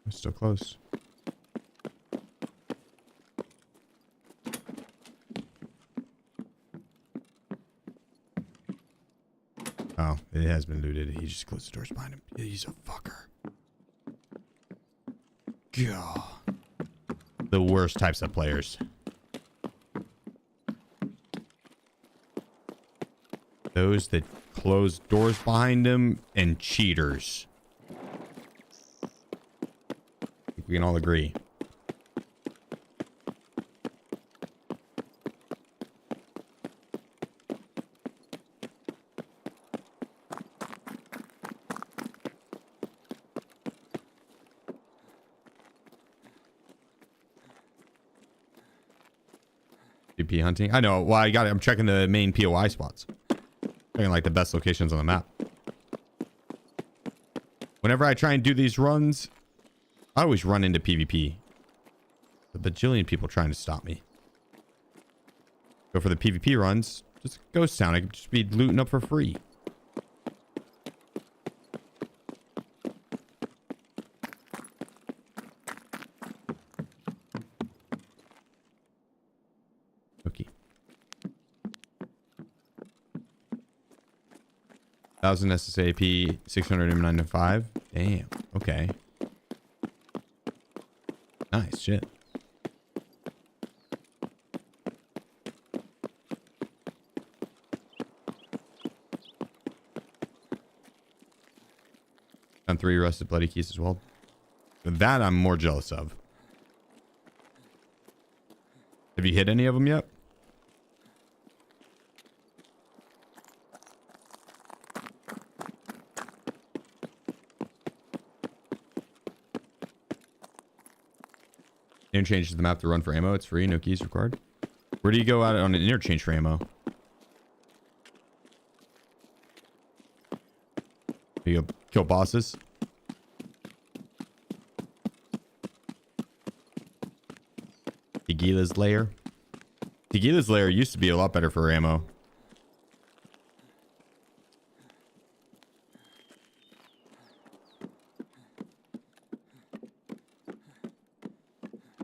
We're still close. Oh, it has been looted. He just closed the doors behind him. He's a fucker. God. The worst types of players. Those that close doors behind them and cheaters. I think we can all agree. DP hunting. I know. Well, I'm checking the main POI spots. Looking like the best locations on the map. Whenever I try and do these runs, I always run into PvP. A bajillion people trying to stop me. Go for the PvP runs. Just ghost town. I could just be looting up for free. Okay. 1,000 SSAP, 600 M995. Damn. Okay. Nice shit. On 3 rusted bloody keys as well. That I'm more jealous of. Have you hit any of them yet? Interchange to the map to run for ammo. It's free. No keys required. Where do you go out on an interchange for ammo? You go kill bosses. Tegila's Lair. Tegila's Lair used to be a lot better for ammo.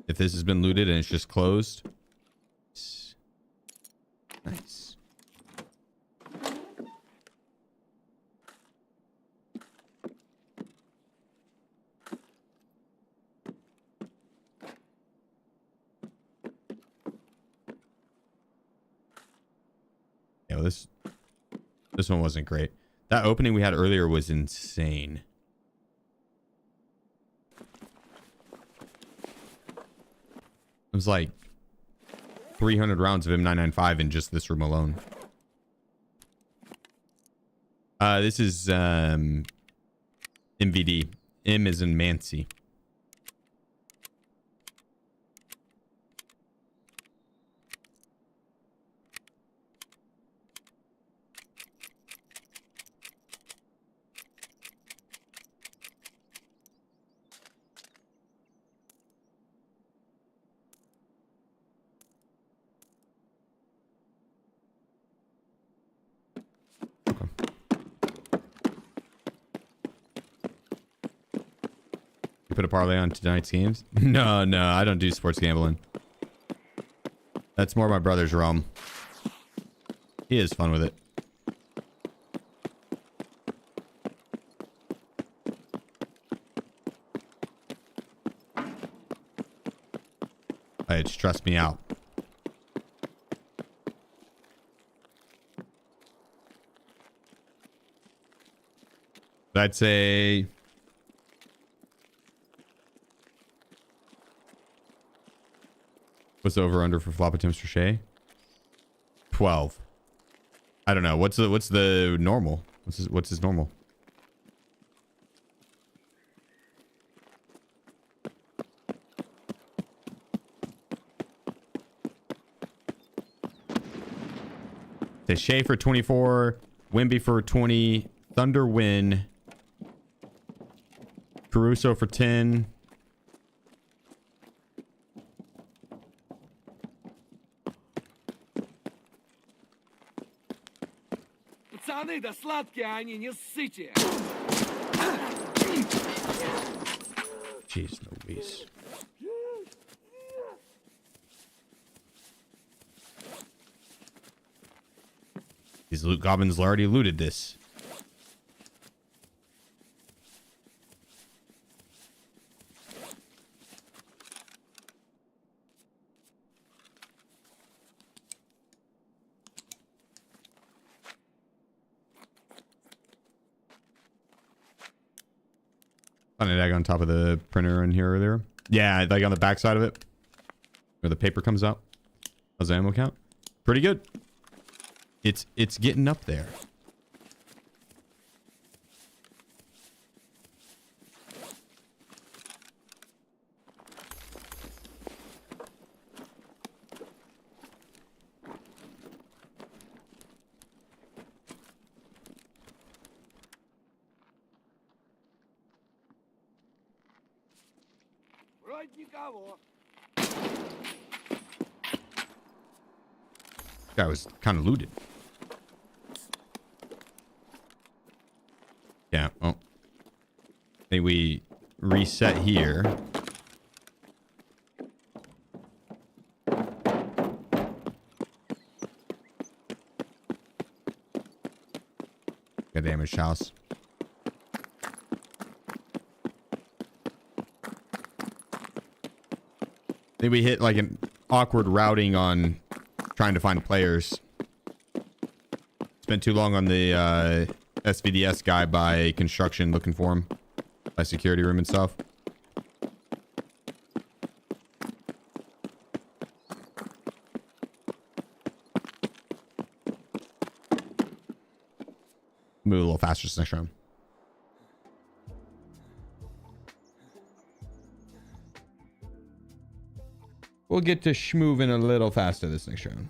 If this has been looted and it's just closed. Nice. Yeah, well, this one wasn't great. That opening we had earlier was insane. It was like 300 rounds of M995 in just this room alone. This is MVD. M is in Mancy. Put a parlay on tonight's games? No, I don't do sports gambling. That's more my brother's realm. He has fun with it. It stressed me out. I'd say what's the over under for flop attempts for Shay? 12. I don't know. What's the normal? What's his normal? Say Shay for 24, Wimby for 20, Thunder Win, Caruso for 10. Пацаны, да сладкие они, не ссыте. Jeez Louise. These loot goblins already looted this. Found an egg on top of the printer in here earlier. Yeah, like on the back side of it, where the paper comes out. How's the ammo count? Pretty good. It's getting up there. трогать никого. Guy was kind of looted. Yeah, well, I think we reset here. Got damaged house. I think we hit like an awkward routing on trying to find players. Spent too long on the SVDS guy by construction looking for him. By security room and stuff. Move a little faster this next round. We'll get to schmoving a little faster this next round.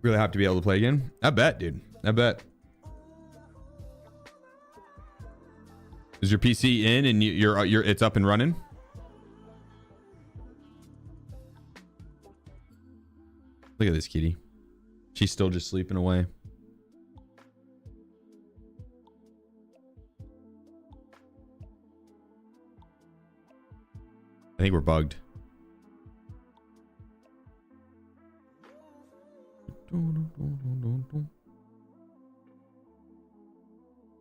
Really have to be able to play again. I bet, dude. I bet. Is your PC in and you're it's up and running? Look at this kitty. She's still just sleeping away. I think we're bugged. I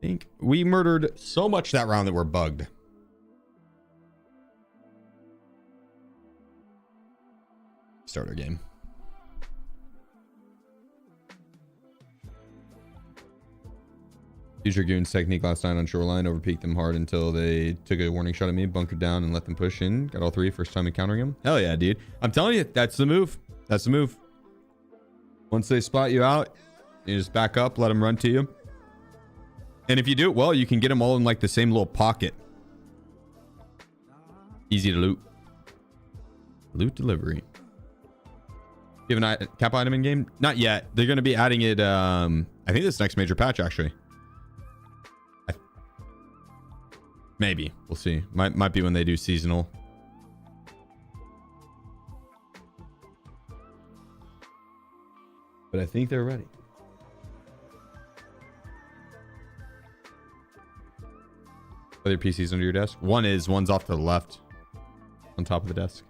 think we murdered so much that round that we're bugged. Start our game. Use your goons technique last night on shoreline. Overpeaked them hard until they took a warning shot at me. Bunkered down and let them push in. Got all three first time encountering them. Hell yeah, dude. I'm telling you, that's the move. That's the move. Once they spot you out, you just back up, let them run to you. And if you do it well, you can get them all in like the same little pocket. Easy to loot. Loot delivery. You have a cap item in game? Not yet. They're going to be adding it. I think this next major patch actually. Maybe. We'll see. Might be when they do seasonal. But I think they're ready. Other PCs under your desk? One's off to the left. On top of the desk.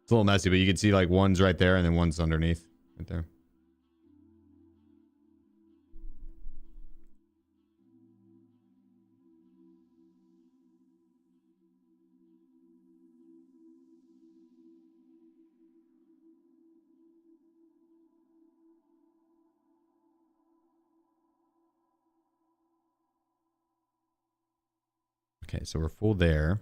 It's a little messy, but you can see like one's right there and then one's underneath. Right there. Okay, so we're full there.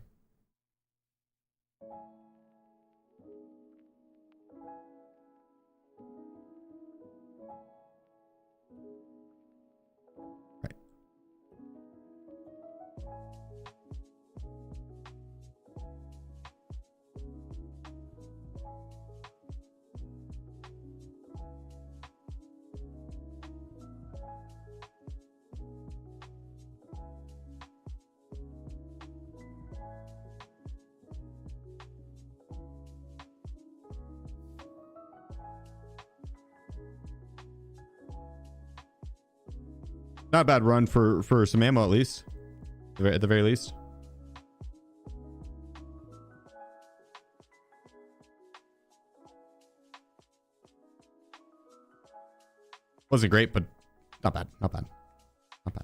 Right. Not a bad run for some ammo at least. At the very least. Wasn't great, but not bad. Not bad. Not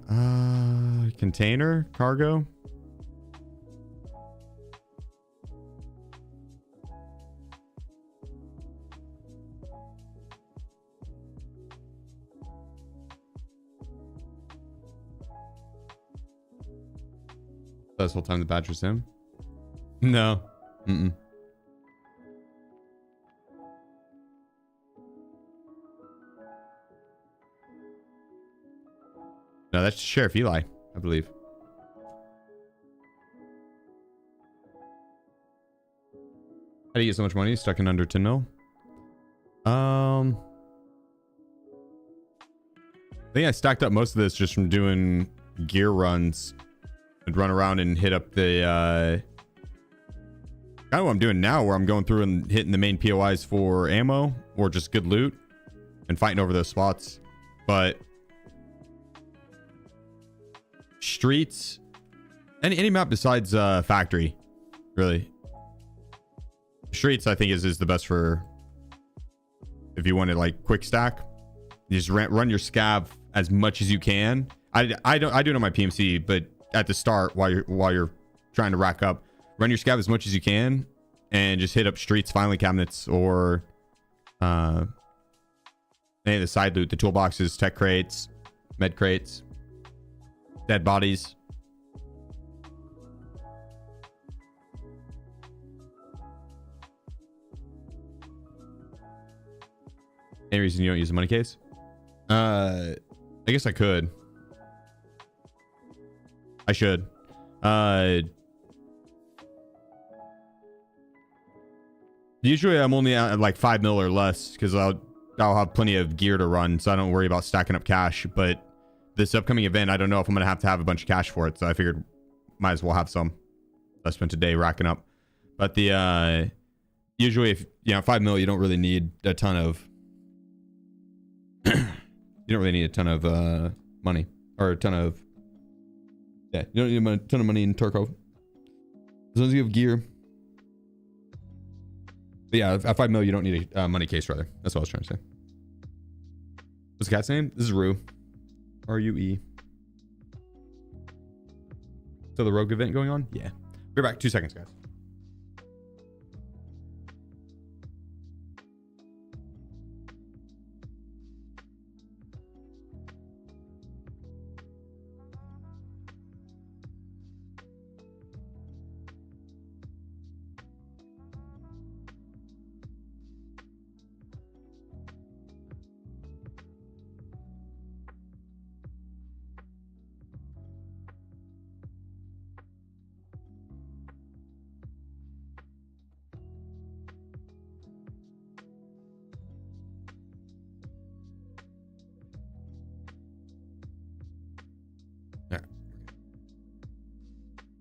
bad. Container? Cargo? This whole time the badge was him? No. Mm-mm. No, that's Sheriff Eli, I believe. How do you get so much money? Stuck in under 10 mil? I think I stacked up most of this just from doing gear runs. I'd run around and hit up the kind of what I'm doing now, where I'm going through and hitting the main POIs for ammo or just good loot and fighting over those spots. But streets, any map besides factory, really. Streets I think is the best for if you want to like quick stack. You just run your scav as much as you can. I do it on my PMC, but at the start while you're trying to rack up, run your scav as much as you can and just hit up streets, finally cabinets, or any of the side loot, the toolboxes, tech crates, med crates, dead bodies. Any reason you don't use a money case? I guess I could. I should. Usually I'm only at like 5 mil or less because I'll have plenty of gear to run, so I don't worry about stacking up cash. But this upcoming event, I don't know if I'm gonna have to have a bunch of cash for it, so I figured might as well have some. I spent a day racking up. But the usually if 5 mil, you don't really need a ton of you don't really need a ton of money, or a ton of, yeah, you don't need a ton of money in Tarkov as long as you have gear. But yeah, at 5 mil, you don't need a money case, rather. That's what I was trying to say. What's the cat's name? This is Rue. R-U-E. So the rogue event going on? Yeah. We're back. 2 seconds, guys.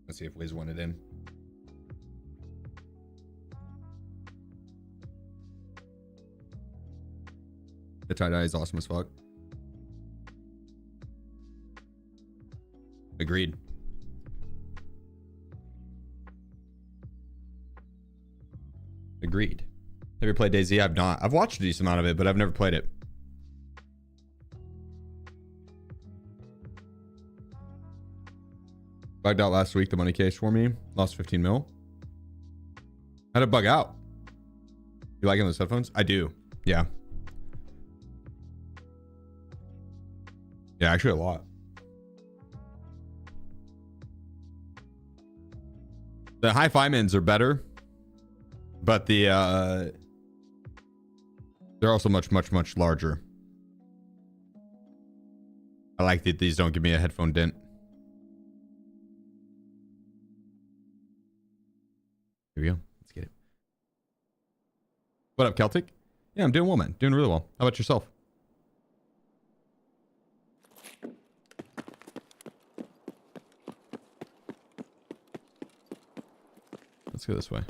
Let's see if Wiz wanted in. The tie-dye is awesome as fuck. Agreed. Agreed. Have you played DayZ? I've not. I've watched a decent amount of it, but I've never played it. Bugged out last week, the money case for me. Lost 15 mil. How'd it bug out? You liking those headphones? I do. Yeah. Yeah, actually a lot. The hi-fi mins are better, but the they're also much larger. I like that these don't give me a headphone dent. Here we go. Let's get it. What up, Celtic? Yeah, I'm doing well, man. Doing really well. How about yourself? Let's go this way.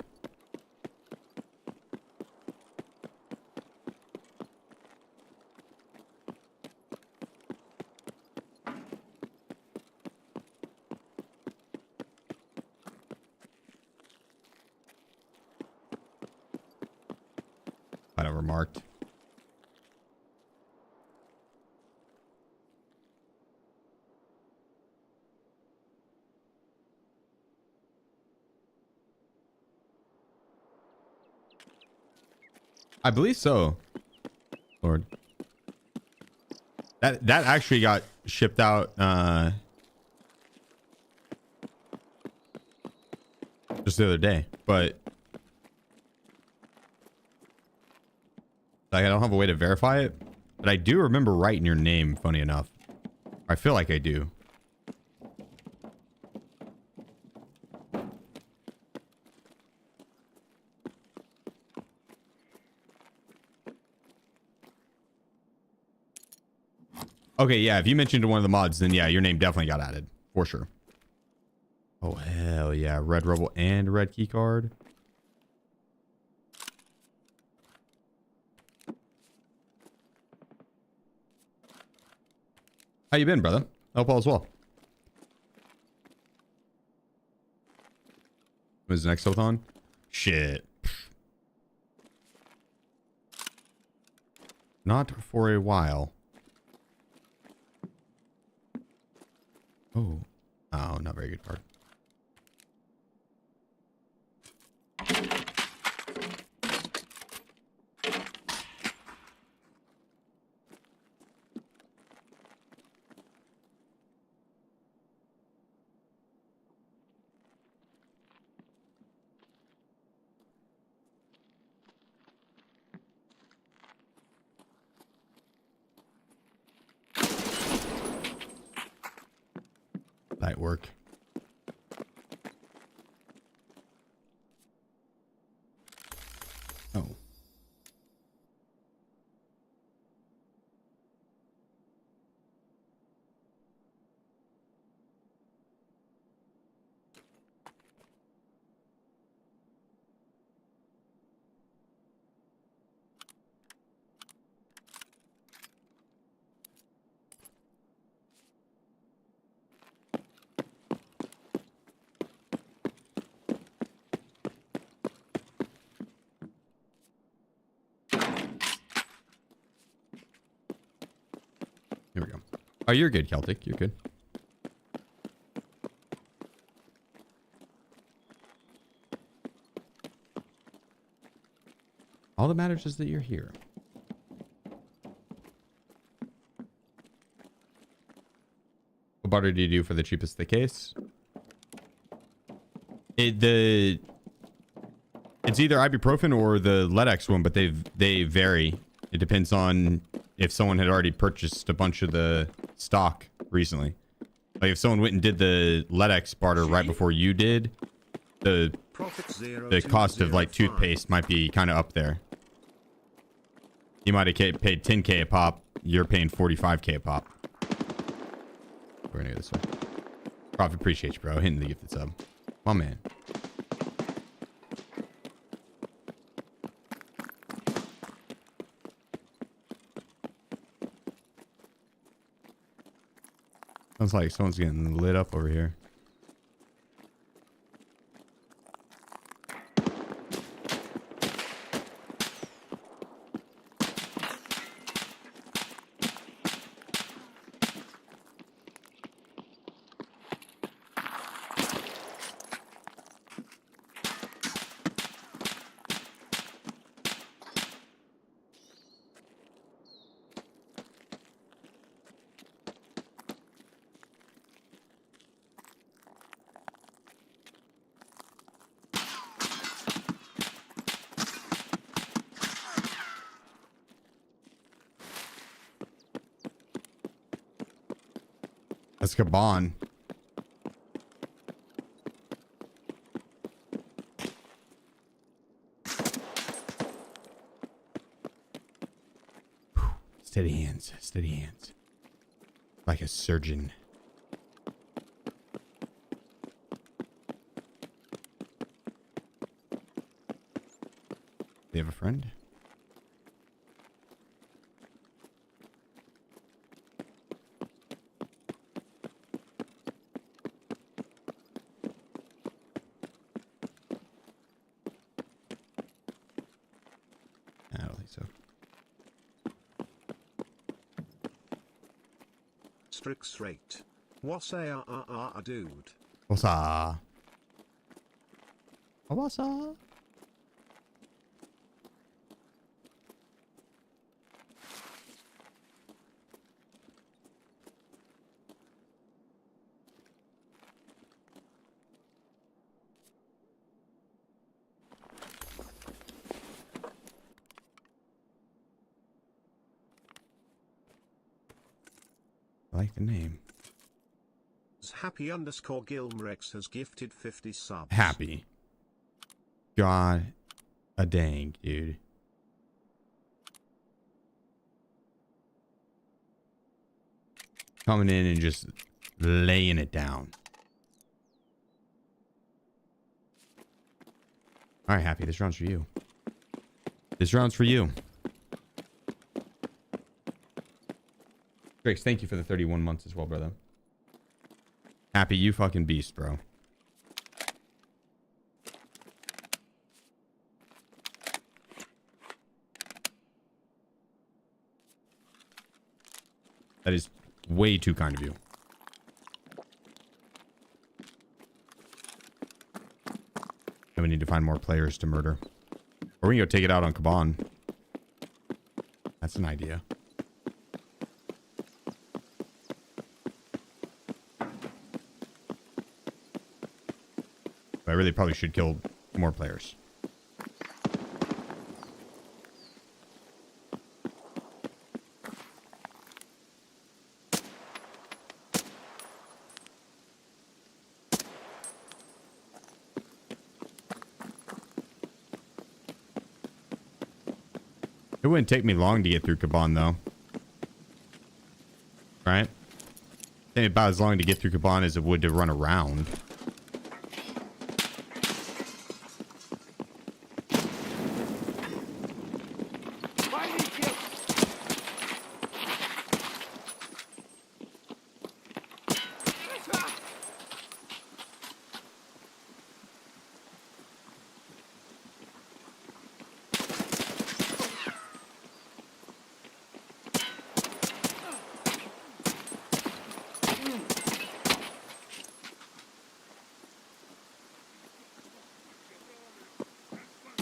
I overmarked. I believe so. Lord. That actually got shipped out just the other day, but like, I don't have a way to verify it, but I do remember writing your name, funny enough. I feel like I do. Okay, yeah. If you mentioned one of the mods, then yeah, your name definitely got added for sure. Oh hell yeah, red rebel and red key card. How you been, brother? Hope all is well. When's the next Sothon? Shit. Not for a while. Oh. Oh, not very good card. Light work. Oh. Here we go. Oh, you're good, Celtic. You're good. All that matters is that you're here. What barter do you do for the cheapest of the case? It's either ibuprofen or the Ledex one, but they vary. It depends on if someone had already purchased a bunch of the stock recently. Like if someone went and did the Ledex barter right before you did, the cost of like toothpaste might be kind of up there. You might have paid 10k a pop. You're paying 45k a pop. We're gonna go this way. Profit, appreciate you, bro. Hitting the gifted sub. My man. Sounds like someone's getting lit up over here. That's Gabon. Steady hands, steady hands. Like a surgeon. You have a friend? I don't think so. Strix rate. What's a dude? What's up? What's up? I like the name. Happy_Gilmrex has gifted 50 subs. Happy. God a dang, dude. Coming in and just laying it down. All right, Happy. This round's for you. This round's for you. Drix, thank you for the 31 months as well, brother. Happy, you fucking beast, bro. That is way too kind of you. And we need to find more players to murder. Or we can go take it out on Kaban. That's an idea. But I really probably should kill more players. It wouldn't take me long to get through Kaban, though. Right? Take me about as long to get through Kaban as it would to run around.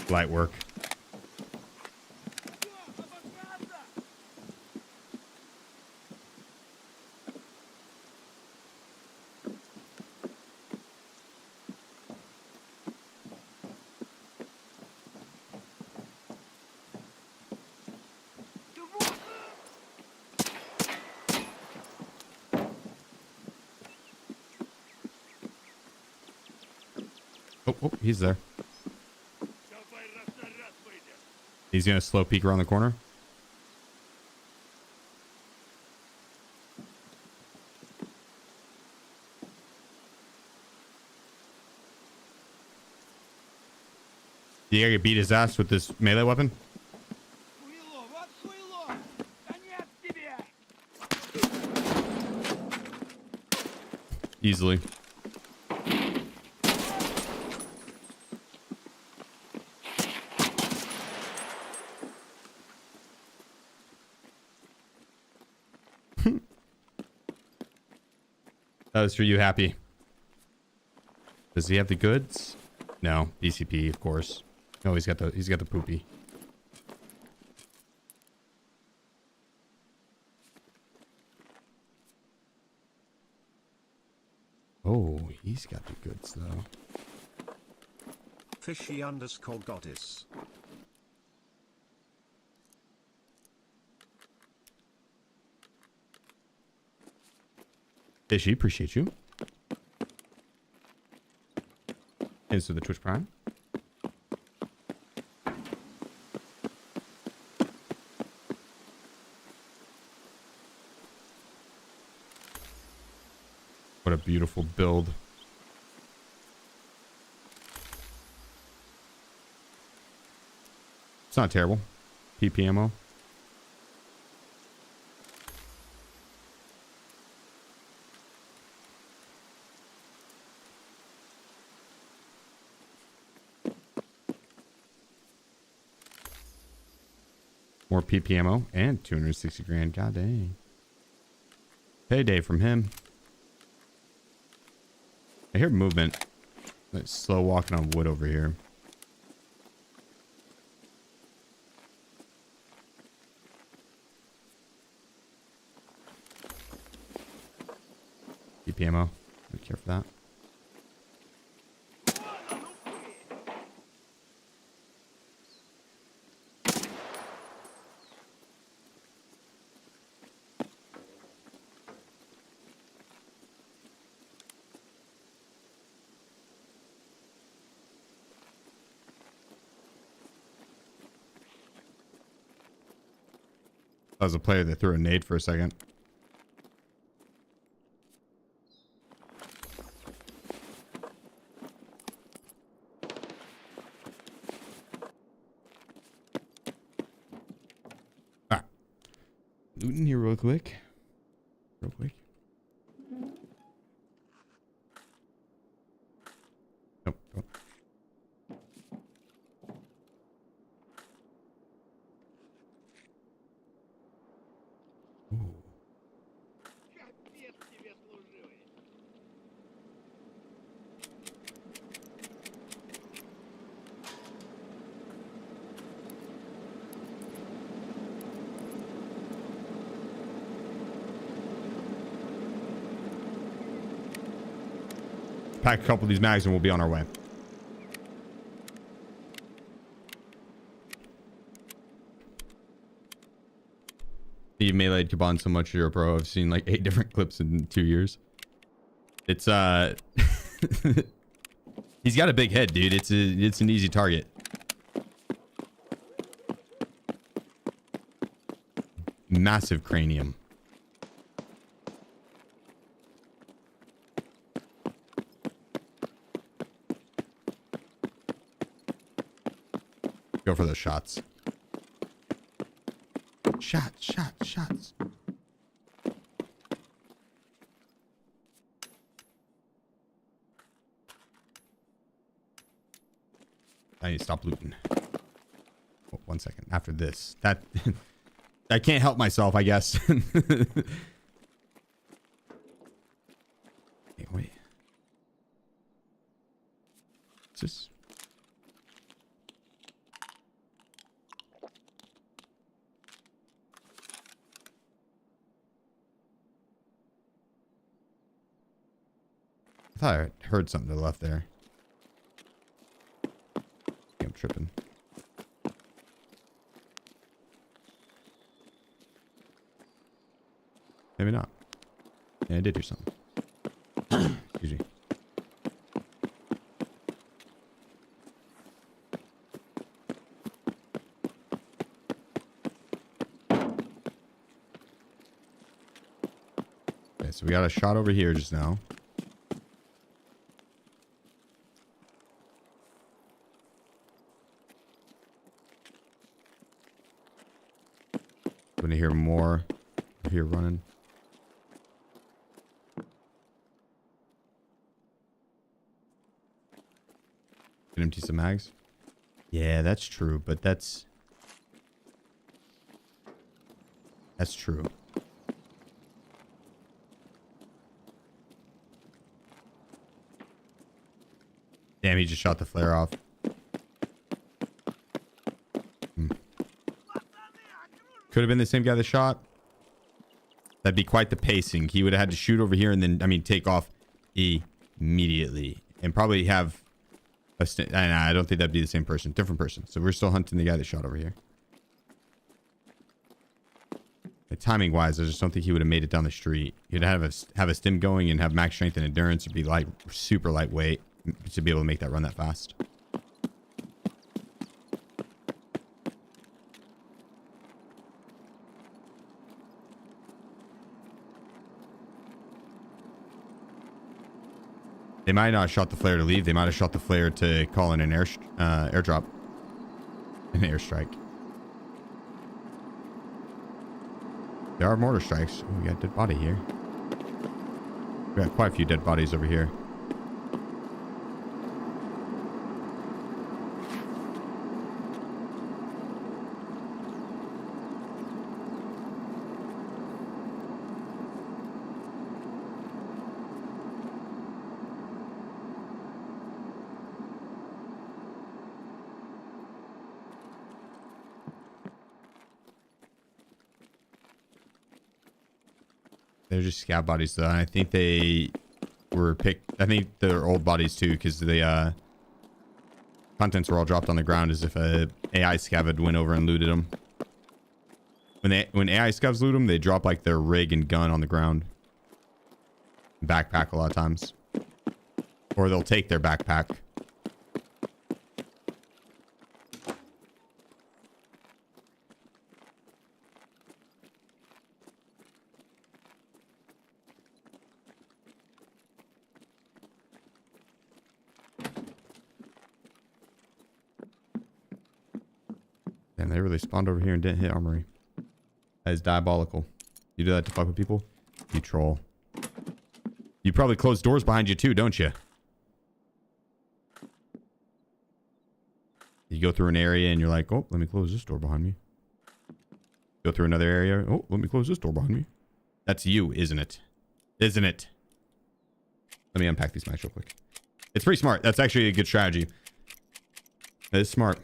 Light work. Oh, he's there. He's gonna slow peek around the corner. You gotta beat his ass with this melee weapon. Easily. That was for you, Happy. Does he have the goods? No, BCP, of course. No, he's got the poopy. Oh, he's got the goods though. Fishy_goddess. Fishy, appreciate you. Thanks for the Twitch Prime. What a beautiful build. It's not terrible. PPMO. More PPMO and 260 grand. God dang. Payday from him. I hear movement. Like slow walking on wood over here. PPMO. Be careful for that. I was a player that threw a nade for a second. looting here real quick. Real quick. Nope. Nope. Ooh. Pack a couple of these mags and we'll be on our way. You meleeed Kaban so much you're a pro. I've seen like 8 different clips in 2 years. It's he's got a big head, dude. It's an easy target. Massive cranium. Go for those shots. Shots. I need to stop looting. Oh, 1 second. After this. That I can't help myself, I guess. Wait. Just I thought I heard something to the left there. I'm tripping. Maybe not. Yeah, I did hear something. Excuse me. Okay, so we got a shot over here just now. Gonna hear more here running. Can empty some mags. Yeah, that's true, but that's true. Damn, he just shot the flare off. Could have been the same guy that shot. That'd be quite the pacing. He would have had to shoot over here and then, I mean, take off immediately. And probably have a... I don't think that'd be the same person. Different person. So we're still hunting the guy that shot over here. Like, timing-wise, I just don't think he would have made it down the street. He'd have a stim going and have max strength and endurance. It'd be like super lightweight to be able to make that run that fast. They might not have shot the flare to leave. They might have shot the flare to call in an airdrop. An airstrike. There are mortar strikes. Oh, we got a dead body here. We got quite a few dead bodies over here. They're just scab bodies, though. I think they were picked. I think they're old bodies too, because the contents were all dropped on the ground as if a AI scav had went over and looted them. When AI scavs loot them, they drop like their rig and gun on the ground. Backpack a lot of times, or they'll take their backpack. And they really spawned over here and didn't hit armory. That is diabolical. You do that to fuck with people? You troll. You probably close doors behind you too, don't you? You go through an area and you're like, oh, let me close this door behind me. Go through another area. Oh, let me close this door behind me. That's you, isn't it? Isn't it? Let me unpack these mics real quick. It's pretty smart. That's actually a good strategy. That is smart.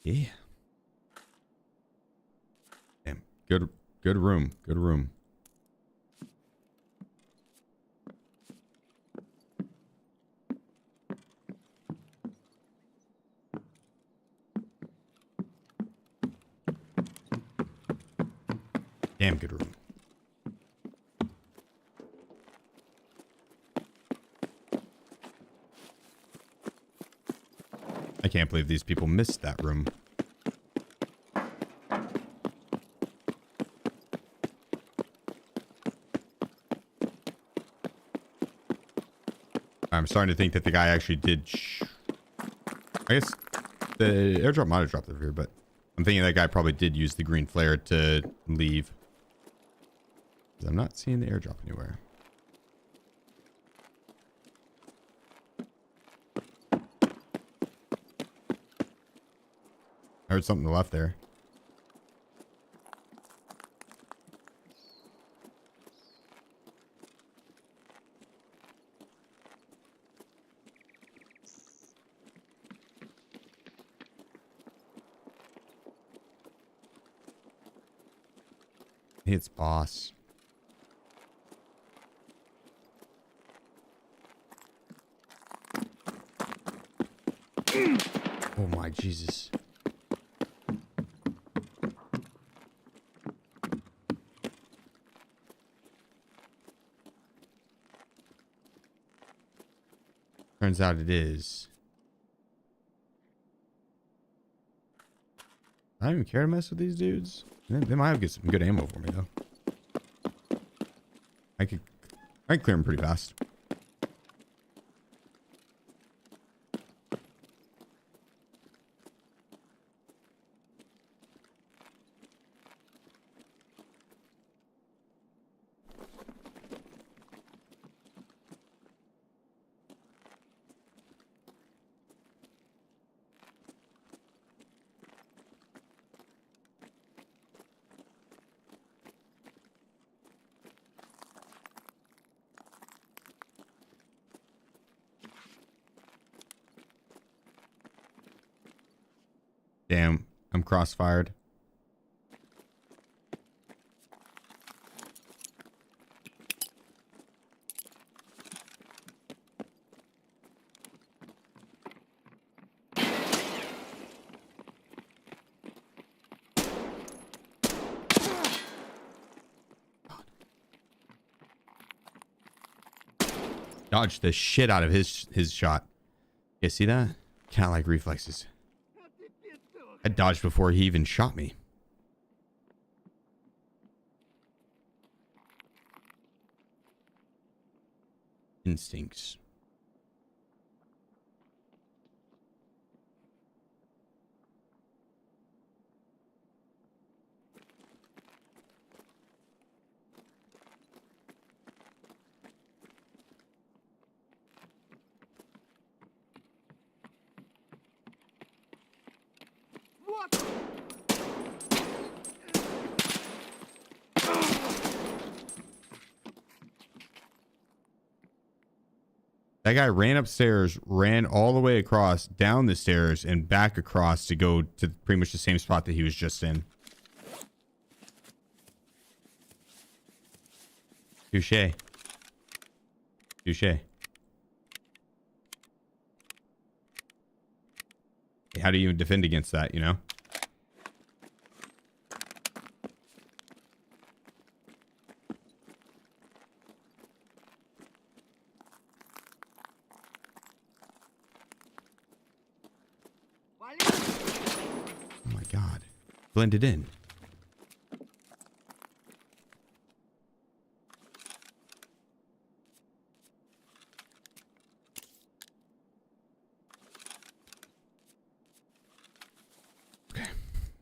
Yeah. Damn. Good room. Good room. Damn good room. I can't believe these people missed that room. I'm starting to think that the guy actually did. I guess the airdrop might have dropped over here, but I'm thinking that guy probably did use the green flare to leave. I'm not seeing the airdrop anywhere. I heard something to the left there. It's boss. Oh my Jesus. Turns out it is. I don't even care to mess with these dudes. They might have get some good ammo for me though. I can clear them pretty fast. Damn, I'm crossfired. Dodged the shit out of his shot. You see that? Cat like reflexes. I dodged before he even shot me. Instincts. That guy ran upstairs, ran all the way across, down the stairs, and back across to go to pretty much the same spot that he was just in. Touché. Touché. How do you even defend against that, you know? Oh my god. Blended in. Okay.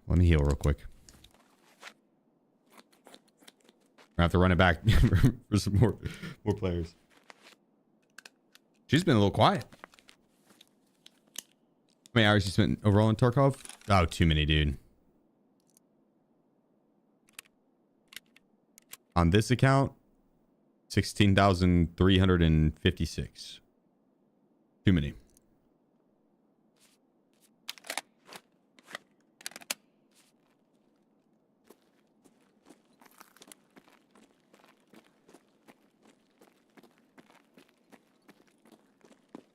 Let me heal real quick. I have to run it back for some more players. She's been a little quiet. How many hours you spent overall in Tarkov? Oh, too many, dude. On this account, 16,356. Too many.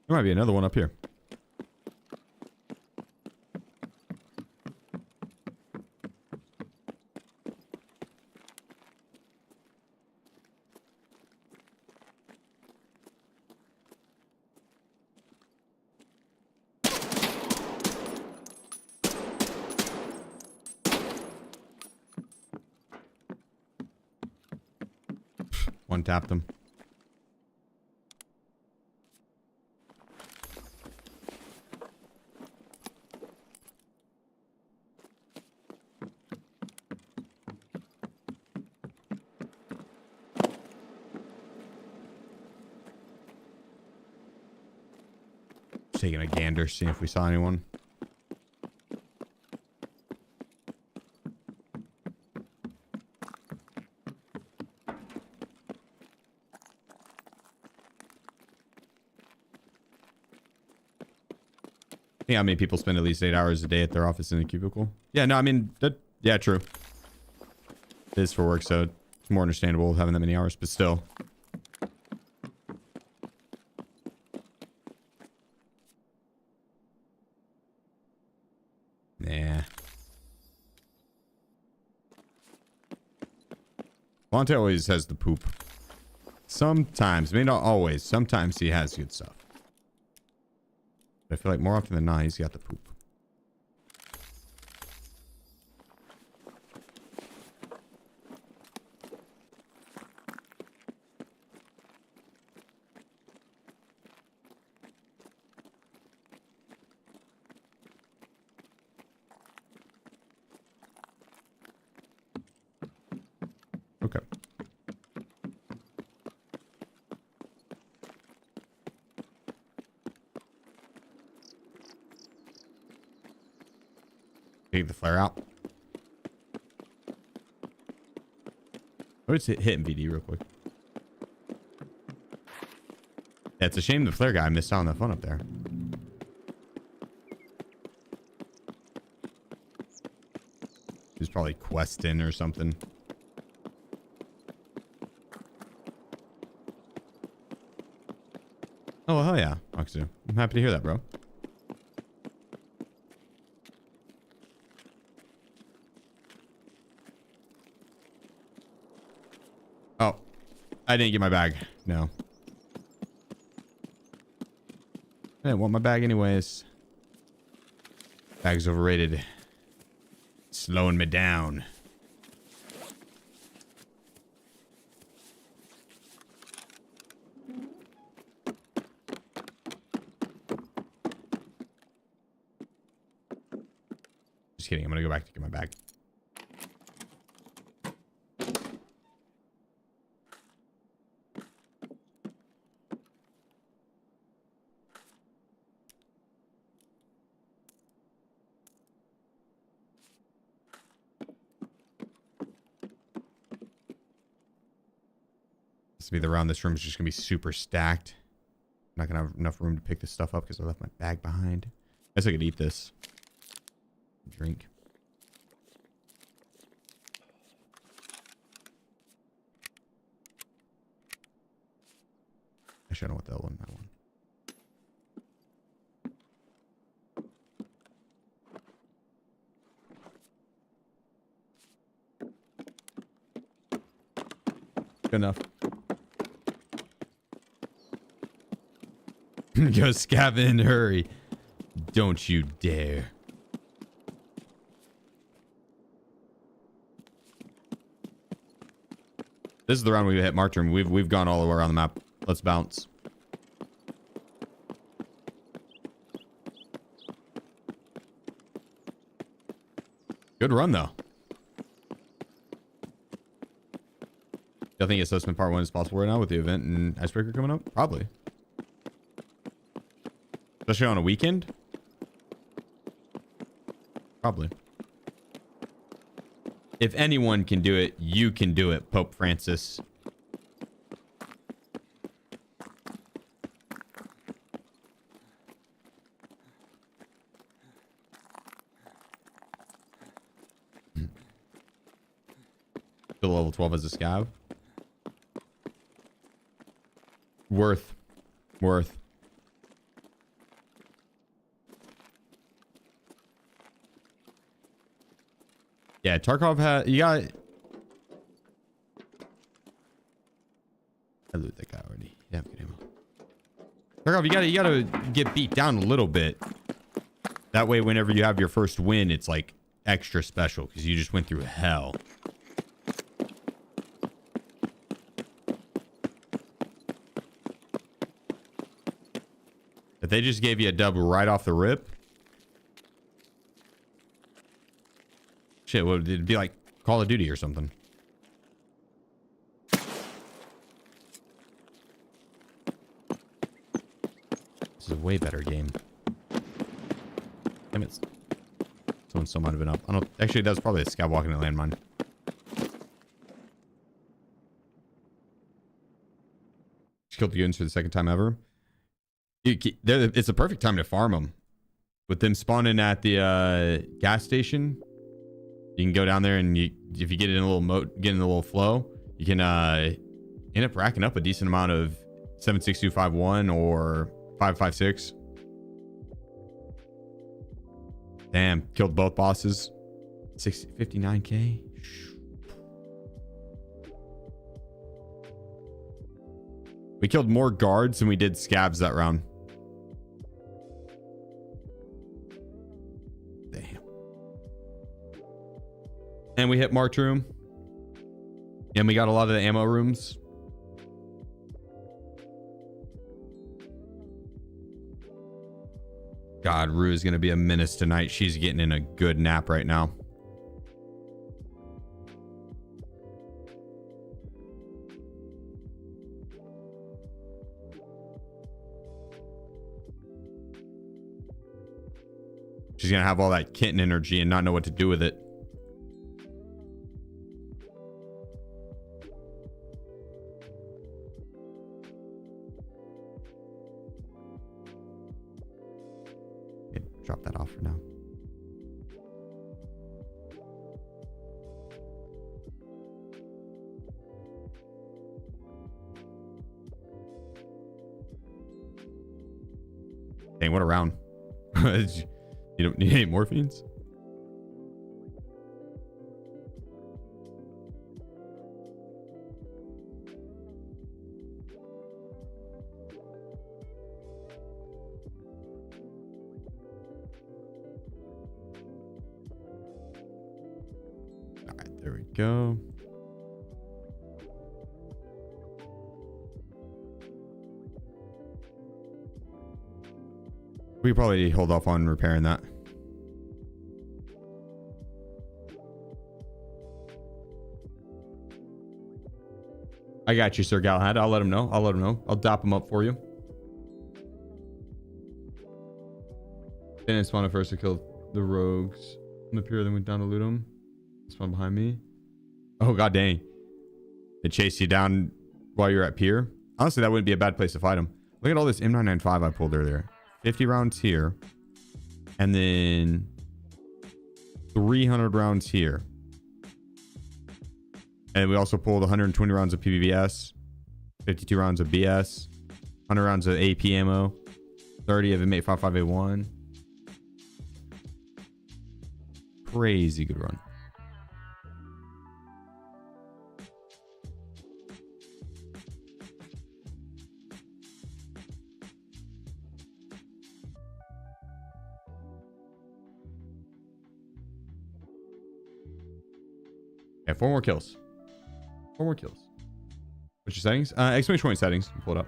There might be another one up here. One tapped him. Taking a gander, see if we saw anyone. Think how many people spend at least 8 hours a day at their office in a cubicle? Yeah, no, I mean, yeah, true. It is for work, so it's more understandable having that many hours, but still. Nah. Monte always has the poop. Sometimes, maybe not always. Sometimes he has good stuff. But I feel like more often than not, he's got the poop. Okay. Take the flare out. Let's hit VD real quick. Yeah, it's a shame the flare guy missed out on the fun up there. He's probably questing or something. Oh, hell yeah, Oxu. I'm happy to hear that, bro. Oh, I didn't get my bag. No. I didn't want my bag anyways. Bag's overrated. Slowing me down. Just kidding. I'm gonna go back to get my bag. This will be the round. This room is just gonna be super stacked. I'm not gonna have enough room to pick this stuff up because I left my bag behind. I guess I could eat this. Drink. Actually, I don't want that one. That one. Good enough. Go scav in, hurry. Don't you dare. This is the round we hit Martyr. We've gone all the way around the map. Let's bounce. Good run though. I think assessment part 1 is possible right now with the event and Icebreaker coming up? Probably. Especially on a weekend? Probably. If anyone can do it, you can do it, Pope Francis. Still level 12 as a scav. Worth. Yeah, Tarkov had... You got... I loot that guy already. Yeah, good ammo. Tarkov, you gotta get beat down a little bit. That way, whenever you have your first win, it's like extra special because you just went through hell. If they just gave you a dub right off the rip, shit, would it be like Call of Duty or something? This is a way better game. Damn it. Someone still might have been up. I don't... Actually, that was probably a scout walking a landmine. Just killed the goons for the second time ever. It's a perfect time to farm them. With them spawning at the gas station, you can go down there and if you get in a little flow, you can end up racking up a decent amount of 76251 or 556. Damn, killed both bosses. 59k. We killed more guards than we did scabs that round. Damn. And we hit March room. And we got a lot of the ammo rooms. God, Rue is going to be a menace tonight. She's getting in a good nap right now. She's going to have all that kitten energy and not know what to do with it. Okay, drop that off for now. Dang, what a round. You don't need any morphines? All right, there we go. We could probably hold off on repairing that. I got you, Sir Galahad. I'll let him know. I'll dap him up for you. Didn't spawn at first to kill the rogues on the pier, then went down to loot them. Spawn behind me. Oh, god dang. They chased you down while you're at pier. Honestly, that wouldn't be a bad place to fight them. Look at all this M995 I pulled earlier. 50 rounds here. And then 300 rounds here. And we also pulled 120 rounds of PVVS, 52 rounds of BS, 100 rounds of AP ammo, 30 of M855A1. Crazy good run. 4 more kills. 4 more kills. What's your settings? Exclamation point settings. Pull it up.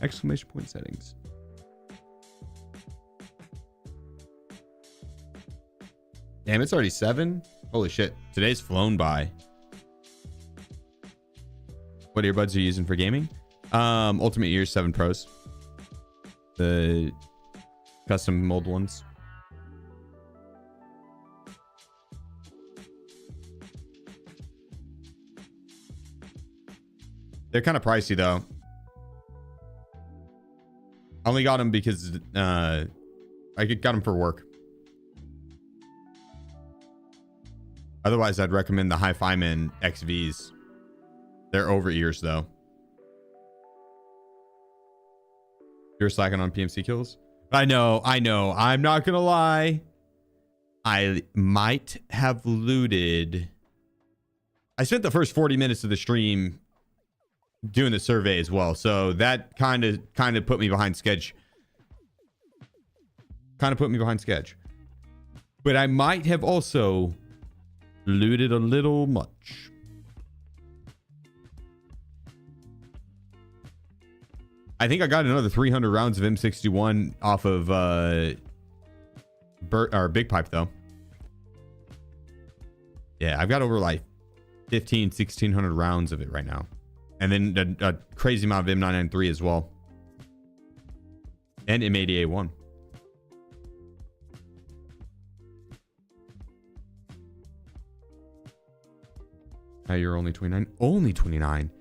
Exclamation point settings. Damn, it's already 7. Holy shit. Today's flown by. What earbuds are you using for gaming? Ultimate Ears 7 Pros. The custom mold ones. They're kind of pricey though. I only got them because I got them for work. Otherwise, I'd recommend the Hi-Fi-Man XVs. They're over ears though. You're slacking on PMC kills? I know. I'm not gonna lie. I might have looted. I spent the first 40 minutes of the stream doing the survey as well, so that kind of put me behind schedule. But I might have also looted a little much. I think I got another 300 rounds of M61 off of Big Pipe though. Yeah, I've got over like 1600 rounds of it right now. And then a crazy amount of M993 as well. And M80A1. Now you're only 29. Only 29.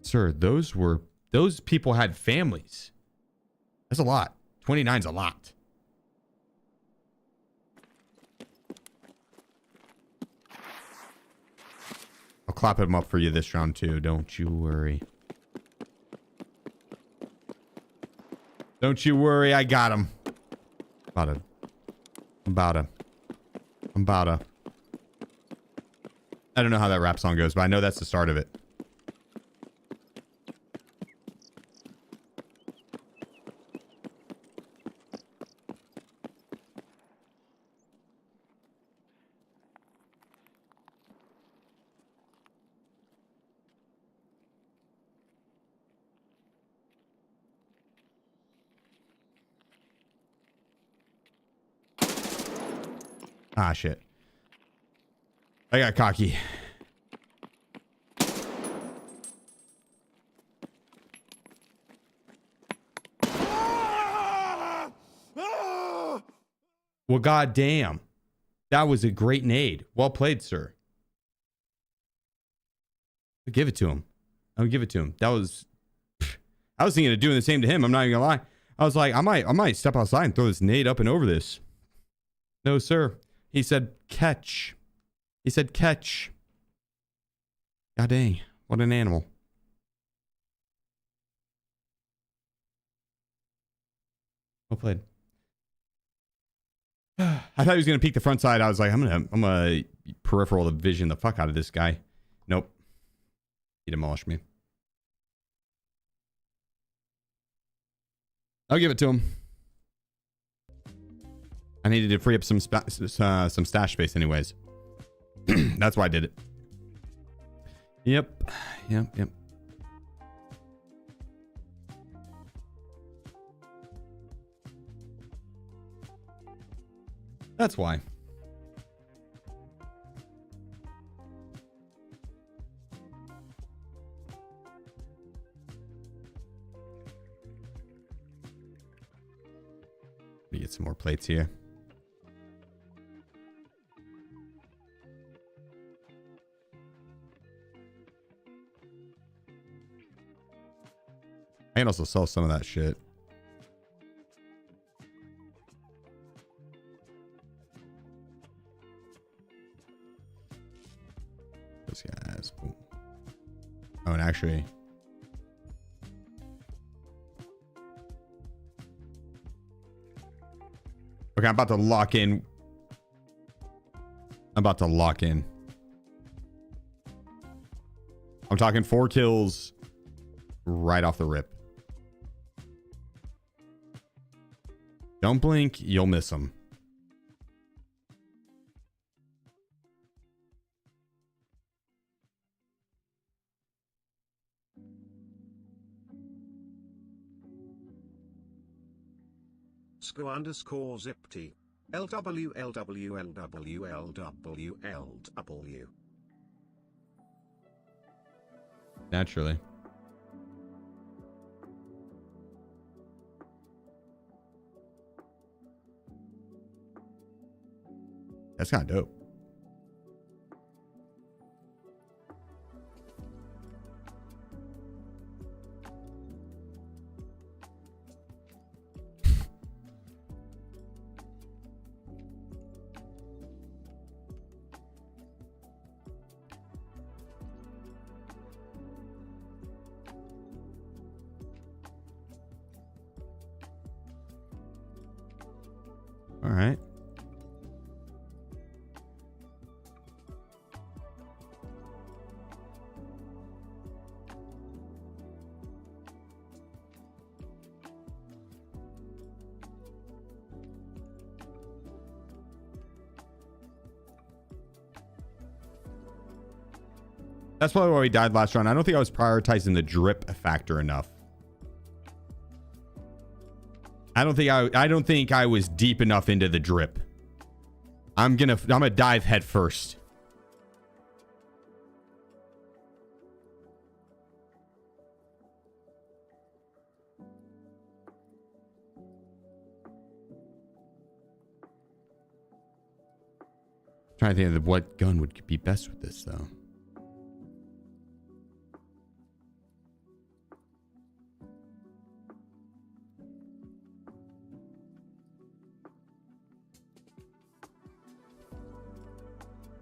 Sir, those people had families. That's a lot. 29's a lot. I'll clap him up for you this round too. Don't you worry. Don't you worry. I got him. I'm about to. I don't know how that rap song goes, but I know that's the start of it. Ah, shit. I got cocky. Well, goddamn. That was a great nade. Well played, sir. I'll give it to him. That was... I was thinking of doing the same to him. I'm not even gonna lie. I was like, I might step outside and throw this nade up and over this. No, sir. He said, catch. God dang. What an animal. Well played. I thought he was going to peek the front side. I was like, I'm gonna peripheral the vision the fuck out of this guy. Nope. He demolished me. I'll give it to him. I needed to free up some stash space anyways. That's why I did it. Yep. That's why. Let me get some more plates here. I can also sell some of that shit. Those guys. Boom. Oh, and actually... Okay, I'm about to lock in. I'm talking 4 kills right off the rip. Don't blink, you'll miss them. _zipty. LWLWLWLWLW. Naturally. That's kind of dope. All right. That's probably why we died last round. I don't think I was prioritizing the drip factor enough. I don't think I was deep enough into the drip. I'm gonna dive head first. Trying to think of what gun would be best with this though.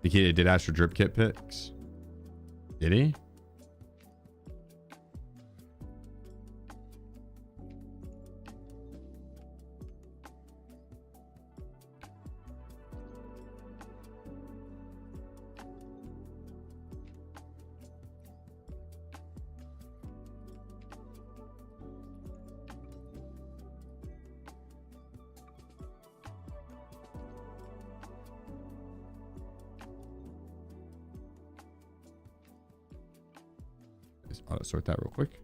Nikita did Astro Drip Kit picks. Did he? I'll sort that real quick.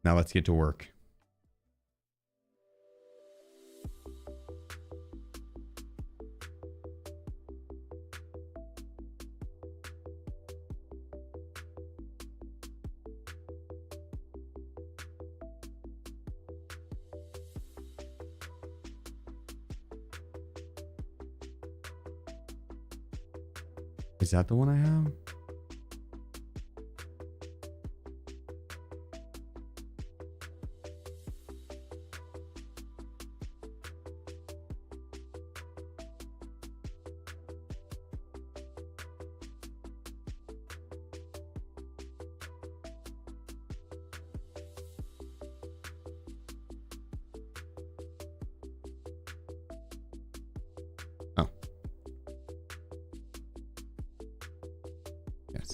Now let's get to work. Is that the one I have?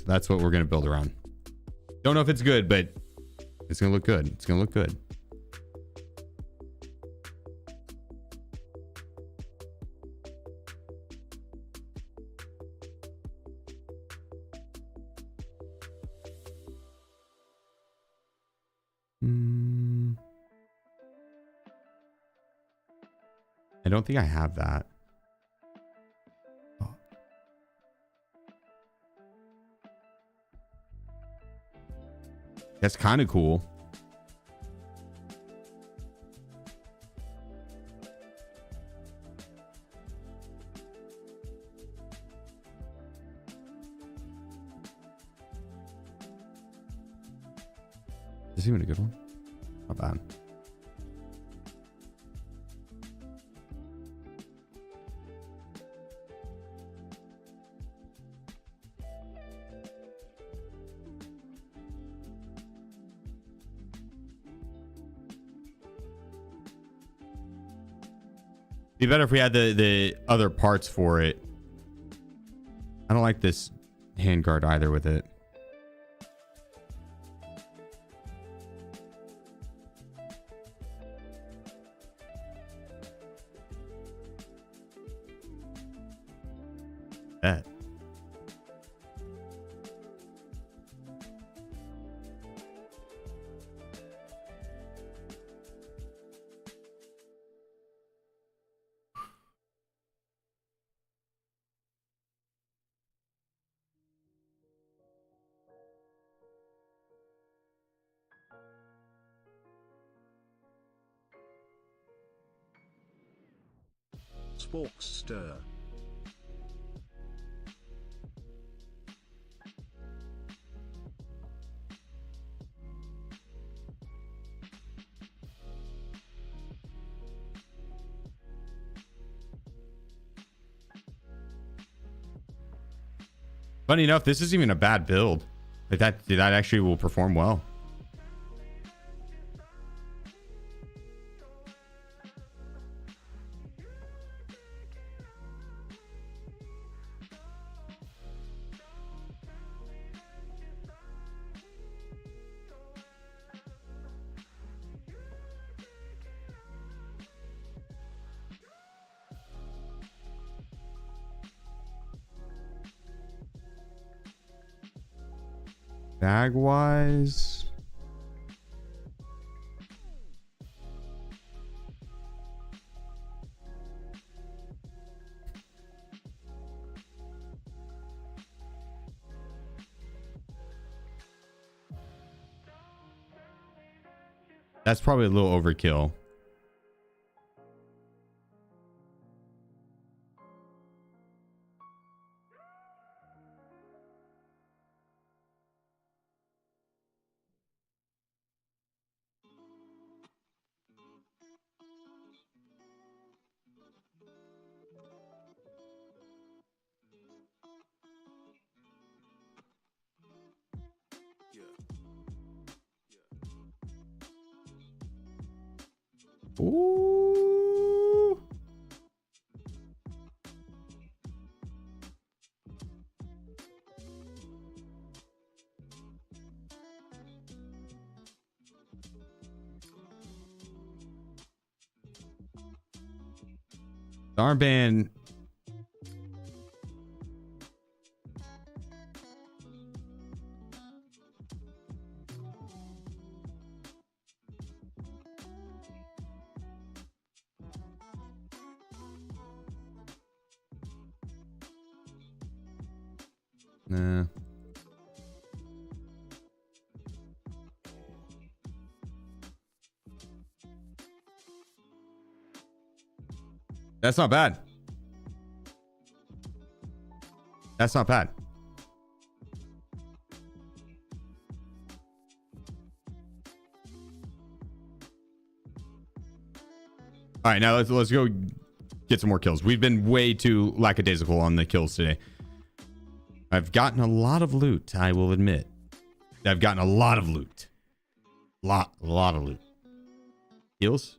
That's what we're going to build around. Don't know if it's good, but it's going to look good. It's going to look good. I don't think I have that. That's kind of cool. Is this even a good one? Not bad. Be better if we had the other parts for it. I don't like this handguard either with it. Bet. pork stir. Funny enough, this isn't even a bad build. Like that actually will perform well. Bag wise, that's probably a little overkill. Ooh. The armband. Nah. That's not bad. That's not bad. All right, now let's go get some more kills. We've been way too lackadaisical on the kills today. I've gotten a lot of loot, I will admit. I've gotten a lot of loot. A lot of loot. Heals?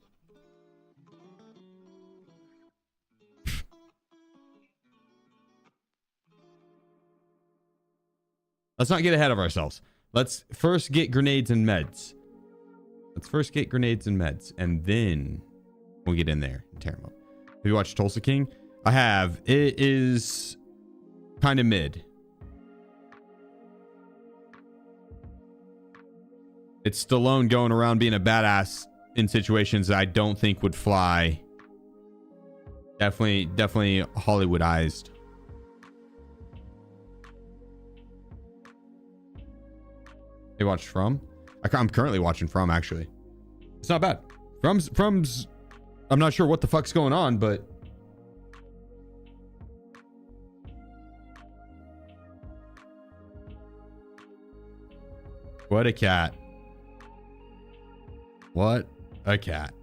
Let's not get ahead of ourselves. Let's first get grenades and meds. And then we'll get in there and tear them up. Have you watched Tulsa King? I have. It is kind of mid. It's Stallone going around being a badass in situations that I don't think would fly. Definitely Hollywoodized. You watched From? I'm currently watching From, actually. It's not bad. From's I'm not sure what the fuck's going on, but what a cat. What a cat.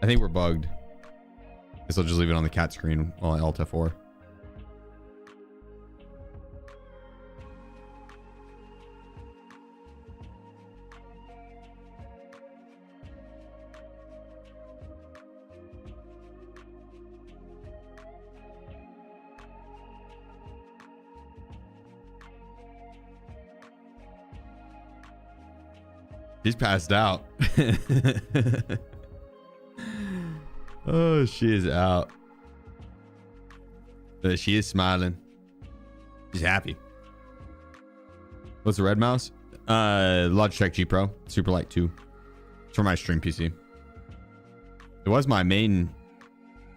I think we're bugged. Guess I'll just leave it on the cat screen while I Alt F4. He's passed out. Oh, she is out. But she is smiling. She's happy. What's the red mouse? Logitech G Pro Super Light 2. It's for my stream PC. It was my main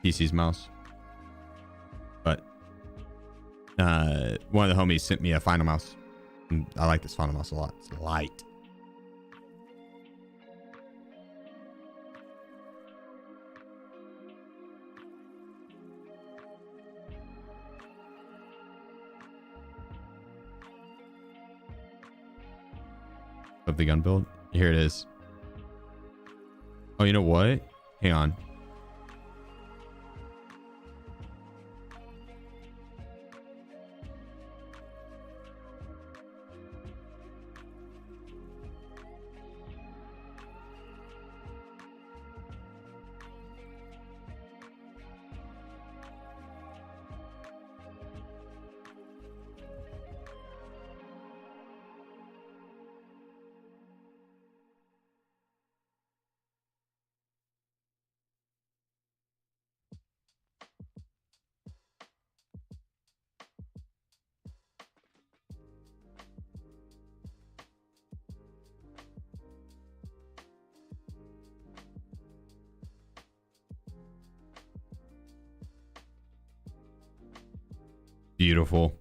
PC's mouse, but one of the homies sent me a final mouse. And I like this final mouse a lot. It's light. Of the gun build. Here it is. Oh, you know what? Hang on. Beautiful.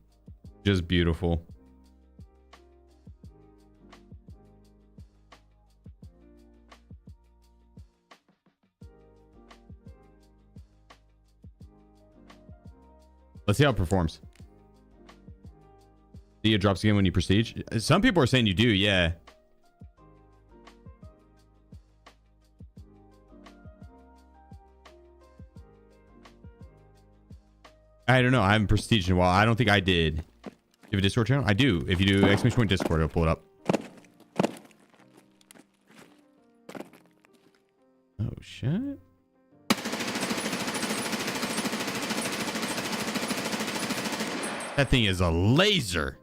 Just beautiful. Let's see how it performs. See, it drops again when you prestige. Some people are saying you do, yeah. I don't know. I haven't prestiged in a while. I don't think I did. Do you have a Discord channel? I do. If you do exclamation point Discord, it'll pull it up. Oh, shit. That thing is a laser.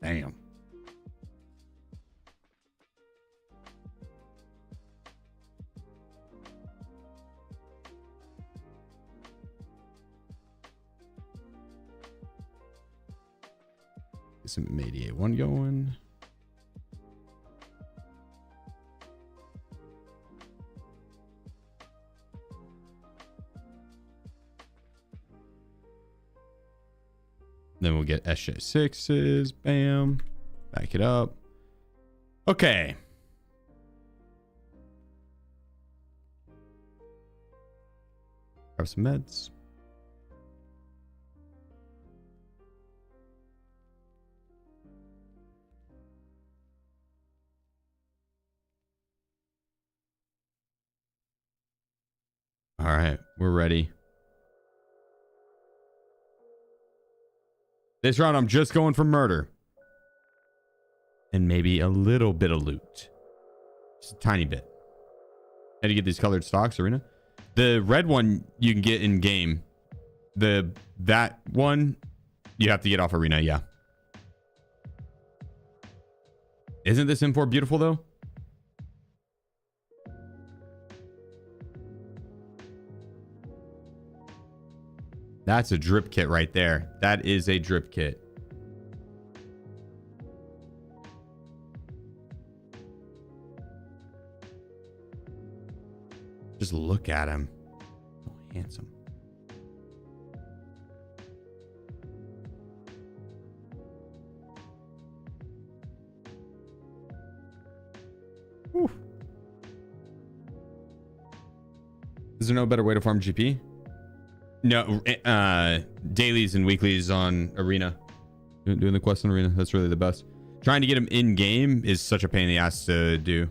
Damn. Get some 88-1 going. Then we'll get SJ6s. Bam. Back it up. Okay. Grab some meds. All right, we're ready. This round, I'm just going for murder. And maybe a little bit of loot. Just a tiny bit. How do you get these colored stocks, Arena? The red one you can get in game. That one you have to get off Arena, yeah. Isn't this M4 beautiful though? That's a drip kit right there. That is a drip kit. Just look at him. So handsome. Whew. Is there no better way to farm GP? No, dailies and weeklies on Arena. Doing the quest on Arena. That's really the best. Trying to get them in game is such a pain in the ass to do.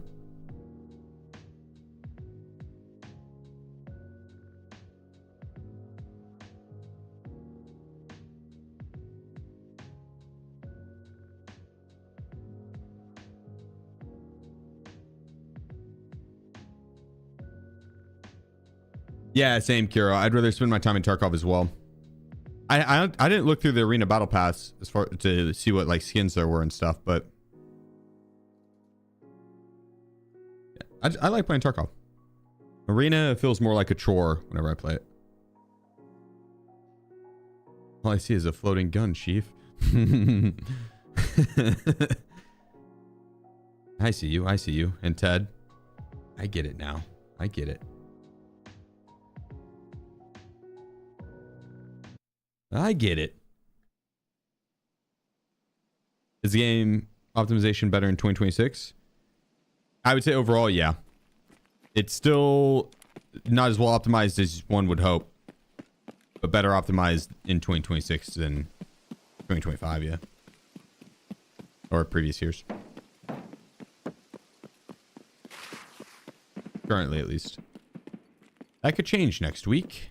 Yeah, same, Kiro. I'd rather spend my time in Tarkov as well. I didn't look through the Arena Battle Pass as far to see what like skins there were and stuff, but I like playing Tarkov. Arena feels more like a chore whenever I play it. All I see is a floating gun, Sheef. I see you. I see you. And Ted, I get it now. I get it. I get it. Is the game optimization better in 2026? I would say overall, yeah. It's still not as well optimized as one would hope, but better optimized in 2026 than 2025, yeah. Or previous years. Currently, at least. That could change next week.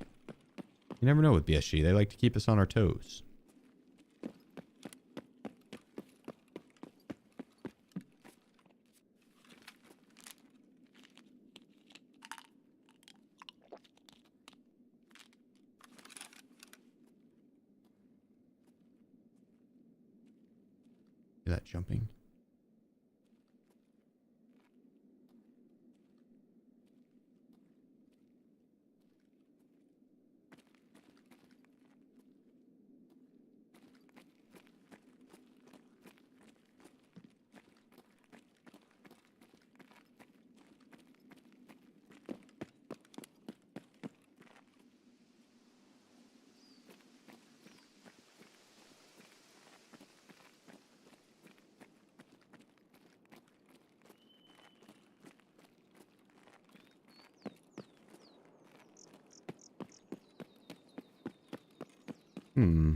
You never know with BSG. They like to keep us on our toes. See that jumping? Hmm.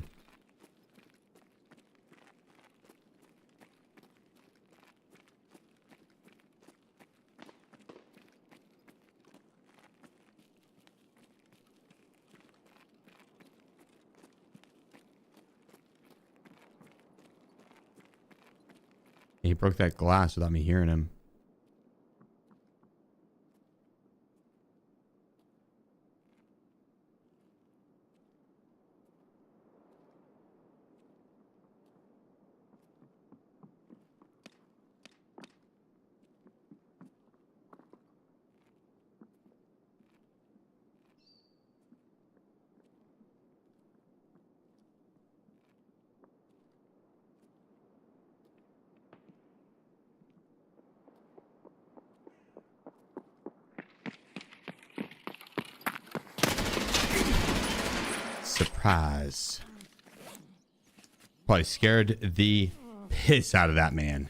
He broke that glass without me hearing him. Surprise. Probably scared the piss out of that man.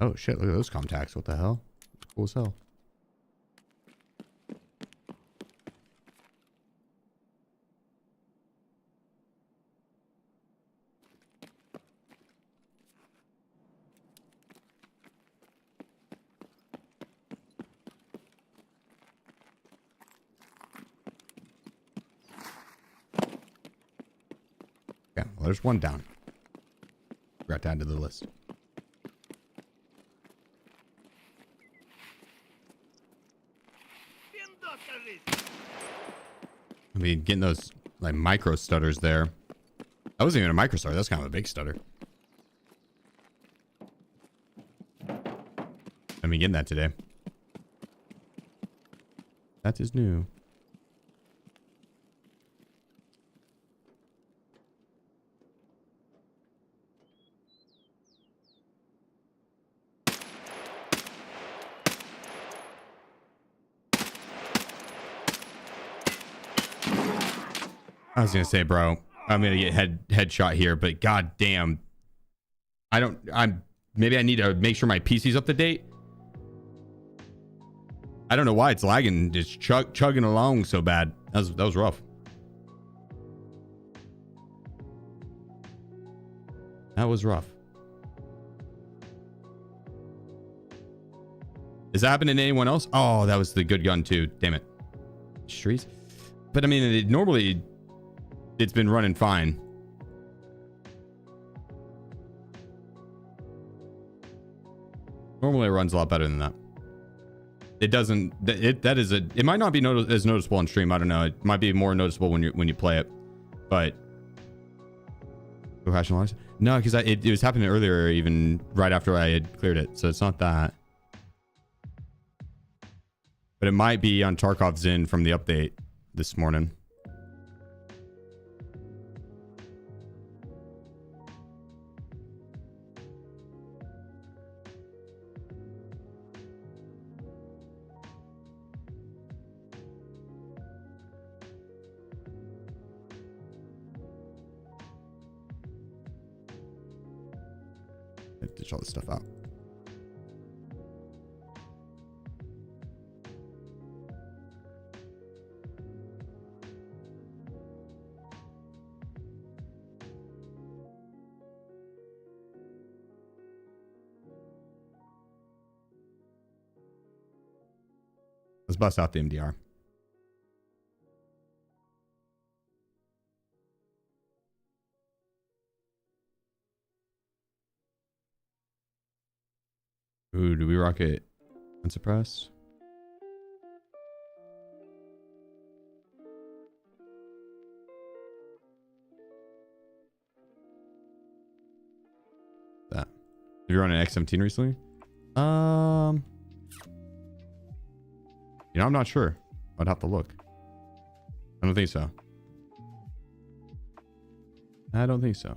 Oh shit, look at those contacts. What the hell? Cool as hell. Yeah, well, there's one down. Got down to the list. I mean, getting those like micro stutters there. That wasn't even a micro stutter. That's kind of a big stutter. I mean, getting that today. That is new. I was gonna say, bro, I'm gonna get headshot here, but goddamn, maybe I need to make sure my PC's up to date. I don't know why it's lagging, just chugging along so bad. That was rough. That was rough. Is that happening to anyone else? Oh, that was the good gun too. Damn it. Streets. But I mean, normally it's been running fine. Normally it runs a lot better than that. It doesn't. It might not be as noticeable on stream. I don't know. It might be more noticeable when you play it. But no, because it was happening earlier, even right after I had cleared it. So it's not that. But it might be on Tarkov's in from the update this morning. Ditch all this stuff out. Let's bust out the MDR. Ooh, do we rock it unsuppressed? That. Have you run an X17 recently? You know, I'm not sure. I'd have to look. I don't think so. I don't think so.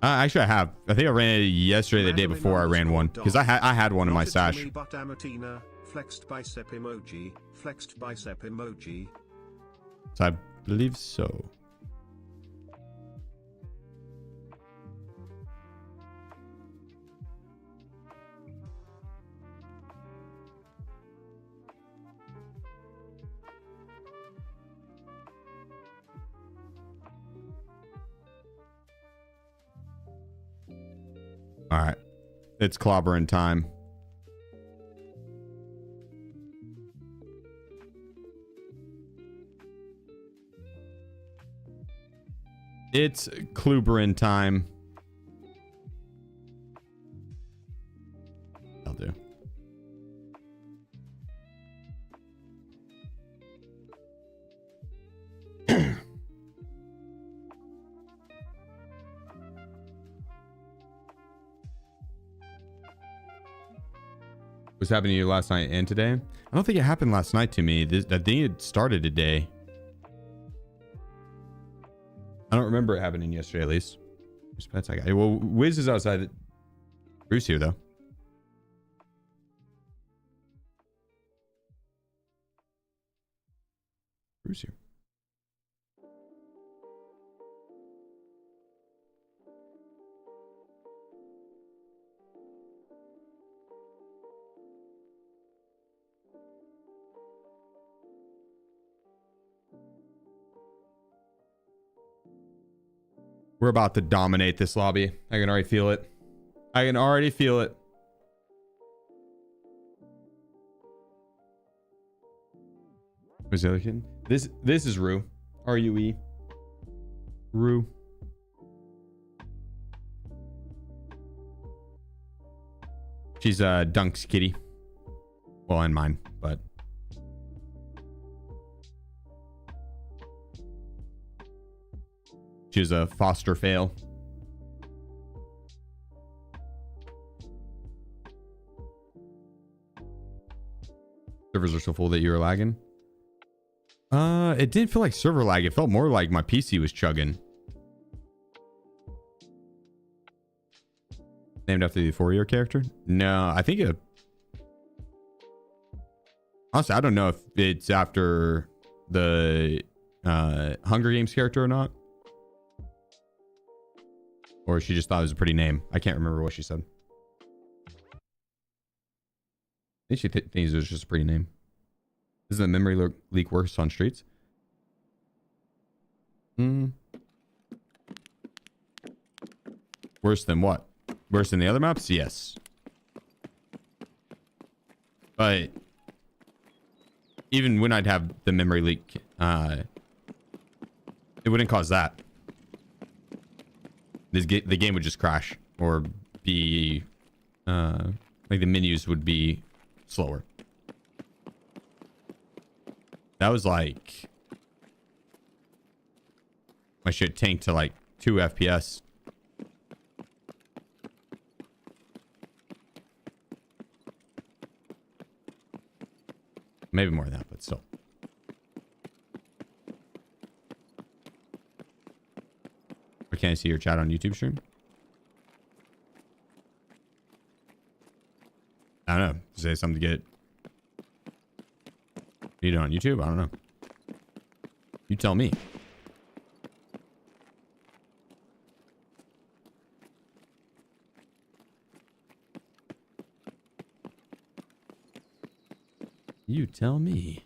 Actually, I have. I think I ran it yesterday, the day before I ran one, because I had one in my stash. But Amatina, flexed bicep emoji, flexed bicep emoji. So I believe so. All right, it's clobbering time. It's Kluberin time. I'll do. What's happening to you last night and today? I don't think it happened last night to me. I think it started today. I don't remember it happening yesterday, at least. Where's pets I got? Well, Wiz is outside. Bruce here, though. Bruce here. We're about to dominate this lobby. I can already feel it. I can already feel it. Who's the other kid? This is Rue. R-U-E. Rue. She's Dunk's kitty. Well, and mine, but she was a foster fail. Servers are so full that you were lagging. It didn't feel like server lag. It felt more like my PC was chugging. Named after the Fourier character? No, I think it. Honestly, I don't know if it's after the Hunger Games character or not. Or she just thought it was a pretty name. I can't remember what she said. I think she thinks it was just a pretty name. Isn't the memory leak worse on streets? Worse than what? Worse than the other maps? Yes. But even when I'd have the memory leak, it wouldn't cause that. The game would just crash or be like the menus would be slower. That was like my shit tanked to like 2 FPS. Maybe more than that, but still. Or can I see your chat on YouTube stream? I don't know. Say something to get you on YouTube? I don't know. You tell me. You tell me.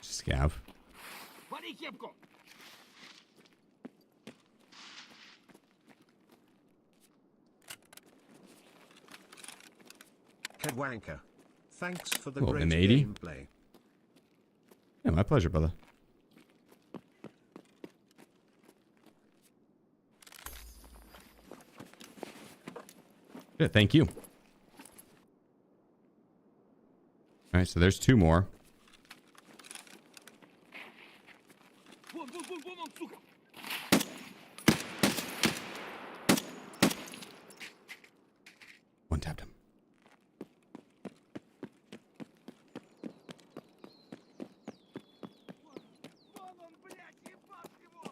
Scav. Вали кепку! Kedwanka. Thanks for the Oh, great an 80? gameplay. Yeah, my pleasure, brother. Yeah, thank you. All right, so there's 2 more. Вон, вон, вон, вон, он, сука! One tapped him. Вон он, блядь, ебать его!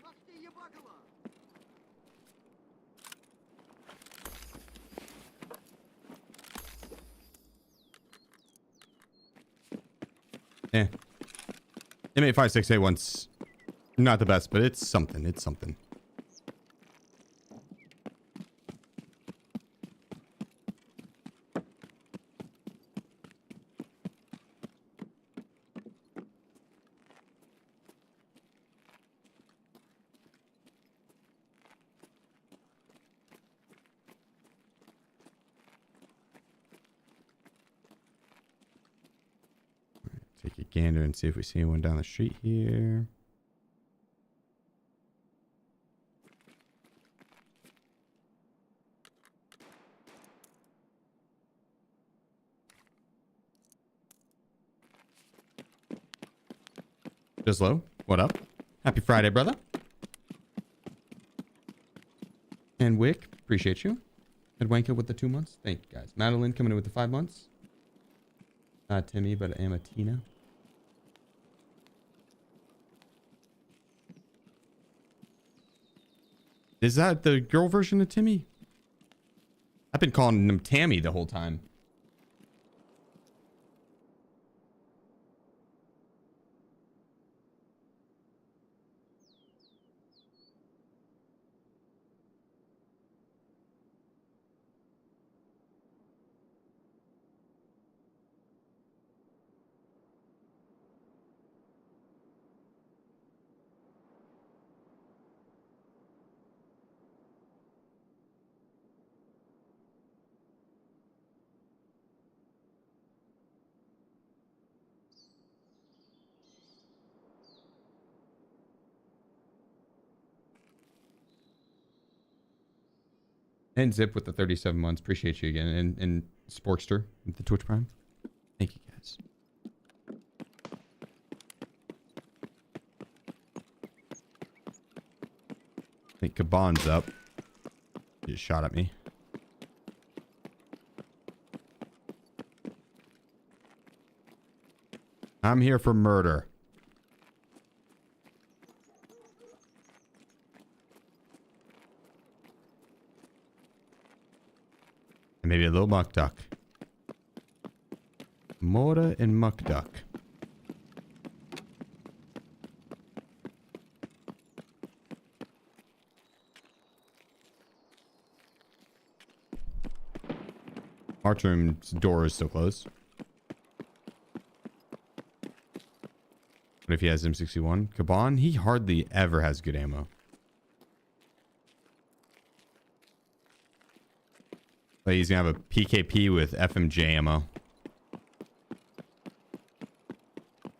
Ах ты ебаково! Eh. M856A1's not the best, but it's something. It's something. Take a gander and see if we see anyone down the street here. Just low. What up? Happy Friday, brother. And Wick, appreciate you. Edwanka with the 2 months. Thank you, guys. Madeline coming in with the 5 months. Not Timmy, but Amatina. Is that the girl version of Timmy? I've been calling him Tammy the whole time. And Zip with the 37 months. Appreciate you again. And Sporkster with the Twitch Prime. Thank you, guys. I think Kaban's up. He just shot at me. I'm here for murder. And maybe a little muck duck. Mora and muck duck. Arch room's door is still closed. What if he has M61? Kaban, he hardly ever has good ammo. Like he's gonna have a PKP with FMJ ammo.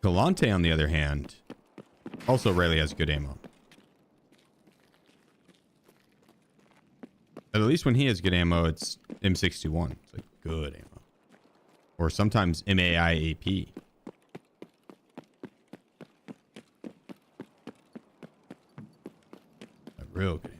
Galante, on the other hand, also rarely has good ammo. But at least when he has good ammo, it's M61. It's like good ammo. Or sometimes MAIAP. Real good ammo.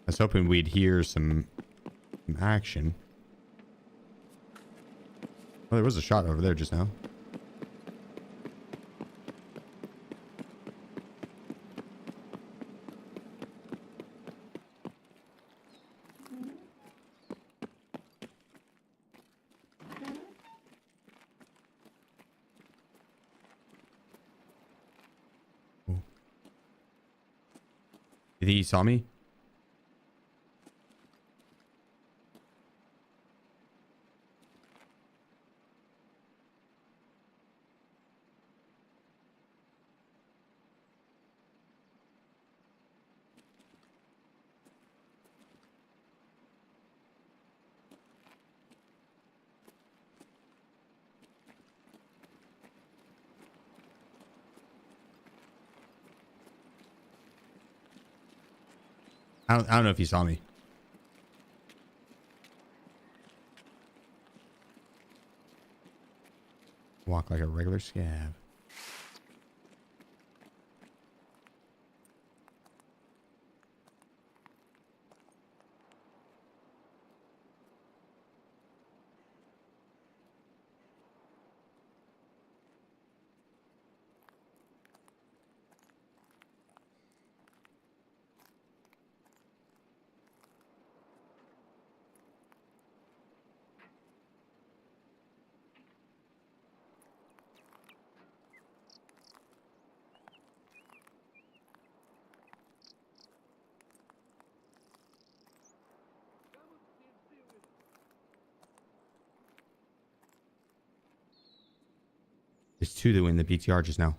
I was hoping we'd hear some action. Oh, there was a shot over there just now. Oh. You think he saw me? I don't know if he saw me. Walk like a regular scab. There's two that win the PTR just now.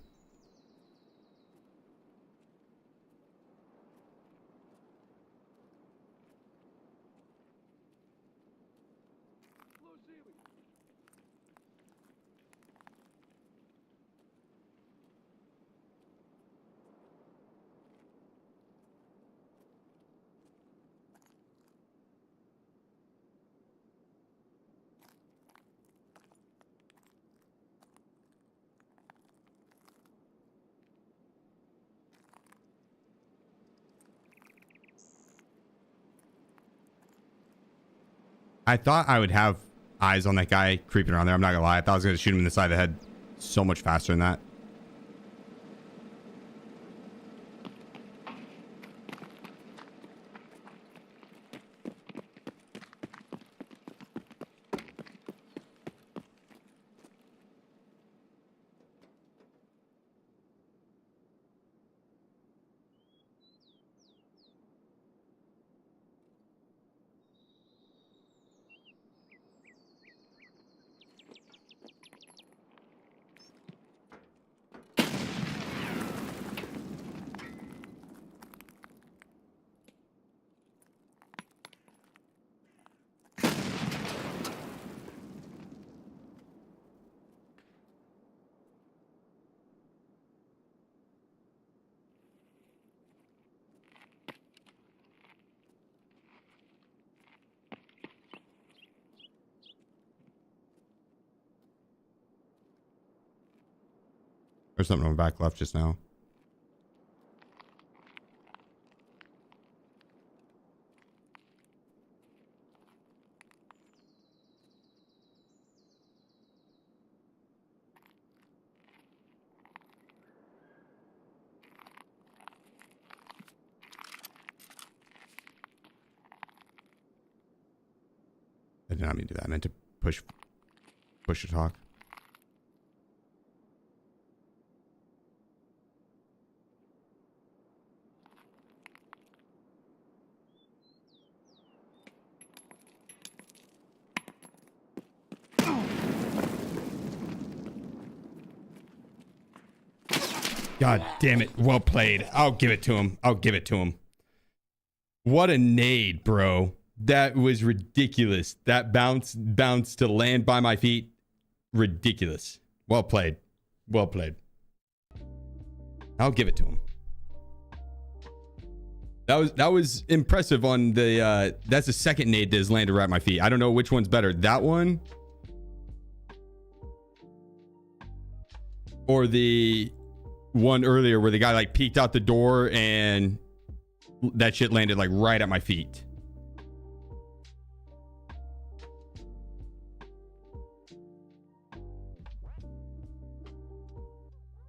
I thought I would have eyes on that guy creeping around there. I'm not gonna lie. I thought I was gonna shoot him in the side of the head so much faster than that. There's something on the back left just now. I did not mean to do that. I meant to push to talk. God damn it. Well played. I'll give it to him. I'll give it to him. What a nade, bro. That was ridiculous. That bounce to land by my feet. Ridiculous. Well played. Well played. I'll give it to him. That was impressive on the that's the second nade that has landed right at my feet. I don't know which one's better. That one or the one earlier where the guy like peeked out the door and that shit landed like right at my feet.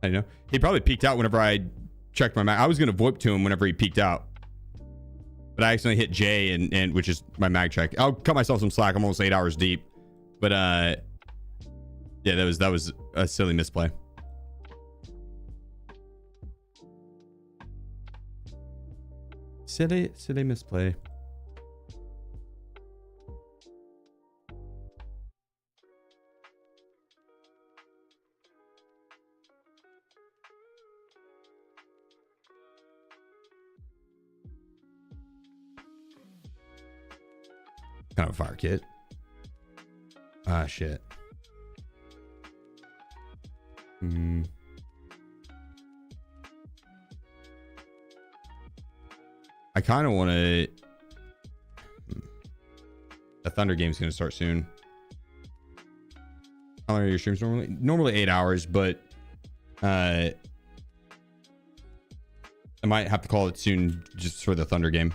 I know. He probably peeked out whenever I checked my mag. I was going to VoIP to him whenever he peeked out. But I accidentally hit J and which is my mag check. I'll cut myself some slack. I'm almost 8 hours deep. But yeah, that was a silly misplay. Silly misplay. Kind of a fire kit. Ah, shit. I kind of want to... The Thunder game's going to start soon. How long are your streams normally? Normally 8 hours, but... I might have to call it soon just for the Thunder game.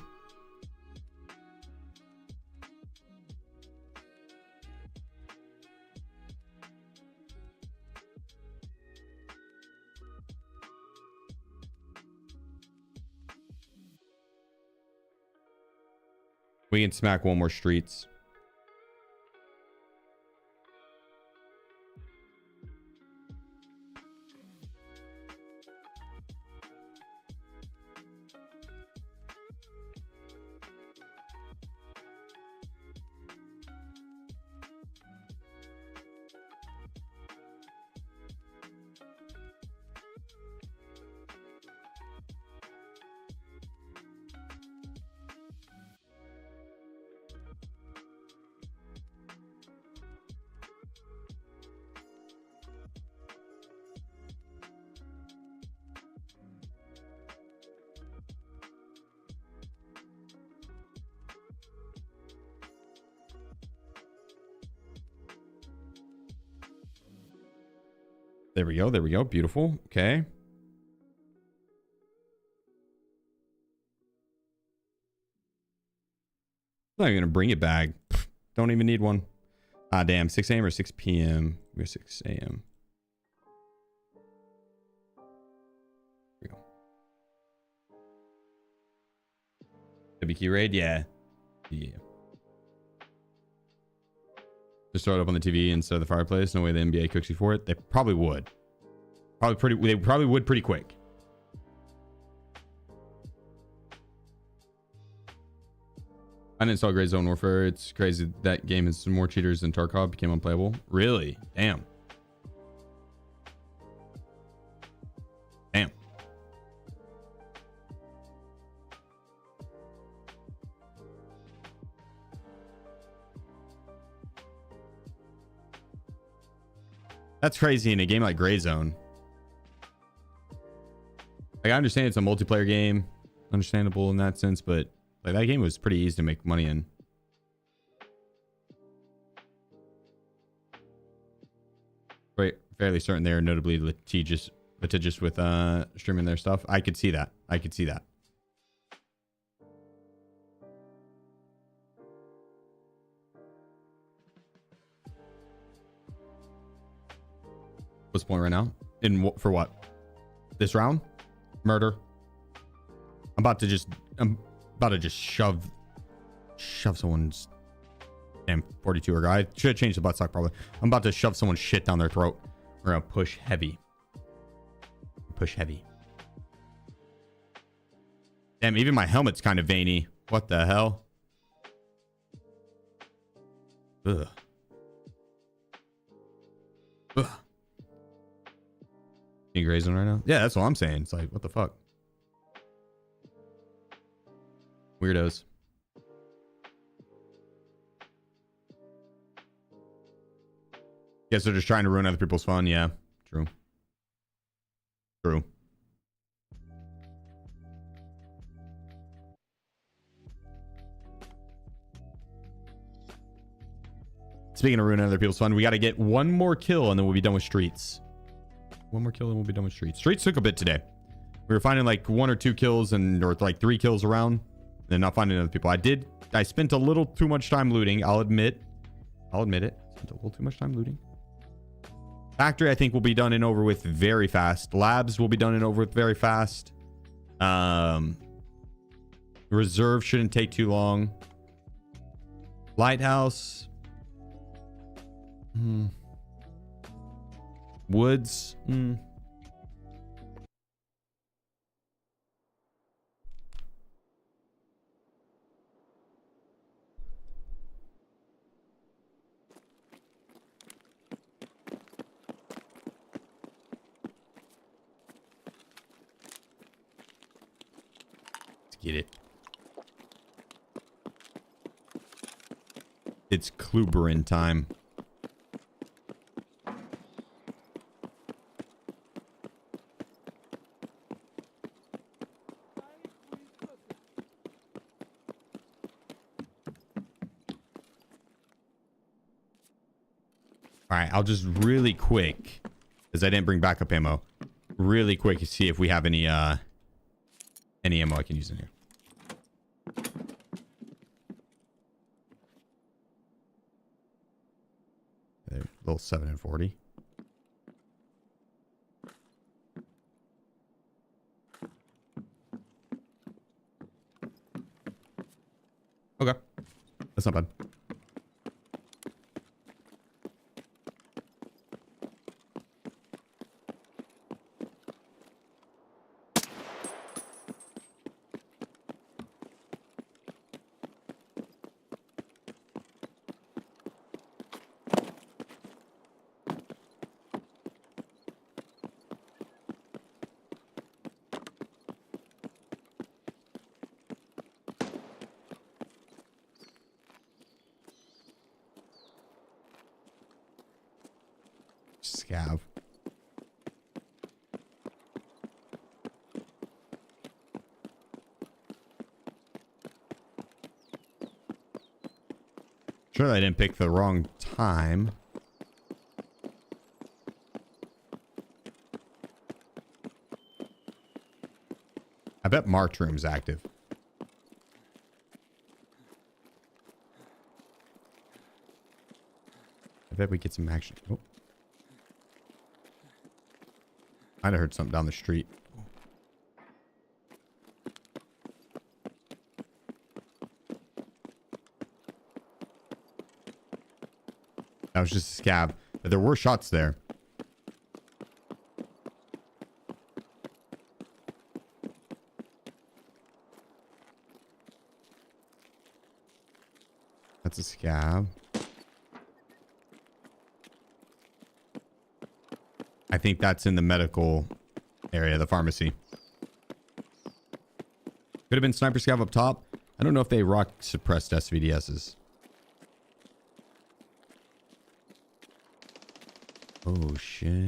We can smack one more streets. There we go. There we go. Beautiful. Okay. I'm not even gonna bring it back. Don't even need one. Ah, damn. 6 a.m. or 6 p.m. We're 6 a.m. Here we go. WQ raid? Yeah. Yeah. Just throw it up on the TV instead of the fireplace. No way the NBA cooks you for it. They probably would. They probably would pretty quick. I didn't install Great Zone Warfare. It's crazy that game has some more cheaters than Tarkov. Became unplayable. Really? Damn. Damn. That's crazy in a game like Gray Zone. Like, I understand it's a multiplayer game. Understandable in that sense, but like that game was pretty easy to make money in. Right, fairly certain they are notably litigious litigious with streaming their stuff. I could see that. I could see that. What's the point right now? For what? This round? Murder. I'm about to just shove someone's damn 42er guy. Should have changed the buttstock probably. I'm about to shove someone's shit down their throat. We're gonna push heavy. Push heavy. Damn, even my helmet's kind of veiny. What the hell? Ugh. Ugh. You grazing right now? Yeah, that's what I'm saying. It's like, what the fuck? Weirdos. Guess they're just trying to ruin other people's fun. Yeah, true. True. Speaking of ruining other people's fun, we got to get one more kill and then we'll be done with streets. One more kill and we'll be done with streets. Streets took a bit today. We were finding like 1 or 2 kills or like 3 kills around and not finding other people. I spent a little too much time looting. I'll admit it. Spent a little too much time looting. Factory, I think, will be done and over with very fast. Labs will be done and over with very fast. Reserve shouldn't take too long. Lighthouse. Woods. Get it. It's Kluberin time. All right, I'll just really quick, because I didn't bring backup ammo, really quick to see if we have any ammo I can use in here. Little 7 and 40. Okay, that's not bad. Scav. Sure, I didn't pick the wrong time. I bet March Room's active. I bet we get some action. Oh. I'd have heard something down the street. That was just a scav, but there were shots there. That's a scav. I think that's in the medical area, the pharmacy. Could have been sniper scav up top. I don't know if they rock suppressed SVDSs. Oh shit.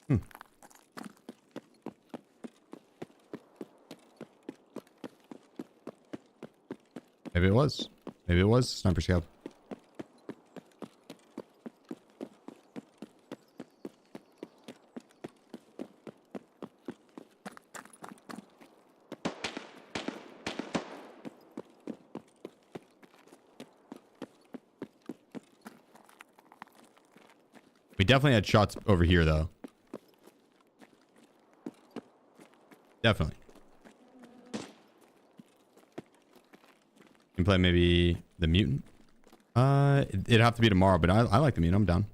Hmm. Maybe it was. Maybe it was sniper scope. We definitely had shots over here, though. Definitely. Can play maybe the mutant. It'd have to be tomorrow, but I like the mutant. I'm down.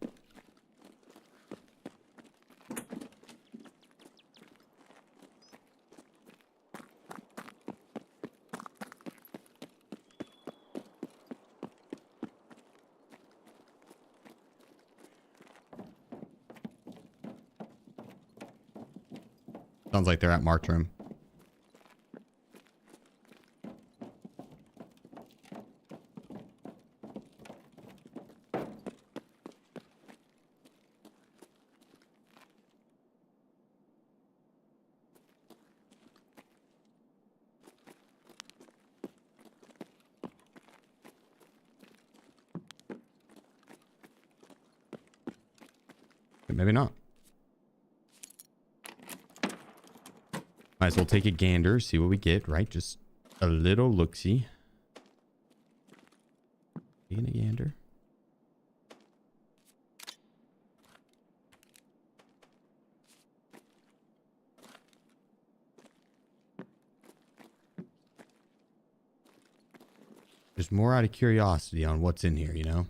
Sounds like they're at marked room. Maybe not. Might as well take a gander, see what we get, right? Just a little look-see. Taking a gander. Just more out of curiosity on what's in here, you know?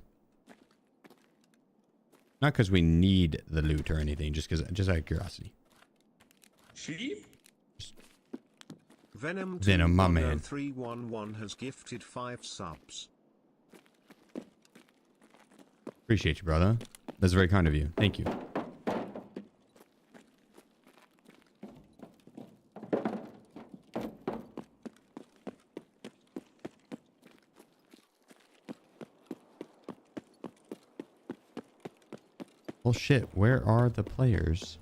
Not because we need the loot or anything, just out of curiosity. Sheep? Venom my man. 311 has gifted 5 subs. Appreciate you, brother. That's very kind of you. Thank you. Well, shit. Where are the players?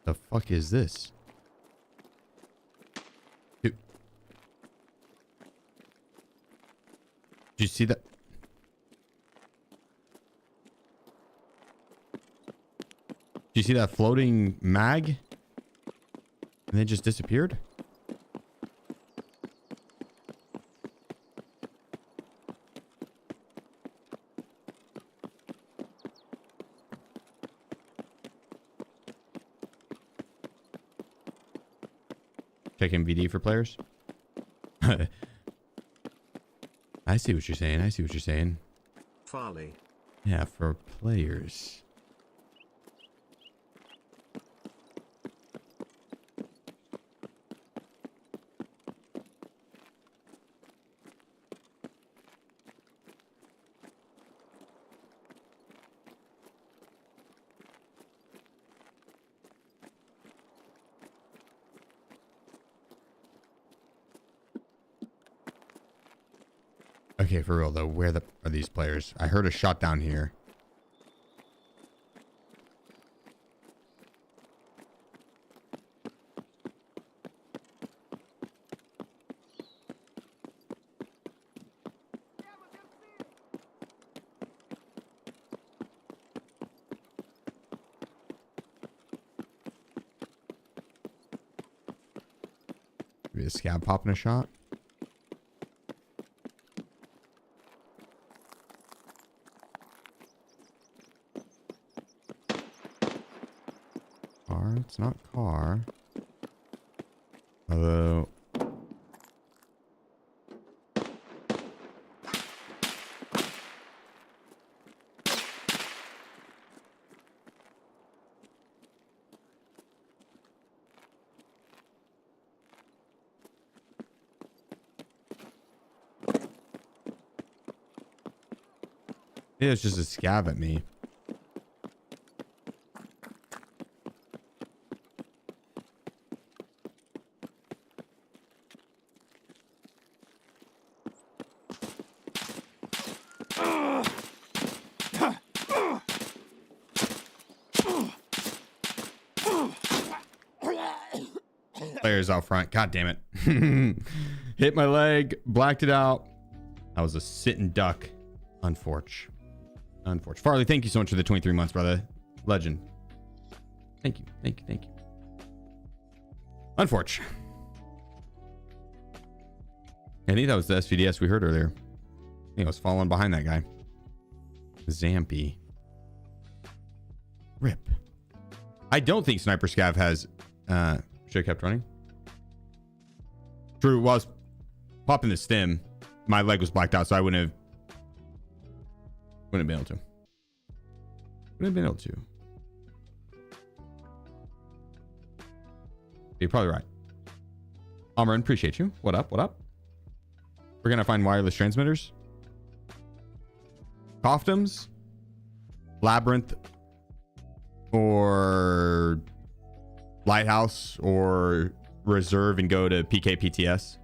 The fuck is this? Dude. Did you see that? Did you see that floating mag? And then just disappeared? Check MVD for players. I see what you're saying. I see what you're saying. Farley. Yeah, for players. Okay, for real though, where are these players? I heard a shot down here. Maybe a scab popping a shot. It's not car. Although. Yeah, it's just a scab at me. Players out front. God damn it. Hit my leg, blacked it out. I was a sitting duck. Unfortunate. Farley, thank you so much for the 23 months, brother. Legend. Thank you. Unfortunate. I think that was the SVDS we heard earlier. I think I was following behind that guy. Zampy. Rip. I don't think Sniper Scav has... should have kept running. True, while I was popping the stim, my leg was blacked out, so I wouldn't have been able to. You're probably right. Amran, appreciate you. What up? We're gonna find wireless transmitters. Coftums, Labyrinth, or Lighthouse, or Reserve and go to PKPTS.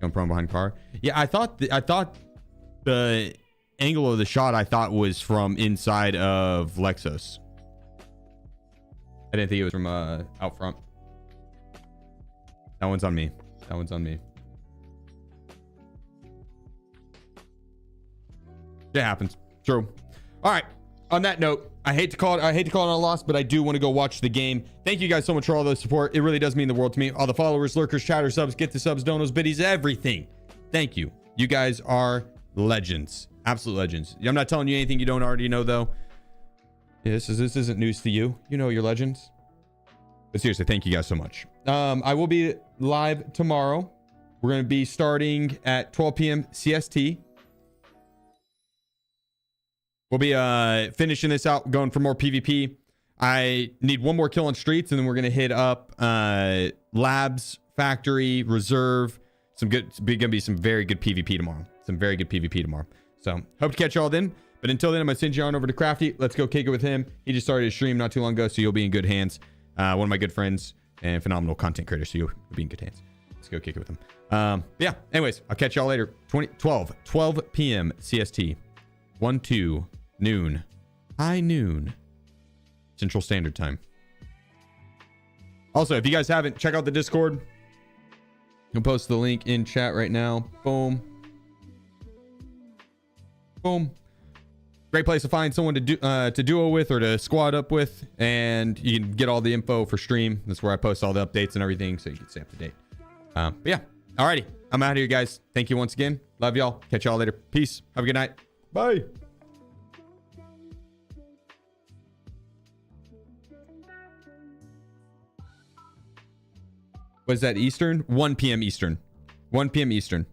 Going prone behind car. Yeah, I thought the angle of the shot was from inside of Lexus. I didn't think it was from out front. That one's on me. It happens. True. All right. On that note, I hate to call it a loss, but I do want to go watch the game. Thank you guys so much for all the support. It really does mean the world to me. All the followers, lurkers, chatter, subs, get the subs, donos, biddies, everything. Thank you. You guys are legends. Absolute legends. I'm not telling you anything you don't already know, though. Yeah, this isn't news to you. You know you're legends. But seriously, thank you guys so much. I will be live tomorrow. We're going to be starting at 12 p.m. CST. We'll be finishing this out, going for more PvP. I need one more kill on streets, and then we're going to hit up labs, factory, reserve. It's going to be some very good PvP tomorrow. So hope to catch y'all then. But until then, I'm going to send you on over to Crafty. Let's go kick it with him. He just started a stream not too long ago, so you'll be in good hands. One of my good friends and phenomenal content creator, so you'll be in good hands. Let's go kick it with him. Yeah, anyways, I'll catch y'all later. 12 p.m. CST. 1-2 noon. High noon. Central Standard Time. Also, if you guys haven't, check out the Discord. I'll post the link in chat right now. Boom. Great place to find someone to duo with or to squad up with, and you can get all the info for stream. That's where I post all the updates and everything, so you can stay up to date. But yeah, alrighty, I'm out of here, guys. Thank you once again. Love y'all. Catch y'all later. Peace. Have a good night. Bye. What is that, Eastern? 1 p.m. Eastern. 1 p.m. Eastern.